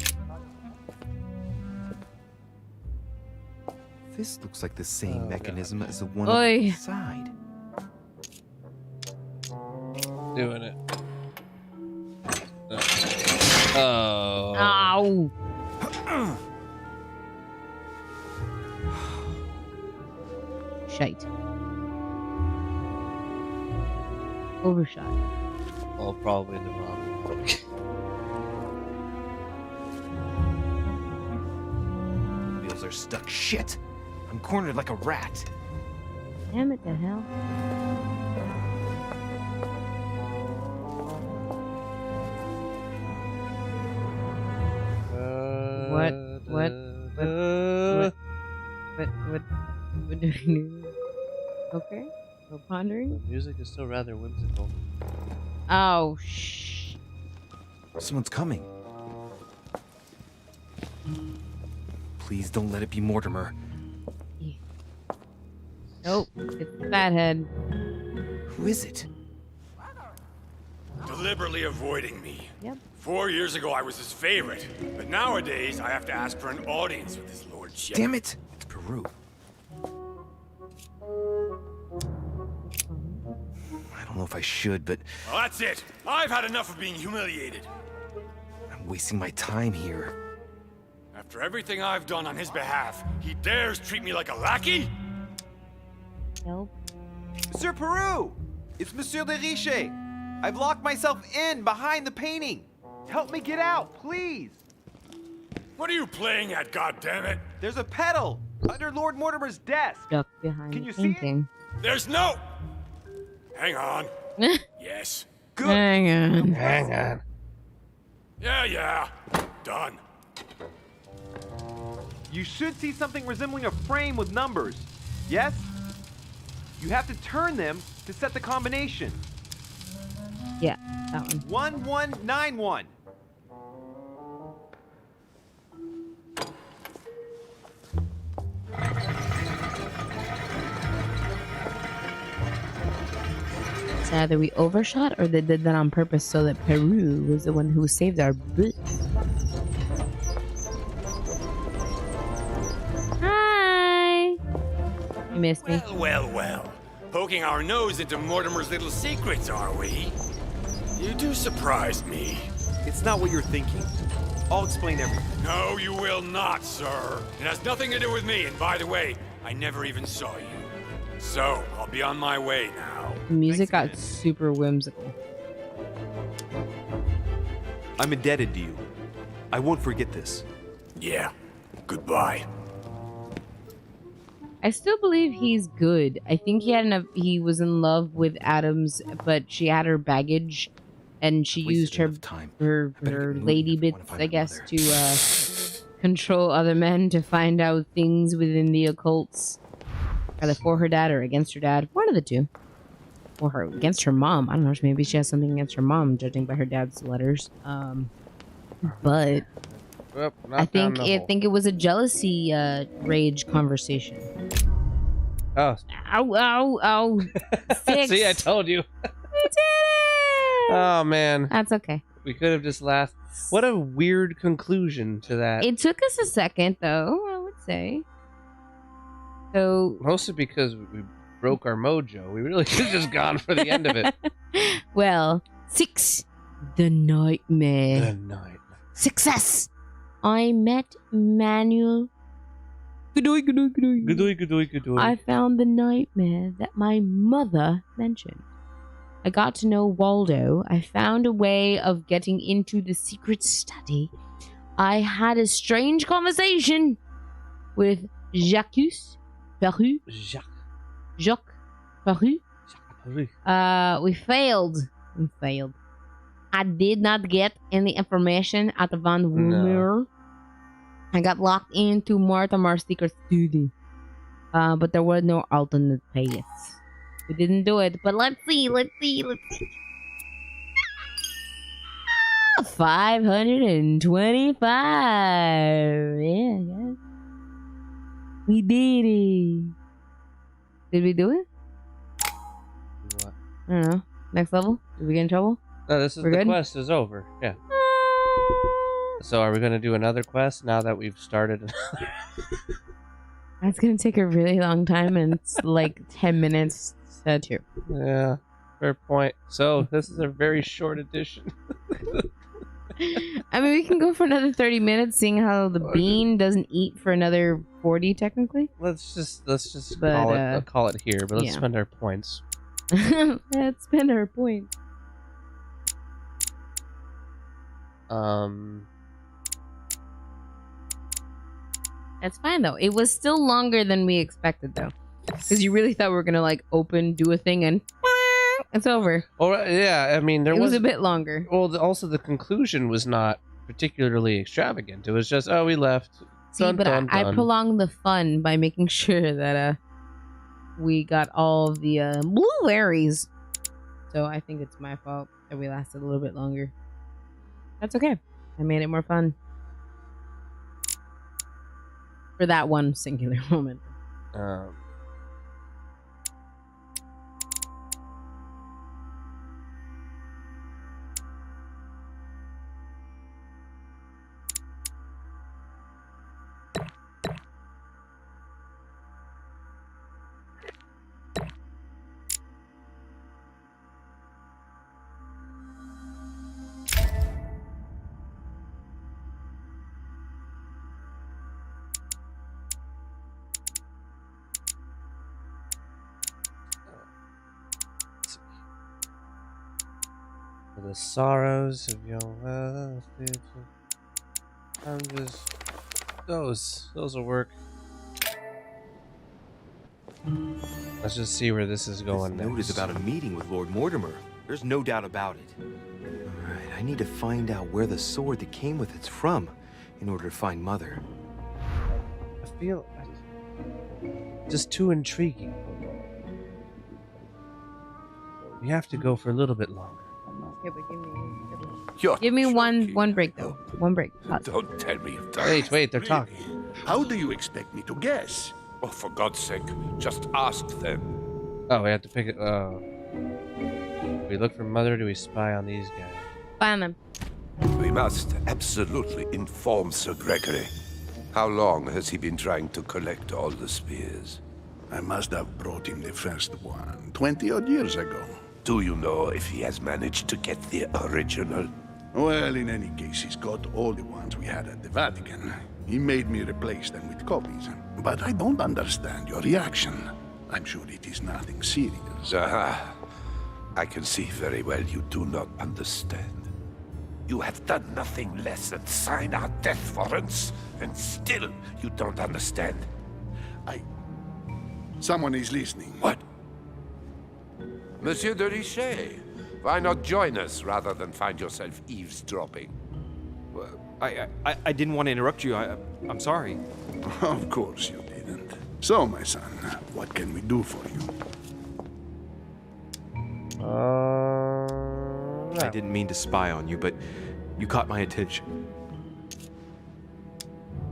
This looks like the same mechanism as the one Oy. on the side. Doing it. Oh. Ow. Shite. Overshot. Well, probably the wrong one. Wheels are stuck. Shit! I'm cornered like a rat. Damn it, the hell. What do we do? Okay, we're pondering. The music is still rather whimsical. Oh, shh. Someone's coming. Please don't let it be Mortimer. Nope, it's the fathead. Who is it? Deliberately avoiding me. Yep. 4 years ago, I was his favorite. But nowadays, I have to ask for an audience with his lordship. Damn it! It's Peru. I don't know if I should, but Well, that's it. I've had enough of being humiliated. I'm wasting my time here. After everything I've done on his behalf, he dares treat me like a lackey? Nope. Monsieur Peru! It's Monsieur 𝕮𝖃. I've locked myself in behind the painting. Help me get out, please. What are you playing at, goddammit? There's a pedal under Lord Mortimer's desk. Stuck behind Can the you see it? painting. There's no... Hang on. Yes. Good. Hang on. Hang on. Yeah. Done. You should see something resembling a frame with numbers. Yes? You have to turn them to set the combination. Yeah, that one. 1191. So either we overshot or they did that on purpose so that Peru was the one who saved our boots. Hi! You missed me. Well. Poking our nose into Mortimer's little secrets, are we? You do surprise me. It's not what you're thinking. I'll explain everything. No, you will not, sir. It has nothing to do with me, and by the way, I never even saw you. So, I'll be on my way now. The music got super whimsical. I'm indebted to you. I won't forget this. Yeah. Goodbye. I still believe he's good. I think he was in love with Adams, but she had her baggage, and she used her lady bits, I guess, to control other men to find out things within the occults, either for her dad or against her dad. One of the two, or her against her mom. I don't know. Maybe she has something against her mom, judging by her dad's letters. But. I think it was a jealousy rage conversation. Oh. Ow. 6. See, I told you. We did it! Oh, man. That's okay. We could have just laughed. What a weird conclusion to that. It took us a second, though, I would say. So mostly because we broke our mojo. We really could have just gone for the end of it. Well, 6. The nightmare. The nightmare. Success! I met Manuel. Good. I found the nightmare that my mother mentioned. I got to know Waldo. I found a way of getting into the secret study. I had a strange conversation with Jacques Peru. Jacques Peru. We failed. I did not get any information out of Van Woomer. No. I got locked into Mortimer's secret study. But there were no alternate paths. We didn't do it, but let's see. 525. Yeah, guys. We did it. Did we do it? What? I don't know. Next level? Did we get in trouble? No, the quest is over. Yeah. So are we going to do another quest now that we've started? That's going to take a really long time, and it's like 10 minutes too. Yeah, fair point. So this is a very short edition. I mean, we can go for another 30 minutes, seeing how the bean doesn't eat for another 40 technically. Let's just call it here, but let's spend our points. Let's spend our points. That's fine though. It was still longer than we expected though, because you really thought we were gonna like do a thing and it's over. Well, yeah, I mean it was a bit longer. Well, also the conclusion was not particularly extravagant. It was just we left. See, but I prolonged the fun by making sure that we got all the blueberries. So I think it's my fault that we lasted a little bit longer. That's okay. I made it more fun. For that one singular moment. The sorrows of your love. I'm just those will work. Let's just see where this is going. This note is about a meeting with Lord Mortimer. There's no doubt about it. Alright, I need to find out where the sword that came with it's from in order to find Mother. I feel just too intriguing. We have to go for a little bit longer. Yeah, but give me one break though. One break. Pause. Don't tell me you've done Wait, they're talking. How do you expect me to guess? Oh, for God's sake, just ask them. Oh, we have to pick it. We look for Mother. Do we spy on these guys? Spy on them. We must absolutely inform Sir Gregory. How long has he been trying to collect all the spears? I must have brought him the first one 20-odd years ago. Do you know if he has managed to get the original? Well, in any case, he's got all the ones we had at the Vatican. He made me replace them with copies. But I don't understand your reaction. I'm sure it is nothing serious. Aha. I can see very well you do not understand. You have done nothing less than sign our death warrants, and still you don't understand. Someone is listening. What? Monsieur 𝕮𝖓𝖓, why not join us rather than find yourself eavesdropping? Well, I didn't want to interrupt you. I'm sorry. Of course you didn't. So, my son, what can we do for you? I didn't mean to spy on you, but you caught my attention.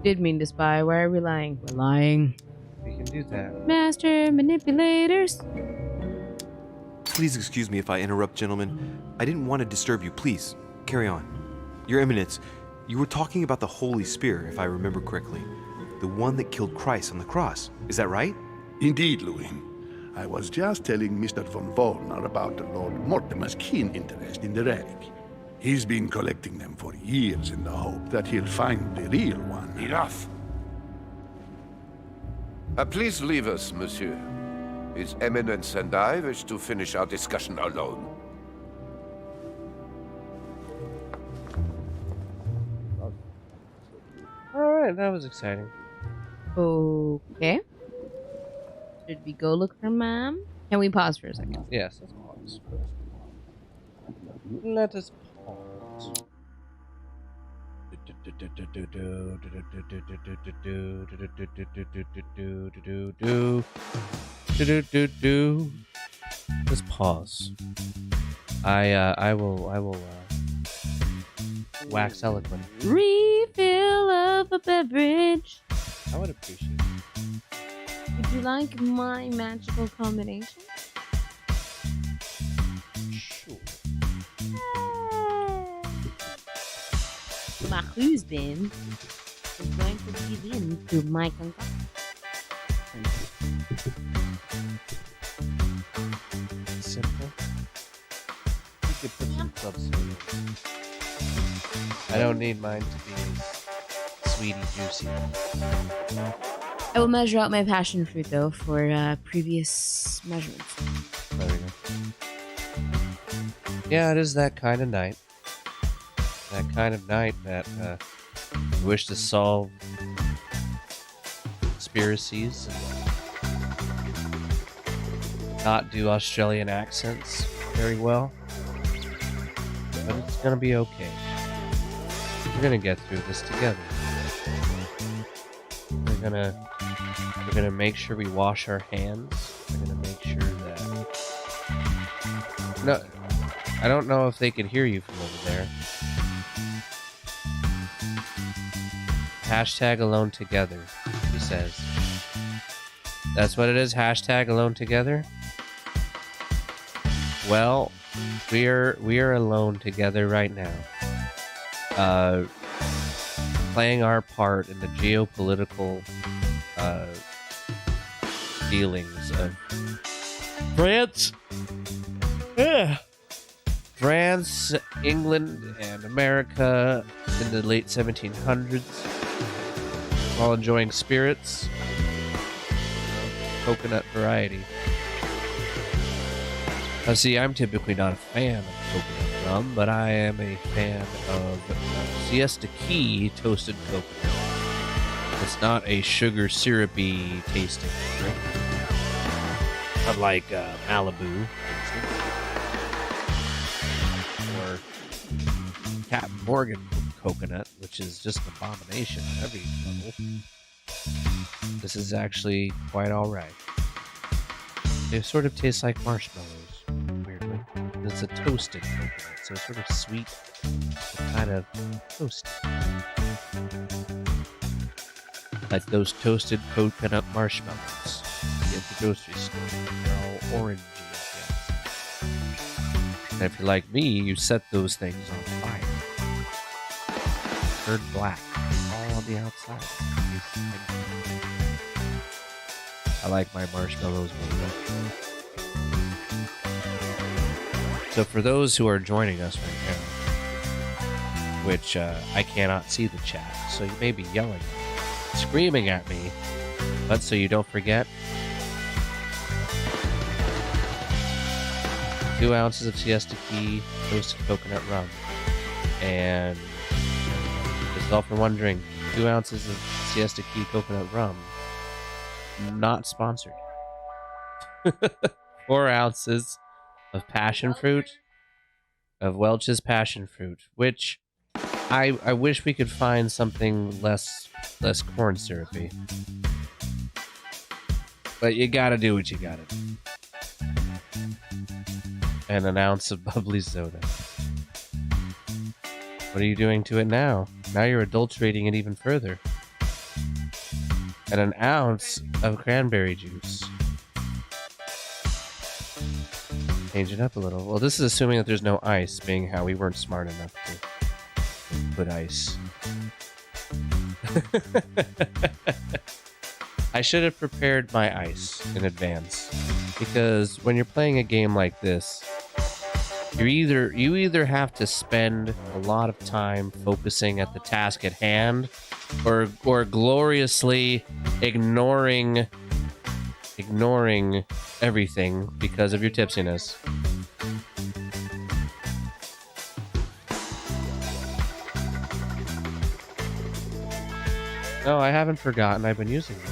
Did mean to spy. Why are we lying? We're lying. We can do that. Master manipulators. Please excuse me if I interrupt, gentlemen. I didn't want to disturb you. Please, carry on. Your Eminence, you were talking about the Holy Spear, if I remember correctly. The one that killed Christ on the cross. Is that right? Indeed, Louis. I was just telling Mr. von Wöllner about Lord Mortimer's keen interest in the relic. He's been collecting them for years in the hope that he'll find the real one. Enough! Please leave us, monsieur. His Eminence and I wish to finish our discussion alone. Alright, that was exciting. Okay. Should we go look for Mom? Can we pause for a second? Yes, let's pause. Let us pause. Let's pause. I will wax eloquent. Refill of a beverage. I would appreciate it. Would you like my magical combination? Sure. My husband is going to give in to my concoction. Simple. You could put some club soda. I don't need mine to be sweetie juicy. I will measure out my passion fruit though for previous measurements. There we go. Yeah, it is that kind of night. That kind of night that you wish to solve conspiracies and not do Australian accents very well. But it's gonna be okay. We're gonna get through this together. We're gonna make sure we wash our hands. We're gonna make sure that... No, I don't know if they could hear you from over there. Hashtag alone together, he says. That's what it is, hashtag alone together? Well, we are alone together right now. Playing our part in the geopolitical dealings of France. Yeah. France, England, and America in the late 1700s, while enjoying spirits, coconut variety. Now, see, I'm typically not a fan of coconut rum, but I am a fan of Siesta Key toasted coconut. It's not a sugar syrupy tasting drink, unlike Malibu, for instance. Morgan coconut, which is just an abomination at every level. This is actually quite alright. They sort of taste like marshmallows, weirdly. It's a toasted coconut, so it's sort of sweet, but kind of toasted. Like those toasted coconut marshmallows you get at the grocery store. They're all orangey, I guess. And if you're like me, you set those things on fire. Turn black, all on the outside. I like my marshmallows more. So for those who are joining us right now, which I cannot see the chat, so you may be yelling, screaming at me, but so you don't forget, 2 ounces of siesta key, toasted coconut rum, and this is all for wondering, 2 ounces of siesta key coconut rum, not sponsored. 4 ounces of passion fruit, of Welch's passion fruit, which I wish we could find something less corn syrupy. But you gotta do what you gotta do. And an ounce of bubbly soda. What are you doing to it now? Now you're adulterating it even further. And an ounce of cranberry juice. Change it up a little. Well, this is assuming that there's no ice, being how we weren't smart enough to put ice. I should have prepared my ice in advance, because when you're playing a game like this, you either have to spend a lot of time focusing at the task at hand, or gloriously ignoring everything because of your tipsiness. No, I haven't forgotten. I've been using it.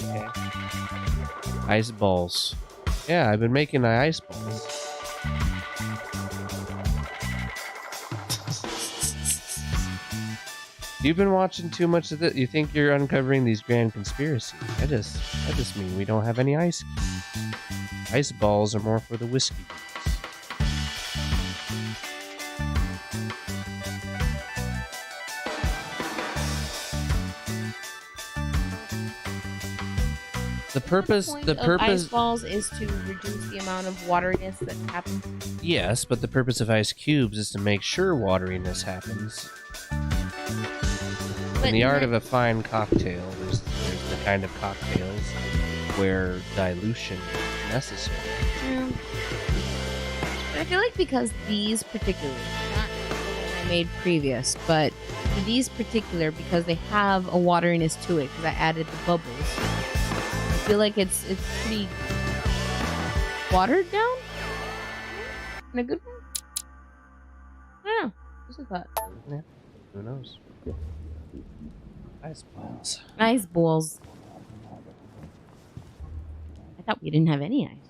Okay. Ice balls. Yeah, I've been making my ice balls. You've been watching too much of this. You think you're uncovering these grand conspiracies. I just mean we don't have any ice. Ice balls are more for the whiskey. The purpose of ice balls is to reduce the amount of wateriness that happens. Yes, but the purpose of ice cubes is to make sure wateriness happens. In the art of a fine cocktail, there's the kind of cocktails where dilution is necessary. But I feel like because these particular, not the one I made previous, but these particular, because they have a wateriness to it, because I added the bubbles, I feel like it's pretty watered down in a good way. I don't know. What's your thought? Yeah, who knows? Ice balls. Ice balls. I thought we didn't have any ice.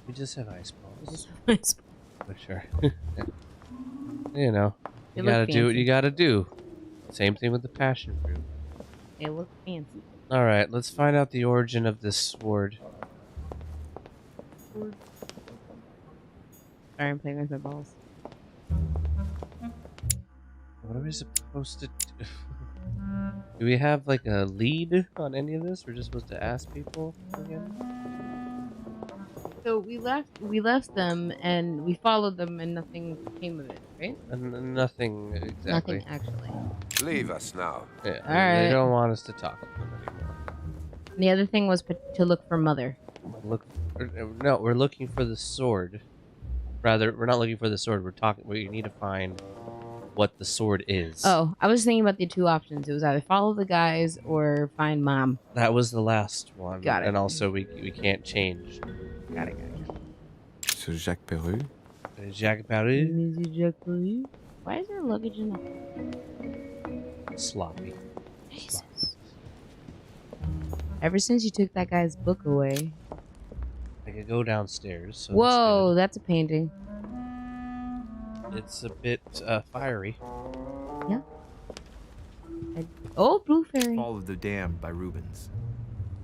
We just have ice balls. We just have ice balls. For sure. You know, They you look gotta do what fancy. you gotta do. Same thing with the passion fruit. They look fancy. All right, let's find out the origin of this sword. Sorry, I'm playing with my balls. What are we supposed to do? Do we have like a lead on any of this? We're just supposed to ask people again? So we left them and we followed them and nothing came of it, right? And nothing exactly. Nothing actually. Leave us now. Yeah, All right. They don't want us to talk to them anymore. And the other thing was to look for Mother. No, we're looking for the sword. Rather, we're not looking for the sword. We need to find what the sword is. Oh, I was thinking about the two options. It was either follow the guys or find Mom. That was the last one. Got it. And also, we can't change. Got it. So 𝕮𝖕𝖓𝖓? 𝕮𝖕𝖓𝖓? Why is there luggage in there? Sloppy. Jesus. Ever since you took that guy's book away. I could go downstairs. So Whoa, that's a painting. it's a bit fiery. Yeah. Oh, Blue Fairy. Fall of the Damned by Rubens.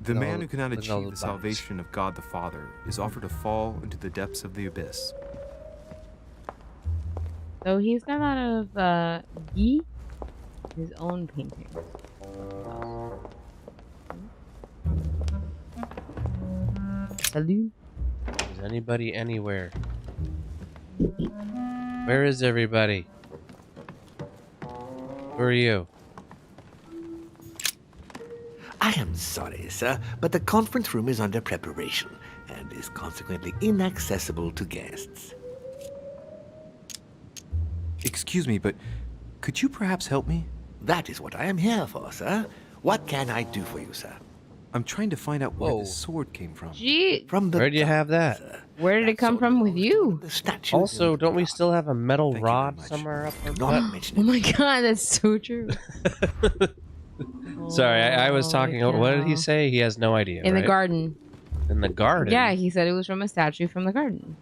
The No, man who cannot look at all achieve the the salvation of God the Father is offered to fall into the depths of the abyss. So he's got a lot of 𝕮, his own paintings. Salut. Is anybody anywhere? Where is everybody? Who are you? I am sorry, sir, but the conference room is under preparation and is consequently inaccessible to guests. Excuse me, but could you perhaps help me? That is what I am here for, sir. What can I do for you, sir? I'm trying to find out where the sword came from. Gee. From the Where do you have that? Where did it come from with you? The statue. Also, don't we still have a metal rod somewhere up our butt? Oh my god, that's so true. Sorry, I was talking. What did he say? He has no idea. In the right? garden. In the garden? Yeah, he said it was from a statue from the garden.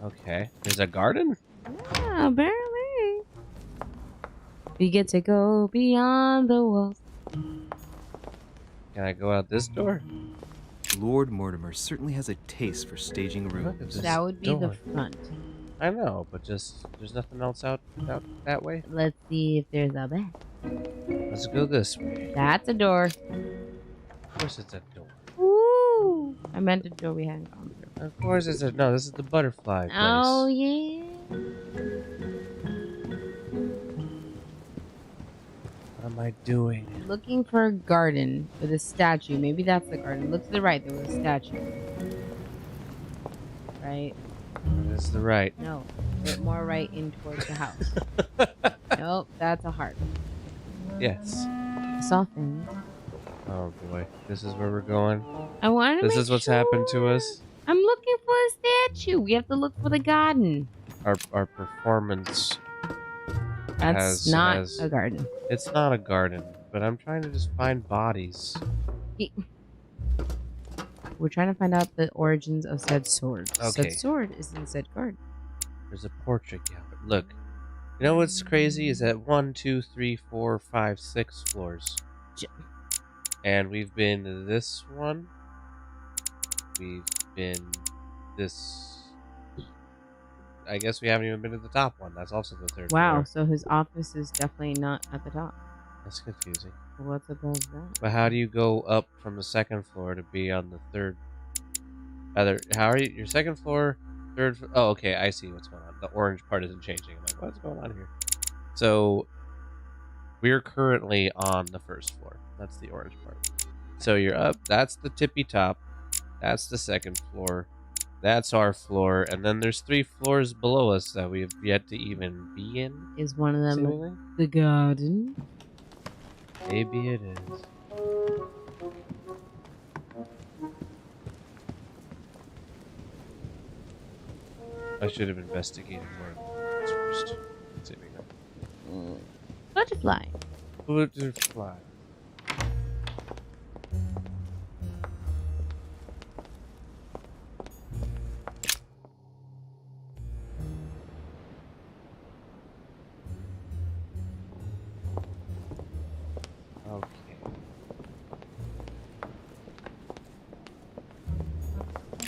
Okay. There's a garden? Yeah, apparently. We get to go beyond the walls. Can I go out this door? Lord Mortimer certainly has a taste for staging rooms. That would be the front. I know, but just there's nothing else out that way. Let's see if there's a bed. Let's go this way. That's a door. Of course it's a door. Ooh. I meant a door we hadn't gone through. Of course it's a no. This is the butterfly place. Oh yeah. What am I doing? Looking for a garden with a statue. Maybe that's the garden. Look to the right. There was a statue. Right? That's the right. No. Bit more right in towards the house. Nope. That's a heart. Yes. I saw things. Oh boy. This is where we're going. I wanted to This make is what's sure. happened to us. I'm looking for a statue. We have to look for the garden. Our performance. That's not a garden. It's not a garden, but I'm trying to just find bodies. We're trying to find out the origins of said sword. Okay. Said sword is in said garden. There's a portrait gallery. Look. You know what's crazy is that 1, 2, 3, 4, 5, 6 floors. And we've been to this one. We've been this. I guess we haven't even been to the top one. That's also the third Wow, floor. so his office is definitely not at the top. That's confusing. What's above that? But how do you go up from the second floor to be on the third? How are you? Your second floor, third. Oh, okay. I see what's going on. The orange part isn't changing. I'm like, what's going on here? So we're currently on the first floor. That's the orange part. So you're up. That's the tippy top. That's the second floor. That's our floor, and then there's 3 floors below us that we have yet to even be in. Is one of them seemingly? the garden? Maybe it is. I should have investigated more of this first. Let's see if we go. Butterfly. Butterfly.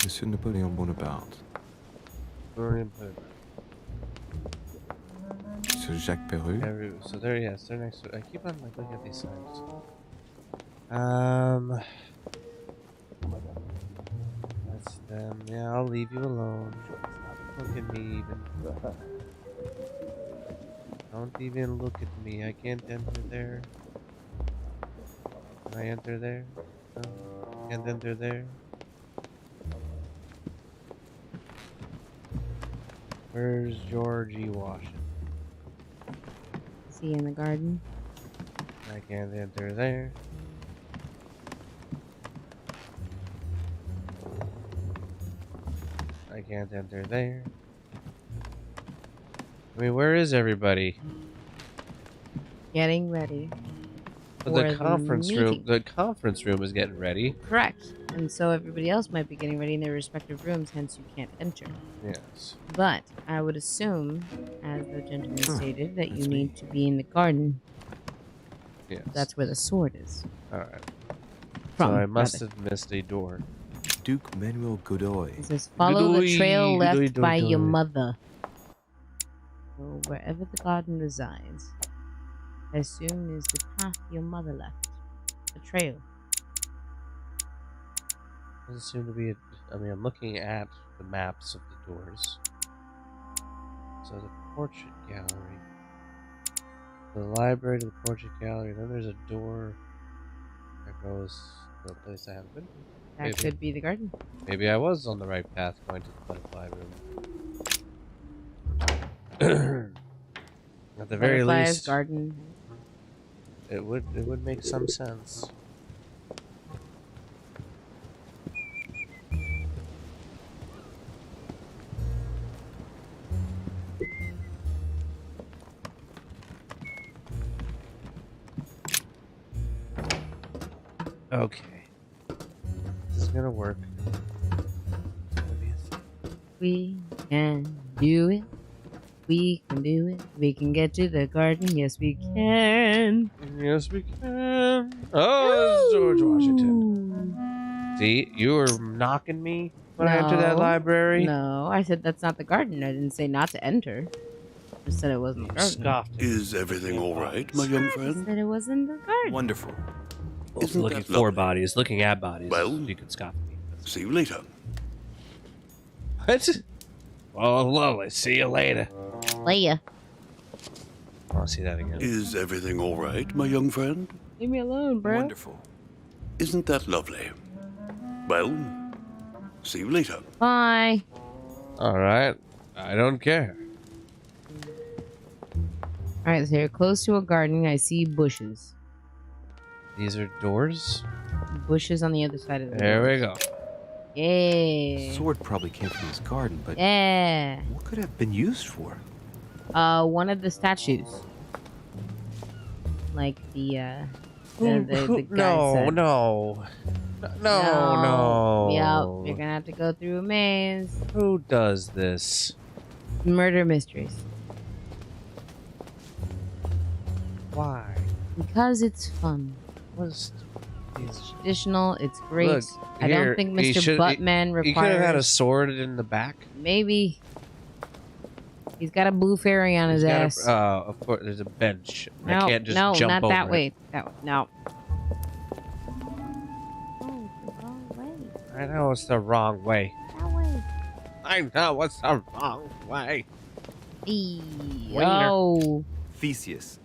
Monsieur Napoleon Bonaparte. Monsieur Jacques Perru. So there, yes, they're next to. I keep on like looking at these signs. That's them. Yeah, I'll leave you alone. Look at me even. Don't even look at me. I can't enter there. Can I enter there? No. Can't enter there. Where's Georgie Washington? Is he in the garden? I can't enter there. I can't enter there. I mean, where is everybody? Getting ready. for the conference room. meeting. The conference room is getting ready. Correct. And so everybody else might be getting ready in their respective rooms, hence you can't enter. Yes. But I would assume, as the gentleman stated, that you need to be in the garden. Yes. That's where the sword is. All right. From, So I must rather. have missed a door. 𝕮𝖆𝖕𝖓. It says, follow the trail left by your Gudoi. mother. So wherever the garden resides, I assume is the path your mother left. A trail. Doesn't seem to be. I mean, I'm looking at the maps of the doors. So the portrait gallery, the library to the portrait gallery. Then there's a door that goes to a place I haven't been. That could be the garden. Maybe I was on the right path going to the butterfly room. At the very Butterflies, least, garden. it would make some sense. Okay. This is gonna work. We can do it. We can do it. We can get to the garden. Yes, we can. Yes, we can. Oh, it's George Washington. See, you were knocking me when I entered that library. No, I said that's not the garden. I didn't say not to enter. I said it wasn't the garden. Scoffed. Is everything all right, my young I friend? said it wasn't the garden. Wonderful. Isn't Looking that for lovely? bodies, looking at bodies. Well, you can scoff at me. See you later. What? Oh, lovely. See you later. Leia. I want to see that again. Is everything all right, my young friend? Leave me alone, bro. Wonderful. Isn't that lovely? Well, see you later. Bye. All right. I don't care. All right, so you're close to a garden. I see bushes. These are doors. Bushes on the other side of the There we doors. go. Yeah. Sword probably came from his garden, but Yeah. what could it have been used for? One of the statues. Like the guy No, said. no. No. Yep, you're gonna have to go through a maze. Who does this? Murder mysteries. Why? Because it's fun. What's It's traditional. It's great. Look, I here, don't think he Mr. should- Buttman He requires. could have had a sword in the back. Maybe. He's got a blue fairy on his He's got ass. of course, there's a bench. No, I can't just no, jump not over that it. way. That way. No. I know it's the wrong way. That way. I know it's the wrong way. Oh. Theseus,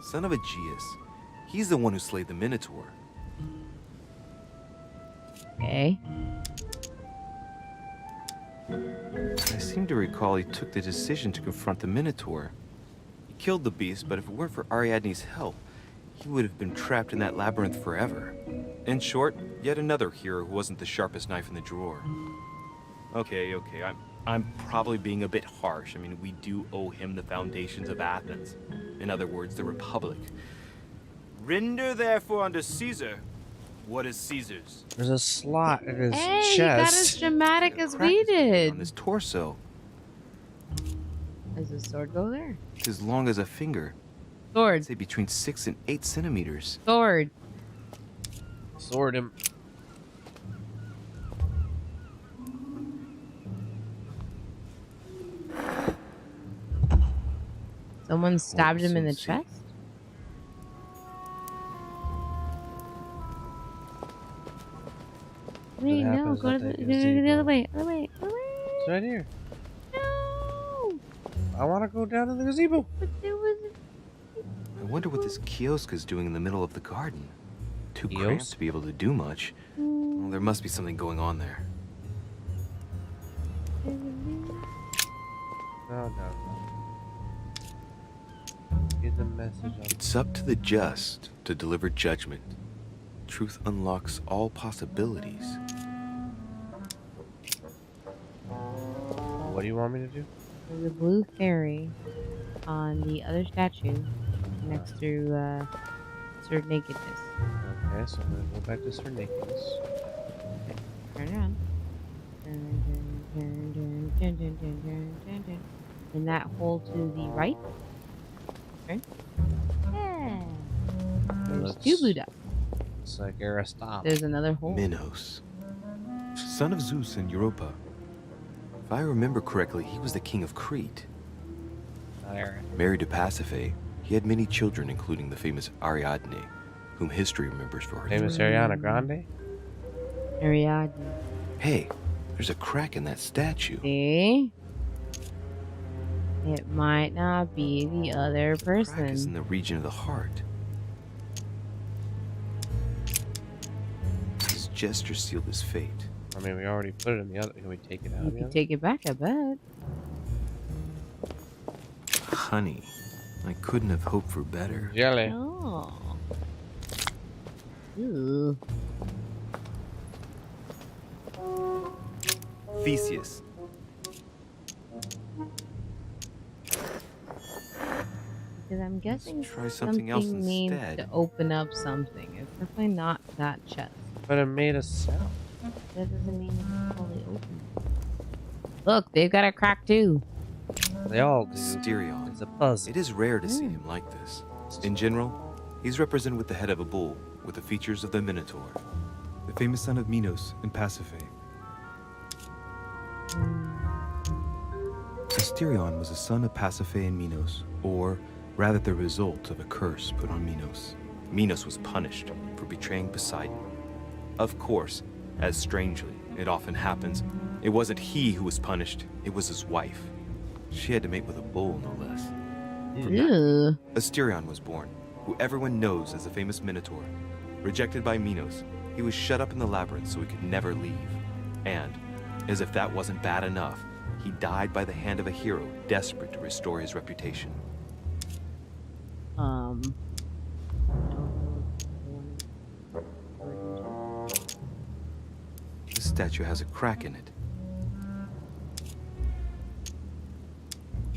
son of Aegeus. He's the one who slayed the Minotaur. Okay. I seem to recall he took the decision to confront the Minotaur. He killed the beast, but if it weren't for Ariadne's help, he would have been trapped in that labyrinth forever. In short, yet another hero who wasn't the sharpest knife in the drawer. Okay, I'm probably being a bit harsh. I mean, we do owe him the foundations of Athens. In other words, the Republic. Render therefore unto Caesar what is Caesar's. There's a slot in his Hey, you got as chest. dramatic as we did. On his torso. Does the sword go there? It's as long as a finger. Sword. I'd say between 6 and 8 centimeters. Sword. Sword him. Someone stabbed him in the chest? Wait, no, happens go to at the, the go the gazebo? other way. Other way. Other way. It's right here. No. I want to go down to the gazebo. But there was I wonder what this kiosk is doing in the middle of the garden. Too cramped Kiosk? to be able to do much. Well, there must be something going on there. No. Get the message on. It's up to the just to deliver judgment. Truth unlocks all possibilities. What do you want me to do? There's a blue fairy on the other statue next to Sir Nakedness. Okay, so I'm gonna go back to Sir Nakedness. Okay, turn it on. And that hole to the right. Okay. Yeah. There's two blue dots. It's like Aristotle. There's another hole. Minos, son of Zeus and Europa. If I remember correctly, he was the king of Crete. Married to Pasiphae, he had many children, including the famous Ariadne, whom history remembers for her. Famous Ariana Grande? Ariadne. Hey, there's a crack in that statue. See? It might not be the other Crack is in person. the region of the heart. His gesture sealed his fate. I mean, we already put it in the other. Can we take it out? You can take it back, I bet. Honey, I couldn't have hoped for better. Jelly. Oh. Ooh. Theseus. Because I'm guessing try something else needs instead. to open up something. It's definitely not that chest. But it made a sound. That doesn't mean it's fully open. Look, they've got a crack too. They all do. Styrion. It's a puzzle. It is rare to see him like this. In general, he's represented with the head of a bull, with the features of the Minotaur. The famous son of Minos and Pasiphae. Asterion was a son of Pasiphae and Minos, or rather the result of a curse put on Minos. Minos was punished for betraying Poseidon. Of course, as strangely it often happens, it wasn't he who was punished, it was his wife. She had to mate with a bull, no less. From that, Asterion was born, who everyone knows as the famous Minotaur. Rejected by Minos, he was shut up in the labyrinth so he could never leave. And, as if that wasn't bad enough, he died by the hand of a hero desperate to restore his reputation. This statue has a crack in it.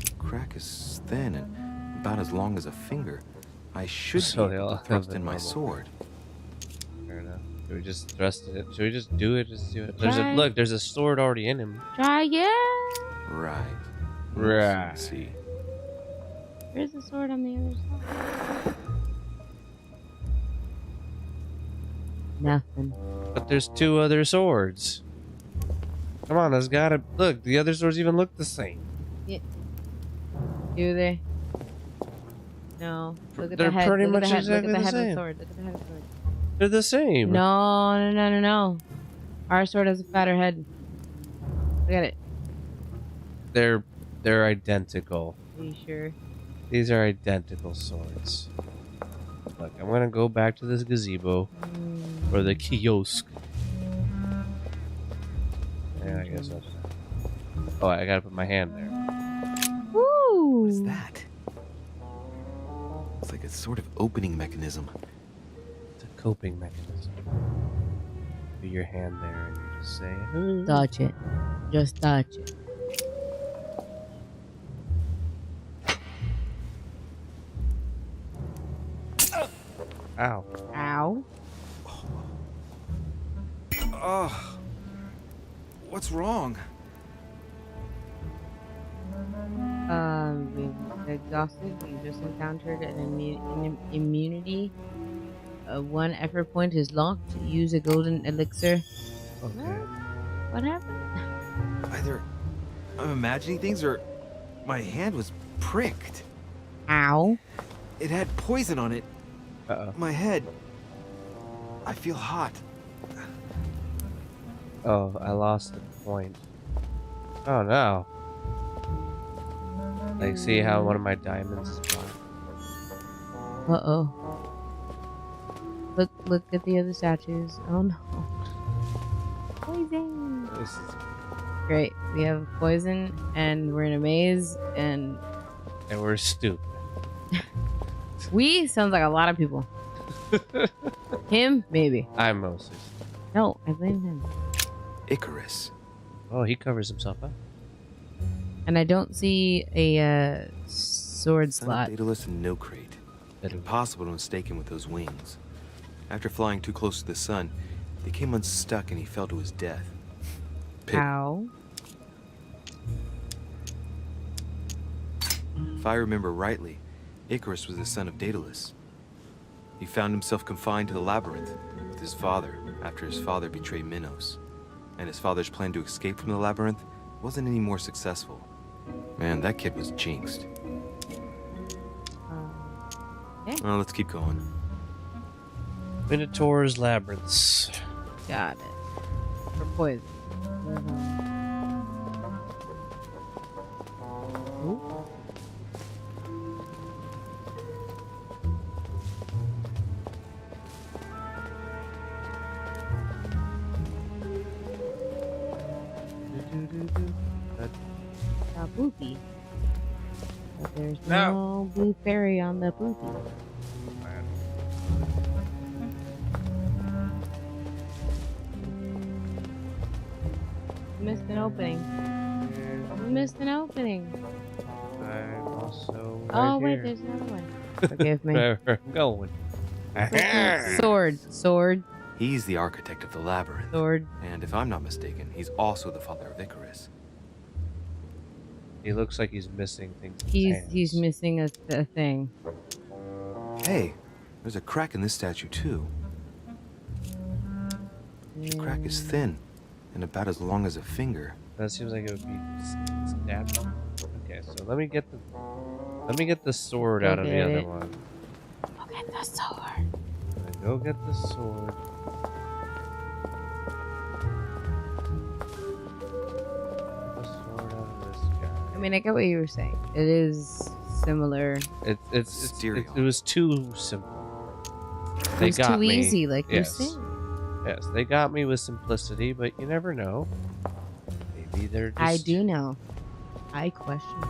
The crack is thin and about as long as a finger. I should So be they able all to thrust have in the my normal. sword. Fair enough. Should we just thrust it? Should we just do it? Just do it. Try. Look, there's a sword already in him. Try again. Right. Right. Let's see. Where's the sword on the other side? Nothing. But there's two other swords. Come on, there's gotta look. The other swords even look the same. Yeah. Do they? No. Look at They're the head. pretty Look at much the head. Look at exactly the the head of the same. sword. Look at the head of the sword. They're the same. No. Our sword has a fatter head. Look at it. They're identical. Are you sure? These are identical swords. Look, I'm gonna go back to this gazebo or the kiosk. Yeah, I guess I'll just... Oh, I gotta put my hand there. Woo! What is that? It's like a sort of opening mechanism. It's a coping mechanism. Put your hand there and you just say, Touch it. Just touch it. ow. Ow. Oh. What's wrong? We've exhausted. We just encountered an immunity. One effort point is locked. Use a golden elixir. Okay. What happened? Either I'm imagining things or my hand was pricked. Ow. It had poison on it. Uh-oh. My head. I feel hot. Oh, I lost the point. Oh no. Like, see how one of my diamonds is gone? Uh-oh. Look at the other statues. Oh no. Poison. This is... Great. We have poison and we're in a maze and we're stupid. we sounds like a lot of people. Him, maybe. I'm mostly. No, I blame him. Icarus. Oh, he covers himself up. And I don't see a sword Son slot. of Daedalus and Nocrate. Impossible to mistake him with those wings. After flying too close to the sun, they came unstuck and he fell to his death. How? If I remember rightly, Icarus was the son of Daedalus. He found himself confined to the labyrinth with his father after his father betrayed Minos. And his father's plan to escape from the labyrinth wasn't any more successful. Man, that kid was jinxed. Okay. Well, let's keep going. Minotaur's labyrinths. Got it. For poison. Ooh. A boopy. But there's no blue fairy on the boopy. Missed an opening. Missed an opening. I'm also Oh, wait, here. there's another one. Forgive me. Where I'm going. Sword. He's the architect of the labyrinth. Sword. And if I'm not mistaken, he's also the father of Icarus. He looks like he's missing things. in his hands. He's missing a thing. Hey, there's a crack in this statue too. The crack is thin and about as long as a finger. That seems like it would be stabbed. Okay, so let me get the sword out of the other one. Go get the sword. Go get the sword. The sword out of this guy. I mean, I get what you were saying. It is similar. It was too simple. They was got too me. easy, like you're Yes. saying. Yes, they got me with simplicity, but you never know. Maybe they're just... I do know. I question.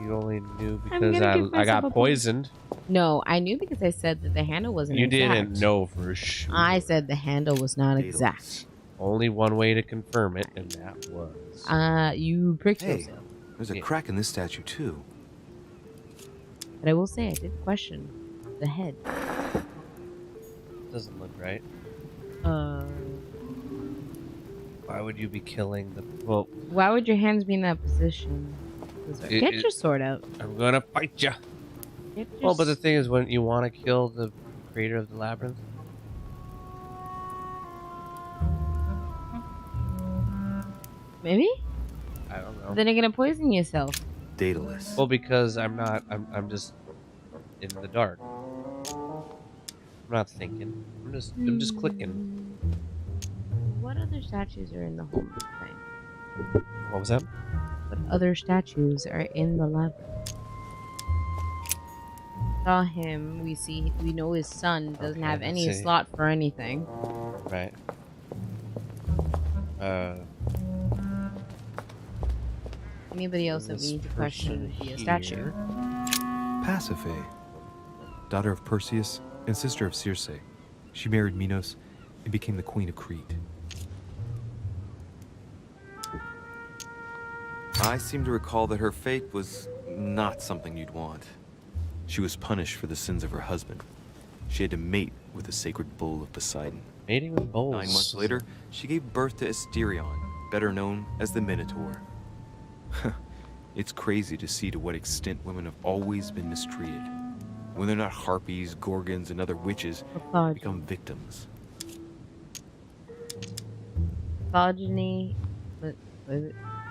You only knew I'm because gonna give I myself got a point. poisoned. No, I knew because I said that the handle wasn't You exact. didn't know for sure. I said the handle was not exact. Only one way to confirm it, and that was... You pricked Hey, yourself. there's a crack in this statue too. But I will say I did question the head. Doesn't look right. Why would you be killing the... Well... Why would your hands be in that position? Get your sword out. I'm gonna fight ya. Well, but the thing is, wouldn't you want to kill the creator of the labyrinth? Maybe? I don't know. Then you're gonna poison yourself. Daedalus. Well, because I'm just in the dark. I'm not thinking. I'm just clicking. What other statues are in the whole thing? What was that? What other statues are in the labyrinth? Saw him. We know his son doesn't have any let's see. slot for anything. Right. Anybody else that we need to question would be a statue. Pasiphae, daughter of Perseus and sister of Circe. She married Minos and became the queen of Crete. I seem to recall that her fate was not something you'd want. She was punished for the sins of her husband. She had to mate with the sacred bull of Poseidon. Mating with bulls. 9 months later, she gave birth to 𝕮𝖓𝖓, better known as the Minotaur. It's crazy to see to what extent women have always been mistreated. When they're not harpies, gorgons, and other witches, they become victims.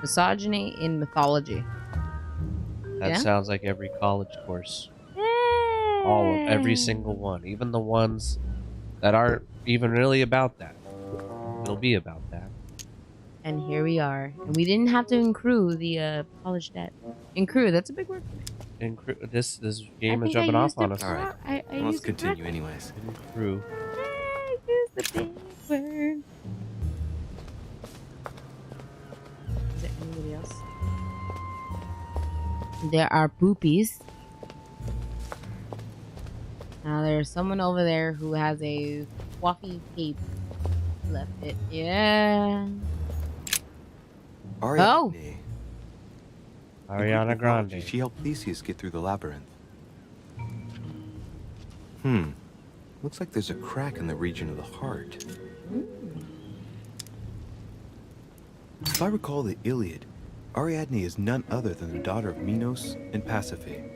Misogyny in mythology. That Yeah? sounds like every college course. Every single one, even the ones that aren't even really about that. It'll be about that. And here we are. And we didn't have to accrue the college debt. Accrue, that's a big word for me. This game is think I jumping off used on it us. for- Alright, I let's used it continue correctly. anyways. Crew. Use the big word. Is there anybody else? There are poopies. Now there's someone over there who has a fluffy cape. Left it. Yeah. Ariadne. Ariana Grande. She helped Theseus get through the labyrinth. Looks like there's a crack in the region of the heart. If I recall the Iliad, Ariadne is none other than the daughter of Minos and Pasiphae.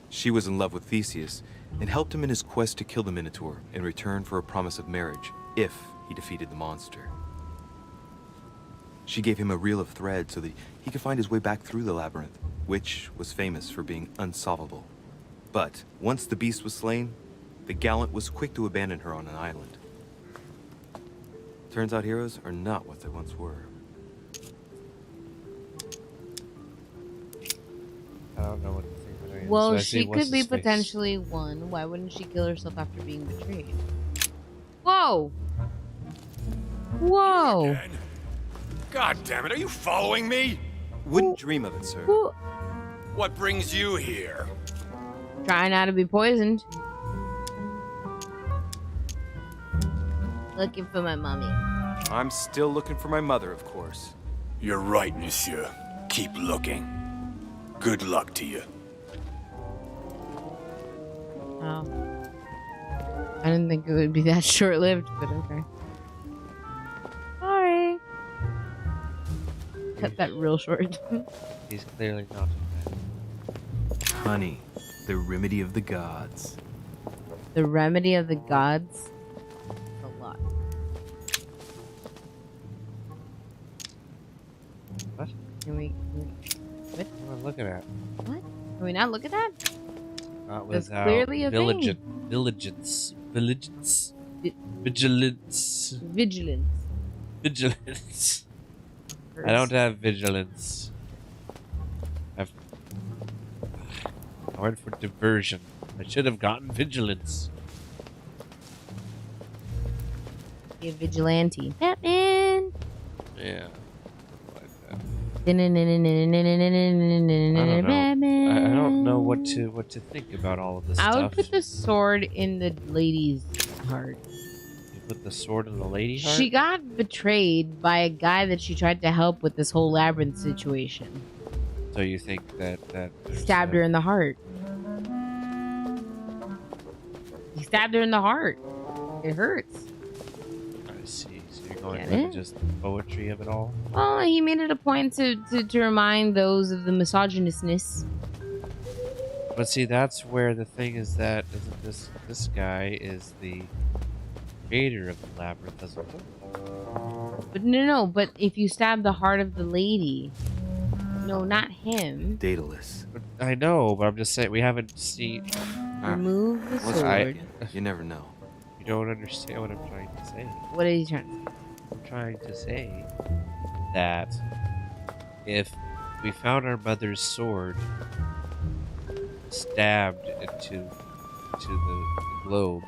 She was in love with Theseus and helped him in his quest to kill the Minotaur in return for a promise of marriage if he defeated the monster. She gave him a reel of thread so that he could find his way back through the labyrinth, which was famous for being unsolvable. But once the beast was slain, the gallant was quick to abandon her on an island. Turns out heroes are not what they once were. I don't know what to think of it. Well, So I she see what's could be his face. potentially one. Why wouldn't she kill herself after being betrayed? Whoa! Whoa! God damn it, are you following me? Wouldn't dream of it, sir. What brings you here? Trying not to be poisoned. Looking for my mommy. I'm still looking for my mother, of course. You're right, monsieur. Keep looking. Good luck to you. Oh. I didn't think it would be that short-lived, but okay. Sorry. Cut that real short. He's clearly not a fan. Honey, the remedy of the gods. The remedy of the gods? A lot. What? Can we what? What am I looking at? What? Can we not look at that? Not That's without clearly a thing. vigilance. Vigilance. Vigilance. I don't have vigilance. I went for diversion. I should have gotten vigilance. Be a vigilante. Batman! Yeah. I I don't know what to think about all of this I stuff. would put the sword in the lady's heart. You put the sword in the lady heart? She got betrayed by a guy that she tried to help with this whole labyrinth situation. So you think that Stabbed her in the heart. He stabbed her in the heart. It hurts. I see. So you're going Get with it? just the poetry of it all? Well, he made it a point to remind those of the misogynistness. But see, that's where the thing is that isn't this guy is the creator of the labyrinth as well. But no, but if you stab the heart of the lady, no, not him. Daedalus. I know, but I'm just saying we haven't seen. Remove the What's sword. You never know. You don't understand what I'm trying to say. What are you trying to say? I'm trying to say that if we found our mother's sword stabbed into the globe,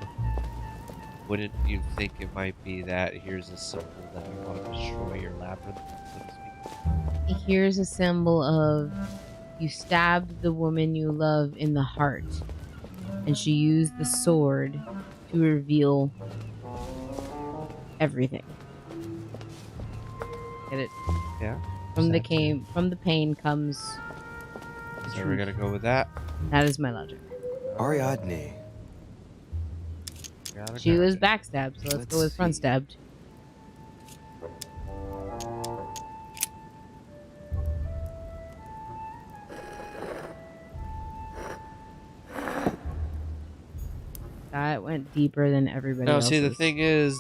wouldn't you think it might be that here's a symbol that you want to destroy your labyrinth, so to speak? Here's a symbol of you stabbed the woman you love in the heart, and she used the sword to reveal everything. Get it? Yeah. From the pain comes. So we're gonna go with that. That is my logic. Ariadne. She was backstabbed, so let's go with front stabbed. That went deeper than everybody No, else. see, the thing is,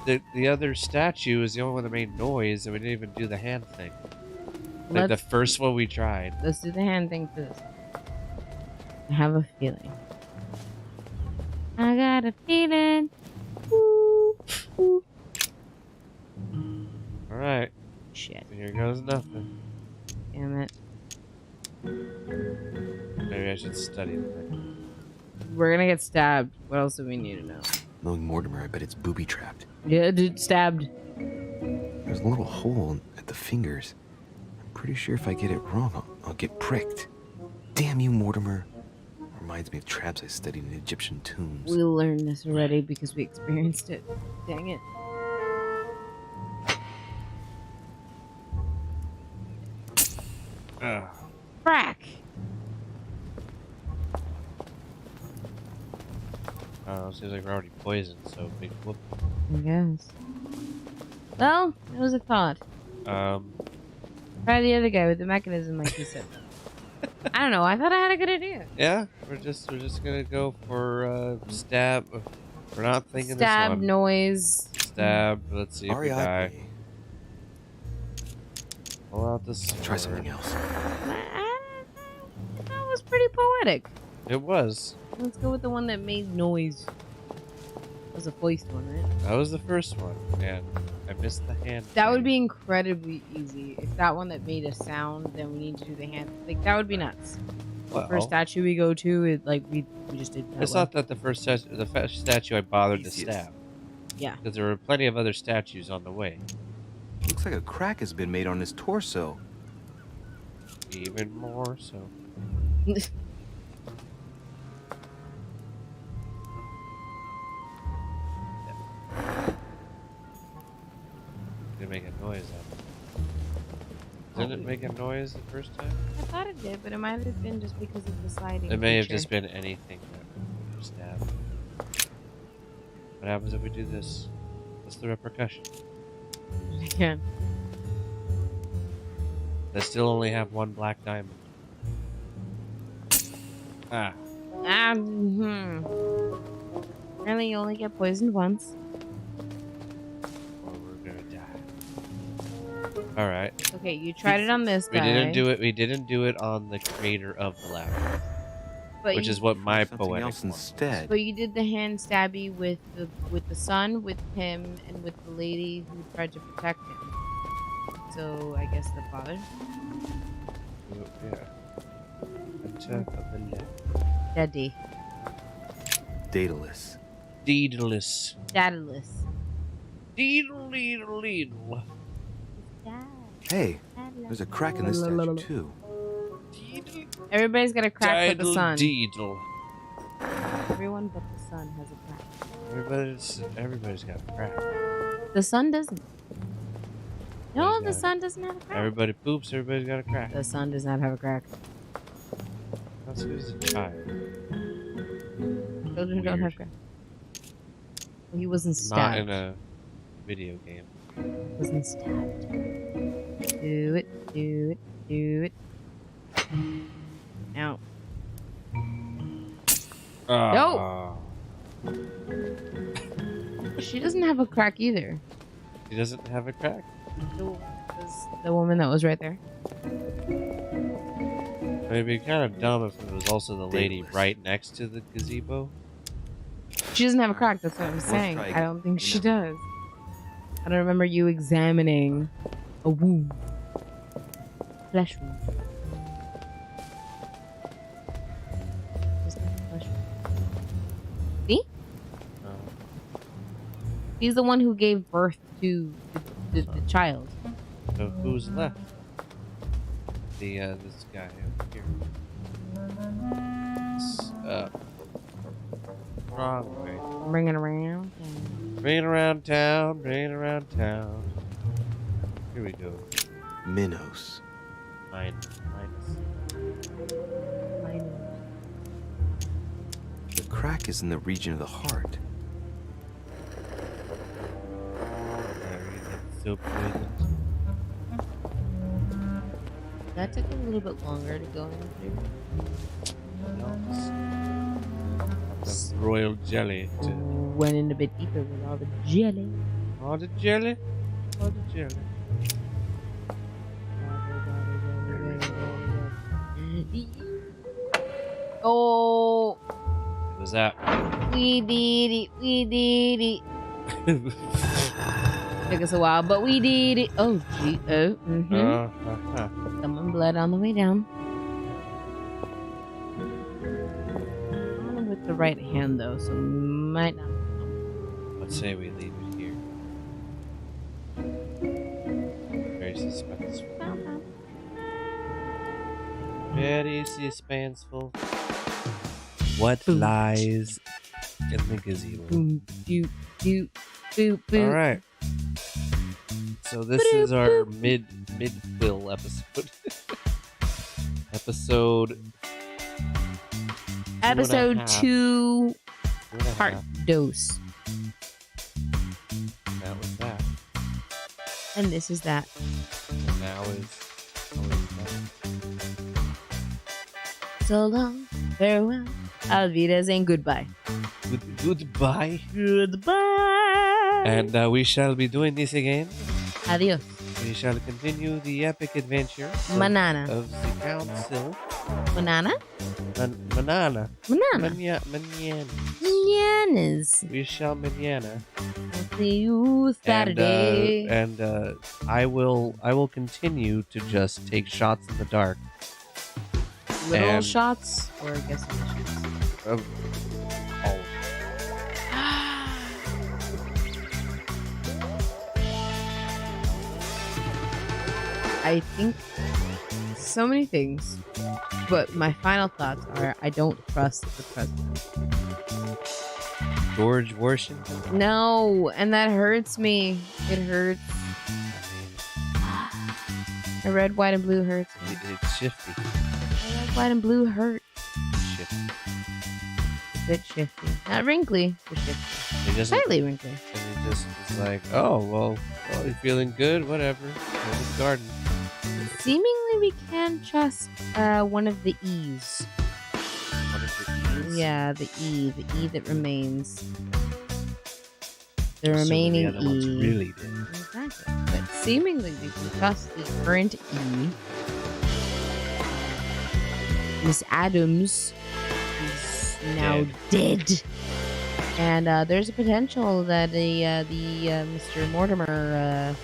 the other statue is the only one that made noise, and we didn't even do the hand thing. Like the first one we tried. Let's do the hand thing for this. I have a feeling. I got a feeling. Ooh, ooh. Alright. Shit. Here goes nothing. Damn it. Maybe I should study the thing. We're gonna get stabbed. What else do we need to know? Knowing Mortimer, I bet it's booby-trapped. Yeah, dude, stabbed. There's a little hole at the fingers. I'm pretty sure if I get it wrong, I'll get pricked. Damn you, Mortimer. Reminds me of traps I studied in Egyptian tombs. We learned this already because we experienced it. Dang it. Frack. Seems like we're already poisoned, so big whoop. I guess. Well, it was a thought. Try the other guy with the mechanism, like you said. I don't know. I thought I had a good idea. Yeah, we're just gonna go for stab. We're not thinking Stab, this one. noise. Stab. Let's see if we die. 𝕯𝖕𝖓𝖓. Pull out the sword. Try something else. That was pretty poetic. It was. Let's go with the one that made noise. That was a voiced one, right? That was the first one, and I missed the hand. That would be incredibly easy. If that one that made a sound, then we need to do the hand. Like, that would be nuts. Well, The first statue we go to, it like we just did that It's one. not that the first statue I bothered to stab. Yeah. Because there were plenty of other statues on the way. Looks like a crack has been made on his torso. Even more so. Did it make a noise? Didn't it make a noise the first time? I thought it did, but it might have been just because of the sliding. It may have feature. just been anything that we stab. What happens if we do this? What's the repercussion? Yeah. They still only have one black diamond. Ah. Apparently you only get poisoned once. Or we're gonna die. Alright. Okay, you tried it on this guy. We didn't do it on the creator of the ladder. Which is what my poetic else one instead. But you did the hand stabby with the son, with him, and with the lady who tried to protect him. So I guess the father. Yeah. Daddy. Daedalus. Daedalus. Daedalus. Deedle. Hey, there's a crack in this statue too. Everybody's got a crack but the sun. Deedle. Everyone but the sun has a crack. Everybody's got a crack. The sun doesn't. No, the sun doesn't have a crack. Everybody poops, everybody's got a crack. The sun does not have a crack. That's who's a child. Children don't have crack. Well, he wasn't Not stabbed. in a video game. He wasn't stabbed. Do it. Now. No! She doesn't have a crack either. She doesn't have a crack? The woman that was right there. It'd be kind of dumb if it was also the lady right next to the gazebo. She doesn't have a crack, that's what I'm saying. try I don't think she does. I don't remember you examining a wound. Flesh wound. Just a flesh wound. See? He's the one who gave birth to the child. So who's left? This guy over here. Wrong way. Bring it around. Bring it around town. Here we go. Minos. Minus. The crack is in the region of the heart. So poisoned. That took a little bit longer to go into. The royal jelly. Went in a bit deeper with all the jelly. All the jelly? Oh. What was that? We did it. Took us a while, but we did it. Oh, gee. Oh, Someone bled on the way down. I'm with the right hand, though, so might not. Let's say we leave it here. Very suspenseful. Very suspenseful. What lies in the gazebo? All right. So this is our mid-fill episode. Episode 2. Heart dose. That was that. And this is that. And now is that. So long, farewell, auf Wiedersehen, goodbye. Goodbye. Goodbye. And we shall be doing this again. Adios. We shall continue the epic adventure Manana. of the council. Banana? Manana. Manana. Mananas. We shall manana. I'll see you Saturday. And I will continue to just take shots in the dark. Little shots or guessing shots? All of them. I think so many things, but my final thoughts are I don't trust the president. George Washington? No, and that hurts me. It hurts. A red, white, and blue hurts me. It's shifty. Red, white, and blue hurt. Shifty. A bit shifty. Not wrinkly, but shifty. Slightly wrinkly. And it just is like, oh, well, you're feeling good, whatever. Go to the garden. Seemingly, we can trust one of the E's. One of the E's? Yeah, the E that remains. The remaining the other one's E. really dead. Exactly. But seemingly, we can trust the current E. Miss Adams is now dead. And there's a potential that Mr. Mortimer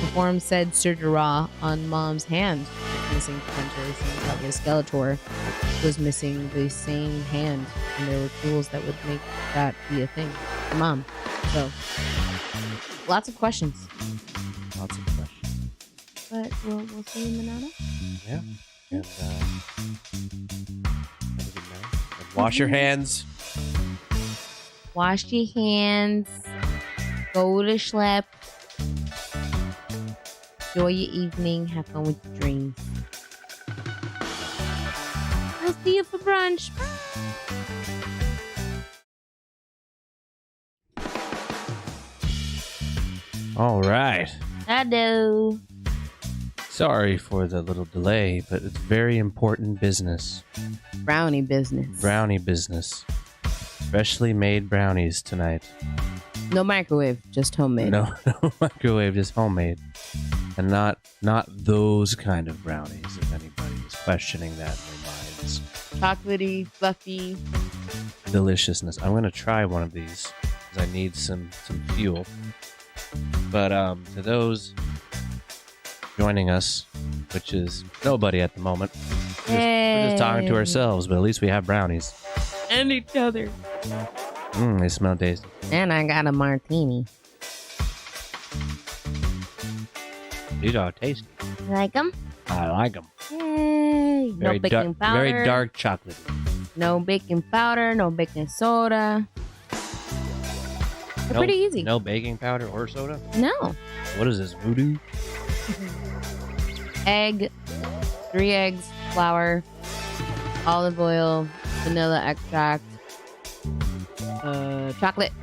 performed said surgery on Mom's hand. Missing potentially, since probably Skeletor was missing the same hand, and there were tools that would make that be a thing for Mom. So, lots of questions. Lots of questions. But we'll see you in the night. Yeah. And have a good night. And wash your hands. Wash your hands. Go to sleep. Enjoy your evening. Have fun with your dreams. I'll see you for brunch. All right. Hello. Sorry for the little delay, but it's very important business. Brownie business. Brownie business. Freshly made brownies tonight. No microwave, just homemade. No microwave, just homemade. And not those kind of brownies, if anybody is questioning that in their minds. Chocolatey, fluffy. Deliciousness. I'm going to try one of these because I need some fuel. But to those joining us, which is nobody at the moment, we're just talking to ourselves, but at least we have brownies. And each other. They smell tasty. And I got a martini. These are tasty. You like them? I like them. Yay. No baking powder. Very dark chocolate. No baking powder, no baking soda. They're pretty easy. No baking powder or soda? No. What is this, voodoo? Egg, 3 eggs, flour, olive oil, vanilla extract, chocolate,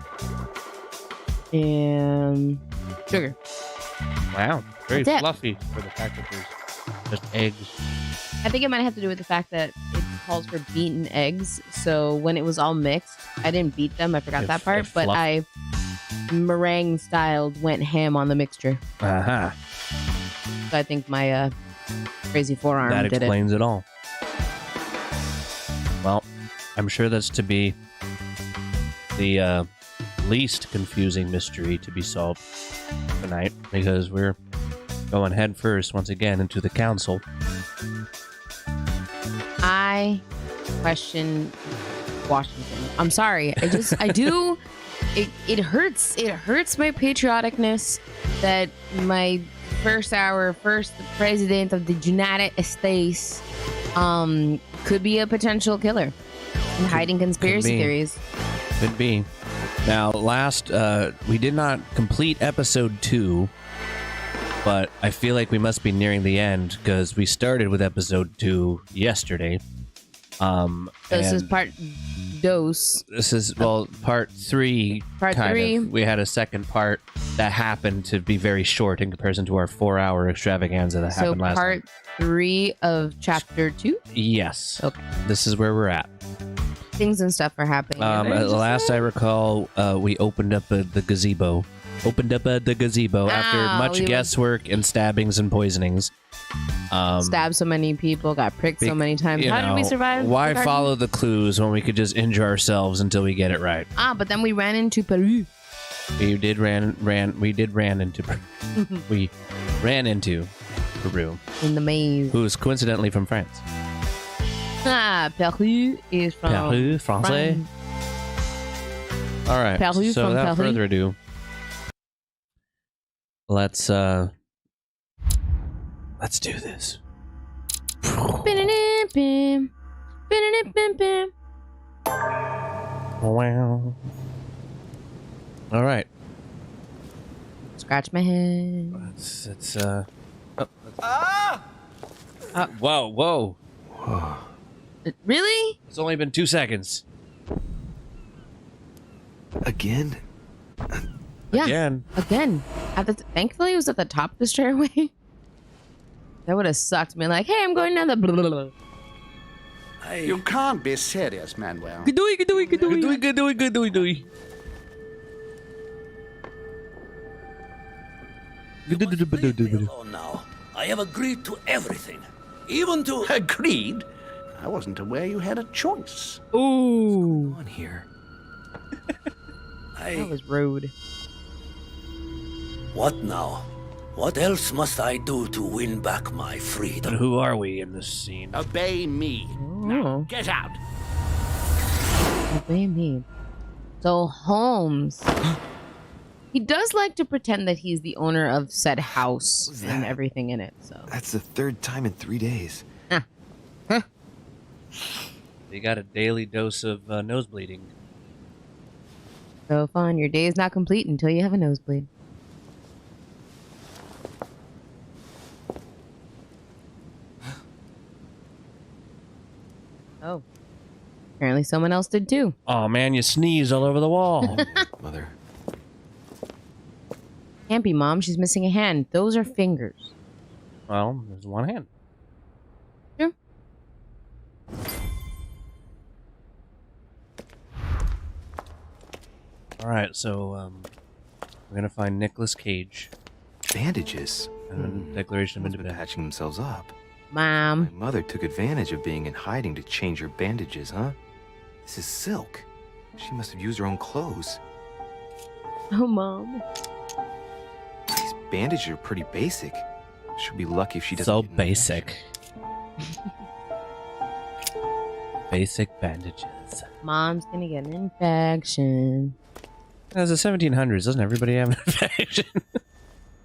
and sugar. Wow. Very That's it. fluffy for the fact that there's just eggs. I think it might have to do with the fact that it calls for beaten eggs. So when it was all mixed, I didn't beat them. I forgot that part. But I meringue styled went ham on the mixture. Uh-huh. So I think my crazy forearm That did explains it all. Well, I'm sure that's to be the least confusing mystery to be solved tonight, because we're going head first once again into the council. I question Washington. I'm sorry. I do. It hurts. It hurts my patrioticness that my first president of the United States could be a potential killer and hiding conspiracy theories. Could be. Now, we did not complete episode 2, but I feel like we must be nearing the end because we started with episode 2 yesterday. So this is part dos. This is, well, part 3. Part kind 3. Of. We had a second part that happened to be very short in comparison to our 4-hour extravaganza that happened last part time. 3 of chapter 2? Yes. Okay. This is where we're at. Things and stuff are happening. Last I recall, we opened up the gazebo. After much guesswork and stabbings and poisonings. Stabbed so many people, got pricked so many times. How did we survive? Why follow the clues when we could just injure ourselves until we get it right? But then we ran into Peru. We ran into Peru. In the maze. Who's coincidentally from France. Peru is from Peru, Francais. All right. Peru so from without Peru. further ado, let's do this. Wow. All right. Scratch my head. It's Whoa. Really? It's only been 2 seconds. Again? Yeah. Again. Thankfully, it was at the top of the stairway. That would have sucked. Me like, hey, I'm going down the. You can't be serious, Manuel. Gadooey. Oh, now. I have agreed to everything. Even to... Agreed? I wasn't aware you had a choice. Ooh. What's going on here? That was rude. What now? What else must I do to win back my freedom? But who are we in this scene? Obey me. Now, get out. Obey me. So Holmes, he does like to pretend that he's the owner of said house and everything in it. So That's the 3rd time in 3 days. You got a daily dose of nose bleeding. So fun. Your day is not complete until you have a nosebleed. Oh. Apparently someone else did too. Oh man, you sneezed all over the wall. Mother. Can't be, Mom. She's missing a hand. Those are fingers. Well, there's one hand. Sure. All right, so we're gonna find Nicolas Cage. Bandages. And Declaration of Independence. Patching themselves up. Mom. My mother took advantage of being in hiding to change her bandages, huh? This is silk. She must have used her own clothes. Oh, Mom. These bandages are pretty basic. She'll be lucky if she doesn't. So basic. Basic bandages. Mom's gonna get an infection. As the 1700s, doesn't everybody have an infection?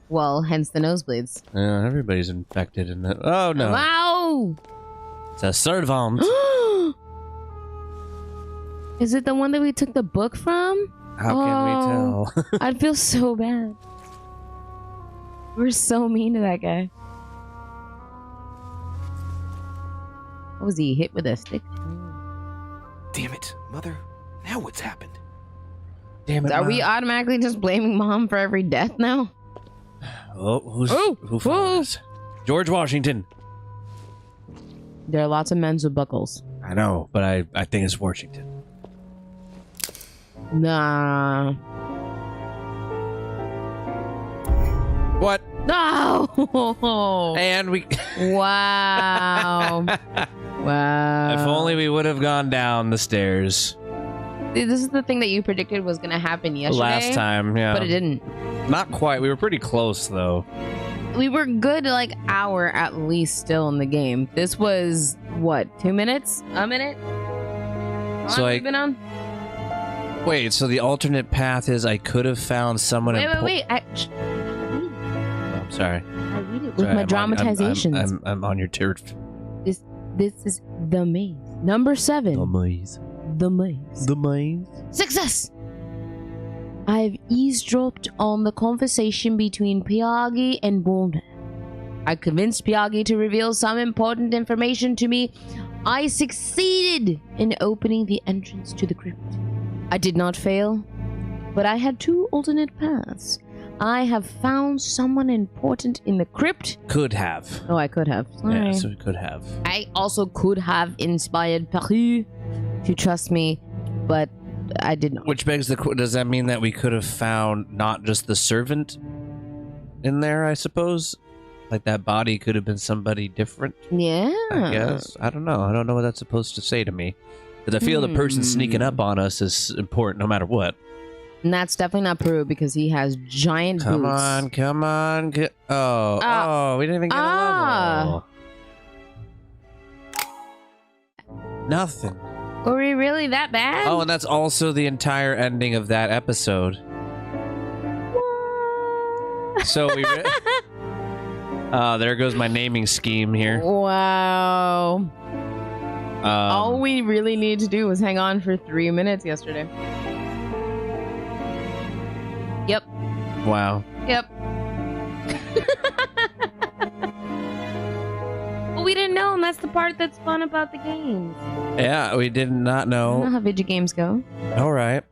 Well, hence the nosebleeds. Yeah, everybody's infected in that. Oh no! Wow! It's a 𝕮𝖕𝖓. Is it the one that we took the book from? How can we tell? I'd feel so bad. We're so mean to that guy. What was he hit with a stick? Damn it, Mother. Now what's happened? Damn it! Are we automatically just blaming Mom for every death now? Oh, who followed us? George Washington. There are lots of men with buckles. I know, but I think it's Washington. Nah. What? No! And we... Wow. Wow. If only we would have gone down the stairs. This is the thing that you predicted was going to happen yesterday. Last time, yeah. But it didn't. Not quite. We were pretty close, though. We were good like hour at least still in the game. This was, what, 2 minutes? A minute? How So long I- have we been on? Wait, so the alternate path is I could have found someone... Wait. Oh, I'm sorry. I read it with Sorry, my I'm on- dramatizations. I'm on your turf. This is the maze. Number 7. The maze. The maze. The maze. Success! I've eavesdropped on the conversation between 𝕮𝖕𝖓 and 𝕮𝖕𝖓. I convinced 𝕮𝖕𝖓 to reveal some important information to me I succeeded in opening the entrance to the crypt. I did not fail, but I had 2 alternate paths. I have found someone important in the crypt. Could have. Oh, I could have. Sorry. Yeah, so we could have. I also could have inspired Paris, if you trust me, but I did not. Which begs the question, does that mean that we could have found not just the servant in there, I suppose? Like that body could have been somebody different? Yeah. I guess. I don't know. I don't know what that's supposed to say to me. Because I feel the person sneaking up on us is important no matter what. And that's definitely not Peru because he has giant Come boots. on, come on. We didn't even get a level. Nothing. Were we really that bad? Oh, and that's also the entire ending of that episode. So we... there goes my naming scheme here. Wow. All we really need to do was hang on for 3 minutes yesterday. Yep. Wow. Yep. Well, we didn't know, and that's the part that's fun about the games. Yeah, we did not know. I know how video games go. All right.